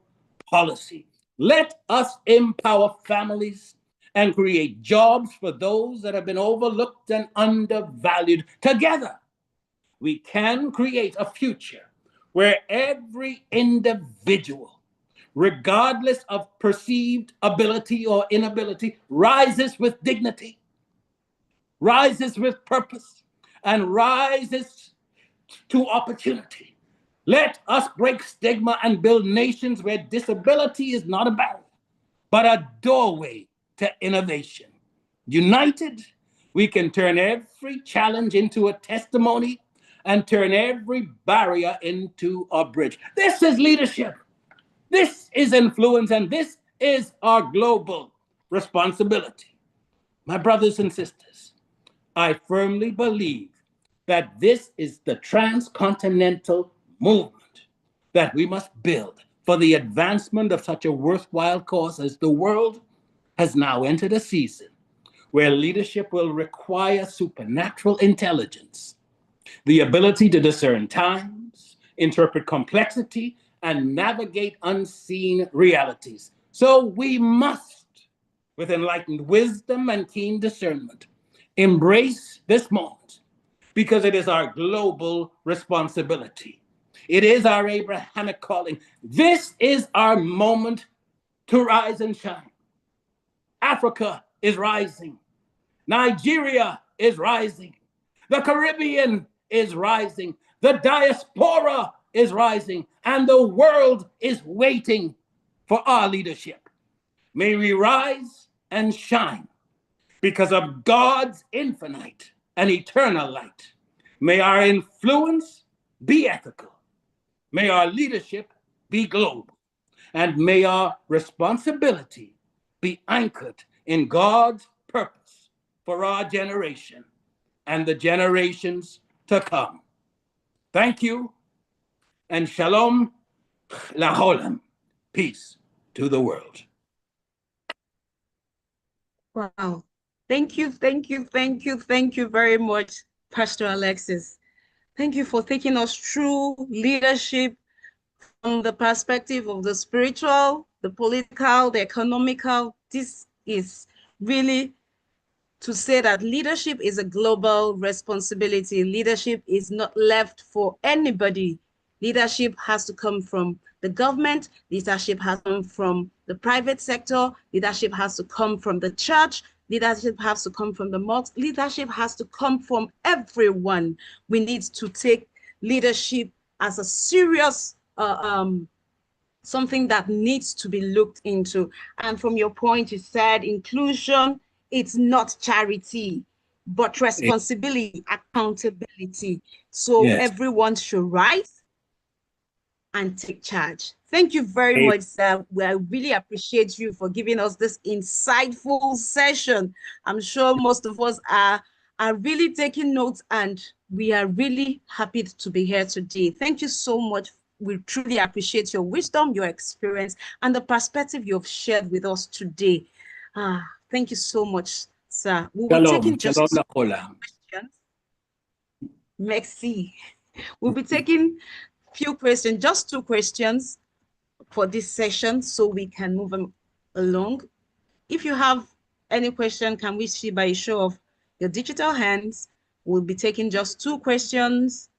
policy. Let us empower families and create jobs for those that have been overlooked and undervalued. Together, we can create a future where every individual, regardless of perceived ability or inability, rises with dignity, rises with purpose, and rises to opportunity. Let us break stigma and build nations where disability is not a barrier, but a doorway to innovation. United, we can turn every challenge into a testimony and turn every barrier into a bridge. This is leadership. This is influence, and this is our global responsibility. My brothers and sisters, I firmly believe that this is the transcontinental movement that we must build for the advancement of such a worthwhile cause, as the world has now entered a season where leadership will require supernatural intelligence, the ability to discern times, interpret complexity, and navigate unseen realities. So we must, with enlightened wisdom and keen discernment, embrace this moment, because it is our global responsibility. It is our Abrahamic calling. This is our moment to rise and shine. Africa is rising. Nigeria is rising. The Caribbean is rising. The diaspora is rising. And the world is waiting for our leadership. May we rise and shine because of God's infinite and eternal light. May our influence be ethical. May our leadership be global. And may our responsibility be anchored in God's purpose for our generation and the generations to come. Thank you, and shalom laholam. Peace to the world. Wow. Thank you very much, Pastor Alexis. Thank you for taking us through leadership from the perspective of the spiritual, the political, the economical. This is really to say that leadership is a global responsibility. Leadership is not left for anybody. Leadership has to come from the government. Leadership has to come from the private sector. Leadership has to come from the church. Leadership has to come from the mosque. Leadership has to come from everyone. We need to take leadership as a serious something that needs to be looked into. And from your point, you said inclusion, it's not charity. but responsibility, accountability. So Yes. everyone should rise and take charge. Thank you very much, sir. I really appreciate you for giving us this insightful session. I'm sure most of us are really taking notes, and we are really happy to be here today. Thank you so much. We truly appreciate your wisdom, your experience, and the perspective you have shared with us today. Thank you so much, sir. We will take in just Shalom, questions. Merci. We'll be taking few questions, just 2 questions for this session, so we can move along. If you have any question, can we see by a show of your digital hands? We'll be taking just 2 questions.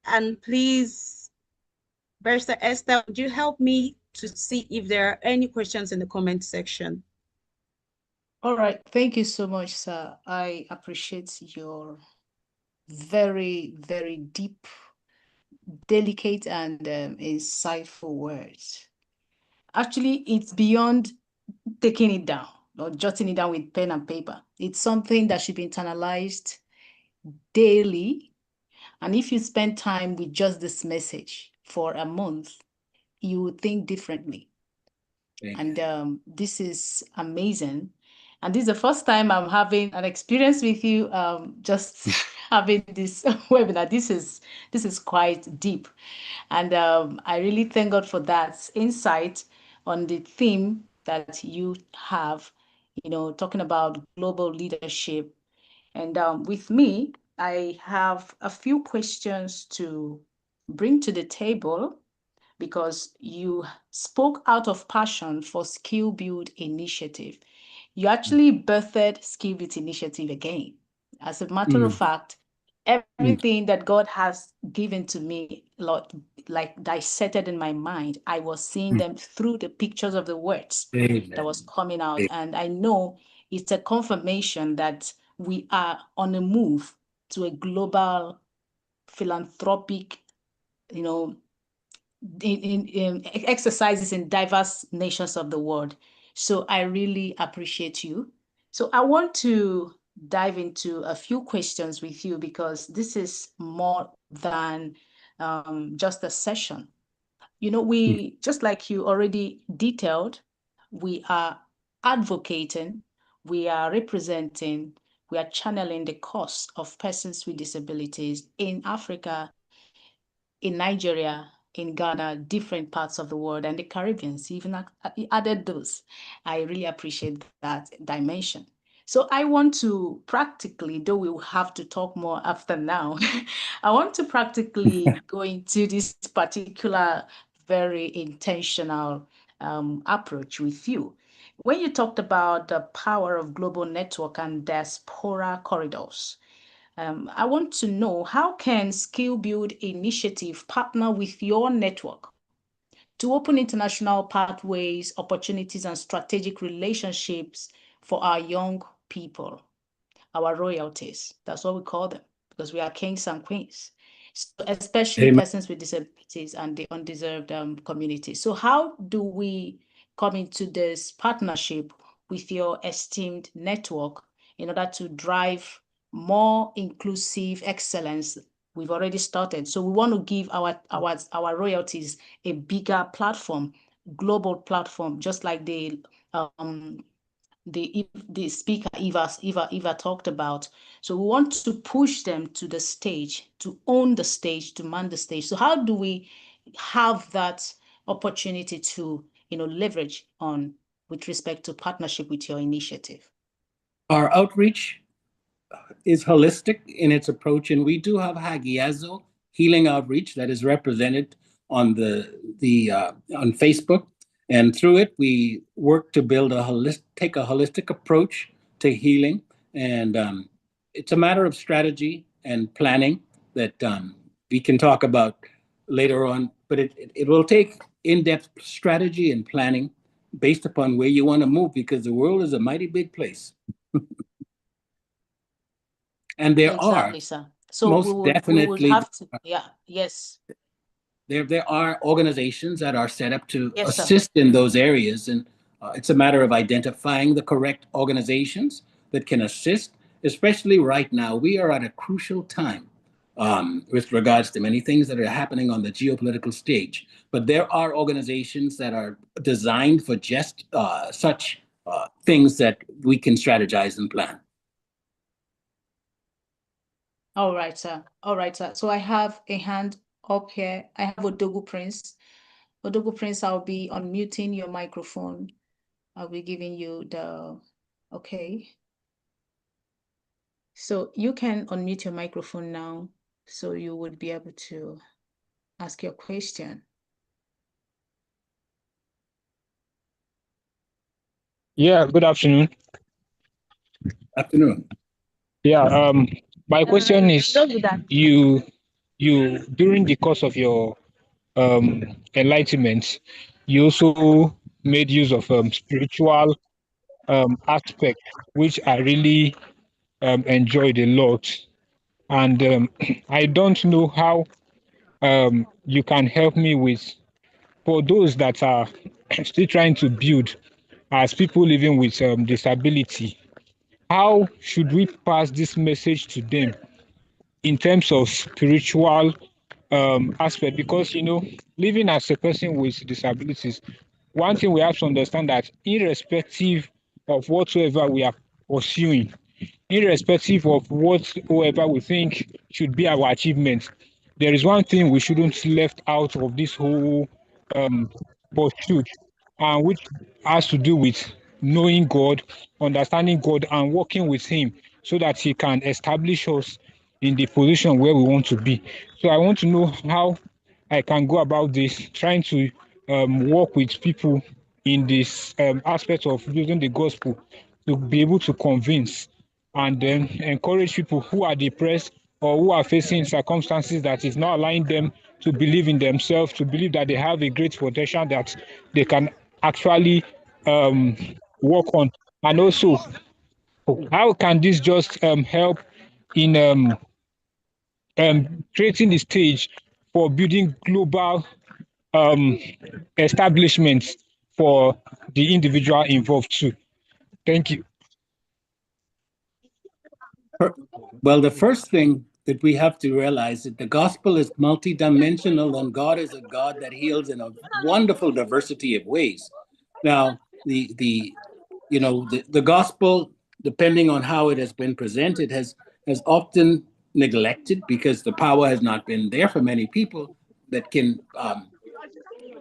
And please, Barrister Esther, would you help me to see if there are any questions in the comment section? All right. Thank you so much, sir. I appreciate your very, very deep, delicate, and insightful words. Actually, it's beyond taking it down or jotting it down with pen and paper. It's something that should be internalized daily. And if you spend time with just this message for a month, you would think differently. And this is amazing. And this is the first time I'm having an experience with you, just having this webinar. This is quite deep. And I really thank God for that insight on the theme that you have, talking about global leadership. And with me, I have a few questions to bring to the table, because you spoke out of passion for Skill Build Initiative. You actually birthed Skill Build Initiative again. As a matter of fact, everything that God has given to me, Lord, like dissected in my mind, I was seeing them through the pictures of the words that was coming out. And I know it's a confirmation that we are on a move to a global philanthropic, in exercises in diverse nations of the world. So I really appreciate you. So I want to dive into a few questions with you, because this is more than just a session. We, just like you already detailed, we are advocating, we are representing, we are channeling the cause of persons with disabilities in Africa, in Nigeria, in Ghana, different parts of the world, and the Caribbean. Even added those. I really appreciate that dimension. So I want to practically, though we will have to talk more after now, I want to practically go into this particular very intentional approach with you. When you talked about the power of global network and diaspora corridors, I want to know, how can Skill Build Initiative partner with your network to open international pathways, opportunities, and strategic relationships for our young people, our royalties? That's what we call them, because we are kings and queens, so especially persons with disabilities and the undeserved community. So how do we come into this partnership with your esteemed network in order to drive more inclusive excellence? We've already started. So we want to give our royalties a bigger platform, global platform, just like the speaker Eva talked about. So we want to push them to the stage, to own the stage, to man the stage. So how do we have that opportunity to leverage on with respect to partnership with your initiative? Our outreach is holistic in its approach, and we do have Hagiazo Healing Outreach that is represented on on Facebook, and through it we work to build take a holistic approach to healing, and it's a matter of strategy and planning that we can talk about later on. But it will take in-depth strategy and planning based upon where you want to move, because the world is a mighty big place. And there exactly, are, sir. So most we would definitely, have to, yes. There are organizations that are set up to Yes, sir. assist in those areas, and it's a matter of identifying the correct organizations, that can assist, especially right now. We are at a crucial time with regards to many things that are happening on the geopolitical stage. But there are organizations that are designed for just such things that we can strategize and plan. All right, sir. All right, sir. So I have a hand up here. I have Odogu Prince. Odogu Prince, I'll be unmuting your microphone. I'll be giving you the, okay. So you can unmute your microphone now, so you would be able to ask your question. Yeah, good afternoon. Afternoon. Yeah, my question is, you during the course of your enlightenment, you also made use of spiritual aspect, which I really enjoyed a lot. And I don't know how you can help me with, for those that are still trying to build as people living with disability, how should we pass this message to them in terms of spiritual aspect? Because, you know, living as a person with disabilities, one thing we have to understand that irrespective of whatsoever we are pursuing, irrespective of whatsoever we think should be our achievement, there is one thing we shouldn't left out of this whole pursuit, and which has to do with knowing God, understanding God, and working with Him so that He can establish us in the position where we want to be. So I want to know how I can go about this, trying to work with people in this aspect of using the gospel to be able to convince and then encourage people who are depressed or who are facing circumstances that is not allowing them to believe in themselves, to believe that they have a great potential that they can actually work on. And also, how can this just help in creating the stage for building global um, establishments for the individual involved too? Thank you. Well, the first thing that we have to realize that the gospel is multidimensional, and God is a God that heals in a wonderful diversity of ways. Now, the gospel, depending on how it has been presented, has often neglected because the power has not been there for many people that can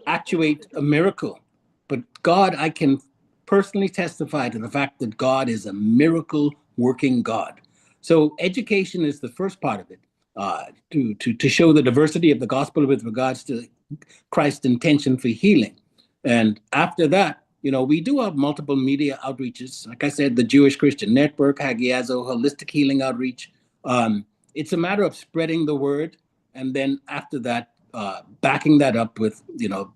actuate a miracle. But God, I can personally testify to the fact that God is a miracle working God. So education is the first part of it, to show the diversity of the gospel with regards to Christ's intention for healing. And after that, you know, we do have multiple media outreaches. Like I said, the Jewish Christian Network, Hagiazo, Holistic Healing Outreach. It's a matter of spreading the word, and then after that, backing that up with, you know,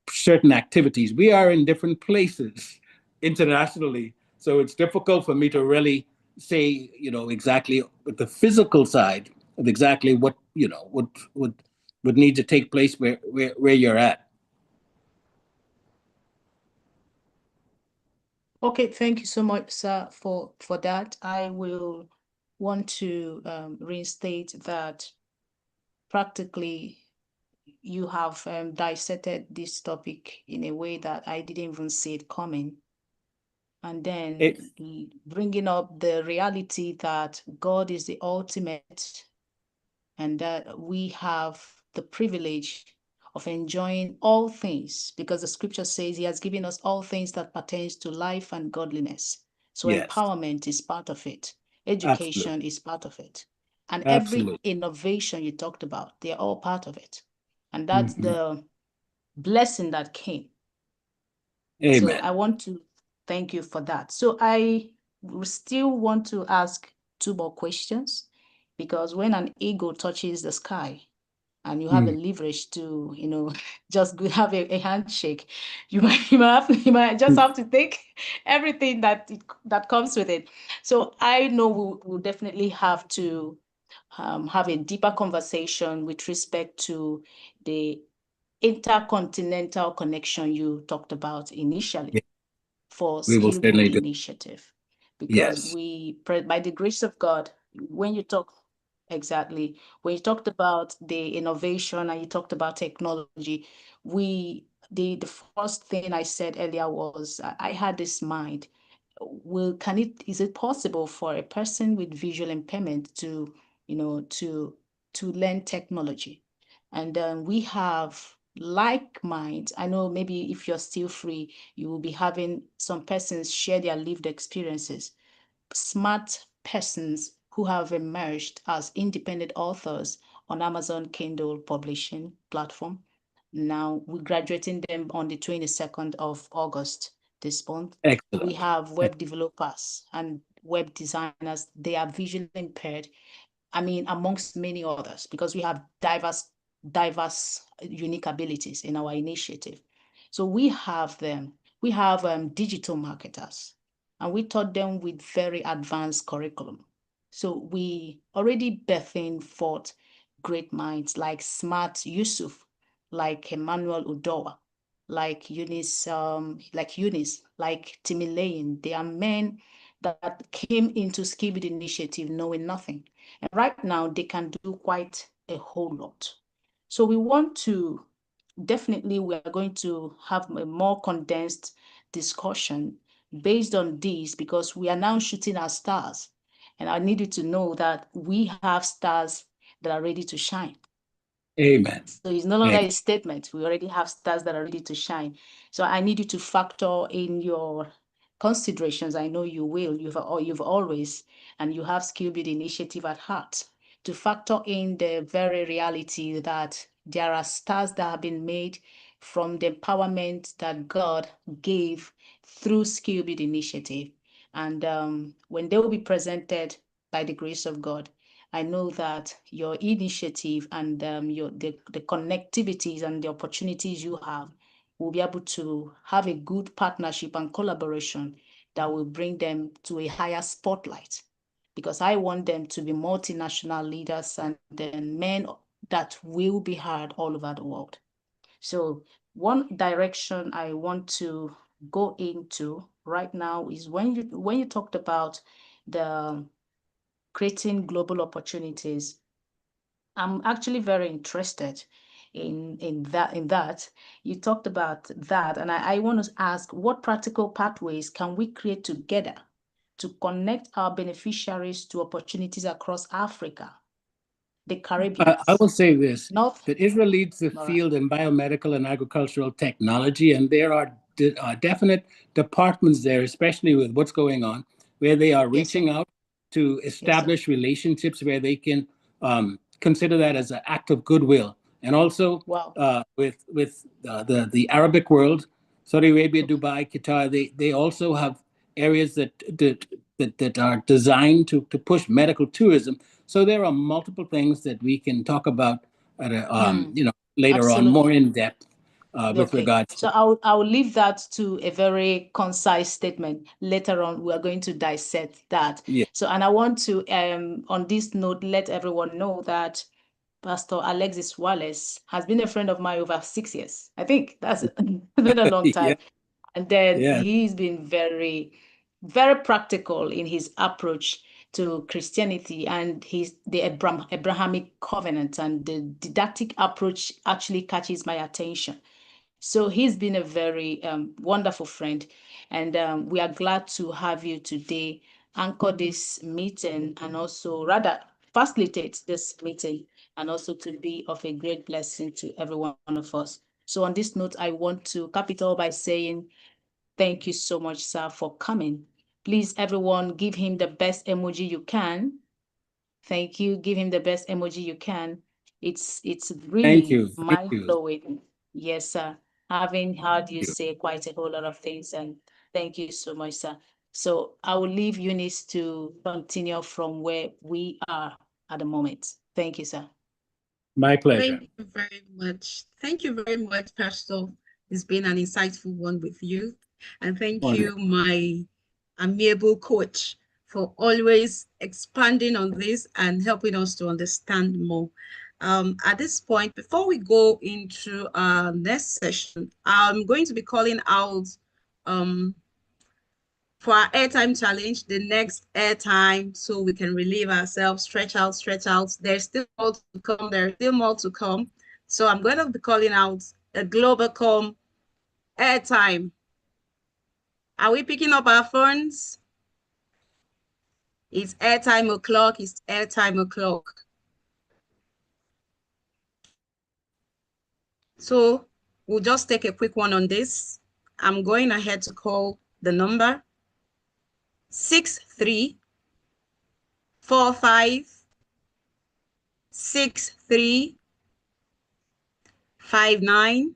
certain activities. We are in different places internationally, so it's difficult for me to really say, you know, exactly the physical side of exactly what, you know, would need to take place where you're at. Okay, thank you so much, sir, for that. I will want to reinstate that practically you have dissected this topic in a way that I didn't even see it coming. And then bringing up the reality that God is the ultimate and that we have the privilege of enjoying all things because the scripture says He has given us all things that pertains to life and godliness. So Yes. empowerment is part of it. Education Absolutely. is part of it. And Absolutely. every innovation you talked about, they're all part of it. And that's the blessing that came. Amen. So I want to thank you for that. So I still want to ask two more questions because when an ego touches the sky and you have a leverage to, you know, just have a handshake, you might just have to take everything that comes with it. So I know we'll definitely have to have a deeper conversation with respect to the intercontinental connection you talked about initially for We will Skill certainly Build do. Initiative. because Yes. by the grace of God, when you talk, exactly, when you talked about the innovation and you talked about technology, the first thing I said earlier was I had this mind. Is it possible for a person with visual impairment to, to learn technology? And we have like minds. I know maybe if you're still free, you will be having some persons share their lived experiences. Smart persons who have emerged as independent authors on Amazon Kindle publishing platform. Now we're graduating them on the 22nd of August this month. We Excellent. have web developers and web designers. They are visually impaired. I mean, amongst many others, because we have diverse, unique abilities in our initiative. So we have them. We have digital marketers, and we taught them with very advanced curriculum. So we already birthing forth great minds like Smart Yusuf, like Emmanuel Udoa, like Timileyin. They are men that came into Skibid Initiative knowing nothing. And right now, they can do quite a whole lot. So we want to, definitely, we are going to have a more condensed discussion based on this, because we are now shooting our stars. And I need you to know that we have stars that are ready to shine. Amen. So it's no longer Amen. a statement. We already have stars that are ready to shine. So I need you to factor in your considerations. I know you will. You've always, and you have Skill Build Initiative at heart, to factor in the very reality that there are stars that have been made from the empowerment that God gave through Skill Build Initiative. And when they will be presented by the grace of God, I know that your initiative and the connectivities and the opportunities you have will be able to have a good partnership and collaboration that will bring them to a higher spotlight. Because I want them to be multinational leaders and then men that will be heard all over the world. So one direction I want to go into right now is when you talked about the creating global opportunities. I'm actually very interested in that. You talked about that, and I want to ask, what practical pathways can we create together to connect our beneficiaries to opportunities across Africa, the Caribbean, I will say this, North? that Israel leads the All right. field in biomedical and agricultural technology, and there are definite departments there, especially with what's going on, where they are Yes, sir. reaching out to Yes, sir. establish relationships where they can consider that as an act of goodwill. And also Wow. with the Arabic world, Saudi Arabia, Dubai, Qatar, they also have areas that are designed to push medical tourism. So there are multiple things that we can talk about at later on, more Absolutely. in depth with Okay, regards so to. I'll leave that to a very concise statement. Later on, we are going to dissect that. Yeah. So, and I want to, on this note, let everyone know that Pastor Alexis Wallace has been a friend of mine over 6 years. I think that's been a long Yeah. time. And then Yeah. he's been very, very practical in his approach to Christianity and the Abrahamic covenant, and the didactic approach actually catches my attention. So he's been a very wonderful friend, and we are glad to have you today anchor this meeting, and also rather facilitate this meeting, and also to be of a great blessing to every one of us. So on this note, I want to cap it all by saying thank you so much, sir, for coming. Please, everyone, give him the best emoji you can. Thank you. Give him the best emoji you can. It's Thank really you. Thank you. mind-blowing. Yes, sir. Having heard you Thank you. say quite a whole lot of things, and thank you so much, sir. So I will leave Eunice to continue from where we are at the moment. Thank you, sir. My pleasure. Thank you very much. Thank you very much, Pastor. It's been an insightful one with you. And thank Wonderful. you, my amiable coach, for always expanding on this and helping us to understand more. At this point, before we go into our next session, I'm going to be calling out for our airtime challenge, the next airtime, so we can relieve ourselves, stretch out, stretch out. There's still more to come. There's still more to come. So I'm going to be calling out a Globacom airtime. Are we picking up our phones? It's airtime o'clock. It's airtime o'clock. So we'll just take a quick one on this. I'm going ahead to call the number 6345 6359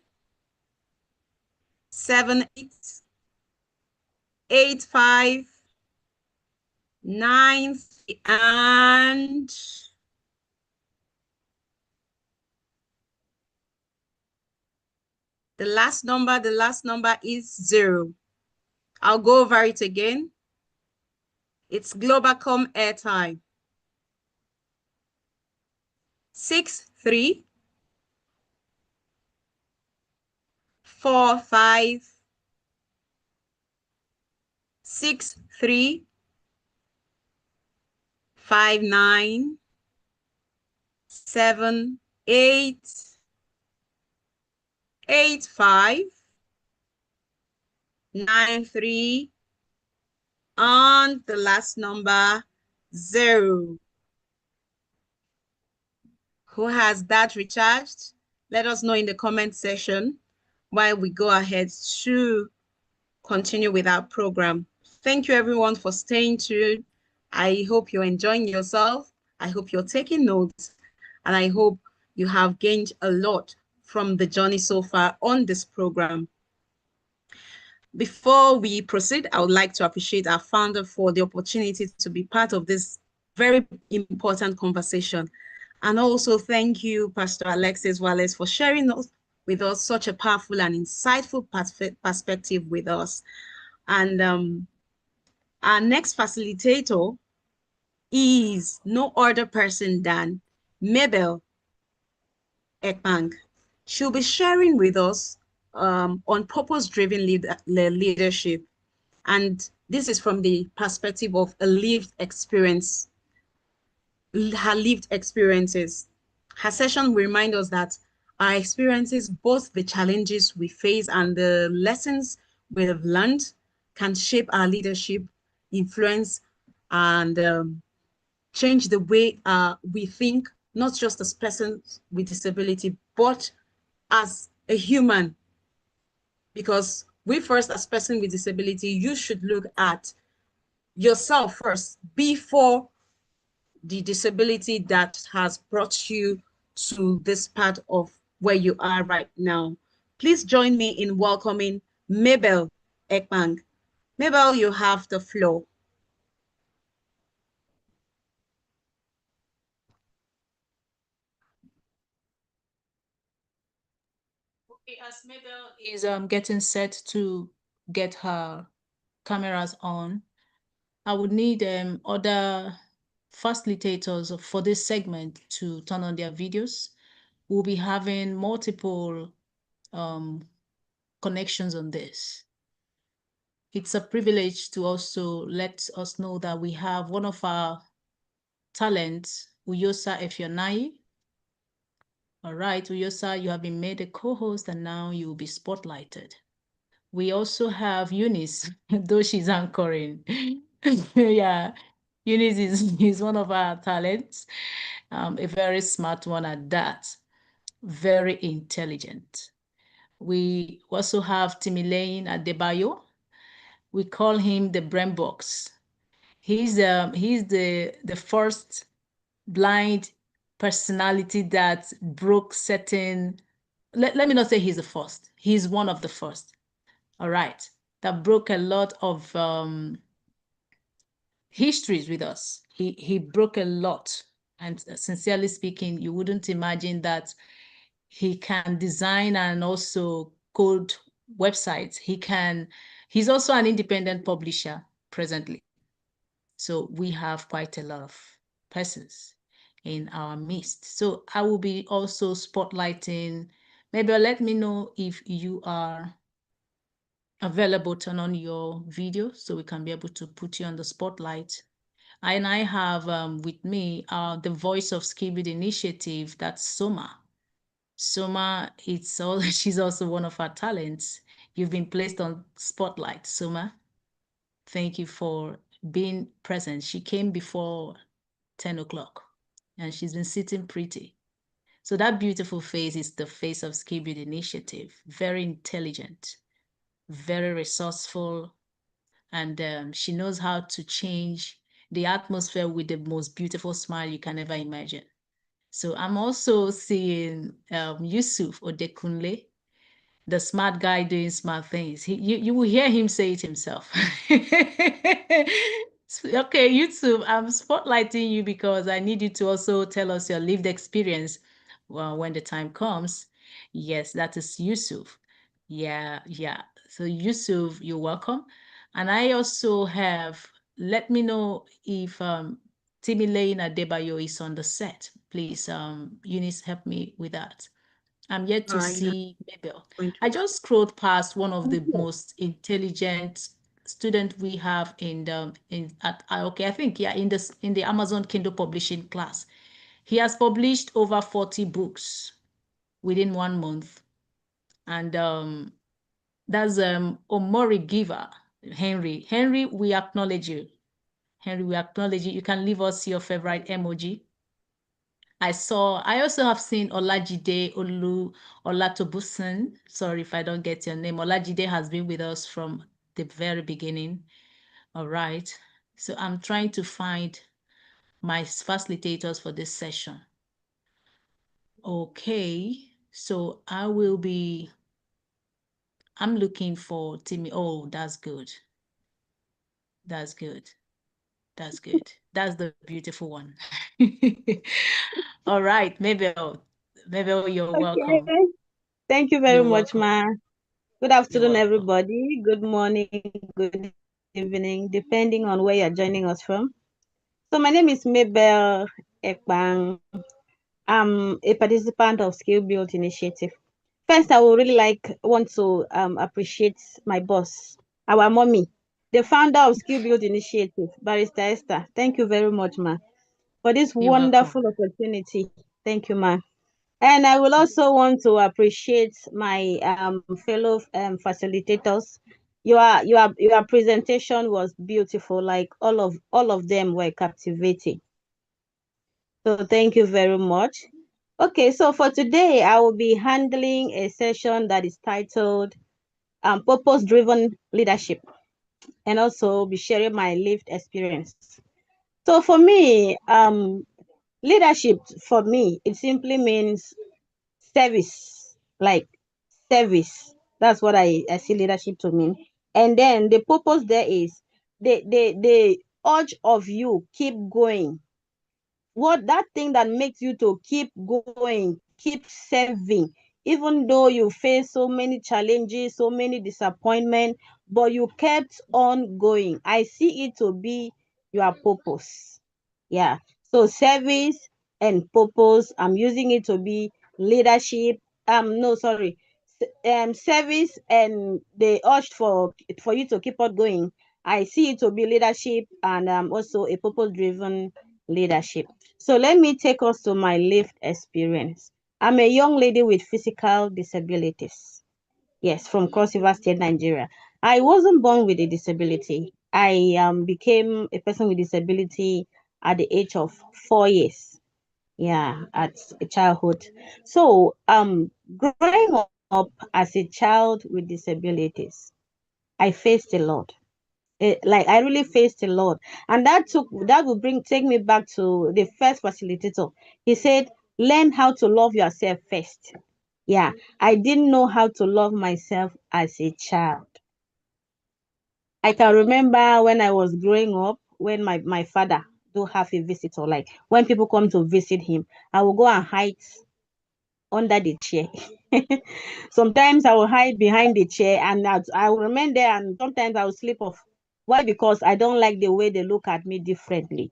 7885 9 and the last number is 0. I'll go over it again. It's Globacom airtime. 6345 6359 7885 93 and the last number 0. Who has that recharged? Let us know in the comment section while we go ahead to continue with our program. Thank you everyone for staying tuned. I hope you're enjoying yourself. I hope you're taking notes, and I hope you have gained a lot from the journey so far on this program. Before we proceed, I would like to appreciate our founder for the opportunity to be part of this very important conversation. And also thank you, Pastor Alexis Wallace, for sharing with us such a powerful and insightful perspective with us. And our next facilitator is no other person than Mabel Ekpang. She'll be sharing with us on purpose-driven leadership. And this is from the perspective of a lived experience, her lived experiences. Her session will remind us that our experiences, both the challenges we face and the lessons we have learned, can shape our leadership, influence, and change the way we think, not just as persons with disability, but as a human. Because we first, as person with disability, you should look at yourself first before the disability that has brought you to this part of where you are right now. Please join me in welcoming Mabel Ekpang. Mabel, you have the floor. Okay, as Mabel is getting set to get her cameras on, I would need other facilitators for this segment to turn on their videos. We'll be having multiple connections on this. It's a privilege to also let us know that we have one of our talents, Uyosa Efionai. All right, Uyosa, you have been made a co-host and now you'll be spotlighted. We also have Eunice, though she's anchoring. Yeah, Eunice is one of our talents, a very smart one at that, very intelligent. We also have Timileyin Adebayo. We call him the brain box. He's the first blind personality that broke certain, let me not say he's the first, he's one of the first, all right, that broke a lot of histories with us. He broke a lot, and sincerely speaking, you wouldn't imagine that he can design and also code websites. He's also an independent publisher presently. So we have quite a lot of persons in our midst. So I will be also spotlighting. Maybe let me know if you are available, turn on your video so we can be able to put you on the spotlight. And I have with me the voice of Skillbuild Initiative, that's Soma. Soma, she's also one of our talents. You've been placed on spotlight, Soma. Thank you for being present. She came before 10 o'clock and she's been sitting pretty. So that beautiful face is the face of Skillbuild Initiative. Very intelligent, very resourceful, and she knows how to change the atmosphere with the most beautiful smile you can ever imagine. So I'm also seeing Yusuf Odekunle, the smart guy doing smart things. You will hear him say it himself. Okay, YouTube, I'm spotlighting you because I need you to also tell us your lived experience when the time comes. Yes, that is Yusuf. Yeah, yeah. So Yusuf, you're welcome. And I also have, let me know if Timileyin Adebayo is on the set. Please, Eunice, help me with that. I'm yet to see Mabel. I just scrolled past one of the most intelligent student we have in the okay, I think yeah, in the Amazon Kindle publishing class. He has published over 40 books within 1 month. And that's Omori Giver, Henry. Henry, we acknowledge you. Henry, we acknowledge you. You can leave us your favorite emoji. I also have seen Olajide Olatobusen. Sorry if I don't get your name. Olajide has been with us from the very beginning. All right. So I'm trying to find my facilitators for this session. Okay. So I'm looking for Timmy. Oh, that's good. That's good. That's good. That's the beautiful one. All right, Mabel, you're welcome. Okay. Thank you very You're much, welcome. Ma. Good You're afternoon, welcome. everybody. Good morning, good evening, depending on where you're joining us from. So my name is Mabel Ekbang. I'm a participant of Skill Build Initiative. First, I would really want to appreciate my boss, our mommy, the founder of Skill Build Initiative, Barrister Esther. Thank you very much, Ma, for this You're welcome. wonderful opportunity. Thank you, Ma. And I will also want to appreciate my fellow facilitators. Your presentation was beautiful. Like all of them were captivating. So thank you very much. Okay, so for today, I will be handling a session that is titled Purpose-Driven Leadership, and also be sharing my lived experience. So for me, leadership for me, it simply means service, like service. That's what I see leadership to mean. And then the purpose there is the urge of you keep going, what that thing that makes you to keep going, keep serving, even though you face so many challenges, so many disappointments, but you kept on going. I see it to be your purpose. Yeah. So service and purpose, I'm using it to be leadership. No, sorry. Service and the urge for you to keep on going. I see it to be leadership and also a purpose-driven leadership. So let me take us to my lived experience. I'm a young lady with physical disabilities. Yes, from Cross River State, Nigeria. I wasn't born with a disability. I became a person with disability at the age of 4 years. Yeah, at childhood. So growing up as a child with disabilities, I faced a lot. Like I really faced a lot, and that will take me back to the first facilitator. He said, learn how to love yourself first. Yeah, I didn't know how to love myself as a child. I can remember when I was growing up, when my father do have a visitor, like when people come to visit him, I will go and hide under the chair. Sometimes I will hide behind the chair and I will remain there, and sometimes I will sleep off. Why? Because I don't like the way they look at me differently.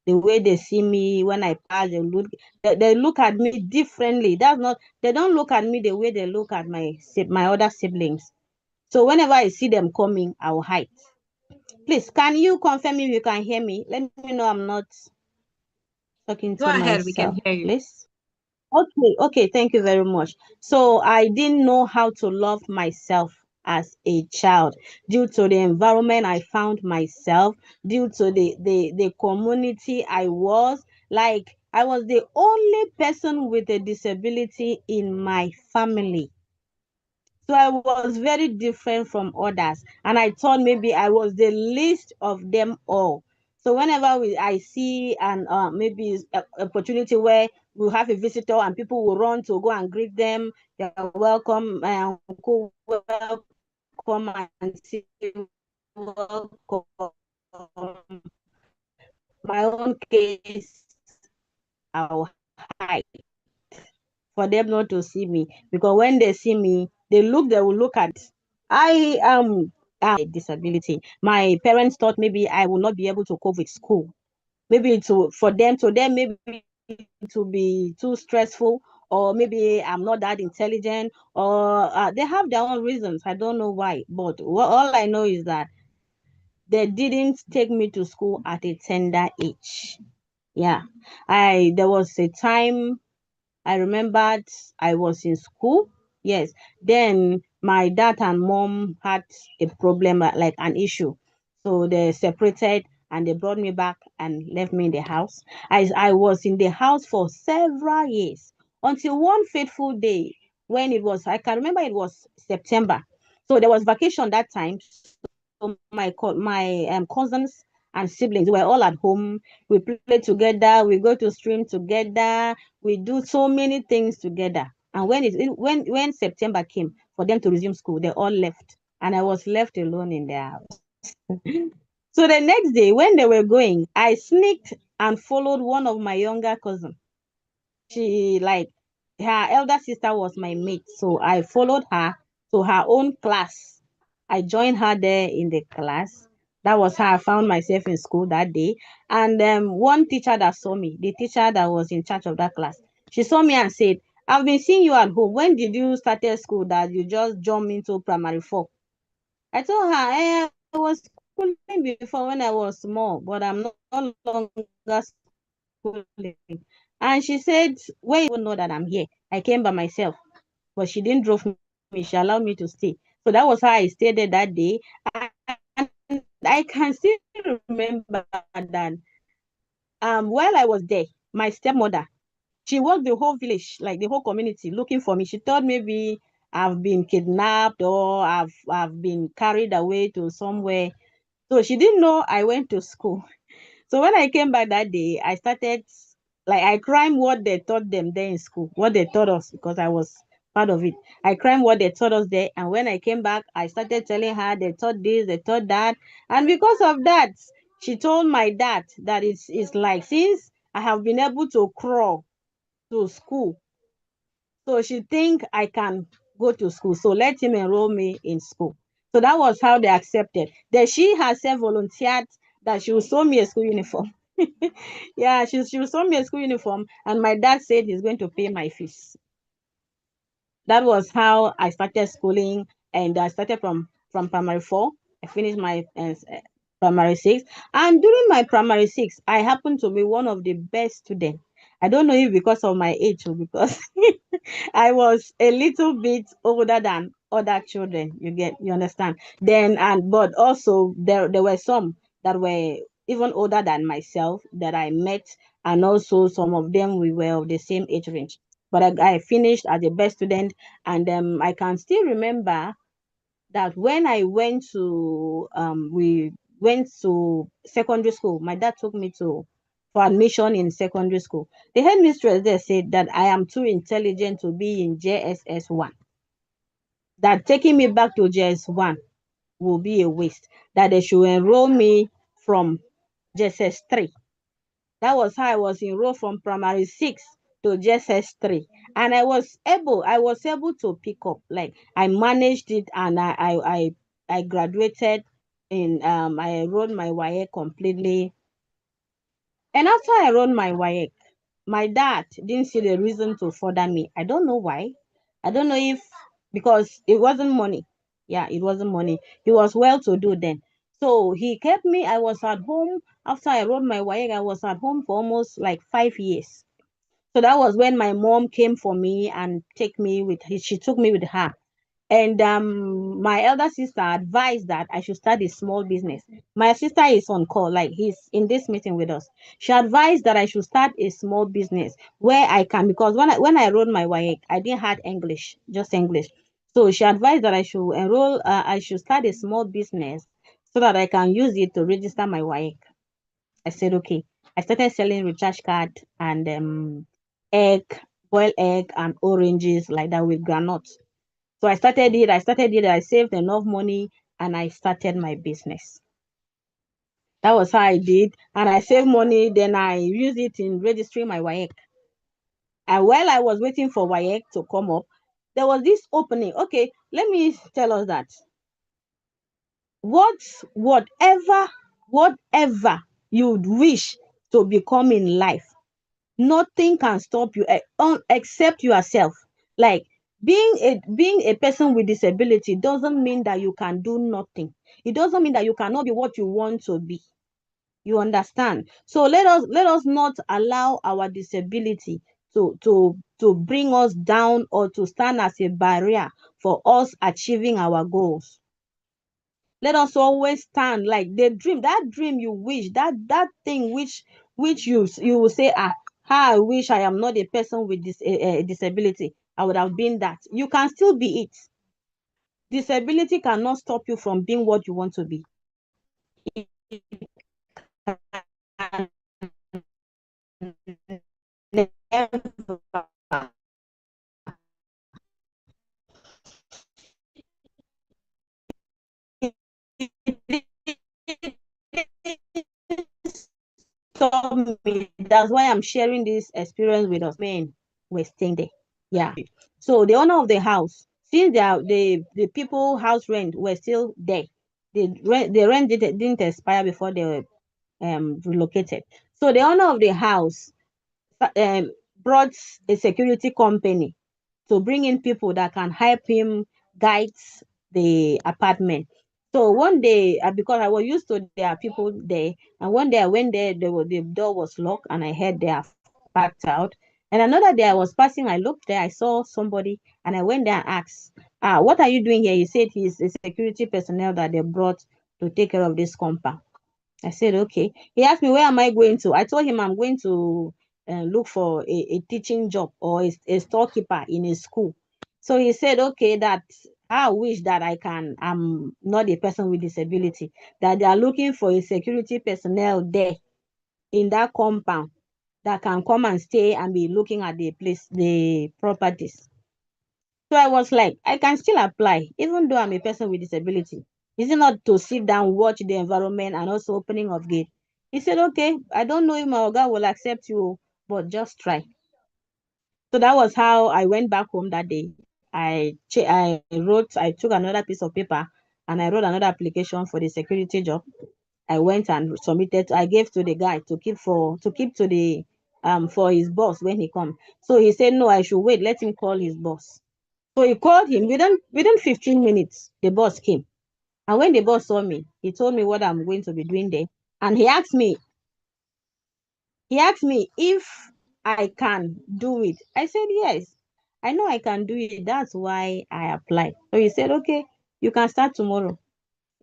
The way they see me when I pass, they look at me differently. They don't look at me the way they look at my other siblings. So whenever I see them coming, I will hide. Please, can you confirm if you can hear me? Let me know I'm not talking Go to ahead, we can myself, hear you. please. Okay, thank you very much. So I didn't know how to love myself as a child due to the environment I found myself, due to the community I was. Like, I was the only person with a disability in my family. So I was very different from others. And I thought maybe I was the least of them all. So whenever I see an maybe opportunity where we have a visitor and people will run to go and greet them, you're welcome, my uncle, welcome, and see, welcome. My own case, I'll hide for them not to see me, because when they see me, they will look at. I am a disability. My parents thought maybe I will not be able to cope with school. Maybe for them, maybe it will be too stressful, or maybe I'm not that intelligent, or they have their own reasons. I don't know why, but all I know is that they didn't take me to school at a tender age. Yeah, there was a time I remembered I was in school. Yes. Then my dad and mom had a problem, like an issue. So they separated and they brought me back and left me in the house. I was in the house for several years until one fateful day when I can remember it was September. So there was vacation that time. So my cousins and siblings were all at home. We play together, we go to stream together, we do so many things together. And when September came for them to resume school, they all left. And I was left alone in the house. So the next day, when they were going, I sneaked and followed one of my younger cousins. She, like, her elder sister was my mate. So I followed her to her own class. I joined her there in the class. That was how I found myself in school that day. And one teacher that saw me, the teacher that was in charge of that class, she saw me and said, I've been seeing you at home. When did you start school that you just jump into primary 4? I told her, I was schooling before when I was small, but I'm no longer schooling. And she said, "Where you even know that I'm here? I came by myself." But she didn't drop me. She allowed me to stay. So that was how I stayed there that day. And I can still remember that while I was there, my stepmother, she walked the whole village, like the whole community, looking for me. She thought maybe I've been kidnapped or I've been carried away to somewhere. So she didn't know I went to school. So when I came back that day, I started, like, I crimed what they taught them there in school, what they taught us, because I was part of it. I crimed what they taught us there. And when I came back, I started telling her they taught this, they taught that. And because of that, she told my dad that it's like, since I have been able to crawl to school, so she think I can go to school. So let him enroll me in school. So that was how they accepted. Then she herself volunteered that she will sew me a school uniform. Yeah, she will sew me a school uniform, and my dad said he's going to pay my fees. That was how I started schooling, and I started from primary 4. I finished my primary 6, and during my primary 6, I happened to be one of the best students. I don't know if because of my age or because I was a little bit older than other children. You understand? But also there were some that were even older than myself that I met, and also some of them we were of the same age range. But I finished as the best student, and I can still remember that when I went to we went to secondary school. My dad took me to for admission in secondary school. The headmistress there said that I am too intelligent to be in JSS 1. That taking me back to JS 1 will be a waste. That they should enroll me from JSS 3. That was how I was enrolled from primary 6 to JSS 3. And I was able to pick up. Like, I managed it, and I graduated in I enrolled my WAEC completely. And after I enrolled my WAEC, my dad didn't see the reason to further me. I don't know why. I don't know if because it wasn't money. Yeah, it wasn't money. He was well to do then. So he kept me. I was at home after I wrote my WAEC. I was at home for almost like 5 years. So that was when my mom came for me and she took me with her. And my elder sister advised that I should start a small business. My sister is on call, like he's in this meeting with us. She advised that I should start a small business where I can, because when I wrote my WAEC, I didn't have English, just English. So she advised that I should start a small business so that I can use it to register my WAEC. I said, okay. I started selling recharge card and egg, boiled egg and oranges like that with granules. So I started it. I saved enough money and I started my business. That was how I did. And I saved money. Then I used it in registering my WAEC. And while I was waiting for WAEC to come up, there was this opening. Okay, let me tell us that. Whatever you'd wish to become in life, nothing can stop you except yourself. Like being a person with disability doesn't mean that you can do nothing. It doesn't mean that you cannot be what you want to be. You understand? So let us not allow our disability to bring us down or to stand as a barrier for us achieving our goals. Let us always stand like the dream, that dream you wish, that thing which you will say, how I wish I am not a person with this disability. I would have been that. You can still be it. Disability cannot stop you from being what you want to be. Stop me. That's why I'm sharing this experience with us. Men, we're staying there. Yeah. So the owner of the house, since the people house rent were still there, the rent didn't expire before they were relocated. So the owner of the house um, brought a security company to bring in people that can help him guide the apartment. So one day, because I was used to there are people there, and one day I went there, the door was locked, and I heard they are packed out. And another day I was passing, I looked there, I saw somebody, and I went there and asked, what are you doing here? He said he's a security personnel that they brought to take care of this compound. I said, okay. He asked me, where am I going to? I told him I'm going to look for a teaching job or a storekeeper in a school. So he said, okay, that I wish that I'm not a person with disability, that they are looking for a security personnel there in that compound that can come and stay and be looking at the properties. So I was like, I can still apply, even though I'm a person with disability. Is it not to sit down, watch the environment and also opening of gate? He said, okay, I don't know if my Oga will accept you, but just try. So that was how I went back home that day. I took another piece of paper and I wrote another application for the security job. I went and submitted. I gave to the guy to keep to the for his boss when he come. So he said, no, I should wait. Let him call his boss. So he called him within 15 minutes. The boss came, and when the boss saw me, he told me what I'm going to be doing there, and he asked me if I can do it. I said yes, I know I can do it. That's why I applied. So he said, okay, you can start tomorrow.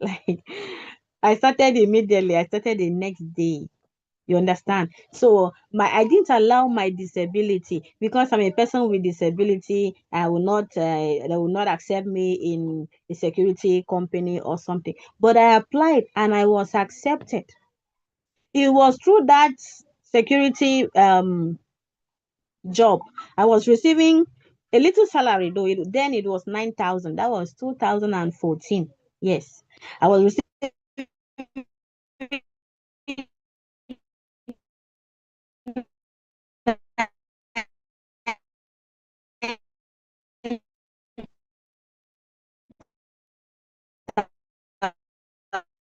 Like I started immediately. I started the next day. You understand? So I didn't allow my disability, because I'm a person with disability. They will not accept me in a security company or something. But I applied and I was accepted. It was through that security job. I was receiving a little salary, though then it was 9,000. That was 2014. Yes. I was receiving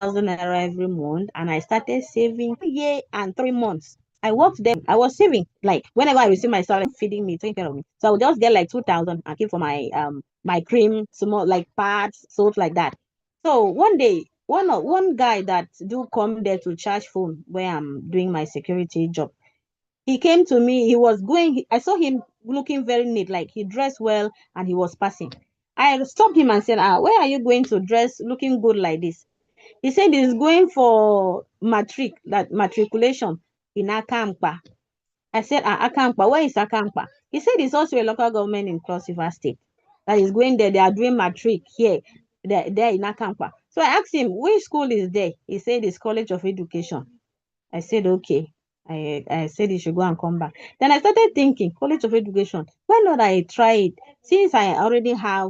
thousand naira every month, and I started saving a year and 3 months. I worked there. I was saving. Like whenever I receive my salary, feeding me, taking care of me. So I would just get like 2,000 and keep for my cream, small like pads, soap like that. So one day, one guy that do come there to charge phone where I'm doing my security job, he came to me. He was going. I saw him looking very neat, like he dressed well, and he was passing. I stopped him and said, where are you going to dress looking good like this? He said he's going for that matriculation in Akampa. I said, Akampa, where is Akampa? He said it's also a local government in Cross River State. That is going there. They are doing matric here, there in Akampa. So I asked him, which school is there? He said it's College of Education. I said, okay. I said he should go and come back. Then I started thinking, College of Education, why not I try it? Since I already have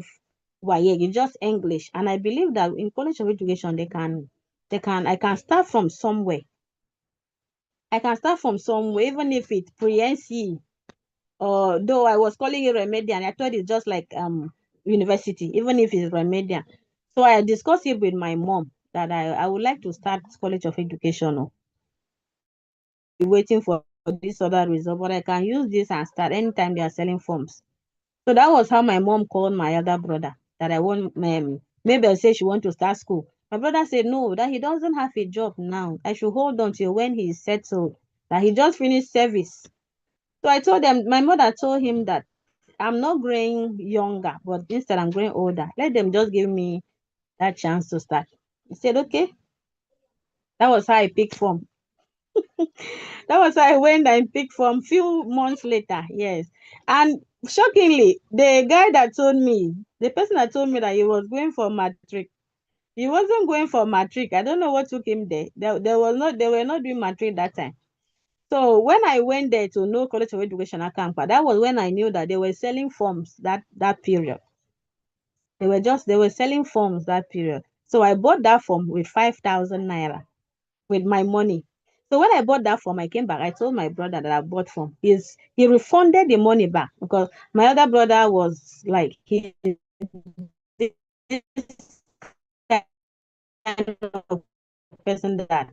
WAEC, it's just English. And I believe that in College of Education, I can start from somewhere. I can start from somewhere, even if it's pre-NC, or though I was calling it remedial, I thought it's just like university, even if it's remedial. So I discussed it with my mom that I would like to start College of Education. Waiting for this other result, but I can use this and start anytime they are selling forms. So that was how my mom called my other brother that I want, maybe I say she want to start school. My brother said no, that he doesn't have a job now. I should hold on till when he is settled, that he just finished service. So I told them, my mother told him that I'm not growing younger, but instead I'm growing older. Let them just give me that chance to start. He said, okay. That was how I picked form. That was how I went and picked from few months later. Yes. And shockingly, the person that told me that he was going for matric, he wasn't going for matric. I don't know what took him there. They were not doing matric that time. So when I went there to know College of Education at Kampa, that was when I knew that they were selling forms that period. They were selling forms that period. So I bought that form with 5,000 naira with my money. So when I bought that form, I came back. I told my brother that I bought form. He refunded the money back because my other brother was like this kind of person that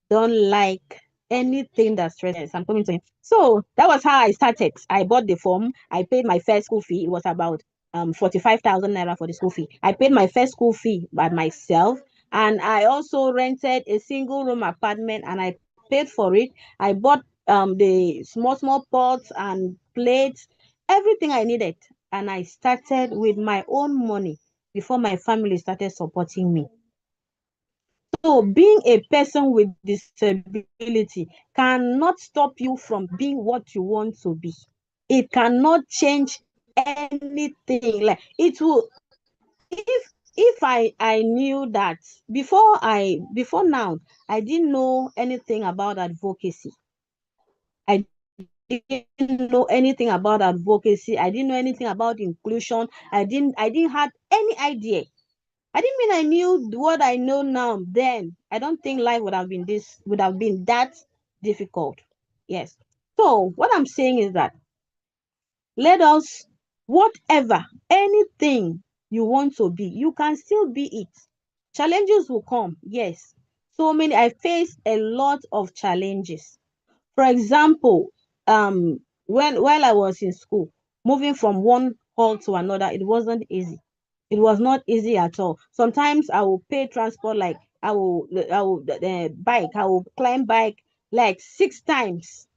don't like anything that stresses. I'm coming to him. So that was how I started. I bought the form. I paid my first school fee. It was about 45,000 naira for the school fee. I paid my first school fee by myself, and I also rented a single room apartment, and I paid for it. I bought the small pots and plates, everything I needed, and I started with my own money before my family started supporting me. So being a person with disability cannot stop you from being what you want to be. It cannot change anything. Like it will, if I knew that before now, I didn't know anything about advocacy. I didn't know anything about advocacy. I didn't know anything about inclusion. I didn't have any idea. I didn't mean I knew what I know now. Then I don't think life would have been that difficult. Yes. So what I'm saying is that let us, whatever, anything you want to be, you can still be it. Challenges will come. Yes. So many. I faced a lot of challenges. For example, while I was in school, moving from one hall to another, it wasn't easy. It was not easy at all. Sometimes I will pay transport, like I will climb bike like 6 times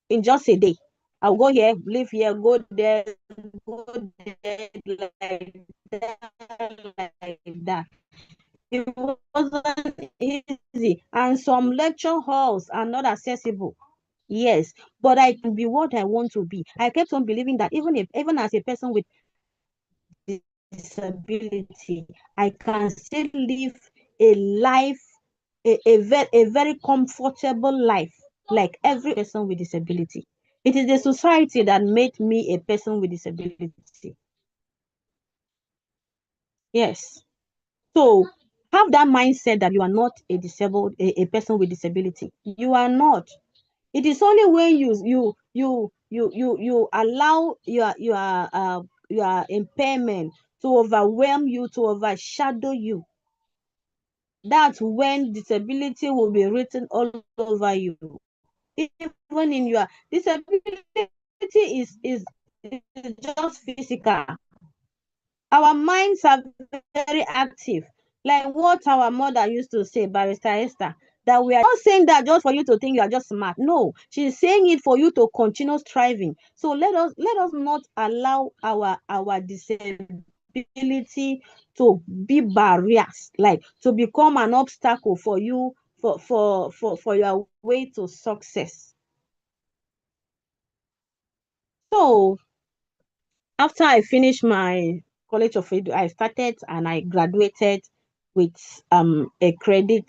in just a day. I'll go here, live here, go there, go there, like that. It wasn't easy. And some lecture halls are not accessible. Yes, but I can be what I want to be. I kept on believing that even as a person with disability, I can still live a life, a very comfortable life, like every person with disability. It is the society that made me a person with disability. Yes. So have that mindset that you are not a person with disability. You are not. It is only when you allow your impairment to overwhelm you, to overshadow you. That's when disability will be written all over you. even in your disability is just physical. Our minds are very active, like what our mother used to say, Barrister Esther, that we are not saying that just for you to think you are just smart. No, she's saying it for you to continue striving. So let us not allow our disability to be barriers, like to become an obstacle for you for your way to success. So after I finished my College of Edu, I started and I graduated with a credit,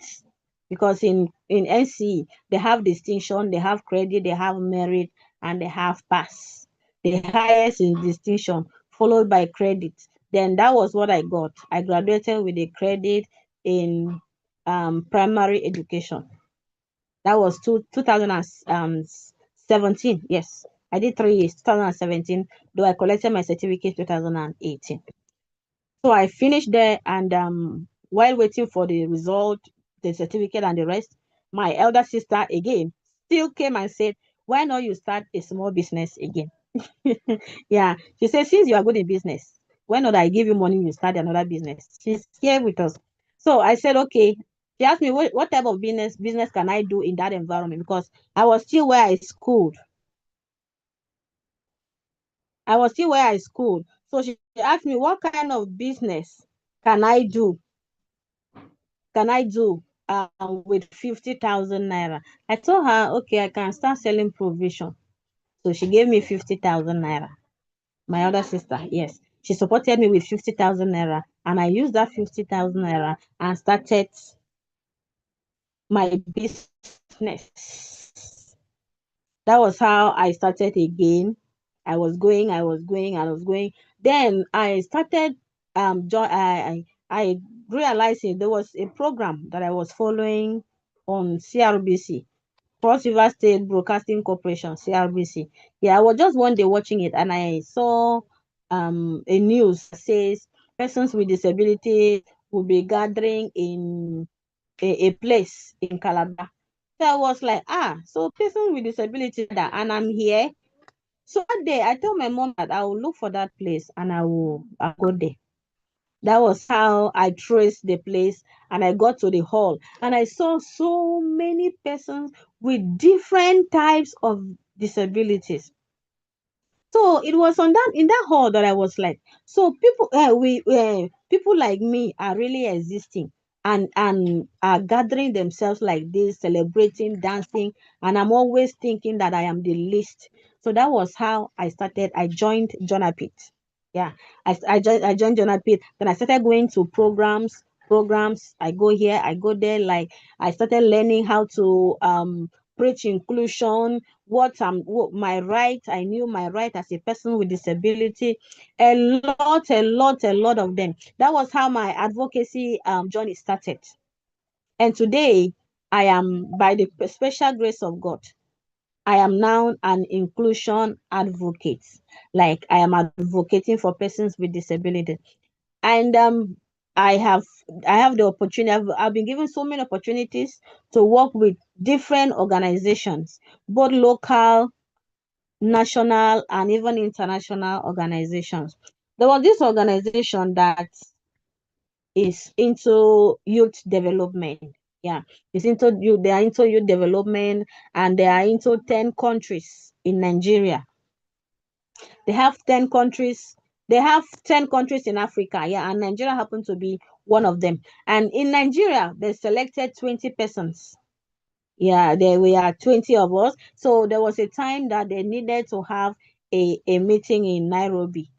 because in NCE they have distinction, they have credit, they have merit, and they have pass. The highest is distinction, followed by credit. Then that was what I got. I graduated with a credit in primary education. That was 2017. Yes, I did 3 years, 2017, though I collected my certificate 2018. So I finished there, and while waiting for the result, the certificate, and the rest, my elder sister again still came and said, why not you start a small business again? Yeah, she said, since you are good in business, why not I give you money, you start another business? She's here with us. So I said, okay. She asked me what type of business can I do in that environment, because I was still where I schooled. So she asked me, what kind of business can I do? With 50,000 naira? I told her, okay, I can start selling provision. So she gave me 50,000 naira. My other sister, yes, she supported me with 50,000 naira, and I used that 50,000 naira and started my business. That was how I started again. I was going. Then I started I realizing there was a program that I was following on CRBC, Cross River State Broadcasting Corporation, CRBC. Yeah, I was just one day watching it, and I saw a news that says persons with disability will be gathering in a place in Calabar. So I was like, so persons with disability that, and I'm here. So that day I told my mom that I will look for that place and I'll go there. That was how I traced the place, and I got to the hall, and I saw so many persons with different types of disabilities. So it was in that hall that I was like, so people like me are really existing, and are gathering themselves like this, celebrating, dancing, and I'm always thinking that I am the least. So that was how I started. I joined Jonapit. Yeah, I joined Jonapit. Then I started going to programs. I go here, I go there. Like I started learning how to preach inclusion, what my right. I knew my right as a person with disability. A lot of them. That was how my advocacy journey started. And today, I am, by the special grace of God, I am now an inclusion advocate. Like I am advocating for persons with disability. And I have the opportunity. I've been given so many opportunities to work with different organizations, both local, national, and even international organizations. There was this organization that is into youth development. Yeah, it's into youth. They are into youth development, and they are into 10 countries in Nigeria. They have 10 countries. They have 10 countries in Africa. Yeah, and Nigeria happened to be one of them. And in Nigeria, they selected 20 persons. Yeah, there were 20 of us. So there was a time that they needed to have a meeting in Nairobi.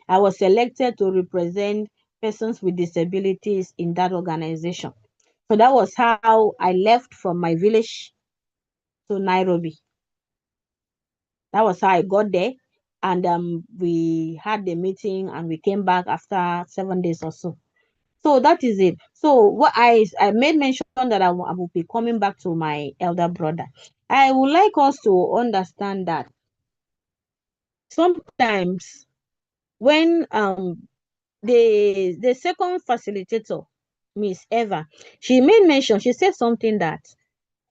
I was selected to represent persons with disabilities in that organization. So that was how I left from my village to Nairobi. That was how I got there. And we had the meeting and we came back after 7 days or so. So that is it. So what I made mention that I will be coming back to my elder brother. I would like us to understand that sometimes when the second facilitator, Miss Eva, she made mention, she said something that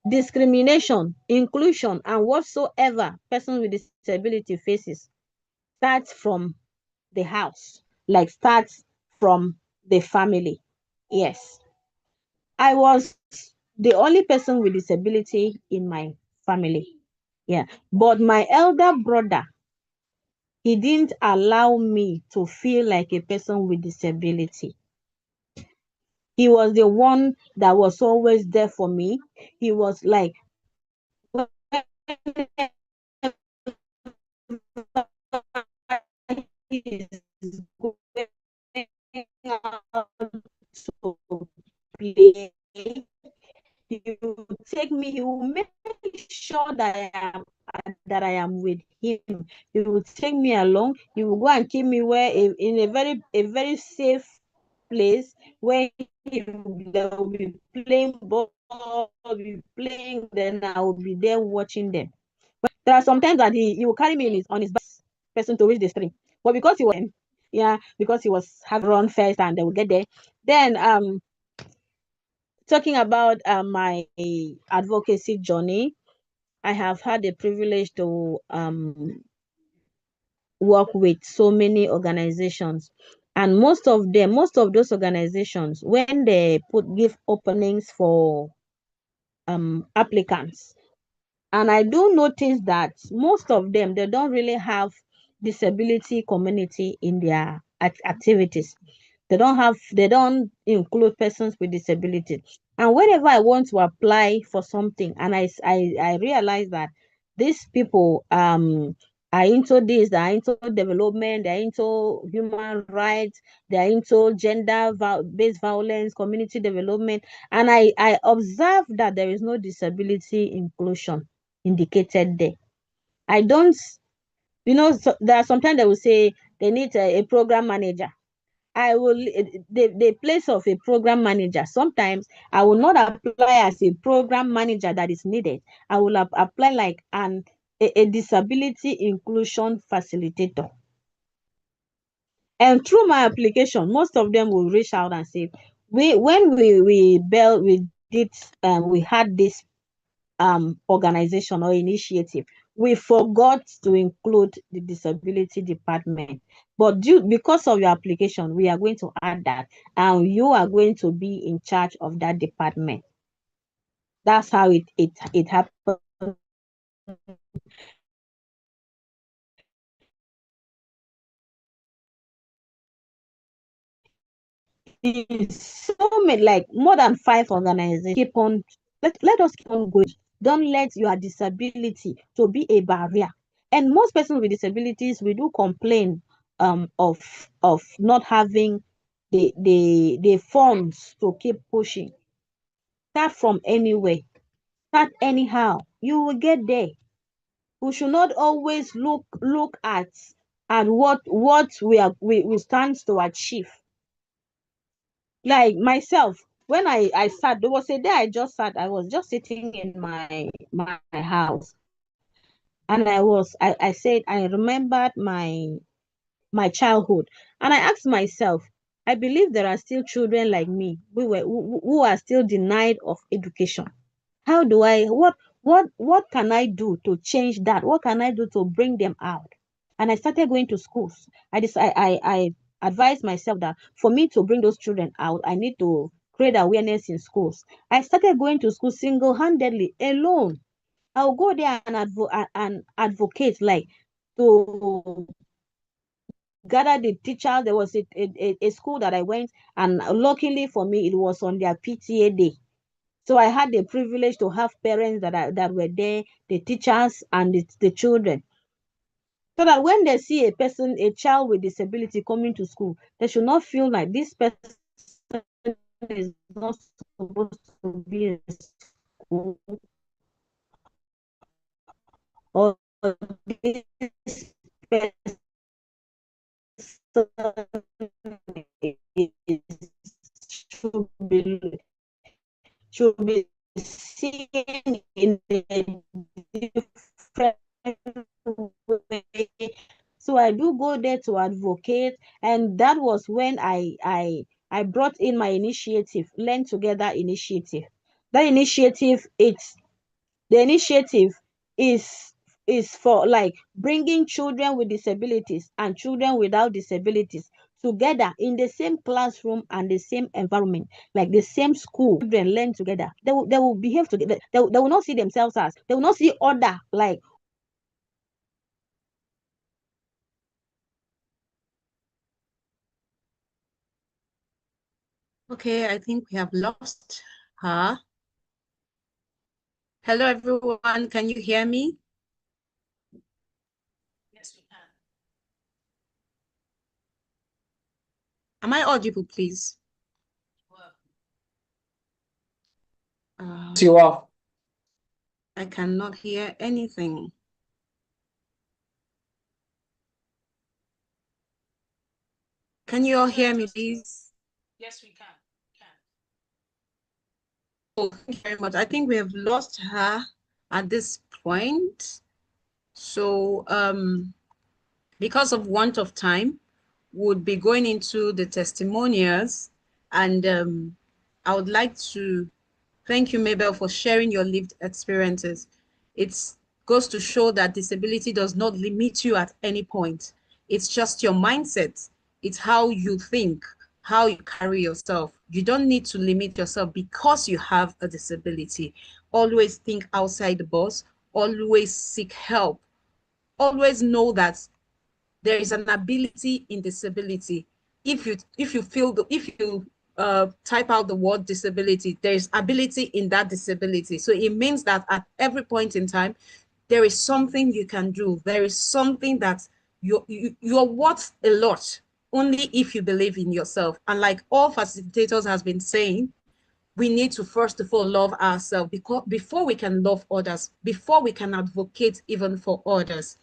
discrimination, inclusion, and whatsoever persons with disability faces starts from the house, like starts from the family. Yes. I was the only person with disability in my family. Yeah. But my elder brother, he didn't allow me to feel like a person with disability. He was the one that was always there for me. He was like, he's going out to play, he will take me, he will make sure that I am with him. He will take me along. He will go and keep me where in a very safe place where they will be playing ball, be playing, then I will be there watching them. But there are sometimes that he will carry me on his back person to reach the stream. But because he was because he was having run first and they will get there. Then talking about my advocacy journey, I have had the privilege to work with so many organizations. And most of those organizations, when they give openings for applicants, and I do notice that most of them, they don't really have disability community in their activities. They don't include persons with disabilities. And whenever I want to apply for something, and I realize that these people are into this, they are into development, they are into human rights, they are into gender-based violence, community development, and I observe that there is no disability inclusion indicated there. I don't, so there are sometimes they will say they need a program manager. I will the place of a program manager. Sometimes I will not apply as a program manager that is needed. I will apply like a disability inclusion facilitator. And through my application, most of them will reach out and say, we had this organization or initiative, we forgot to include the disability department. But because of your application, we are going to add that, and you are going to be in charge of that department. That's how it happened. So many, like more than 5 organizations keep on. Let us keep on going. Don't let your disability to be a barrier. And most persons with disabilities, we do complain of not having the funds to keep pushing. Start from anywhere. Start anyhow. You will get there. We should not always look at what we stand to achieve. Like myself, when I sat, there was a day I just sat, I was just sitting in my house, and I said I remembered my childhood, and I asked myself, I believe there are still children like me who are still denied of education. How do I what can I do to change that? What can I do to bring them out? And I started going to schools. I advised myself that for me to bring those children out, I need to create awareness in schools. I started going to school single-handedly, alone. I'll go there and advocate, like to gather the teachers. There was a school that I went, and luckily for me, it was on their PTA day. So I had the privilege to have parents that were there, the teachers and the children. So that when they see a child with disability coming to school, they should not feel like this person is not supposed to be in school, or this person should be should be seen in a different way. So I do go there to advocate, and that was when I brought in my initiative, Learn Together initiative. That initiative, The initiative is for like bringing children with disabilities and children without disabilities together in the same classroom and the same environment, like the same school. Children learn together. They will behave together. They will not see themselves as, they will not see other like. Okay, I think we have lost her. Hello, everyone. Can you hear me? Yes, we can. Am I audible, please? You are. I cannot hear anything. Can you all hear me, please? Yes, we can. Oh, thank you very much. I think we have lost her at this point. So, because of want of time, would be going into the testimonials, and I would like to thank you, Mabel, for sharing your lived experiences. It goes to show that disability does not limit you at any point. It's just your mindset. It's how you think, how you carry yourself. You don't need to limit yourself because you have a disability. Always think outside the box. Always seek help. Always know that there is an ability in disability. If you feel if you type out the word disability, there is ability in that disability. So it means that at every point in time, there is something you can do. There is something that you're worth a lot only if you believe in yourself. And like all facilitators has been saying, we need to first of all love ourselves because before we can love others, before we can advocate even for others.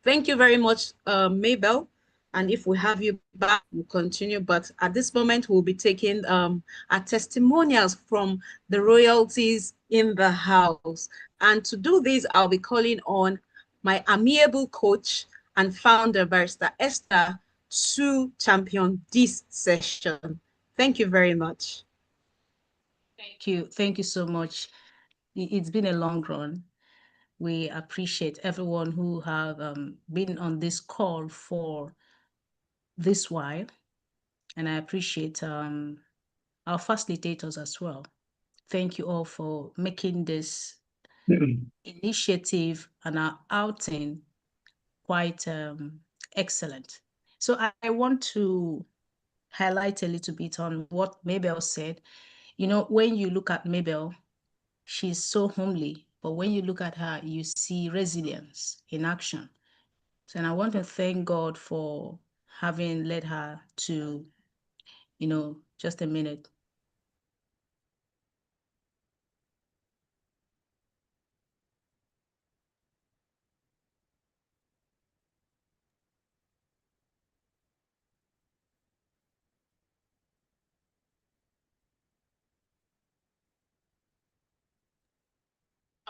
Thank you very much, Mabel. And if we have you back, we'll continue. But at this moment, we'll be taking our testimonials from the royalties in the house. And to do this, I'll be calling on my amiable coach and founder, Barrister Esther, to champion this session. Thank you very much. Thank you. Thank you so much. It's been a long run. We appreciate everyone who have been on this call for this while. And I appreciate our facilitators as well. Thank you all for making this initiative and our outing quite excellent. So I want to highlight a little bit on what Mabel said. You know, when you look at Mabel, she's so homely, but when you look at her, you see resilience in action. So, and I want to thank God for having led her to, just a minute.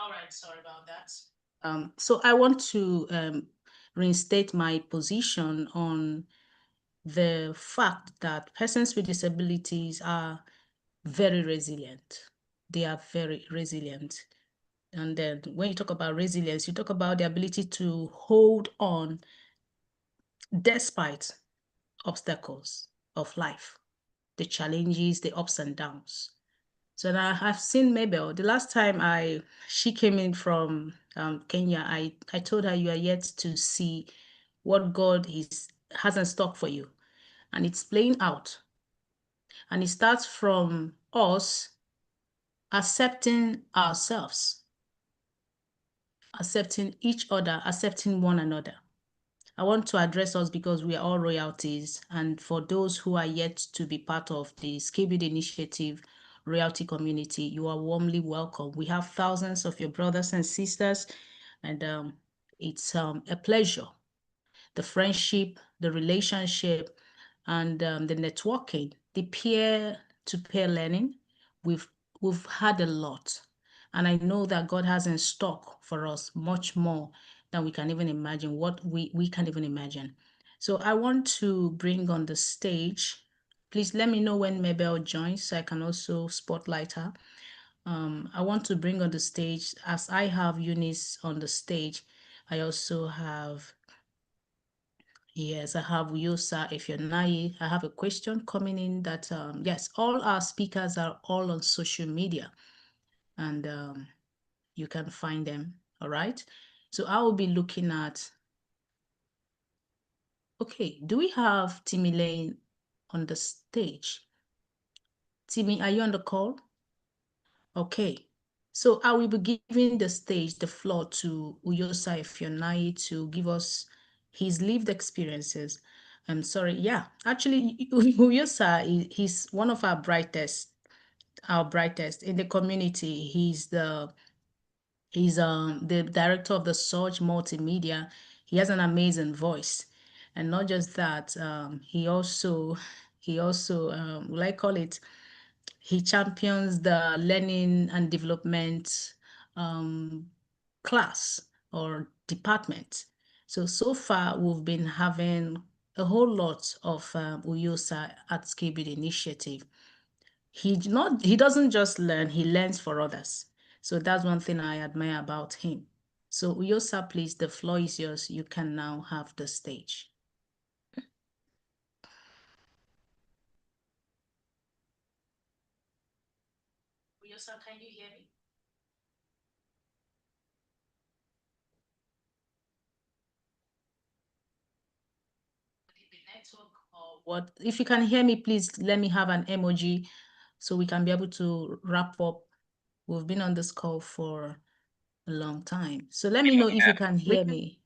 All right, sorry about that. So I want to reinstate my position on the fact that persons with disabilities are very resilient. They are very resilient. And then when you talk about resilience, you talk about the ability to hold on despite obstacles of life, the challenges, the ups and downs. So now I've seen Mabel. The last time she came in from Kenya, I told her you are yet to see what God has in stock for you. And it's playing out. And it starts from us accepting ourselves, accepting each other, accepting one another. I want to address us because we are all royalties. And for those who are yet to be part of the Skill Build Initiative royalty community, you are warmly welcome. We have thousands of your brothers and sisters, and it's a pleasure. The friendship, the relationship, and the networking, the peer-to-peer learning, we've had a lot. And I know that God has in stock for us much more than we can even imagine, what we can't even imagine. So I want to bring on the stage, please let me know when Mabel joins so I can also spotlight her. I want to bring on the stage, as I have Eunice on the stage, I also have, yes, I have Yosa Ifeanayi. I have a question coming in that, yes, all our speakers are all on social media, and you can find them, all right? So I will be looking at, okay, do we have Timmy Lane on the stage? Timmy, are you on the call? Okay. So I will be giving the stage, the floor to Uyosa Ifeanayi to give us his lived experiences. I'm sorry, yeah, actually, Uyosa, he's one of our brightest in the community. He's the director of the Surge Multimedia. He has an amazing voice, and not just that, he also will I call it, he champions the learning and development class or department. So far, we've been having a whole lot of Uyosa at Skibid initiative. He doesn't just learn, he learns for others. So that's one thing I admire about him. So Uyosa, please, the floor is yours. You can now have the stage. Uyosa, can you hear me? Network or what? If you can hear me, please let me have an emoji so we can be able to wrap up. We've been on this call for a long time. So let me know if you can hear me.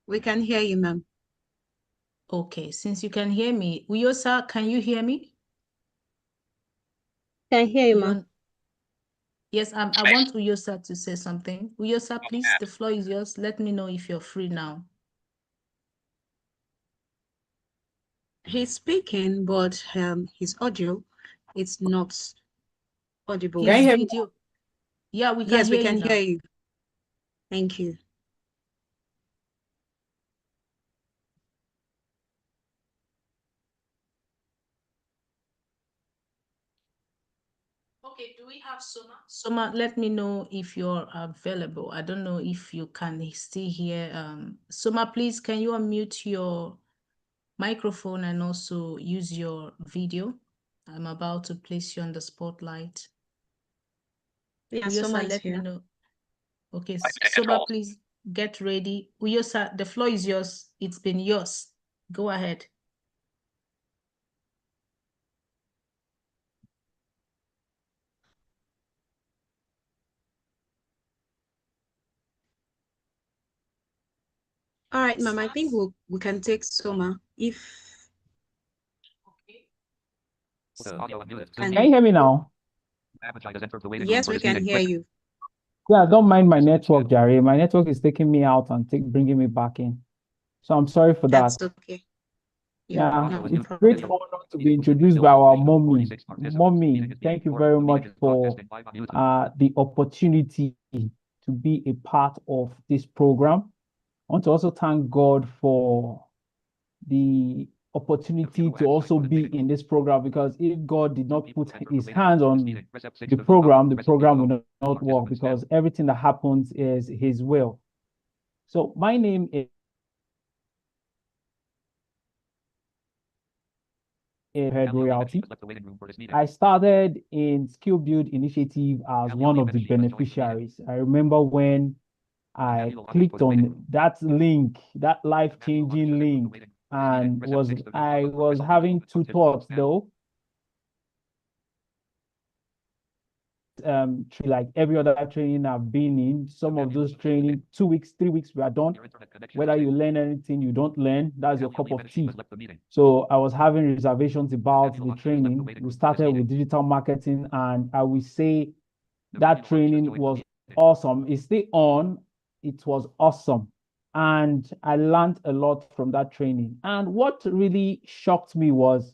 We can hear you, ma'am. Okay, since you can hear me, Uyosa, can you hear me? Can hear you, ma'am. Yes, I want Uyosa to say something. Uyosa, please, the floor is yours. Let me know if you're free now. He's speaking, but his audio is not audible. His video. Yeah, we can Yes, we hear can you now. hear you. Thank you. Okay, do we have Soma? Soma, let me know if you're available. I don't know if you can still hear. Soma, please, can you unmute your microphone and also use your video? I'm about to place you on the spotlight. Yeah, Soma Uyosa, is let me here. know. Okay, Soma, please get ready. Uyosa, the floor is yours. It's been yours. Go ahead. All right, ma'am, I think we can take Soma if. Can you hear me now? Yes, we can hear you. Yeah, don't mind my network, Jerry. My network is taking me out and bringing me back in. So I'm sorry for that. That's okay. Yeah, it's great honor to be introduced by our mommy. Mommy, thank you very much for the opportunity to be a part of this program. I want to also thank God for the opportunity to also be in this program, because if God did not put his hands on the program will not work, because everything that happens is his will. So my name is Head Royalty. I started in Skill Build Initiative as one of the beneficiaries. I remember when I clicked on that link, that life-changing link, and I was having two thoughts though. Like every other training I've been in, some of those training, 2 weeks, 3 weeks, we are done. Whether you learn anything, you don't learn, that's your cup of tea. So I was having reservations about the training. We started with digital marketing, and I will say that training was awesome. It's still on. It was awesome. And I learned a lot from that training. And what really shocked me was,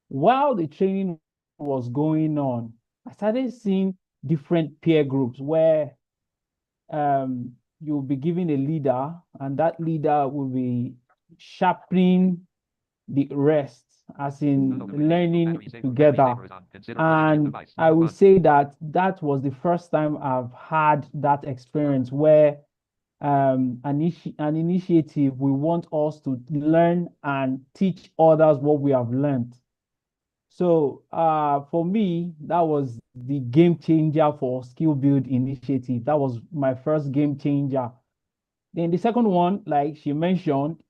while the training was going on, I started seeing different peer groups where you'll be given a leader, and that leader will be sharpening the rest. as in learning together. And I will say that that was the first time I've had that experience where an initiative, we want us to learn and teach others what we have learned. So for me, that was the game changer for Skill Build initiative. That was my first game changer. Then the second one, like she mentioned,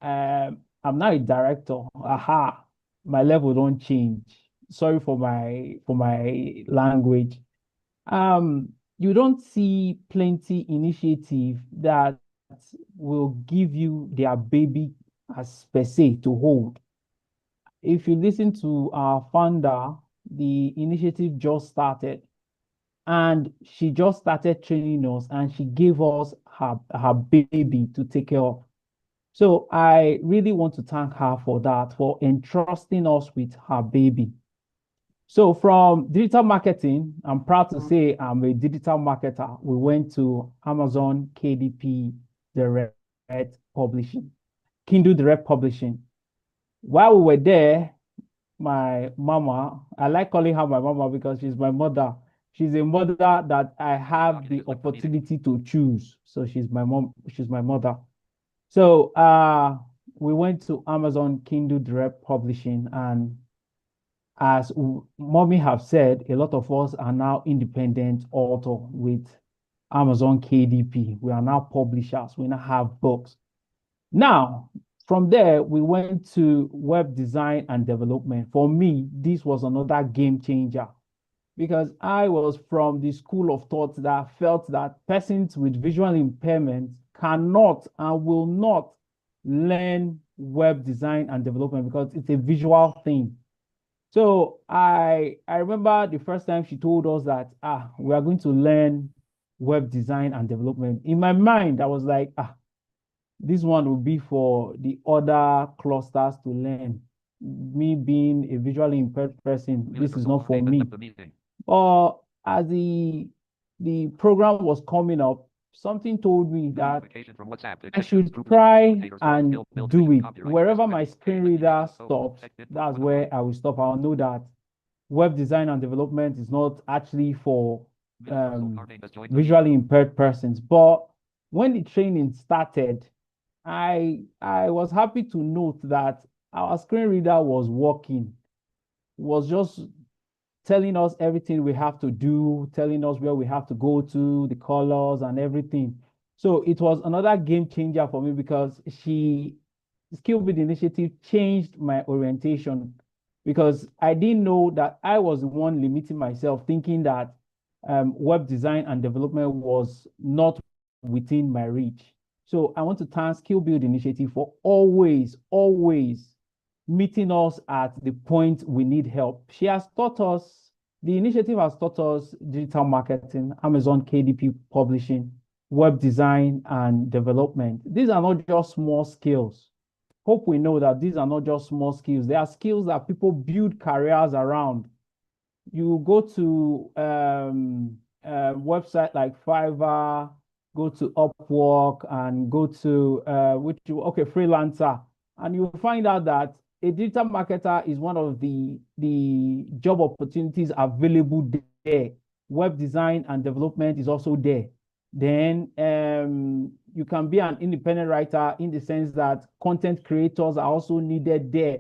I'm now a director. Aha, my level don't change. Sorry for my language. You don't see plenty initiative that will give you their baby as per se to hold. If you listen to our founder, the initiative just started and she just started training us and she gave us her baby to take care of. So I really want to thank her for that, for entrusting us with her baby. So from digital marketing, I'm proud to say I'm a digital marketer. We went to Amazon KDP Direct Publishing, Kindle Direct Publishing. While we were there, my mama, I like calling her my mama because she's my mother. She's a mother that I have the opportunity to choose. So she's my mom, she's my mother. So we went to Amazon Kindle Direct Publishing, and as mommy have said, a lot of us are now independent author with Amazon KDP. We are now publishers. We now have books. Now, from there, we went to web design and development. For me, this was another game changer because I was from the school of thought that felt that persons with visual impairments cannot and will not learn web design and development because it's a visual thing. So I remember the first time she told us that we are going to learn web design and development. In my mind, I was like, this one will be for the other clusters to learn. Me being a visually impaired person, this is not for me. Or as the program was coming up, something told me that I should try and do it. Wherever my screen reader stops, that's where I will stop. I'll know that web design and development is not actually for visually impaired persons. But when the training started, I was happy to note that our screen reader was working. It was just telling us everything we have to do, telling us where we have to go to, the colors and everything. So it was another game changer for me because Skill Build Initiative changed my orientation because I didn't know that I was the one limiting myself, thinking that web design and development was not within my reach. So I want to thank Skill Build Initiative for always meeting us at the point we need help. She has taught us, the initiative has taught us digital marketing, Amazon KDP publishing, web design and development. These are not just small skills. Hope we know that these are not just small skills. They are skills that people build careers around. You go to a website like Fiverr, go to Upwork, and go to Freelancer, and you'll find out that a digital marketer is one of the job opportunities available there. Web design and development is also there. Then you can be an independent writer in the sense that content creators are also needed there.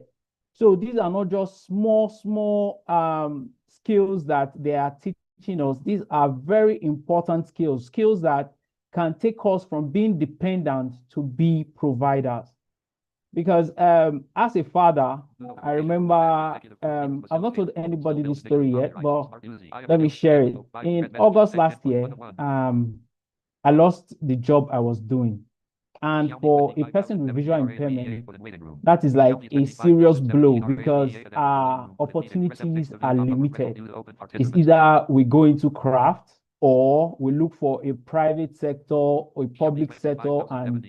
So these are not just small skills that they are teaching us. These are very important skills that can take us from being dependent to be providers. Because as a father, I remember, I've not told anybody this story yet, but let me share it. In August last year, I lost the job I was doing. And for a person with visual impairment, that is like a serious blow because opportunities are limited. It's either we go into craft or we look for a private sector or a public sector and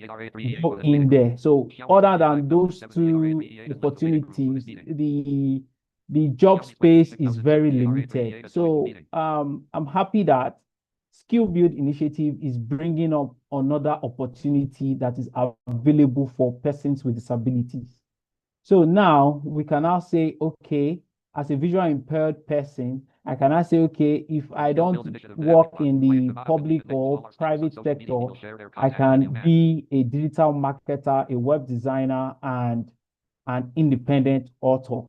go in there. So other than those two opportunities, the job space is very limited. So I'm happy that Skill Build Initiative is bringing up another opportunity that is available for persons with disabilities. So now we can now say, okay, as a visual impaired person, I can now say, okay, if I don't work in the public or private sector, I can be a digital marketer, a web designer, and an independent author.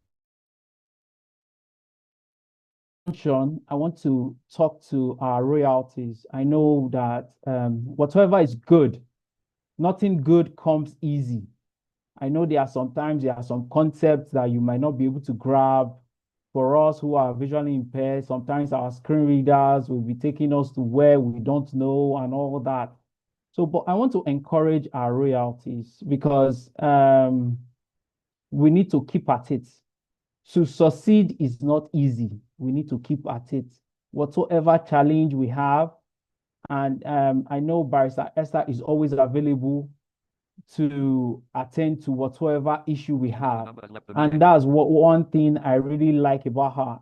I want to talk to our royalties. I know that whatever is good, nothing good comes easy. I know there are some concepts that you might not be able to grab. For us who are visually impaired, sometimes our screen readers will be taking us to where we don't know and all that. So, but I want to encourage our royalties because we need to keep at it. To succeed is not easy. We need to keep at it. Whatsoever challenge we have, and I know Barrister Esther is always available to attend to whatsoever issue we have. And that's what one thing I really like about her.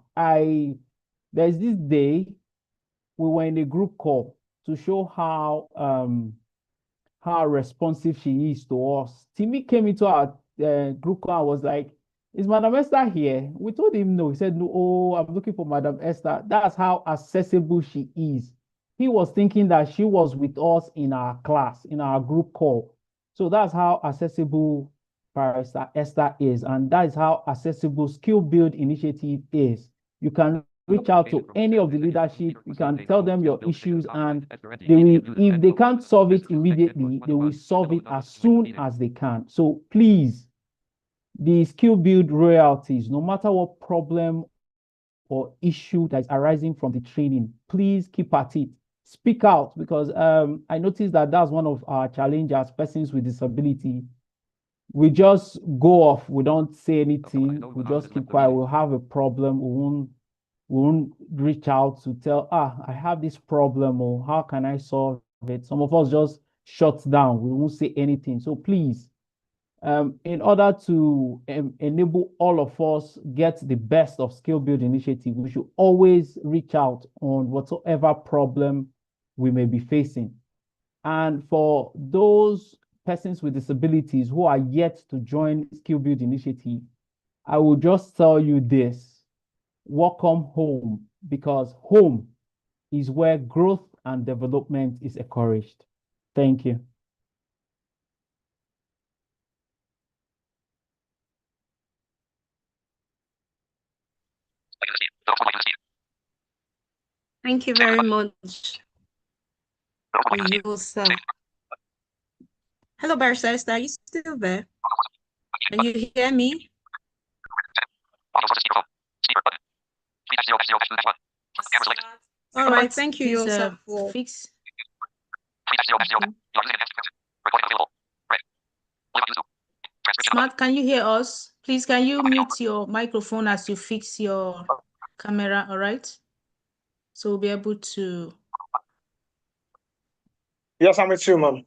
There's this day we were in a group call to show how responsive she is to us. Timmy came into our group call and was like, "Is Madam Esther here?" We told him no. He said, "No, oh, I'm looking for Madam Esther." That's how accessible she is. He was thinking that she was with us in our class, in our group call. So that's how accessible Barrister Esther is. And that is how accessible Skill Build Initiative is. You can reach out to any of the leadership. You can tell them your issues, and they will, if they can't solve it immediately, they will solve it as soon as they can. So please, the Skill Build royalties, no matter what problem or issue that is arising from the training, please keep at it. Speak out, because I noticed that that's one of our challenges as persons with disability. We just go off, we don't say anything, we just keep quiet. We'll have a problem, we won't reach out to tell, I have this problem, or how can I solve it? Some of us just shut down, we won't say anything. So please, in order to enable all of us get the best of Skill Build Initiative, we should always reach out on whatsoever problem we may be facing. And for those persons with disabilities who are yet to join Skill Build Initiative, I will just tell you this: welcome home, because home is where growth and development is encouraged. Thank you. Thank you very much. You, sir. Hello, Barrister Esther, are you still there? Can you hear me? All right, thank you, Yosa, for fix. Smart, can you hear us? Please, can you mute your microphone as you fix your camera, all right? So we'll be able to. Yes, I'm with you, ma'am.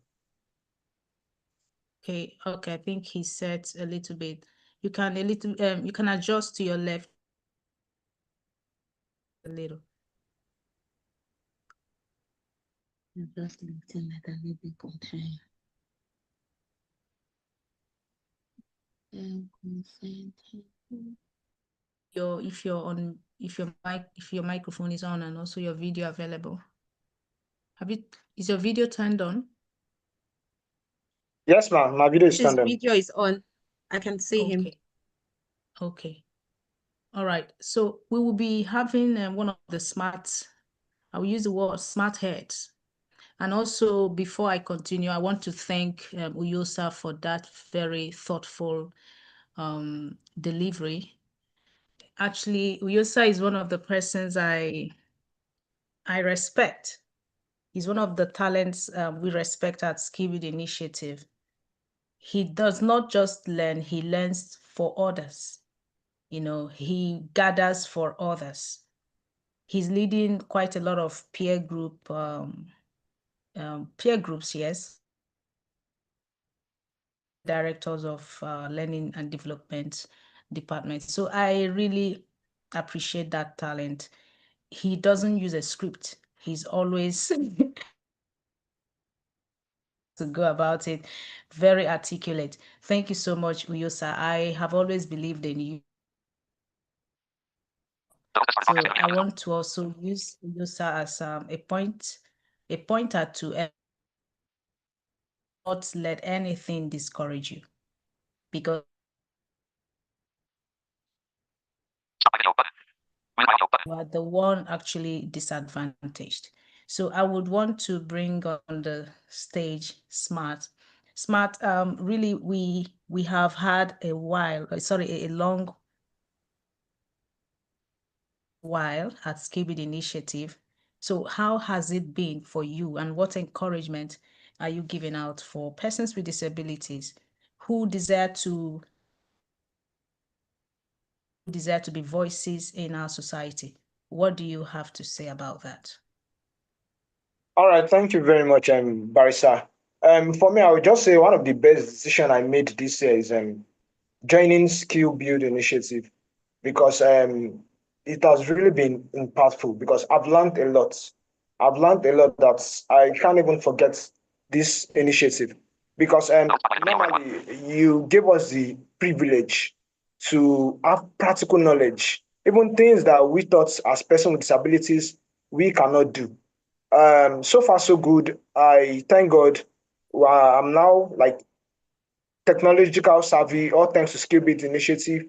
Okay, I think he said a little bit. You can you can adjust to your left a little. If your microphone is on, and also your video available. Is your video turned on? Yes, ma'am. My video is turned on. His video is on. I can see him. Okay. All right. So we will be having one of the I will use the word smart heads. And also, before I continue, I want to thank Uyosa for that very thoughtful delivery. Actually, Uyosa is one of the persons I respect. He's one of the talents we respect at Skill Build Initiative. He does not just learn, he learns for others. You know, he gathers for others. He's leading quite a lot of peer groups, yes. Directors of learning and development departments. So I really appreciate that talent. He doesn't use a script. He's always to go about it. Very articulate. Thank you so much, Uyosa. I have always believed in you. So I want to also use Uyosa as a pointer to not let anything discourage you, because you are the one actually disadvantaged. So I would want to bring on the stage Smart. Smart, really, we have had a long while at Skibid Initiative. So how has it been for you, and what encouragement are you giving out for persons with disabilities who desire to be voices in our society? What do you have to say about that? All right, thank you very much, Barisa. For me, I would just say one of the best decisions I made this year is joining Skill Build Initiative, because it has really been impactful, because I've learned a lot. I've learned a lot that I can't even forget this initiative, because normally you gave us the privilege to have practical knowledge, even things that we thought as person with disabilities we cannot do. So far so good. I thank God. I'm now like technological savvy, all thanks to Skillbit Initiative.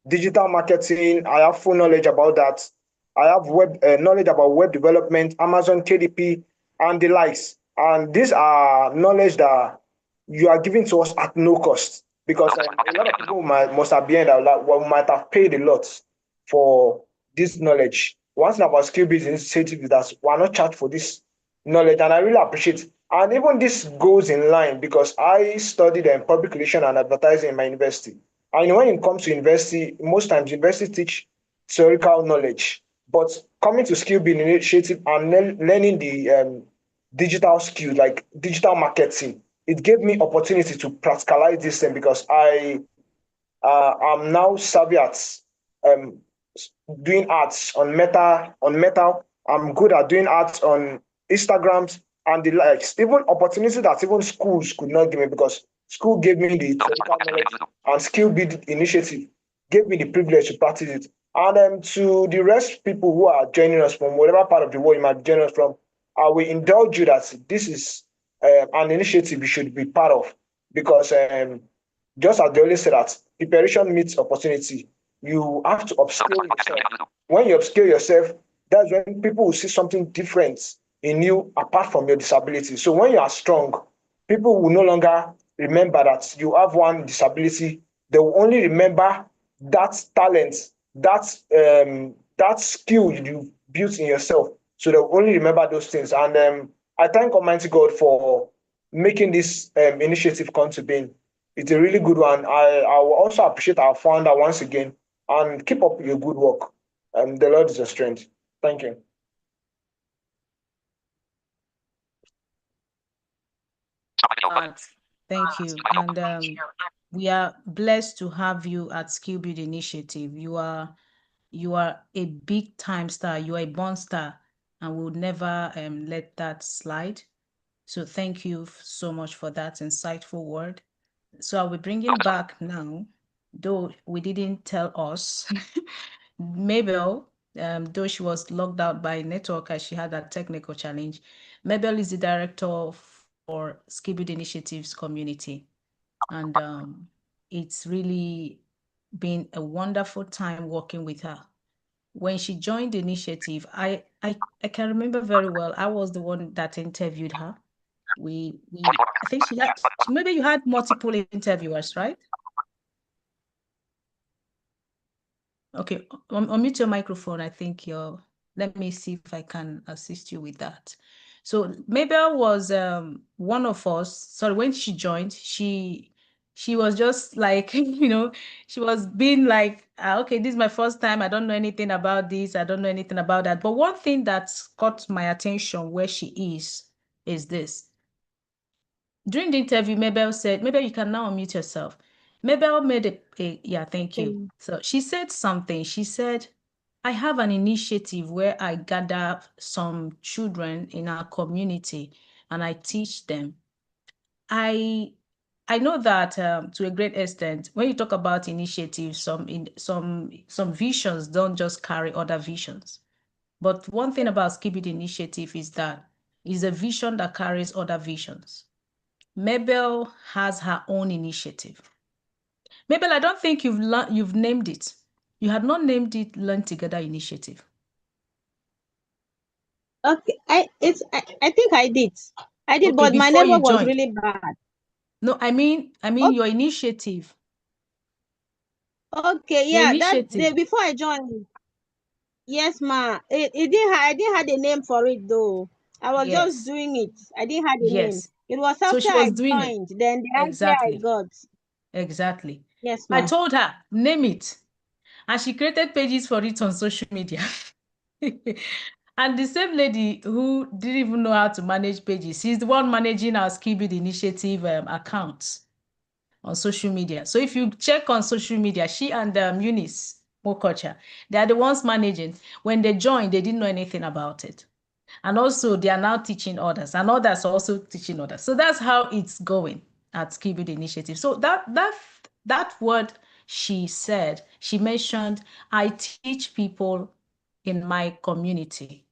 Digital marketing, I have full knowledge about that. I have web knowledge about web development, Amazon KDP, and the likes. And these are knowledge that you are giving to us at no cost, because a lot of people must have been that might have paid a lot for this knowledge. One thing about Skillbit Initiative is that we are not charged for this knowledge, and I really appreciate it. And even this goes in line, because I studied public relation and advertising in my university. And when it comes to university, most times university teach theoretical knowledge, but coming to skill building initiative and learning the digital skills like digital marketing, it gave me opportunity to practicalize this thing, because I'm now savvy at um, doing ads on Meta. I'm good at doing ads on Instagrams and the likes. Even opportunities that even schools could not give me, because school gave me the theoretical knowledge, and skill build initiative gave me the privilege to practice it. And to the rest people who are joining us from whatever part of the world you might join us from, I will indulge you that this is an initiative you should be part of, because just as they always say that preparation meets opportunity, you have to upskill yourself. When you upskill yourself, that's when people will see something different in you apart from your disability. So when you are strong, people will no longer remember that you have one disability. They will only remember that talent, that skill you built in yourself. So they'll only remember those things. And I thank Almighty God for making this initiative come to being. It's a really good one. I will also appreciate our founder once again, and keep up your good work. The Lord is your strength. Thank you. Thank you. And we are blessed to have you at Skill Build Initiative. You are a big time star. You are a born star, and we'll never let that slide. So thank you so much for that insightful word. So I'll be bringing back now, though we didn't tell us, Mabel, though she was locked out by network as she had a technical challenge. Mabel is the director for Skibid Initiatives Community. And it's really been a wonderful time working with her. When she joined the initiative, I can remember very well. I was the one that interviewed her. I think maybe you had multiple interviewers, right? Okay, unmute your microphone. I think let me see if I can assist you with that. So Mabel was one of us. Sorry, when she joined, she was just like, she was being like, okay, this is my first time. I don't know anything about this. I don't know anything about that. But one thing that caught my attention where she is this. During the interview, Mabel said, Mabel, you can now unmute yourself. Mabel made yeah, thank you. So she said something. She said, I have an initiative where I gather some children in our community and I teach them. I know that to a great extent, when you talk about initiatives, some visions don't just carry other visions. But one thing about Skip It Initiative is that it's a vision that carries other visions. Mabel has her own initiative. Mabel, I don't think you've named it. You had not named it Learn Together Initiative. Okay, I think I did. Okay, but my before you network was joined. really bad. No, I mean your initiative. Okay, Your yeah, that day initiative. before I joined. Yes, ma. I didn't have a name for it though. I was just Yes. doing it. I didn't have a name. Yes. It was So after she I was doing it. joined, then the idea I Exactly. got. Exactly. Yes, I ma. told her, name it. And she created pages for it on social media. And the same lady who didn't even know how to manage pages, she's the one managing our Skibid Initiative accounts on social media. So if you check on social media, she and Eunice Mokocha, they are the ones managing. When they joined, they didn't know anything about it. And also they are now teaching others, and others are also teaching others. So that's how it's going at Skibid Initiative. So that word she said, she mentioned, I teach people in my community.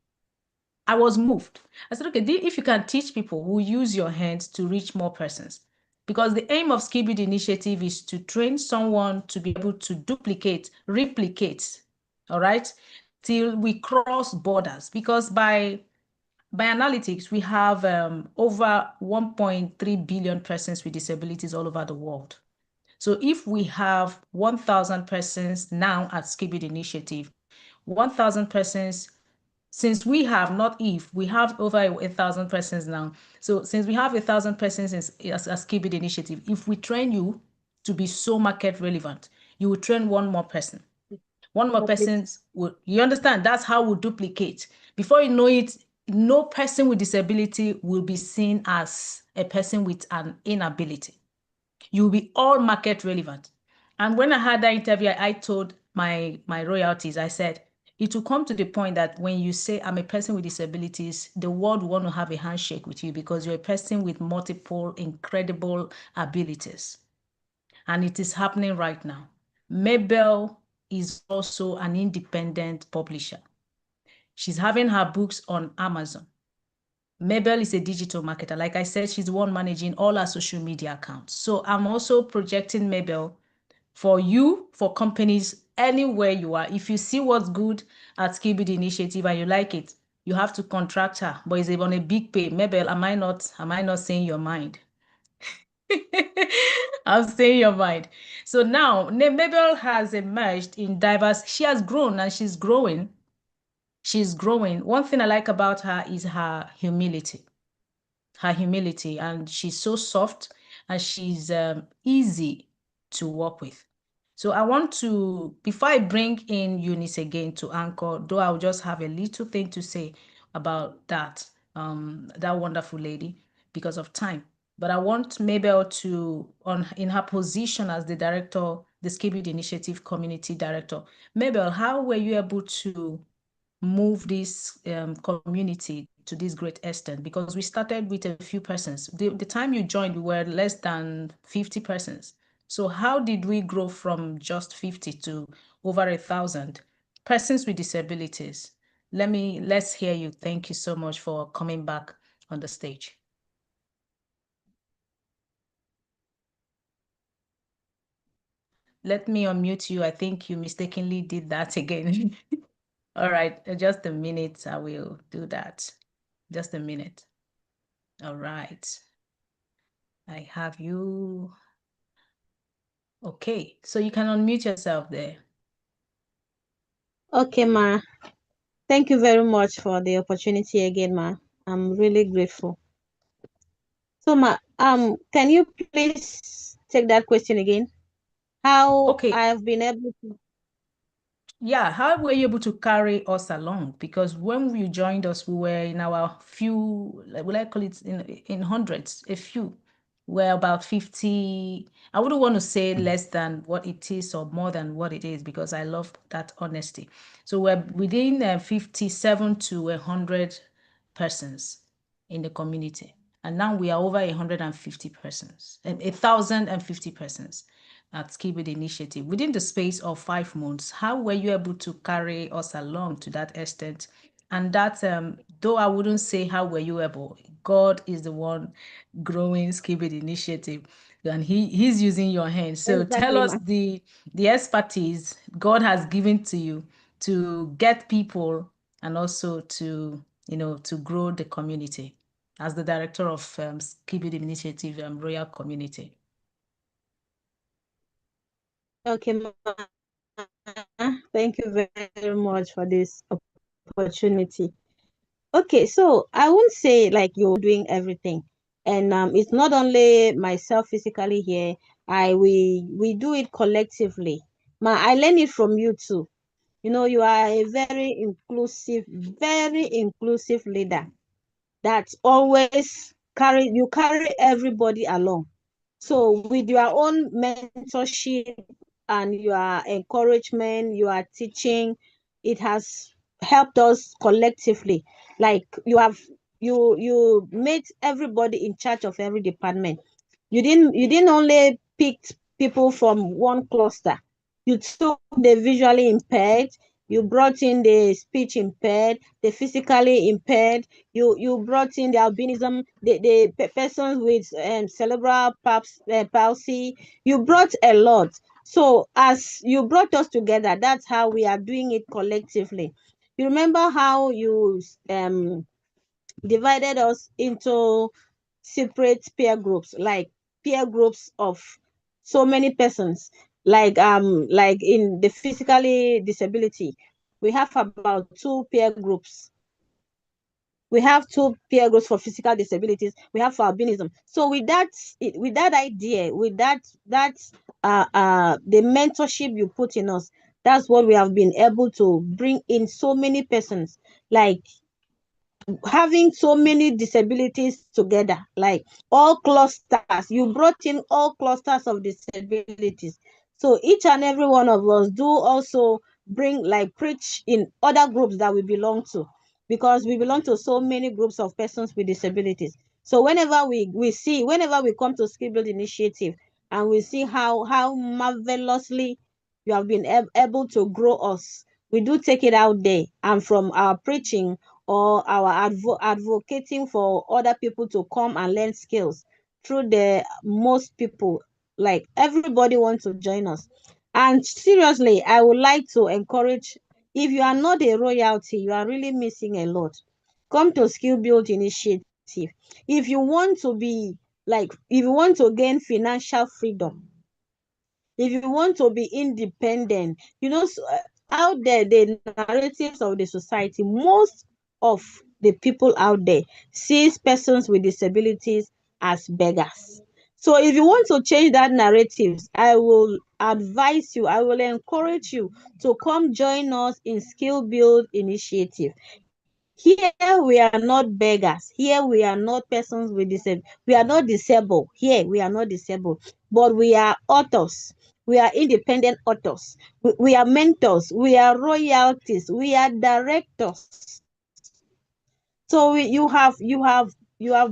I was moved. I said, okay, if you can teach people who use your hands to reach more persons, because the aim of Skibid Initiative is to train someone to be able to duplicate, replicate, all right, till we cross borders. Because by analytics, we have over 1.3 billion persons with disabilities all over the world. So if we have 1,000 persons now at Skibid Initiative, 1,000 persons, since we have, not if, we have over 1,000 persons now. So since we have 1,000 persons as Skibid Initiative, if we train you to be so market relevant, you will train one more person. One more persons will, you understand? That's how we duplicate. Before you know it, no person with disability will be seen as a person with an inability. You'll be all market relevant. And when I had that interview, I told my royalties, I said, it will come to the point that when you say I'm a person with disabilities, the world will want to have a handshake with you because you're a person with multiple incredible abilities. And it is happening right now. Mabel is also an independent publisher. She's having her books on Amazon. Mabel is a digital marketer. Like I said, she's the one managing all our social media accounts. So I'm also projecting Mabel for you, for companies, anywhere you are. If you see what's good at Skibid Initiative and you like it, you have to contract her, but it's on a big pay. Mabel, am I not saying your mind? I'm saying your mind. So now Mabel has emerged in diverse. She has grown and she's growing. She's growing. One thing I like about her is her humility. And she's so soft and she's easy to work with. So I want to, before I bring in Eunice again to anchor, though I'll just have a little thing to say about that wonderful lady because of time. But I want Mabel to, in her position as the director, the Skibid Initiative Community Director. Mabel, how were you able to move this community to this great extent? Because we started with a few persons. The time you joined, we were less than 50 persons. So how did we grow from just 50 to over 1,000 persons with disabilities? Let's hear you. Thank you so much for coming back on the stage. Let me unmute you. I think you mistakenly did that again. All right, just a minute. I will do that. Just a minute. All right. I have you. Okay, so you can unmute yourself there. Okay, ma. Thank you very much for the opportunity again, ma. I'm really grateful. So, ma, can you please take that question again? How Okay. I've been able to. Yeah, how were you able to carry us along? Because when you joined us, we were in our few, will I call it in hundreds, a few. We're about 50. I wouldn't want to say less than what it is or more than what it is because I love that honesty. So we're within 57 to 100 persons in the community. And now we are over 150 persons, 1,050 persons at Skill Initiative. Within the space of 5 months, how were you able to carry us along to that extent? And that, though I wouldn't say how were you able, God is the one growing Skill Initiative, and he's using your hands. So tell Exactly, us ma. the expertise God has given to you to get people and also to, to grow the community as the director of Skill Initiative Royal Community. Okay, ma. Thank you very much for this opportunity. Okay, so I won't say like you're doing everything. And it's not only myself physically here. We do it collectively. Ma, I learn it from you too. You are a very inclusive leader that always carry everybody along. So with your own mentorship and your encouragement, your teaching, it has helped us collectively. Like you made everybody in charge of every department. You didn't only pick people from one cluster. You took the visually impaired, you brought in the speech impaired, the physically impaired, you brought in the albinism, the persons with cerebral palsy. You brought a lot. So as you brought us together, that's how we are doing it collectively. You remember how you divided us into separate peer groups, like peer groups of so many persons, like in the physically disability, we have about two peer groups. We have two peer groups for physical disabilities. We have for albinism. So with that idea, with that the mentorship you put in us, that's what we have been able to bring in so many persons, like having so many disabilities together, like all clusters. You brought in all clusters of disabilities. So each and every one of us do also bring, like, preach in other groups that we belong to, because we belong to so many groups of persons with disabilities. So whenever whenever we come to Skill Build Initiative and we see how marvelously you have been able to grow us, we do take it out there, and from our preaching or our advocating for other people to come and learn skills through the most people, like everybody wants to join us. And seriously, I would like to encourage, if you are not a royalty, you are really missing a lot. Come to Skill Build Initiative. If you want to be, if you want to gain financial freedom, if you want to be independent, out there, the narratives of the society, most of the people out there sees persons with disabilities as beggars. So if you want to change that narratives, I will advise you, I will encourage you to come join us in Skill Build Initiative. Here we are not beggars. Here we are not persons with disability. We are not disabled. Here we are not disabled, but we are authors. We are independent authors. We are mentors. We are royalties. We are directors. So you have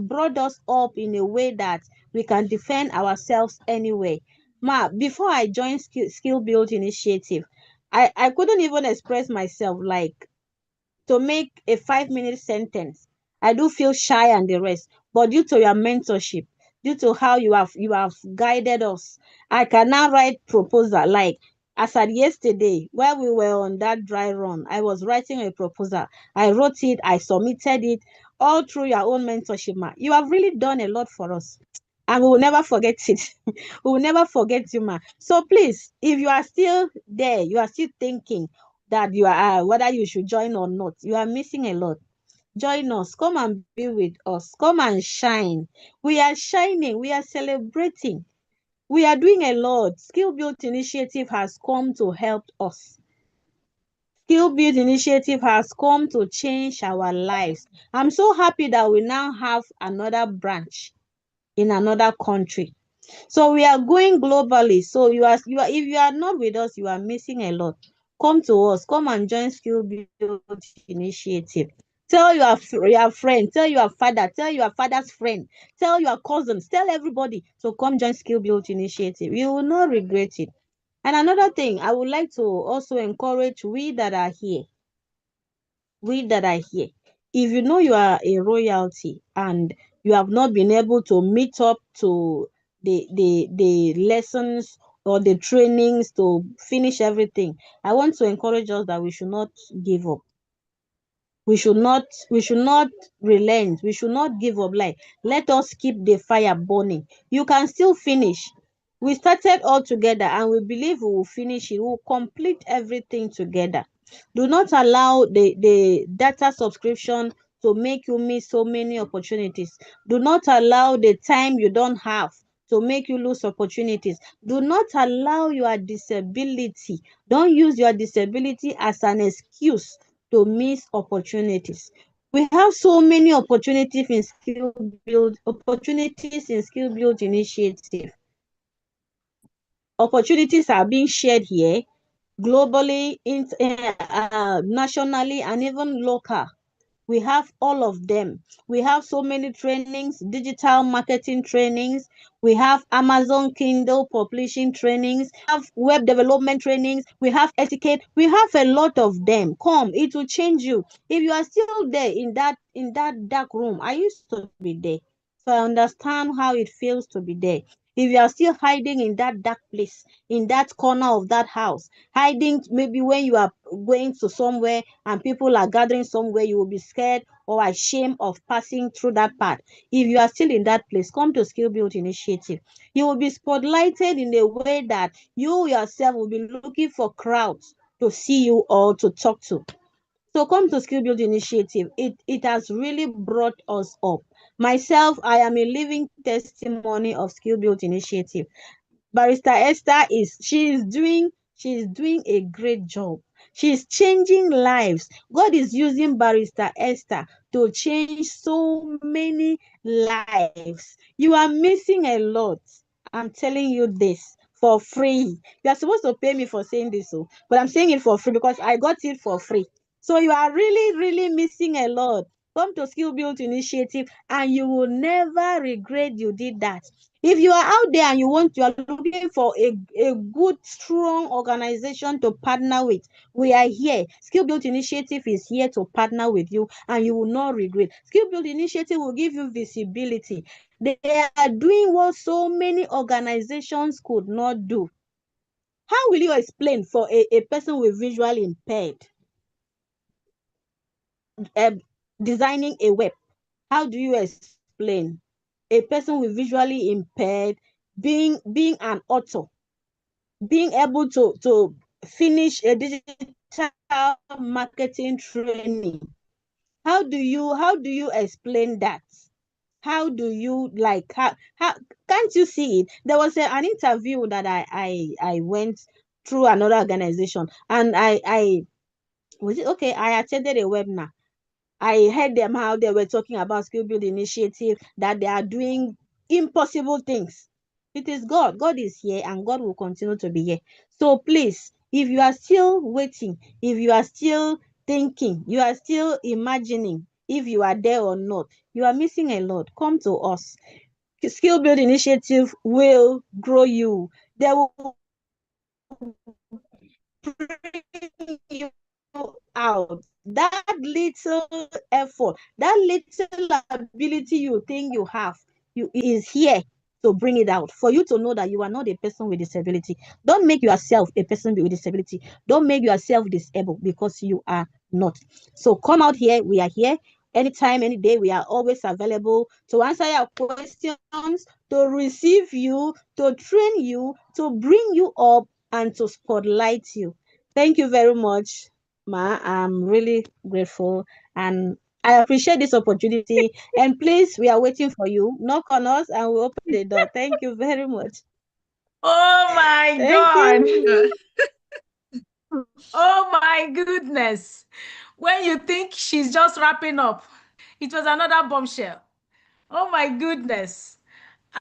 brought us up in a way that we can defend ourselves anyway. Ma, before I joined Skill Build Initiative, I couldn't even express myself, like, to make a 5-minute sentence. I do feel shy and the rest, but due to your mentorship, due to how you have guided us, I can now write proposal. Like, as at yesterday, while we were on that dry run, I was writing a proposal. I wrote it, I submitted it, all through your own mentorship, ma. You have really done a lot for us, and we will never forget it. We will never forget you, ma. So please, if you are still there, you are still thinking that you are whether you should join or not, you are missing a lot. Join us, come and be with us, come and shine. We are shining, we are celebrating, we are doing a lot. Skill Build Initiative has come to help us. Skill Build Initiative has come to change our lives. I'm so happy that we now have another branch in another country. So we are going globally. So if you are not with us, you are missing a lot. Come to us. Come and join Skill Build Initiative. Tell your friend, tell your father, tell your father's friend, tell your cousins, tell everybody to come join Skill Build Initiative. You will not regret it. And another thing, I would like to also encourage we that are here, if you know you are a royalty and you have not been able to meet up to the lessons or the trainings to finish everything, I want to encourage us that we should not give up. We should not relent. We should not give up. Like, let us keep the fire burning. You can still finish. We started all together and we believe we will finish it. We will complete everything together. Do not allow the data subscription to make you miss so many opportunities. Do not allow the time you don't have to make you lose opportunities. Do not allow your disability. Don't use your disability as an excuse to miss opportunities. We have so many opportunities in skill build initiative. Opportunities are being shared here globally, nationally, and even local. We have all of them. We have so many trainings, digital marketing trainings. We have Amazon Kindle publishing trainings. We have web development trainings. We have etiquette. We have a lot of them. Come, it will change you. If you are still there in that dark room, I used to be there. So I understand how it feels to be there. If you are still hiding in that dark place, in that corner of that house, hiding maybe when you are going to somewhere and people are gathering somewhere, you will be scared or ashamed of passing through that path. If you are still in that place, come to Skill Build Initiative. You will be spotlighted in a way that you yourself will be looking for crowds to see you or to talk to. So come to Skill Build Initiative. It has really brought us up. Myself, I am a living testimony of Skill Build Initiative. Barrister Esther she's doing a great job. She's changing lives. God is using Barrister Esther to change so many lives. You are missing a lot. I'm telling you this for free. You are supposed to pay me for saying this, but I'm saying it for free because I got it for free. So you are really, really missing a lot. Come to Skill Build Initiative and you will never regret you did that. If you are out there and you are looking for a good, strong organization to partner with, we are here. Skill Build Initiative is here to partner with you and you will not regret. Skill Build Initiative will give you visibility. They are doing what so many organizations could not do. How will you explain for a person with visual impaired designing a web? How do you explain a person with visually impaired being an author, being able to finish a digital marketing training? How do you explain that? How do you like how can't you see it? There was an interview that I went through another organization and I was it okay, I attended a webinar. I heard them how they were talking about skill build initiative, that they are doing impossible things. It is God. God is here and God will continue to be here. So please, if you are still waiting, if you are still thinking, you are still imagining if you are there or not, you are missing a lot. Come to us. Skill build initiative will grow you. They will bring you out. That little effort, that little ability you think you have, you is here to bring it out for you to know that you are not a person with disability. Don't make yourself a person with disability. Don't make yourself disabled because you are not. So come out here. We are here anytime, any day. We are always available to answer your questions, to receive you, to train you, to bring you up, and to spotlight you. Thank you very much, Ma. I'm really grateful and I appreciate this opportunity. And please, we are waiting for you. Knock on us and we'll open the door. Thank you very much. Oh my Thank God. you. Oh my goodness. When you think she's just wrapping up, it was another bombshell. Oh my goodness.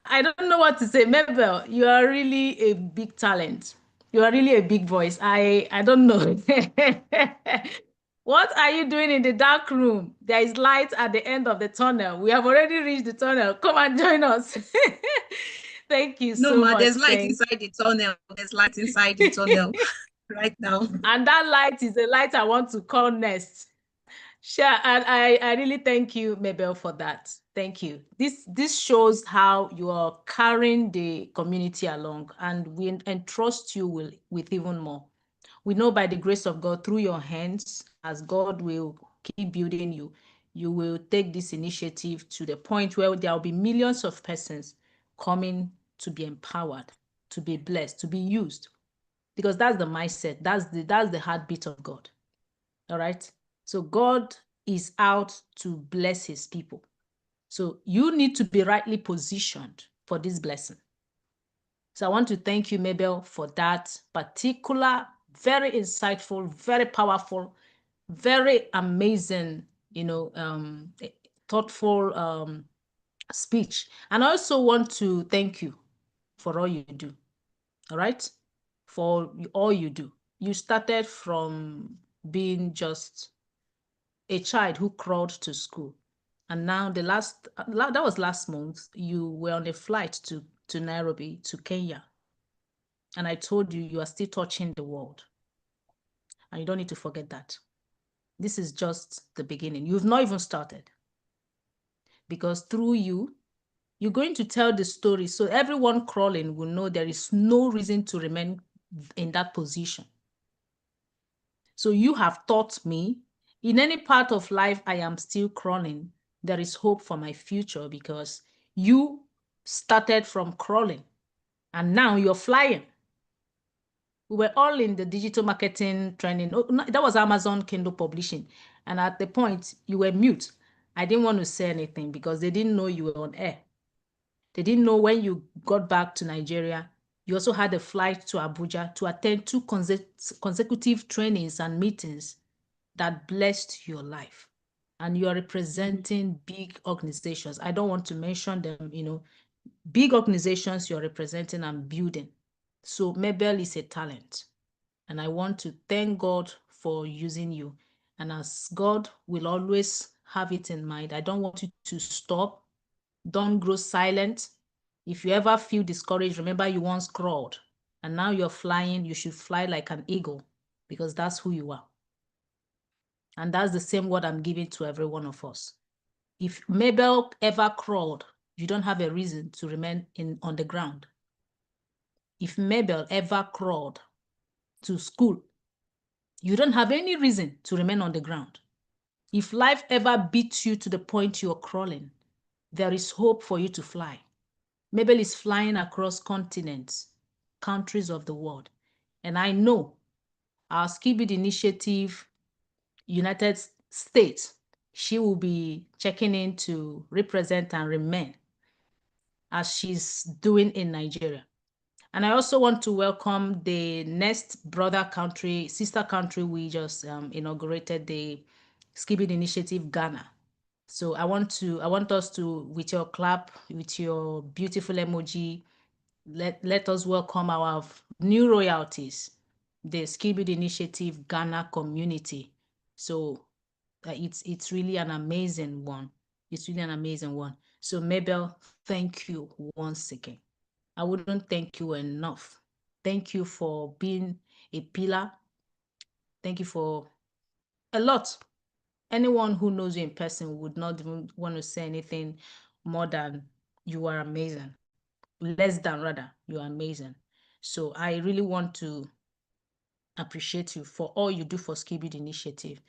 I don't know what to say. Mabel, you are really a big talent. You are really a big voice. I don't know. What are you doing in the dark room? There is light at the end of the tunnel. We have already reached the tunnel. Come and join us. Thank you No, so ma, much. there's light inside the tunnel. There's light inside the tunnel right now. And that light is the light I want to call next. Sure, and I really thank you, Mabel, for that. Thank you. This shows how you are carrying the community along, and we entrust you with even more. We know by the grace of God, through your hands, as God will keep building you, you will take this initiative to the point where there will be millions of persons coming to be empowered, to be blessed, to be used. Because that's the mindset, that's the heartbeat of God. All right. So God is out to bless his people. So you need to be rightly positioned for this blessing. So I want to thank you, Mabel, for that particular, very insightful, very powerful, very amazing, thoughtful speech. And I also want to thank you for all you do. All right. For all you do. You started from being just a child who crawled to school. And now that was last month, you were on a flight to Nairobi, to Kenya. And I told you, you are still touching the world. And you don't need to forget that. This is just the beginning. You've not even started. Because through you, you're going to tell the story. So everyone crawling will know there is no reason to remain in that position. So you have taught me, in any part of life I am still crawling, there is hope for my future because you started from crawling and now you're flying. We were all in the digital marketing training. Oh, no, that was Amazon Kindle Publishing. And at the point, you were mute. I didn't want to say anything because they didn't know you were on air. They didn't know when you got back to Nigeria, you also had a flight to Abuja to attend 2 consecutive trainings and meetings that blessed your life. And you are representing big organizations. I don't want to mention them, big organizations you're representing and building. So Mabel is a talent. And I want to thank God for using you. And as God will always have it in mind, I don't want you to stop. Don't grow silent. If you ever feel discouraged, remember you once crawled and now you're flying. You should fly like an eagle because that's who you are. And that's the same word I'm giving to every one of us. If Mabel ever crawled, you don't have a reason to remain on the ground. If Mabel ever crawled to school, you don't have any reason to remain on the ground. If life ever beats you to the point you're crawling, there is hope for you to fly. Mabel is flying across continents, countries of the world. And I know our Skibid initiative, United States, she will be checking in to represent and remain as she's doing in Nigeria. And I also want to welcome the next brother country, sister country we just inaugurated, the Skibid Initiative, Ghana. So I want us to, with your clap, with your beautiful emoji, let us welcome our new royalties, the Skibid Initiative Ghana community. So it's really an amazing one. It's really an amazing one. So Mabel, thank you once again. I wouldn't thank you enough. Thank you for being a pillar. Thank you for a lot. Anyone who knows you in person would not even want to say anything more than you are amazing. Less than rather, you are amazing. So I really want to appreciate you for all you do for Skibid Initiative.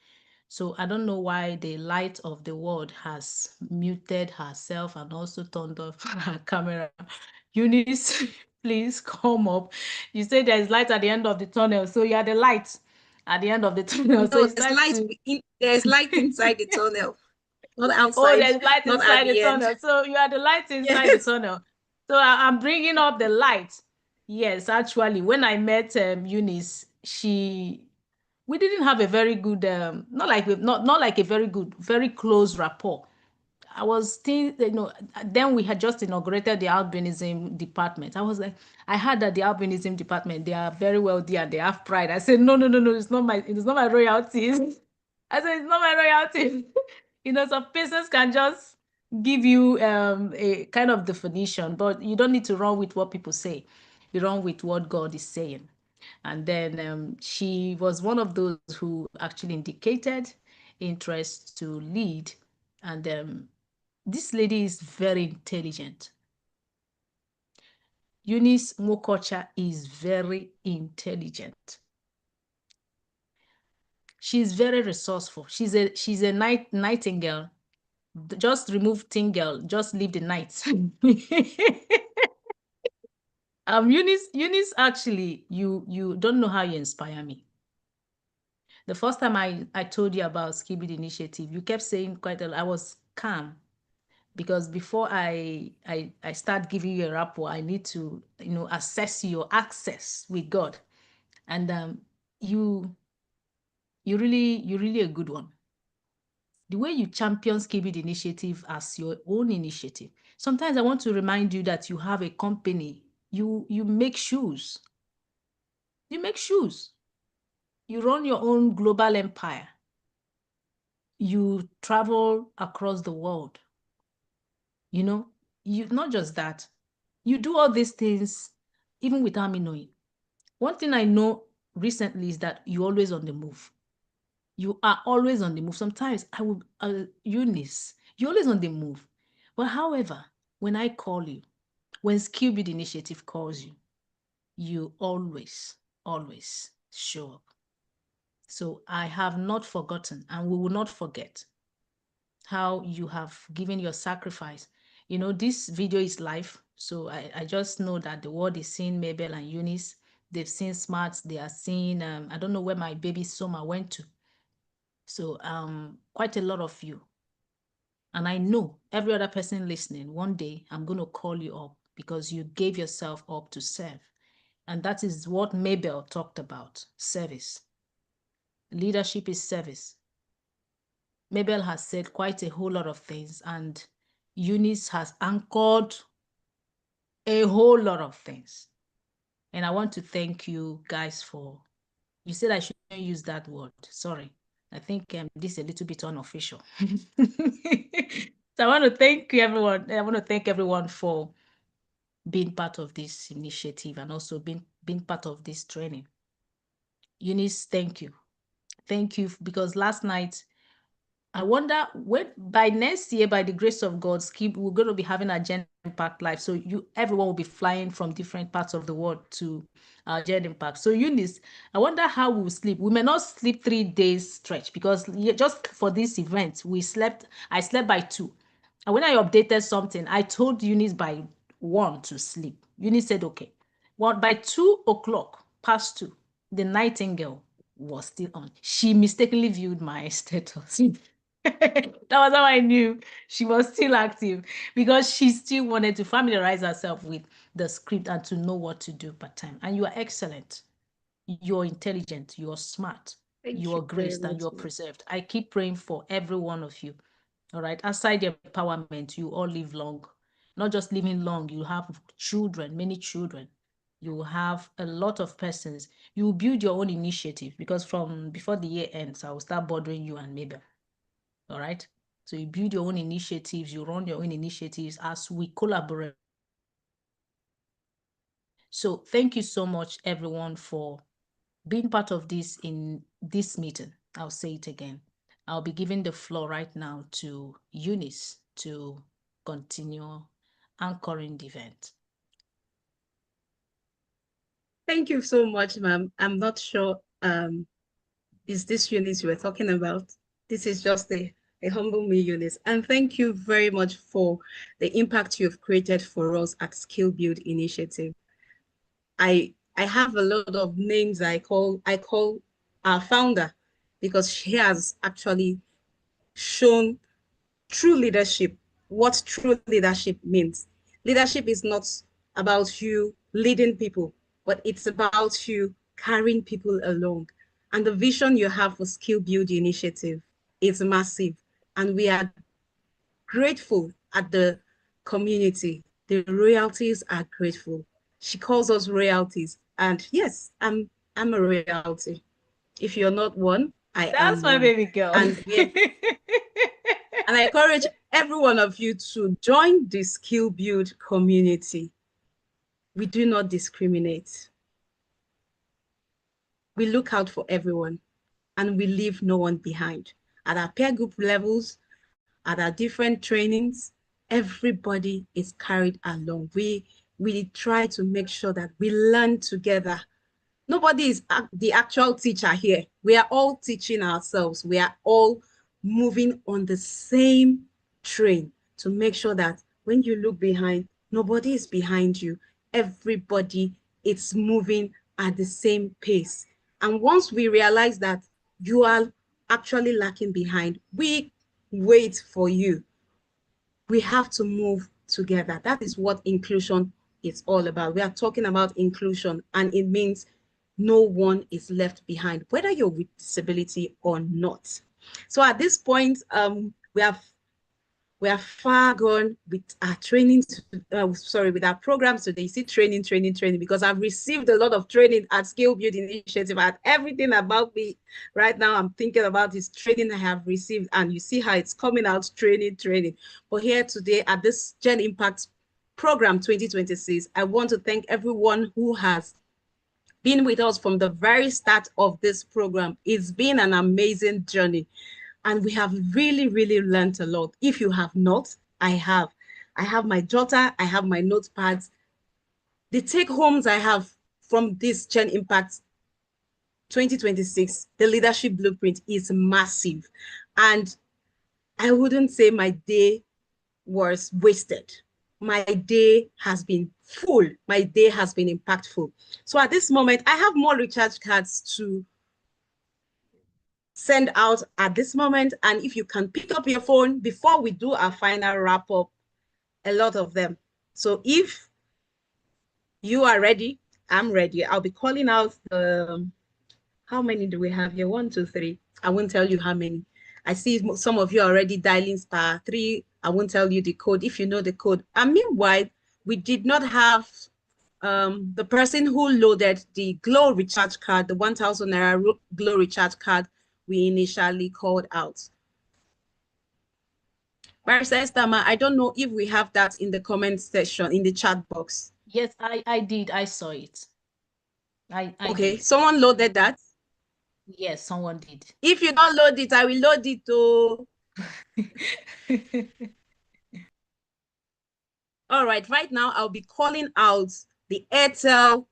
So I don't know why the light of the world has muted herself and also turned off her camera. Eunice, please come up. You say there's light at the end of the tunnel, so you are the light at the end of the tunnel. So No, it's time to... there's light inside the tunnel, not Oh, outside, there's light not at inside the the end. tunnel. So you are the light inside the Yes. tunnel. So I'm bringing up the light. Yes, actually, when I met Eunice, we didn't have a very good, not like a very good, very close rapport. I was still, then we had just inaugurated the albinism department. I was like, I heard that the albinism department, they are very wealthy and they have pride. I said, no, it's not my royalties. I said, it's not my royalty. Some persons can just give you a kind of definition, but you don't need to run with what people say. You run with what God is saying. And then she was one of those who actually indicated interest to lead. And this lady is very intelligent. Eunice Mokocha is very intelligent. She's very resourceful. She's a nightingale. Just remove tingle, just leave the night. Eunice, actually, you don't know how you inspire me. The first time I told you about Skibidi Initiative, you kept saying quite a lot. I was calm because before I start giving you a rapport, I need to assess your access with God, and you really a good one. The way you champion Skibidi Initiative as your own initiative. Sometimes I want to remind you that you have a company. You make shoes. You make shoes. You run your own global empire. You travel across the world. You not just that. You do all these things even without me knowing. One thing I know recently is that you're always on the move. You are always on the move. Sometimes I will, Eunice, you're always on the move. But however, when I call you, when Skill Build Initiative calls you, you always show up. So I have not forgotten, and we will not forget how you have given your sacrifice. This video is live, so I just know that the world is seeing Mabel and Eunice. They've seen Smart. They are seeing, I don't know where my baby Soma went to. So quite a lot of you. And I know every other person listening, one day I'm going to call you up because you gave yourself up to serve. And that is what Mabel talked about, service. Leadership is service. Mabel has said quite a whole lot of things, and Eunice has anchored a whole lot of things. And I want to thank you guys for, you said I shouldn't use that word. Sorry. I think this is a little bit unofficial. So I want to thank you, everyone. I want to thank everyone for being part of this initiative and also being part of this training. Eunice, thank you. Thank you, because last night, I wonder when by next year, by the grace of God, Skip, we're going to be having a Gen Impact Live. So everyone will be flying from different parts of the world to Gen Impact. So Eunice, I wonder how we will sleep. We may not sleep 3 days stretch because just for this event, I slept by 2. And when I updated something, I told Eunice by 1 to sleep. Eunice said, okay. Well, by 2:00 past 2, the nightingale was still on. She mistakenly viewed my status. That was how I knew she was still active, because she still wanted to familiarize herself with the script and to know what to do part time. And you are excellent. You're intelligent. You're smart. You are graced and you're preserved. I keep praying for every one of you. All right. Aside the empowerment, you all live long. Not just living long, you have children, many children. You have a lot of persons. You build your own initiative, because from before the year ends, I will start bothering you and Mabel. All right. So you build your own initiatives, you run your own initiatives as we collaborate. So thank you so much, everyone, for being part of this in this meeting. I'll say it again. I'll be giving the floor right now to Eunice to continue anchoring the event. Thank you so much, ma'am. I'm not sure, is this Eunice you were talking about? This is just a humble me, Eunice. And thank you very much for the impact you've created for us at Skill Build Initiative. I have a lot of names I call our founder, because she has actually shown true leadership, what true leadership means. Leadership is not about you leading people, but it's about you carrying people along. And the vision you have for Skill Build Initiative is massive. And we are grateful at the community. The royalties are grateful. She calls us royalties. And yes, I'm a royalty. If you're not one, That's my baby girl. And I encourage every one of you to join the Skill Build community. We do not discriminate. We look out for everyone and we leave no one behind. At our peer group levels, at our different trainings, everybody is carried along. We try to make sure that we learn together. Nobody is the actual teacher here. We are all teaching ourselves. We are all moving on the same train to make sure that when you look behind, nobody is behind you. Everybody is moving at the same pace. And once we realize that you are actually lacking behind, we wait for you. We have to move together. That is what inclusion is all about. We are talking about inclusion, and it means no one is left behind, whether you're with disability or not. So at this point, we are far gone with our trainings, with our programs today. You see, training, because I've received a lot of training at Skill Build Initiative. And everything about me right now, I'm thinking about this training I have received. And you see how it's coming out, training. But here today at this Gen Impact Program 2026, I want to thank everyone who has been with us from the very start of this program. It's been an amazing journey. And we have really, really learned a lot. If you have not, I have. I have my jotter, I have my notepads. The take homes I have from this Gen Impact 2026, the leadership blueprint is massive. And I wouldn't say my day was wasted. My day has been full. My day has been impactful. So at this moment, I have more recharge cards to send out at this moment. And if you can pick up your phone before we do our final wrap up, a lot of them. So if you are ready, I'm ready. I'll be calling out the, how many do we have here? 1, 2, 3. I won't tell you how many. I see some of you are already dialing *3. I won't tell you the code if you know the code. And meanwhile, we did not have the person who loaded the Glow recharge card, the 1,000 Naira Glow recharge card we initially called out. Barrister Estama, I don't know if we have that in the comment section, in the chat box. Yes, I did. I saw it. Okay, did. Someone loaded that? Yes, someone did. If you don't load it, I will load it too. All right, right now I'll be calling out the Airtel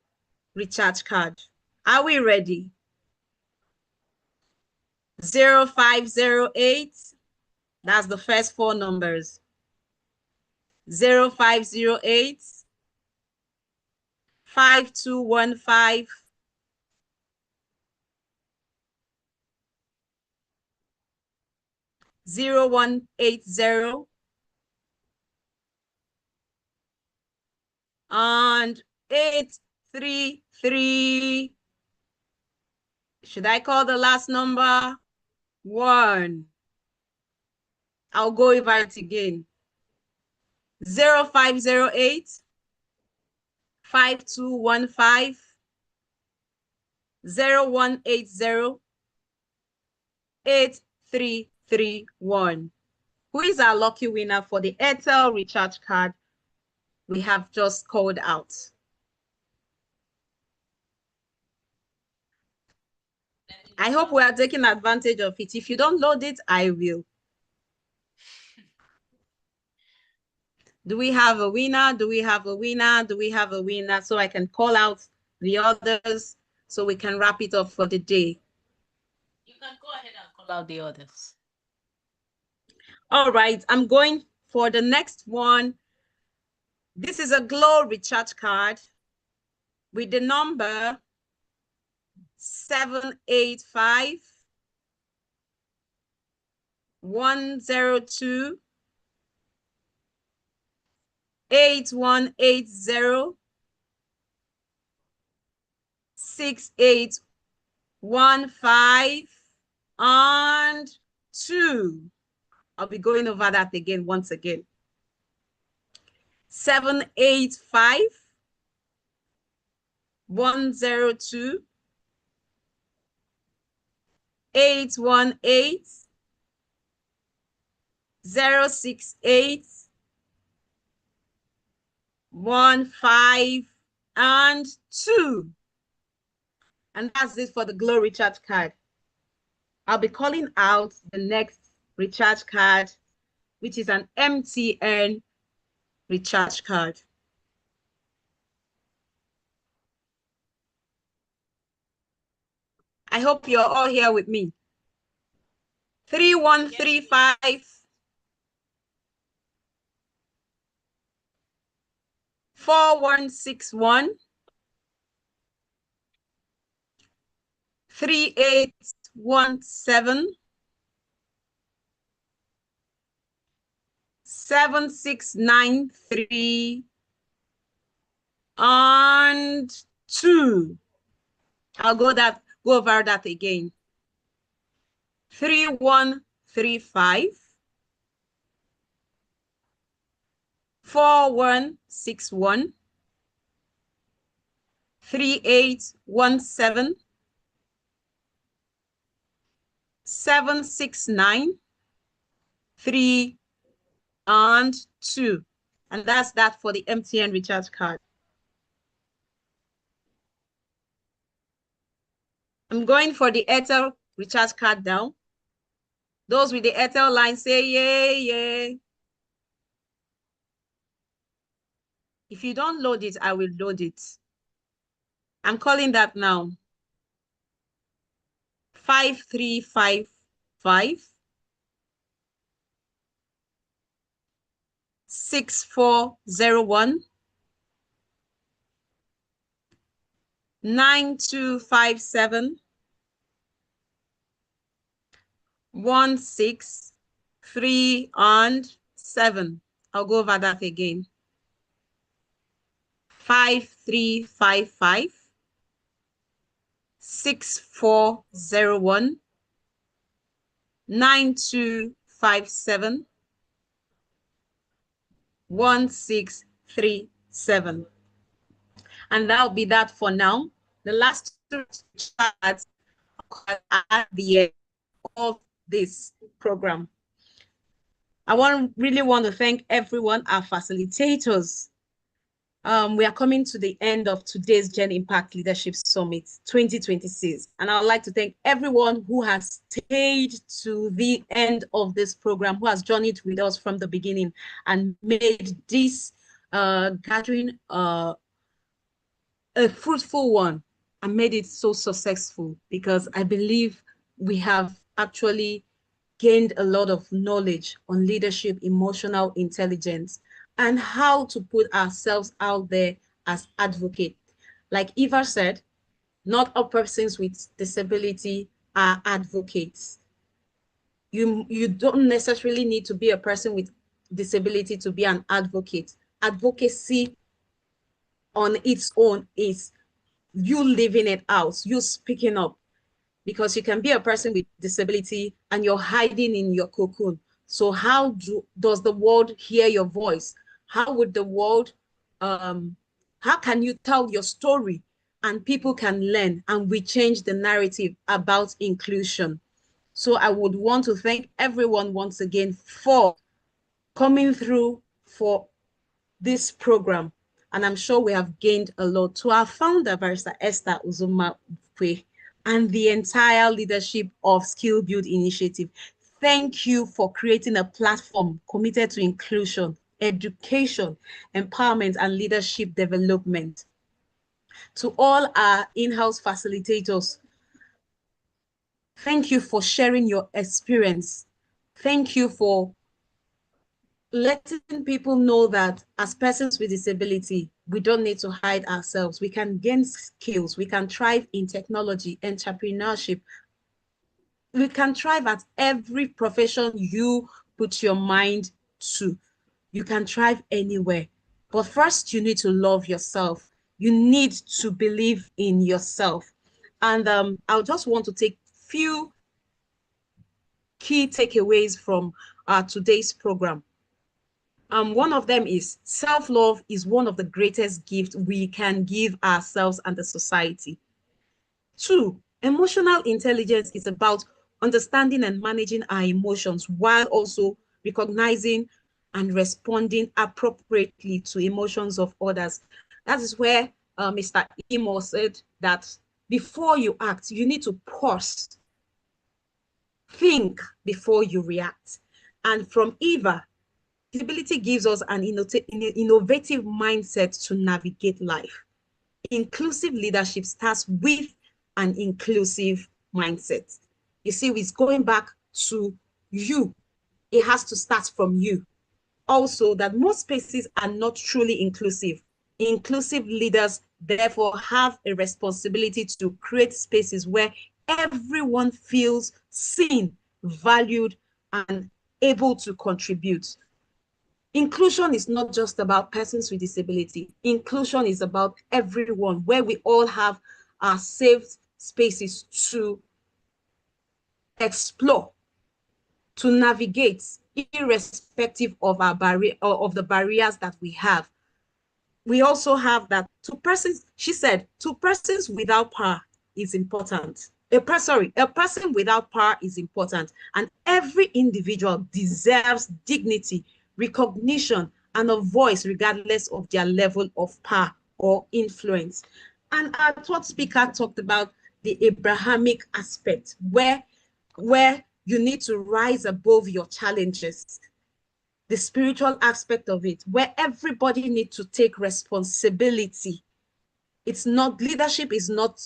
recharge card. Are we ready? 0508. That's the first 4 numbers. 0508 5215 0180 and 833. Should I call the last number? 1. I'll go over it again. 0508 5215 0180 8331. Who is our lucky winner for the Airtel recharge card we have just called out? I hope we are taking advantage of it. If you don't load it, I will. Do we have a winner? Do we have a winner? Do we have a winner? So I can call out the others so we can wrap it up for the day. You can go ahead and call out the others. All right, I'm going for the next one. This is a Glow recharge card with the number 785 102 8180 6815 and 2. I'll be going over that again once again. 785 102 818 068 15 and 2. And that's it for the Glow recharge card. I'll be calling out the next recharge card, which is an MTN recharge card. I hope you're all here with me. 3135 4161 3817 7693 and 2. I'll go over that again. 3135 4161 3817 7693 and 2. And that's that for the MTN recharge card. I'm going for the Airtel recharge card now. Those with the Airtel line say yay, yay. If you don't load it, I will load it. I'm calling that now. 5355 6401 9257 163 and 7. I'll go over that again. 5355 6401 9257 1637. And that'll be that for now. The last two charts at the end of this program. I really want to thank everyone, our facilitators. We are coming to the end of today's Gen Impact Leadership Summit 2026. And I would like to thank everyone who has stayed to the end of this program, who has journeyed with us from the beginning and made this gathering a fruitful one and made it so successful, because I believe we have actually gained a lot of knowledge on leadership, emotional intelligence, and how to put ourselves out there as advocates. Like Eva said, not all persons with disability are advocates. You don't necessarily need to be a person with disability to be an advocate. Advocacy on its own is you living it out, you speaking up, because you can be a person with disability and you're hiding in your cocoon. So how does the world hear your voice? How would the world, how can you tell your story and people can learn and we change the narrative about inclusion? So I would want to thank everyone once again for coming through for this program. And I'm sure we have gained a lot. To our founder, Barrister Esther Uzoma and the entire leadership of Skill Build Initiative, thank you for creating a platform committed to inclusion, education, empowerment, and leadership development. To all our in-house facilitators, thank you for sharing your experience. Thank you for letting people know that as persons with disability, we don't need to hide ourselves. We can gain skills. We can thrive in technology, entrepreneurship. We can thrive at every profession you put your mind to. You can thrive anywhere. But first, you need to love yourself. You need to believe in yourself. And I just want to take few key takeaways from today's program. One of them is self-love is one of the greatest gifts we can give ourselves and the society. 2, emotional intelligence is about understanding and managing our emotions while also recognizing and responding appropriately to emotions of others. That is where Mr. Imo said that before you act, you need to pause, think before you react. And from Eva, disability gives us an innovative mindset to navigate life. Inclusive leadership starts with an inclusive mindset. You see, it's going back to you. It has to start from you. Also, that most spaces are not truly inclusive. Inclusive leaders, therefore, have a responsibility to create spaces where everyone feels seen, valued, and able to contribute. Inclusion is not just about persons with disability. Inclusion is about everyone, where we all have our safe spaces to explore, to navigate, irrespective of our barrier or of the barriers that we have. We also have that two persons, she said, two persons without power is important. A person without power is important, and every individual deserves dignity, recognition, and a voice regardless of their level of power or influence. And our third speaker talked about the Abrahamic aspect, where you need to rise above your challenges. The spiritual aspect of it, where everybody needs to take responsibility. It's not, leadership is not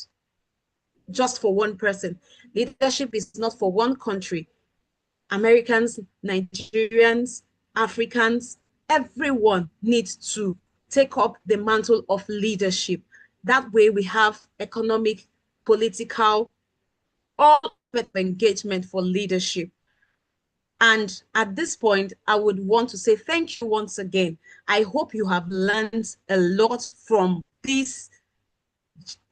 just for one person. Leadership is not for one country. Americans, Nigerians, Africans, everyone needs to take up the mantle of leadership. That way we have economic, political, all of engagement for leadership. And at this point, I would want to say thank you once again. I hope you have learned a lot from this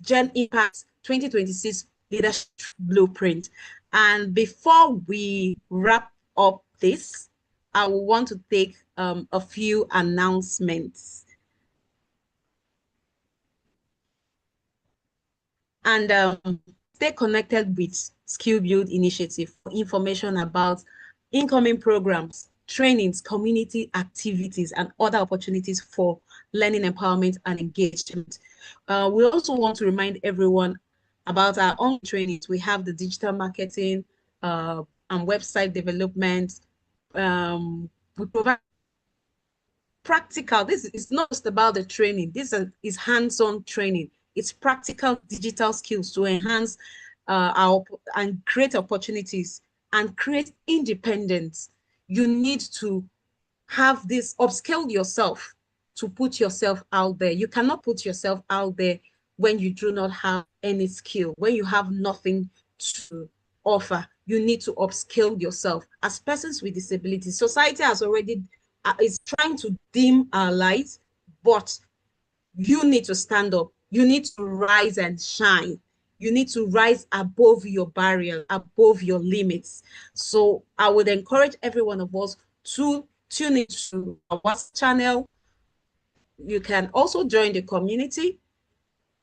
Gen Impact 2026 Leadership Blueprint. And before we wrap up this, I will want to take a few announcements. And stay connected with Skill Build Initiative for information about incoming programs, trainings, community activities, and other opportunities for learning, empowerment, and engagement. We also want to remind everyone about our own trainings. We have the digital marketing and website development. We provide practical. This is not just about the training. This is hands-on training. It's practical digital skills to enhance our and create opportunities and create independence. You need to have this, upskill yourself to put yourself out there. You cannot put yourself out there when you do not have any skill, when you have nothing to offer. You need to upskill yourself. As persons with disabilities, society has already is trying to dim our light, but you need to stand up. You need to rise and shine. You need to rise above your barrier, above your limits. So I would encourage every one of us to tune into our channel. You can also join the community.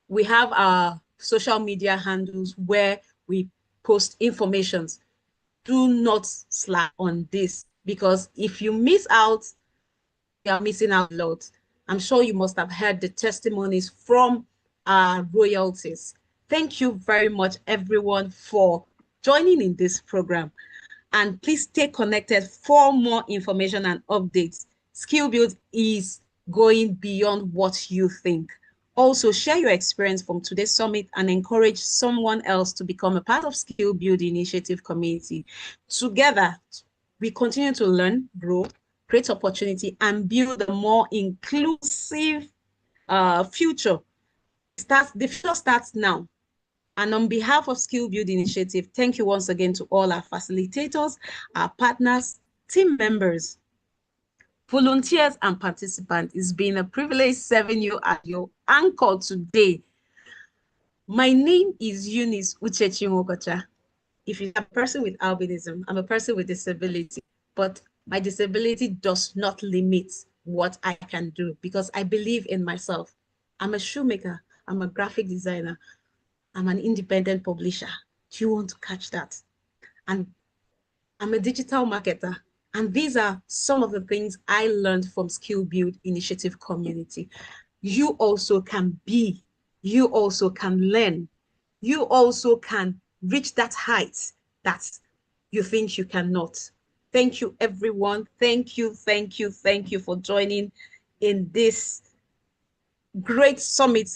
We have our social media handles where we post informations. Do not slack on this, because if you miss out, you are missing out a lot. I'm sure you must have heard the testimonies from our royalties. Thank you very much, everyone, for joining in this program. And please stay connected for more information and updates. Skill Build is going beyond what you think. Also, share your experience from today's summit and encourage someone else to become a part of Skill Build Initiative community. Together, we continue to learn, grow, create opportunity, and build a more inclusive future. The future starts now. And on behalf of Skill Build Initiative, thank you once again to all our facilitators, our partners, team members, volunteers, and participants. It's been a privilege serving you as your anchor today. My name is Eunice Uchechimokocha. If you're a person with albinism, I'm a person with disability, but my disability does not limit what I can do because I believe in myself. I'm a shoemaker, I'm a graphic designer, I'm an independent publisher. Do you want to catch that? and I'm a digital marketer. And these are some of the things I learned from Skill Build Initiative community. You also can be, you also can learn, you also can reach that height that you think you cannot. Thank you, everyone. Thank you for joining in this great summit,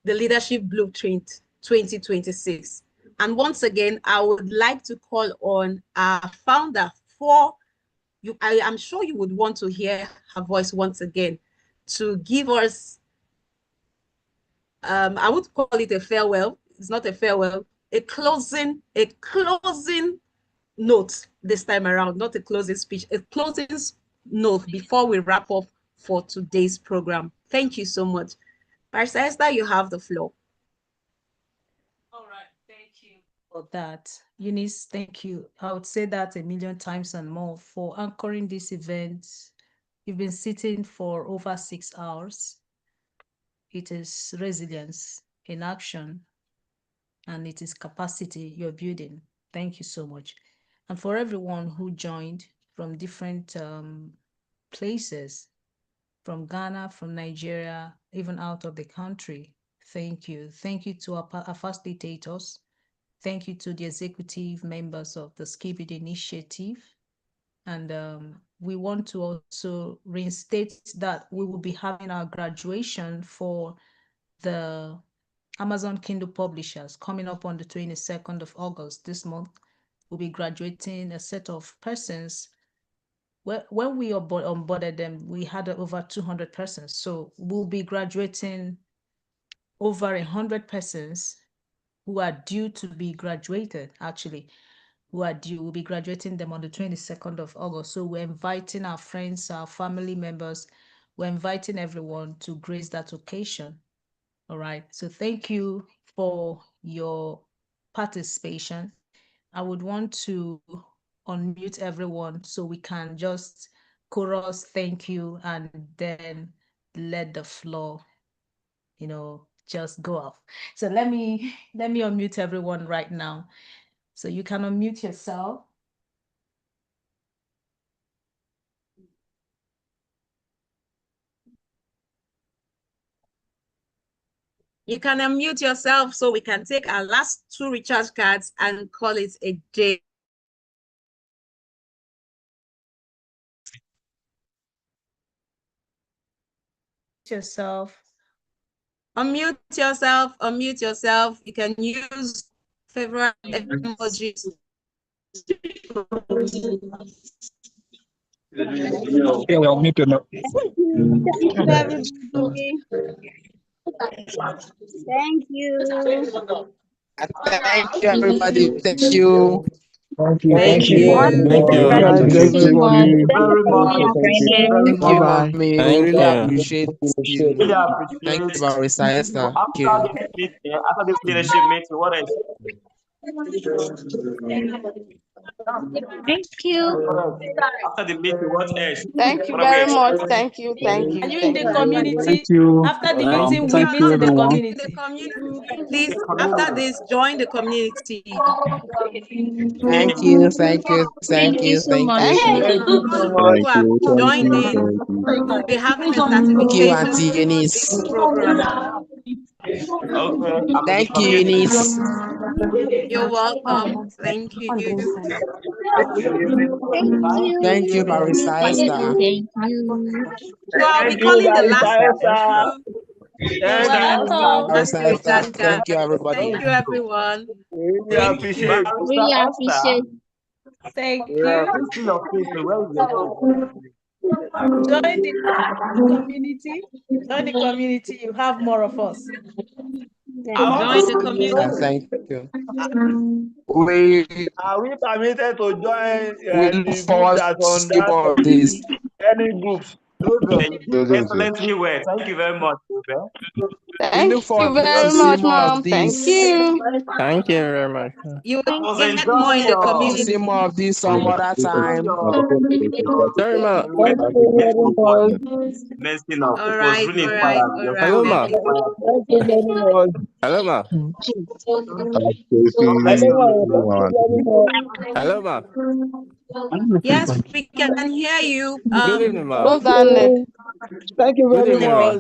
the Leadership Blueprint 2026. And once again, I would like to call on our founder for you. I am sure you would want to hear her voice once again to give us, I would call it a farewell. It's not a farewell, a closing note this time around, not a closing speech, a closing note before we wrap up for today's program. Thank you so much. Barrister Esther, you have the floor. All right, thank you for that. Eunice, thank you. I would say that a million times and more for anchoring this event. You've been sitting for over 6 hours. It is resilience in action, and it is capacity you're building. Thank you so much. And for everyone who joined from different places, from Ghana, from Nigeria, even out of the country, thank you. Thank you to our facilitators. Thank you to the executive members of the Skill Build Initiative. And we want to also reinstate that we will be having our graduation for the Amazon Kindle publishers coming up on the 22nd of August this month. We'll be graduating a set of persons. When we onboarded them, we had over 200 persons. So we'll be graduating over 100 persons who are due to be graduated, actually, who are due. We'll be graduating them on the 22nd of August. So we're inviting our friends, our family members, we're inviting everyone to grace that occasion. All right. So thank you for your participation. I would want to unmute everyone so we can just chorus thank you and then let the floor, just go off. So let me unmute everyone right now. So you can unmute yourself. You can unmute yourself so we can take our last 2 recharge cards and call it a day. Yourself. Unmute yourself. You can use favorite emojis. Yeah, well, me too. Thank you. Thank you, everybody. Thank you. Thank you. Thank you. you. Thank you. Good night, Thank you everybody. Very much. Thank Bye you, bye. mommy. We Thank really you. appreciate you. Really Thank appreciate. you, Barrister Esther. So Thank you. after this leadership meeting, what else? Thank you. After the meeting, what else? Thank you What are we very much. expecting? Thank you. Thank Are you. you in Thank the you. community? Thank you. After the Huh? meeting, we Thank meet you, in the everyone. community. Please, Community. after this, join the community. Thank you. Thank you. Thank Thank you you. so Thank much. you. Thank you so Everyone much. who have joined in, we'll be having a Thank you, certification Auntie Eunice. program. Okay, I'm in the Thank you, community. Eunice. You're welcome. Thank you. Thank Thank you, you. Barrister Esther. Thank you. So I'll be Thank you, calling the last Barrister. 2 You're Thank persons, you. welcome. last Barrister 2 Esther. recharge cards. Thank you, everybody. Thank you, everyone. We really Thank appreciate you. Really Barrister Esther. appreciate. Thank Yeah, you. we see your face. Where is your face? Join the community. Join the community. You have more of us. I want Join to the community. Thank you. We are we permitted to join look the group forward that's to on see that more of this. any groups? You did excellently well. Thank you very much. We look Thank you forward to very see much, more of mom. Thank this. you. Thank you very much. You I will was get more enjoying in the your To see community. more of this some other time. Sorry, ma. Thank you very much. Messing up. It was really All right. inspiring. Your All story right. Hello, was ma. inspiring. Thank you very much. Hello, ma. Hello, ma. Yes, we can hear you. Good evening, ma. Thank you very much. Good evening, ma.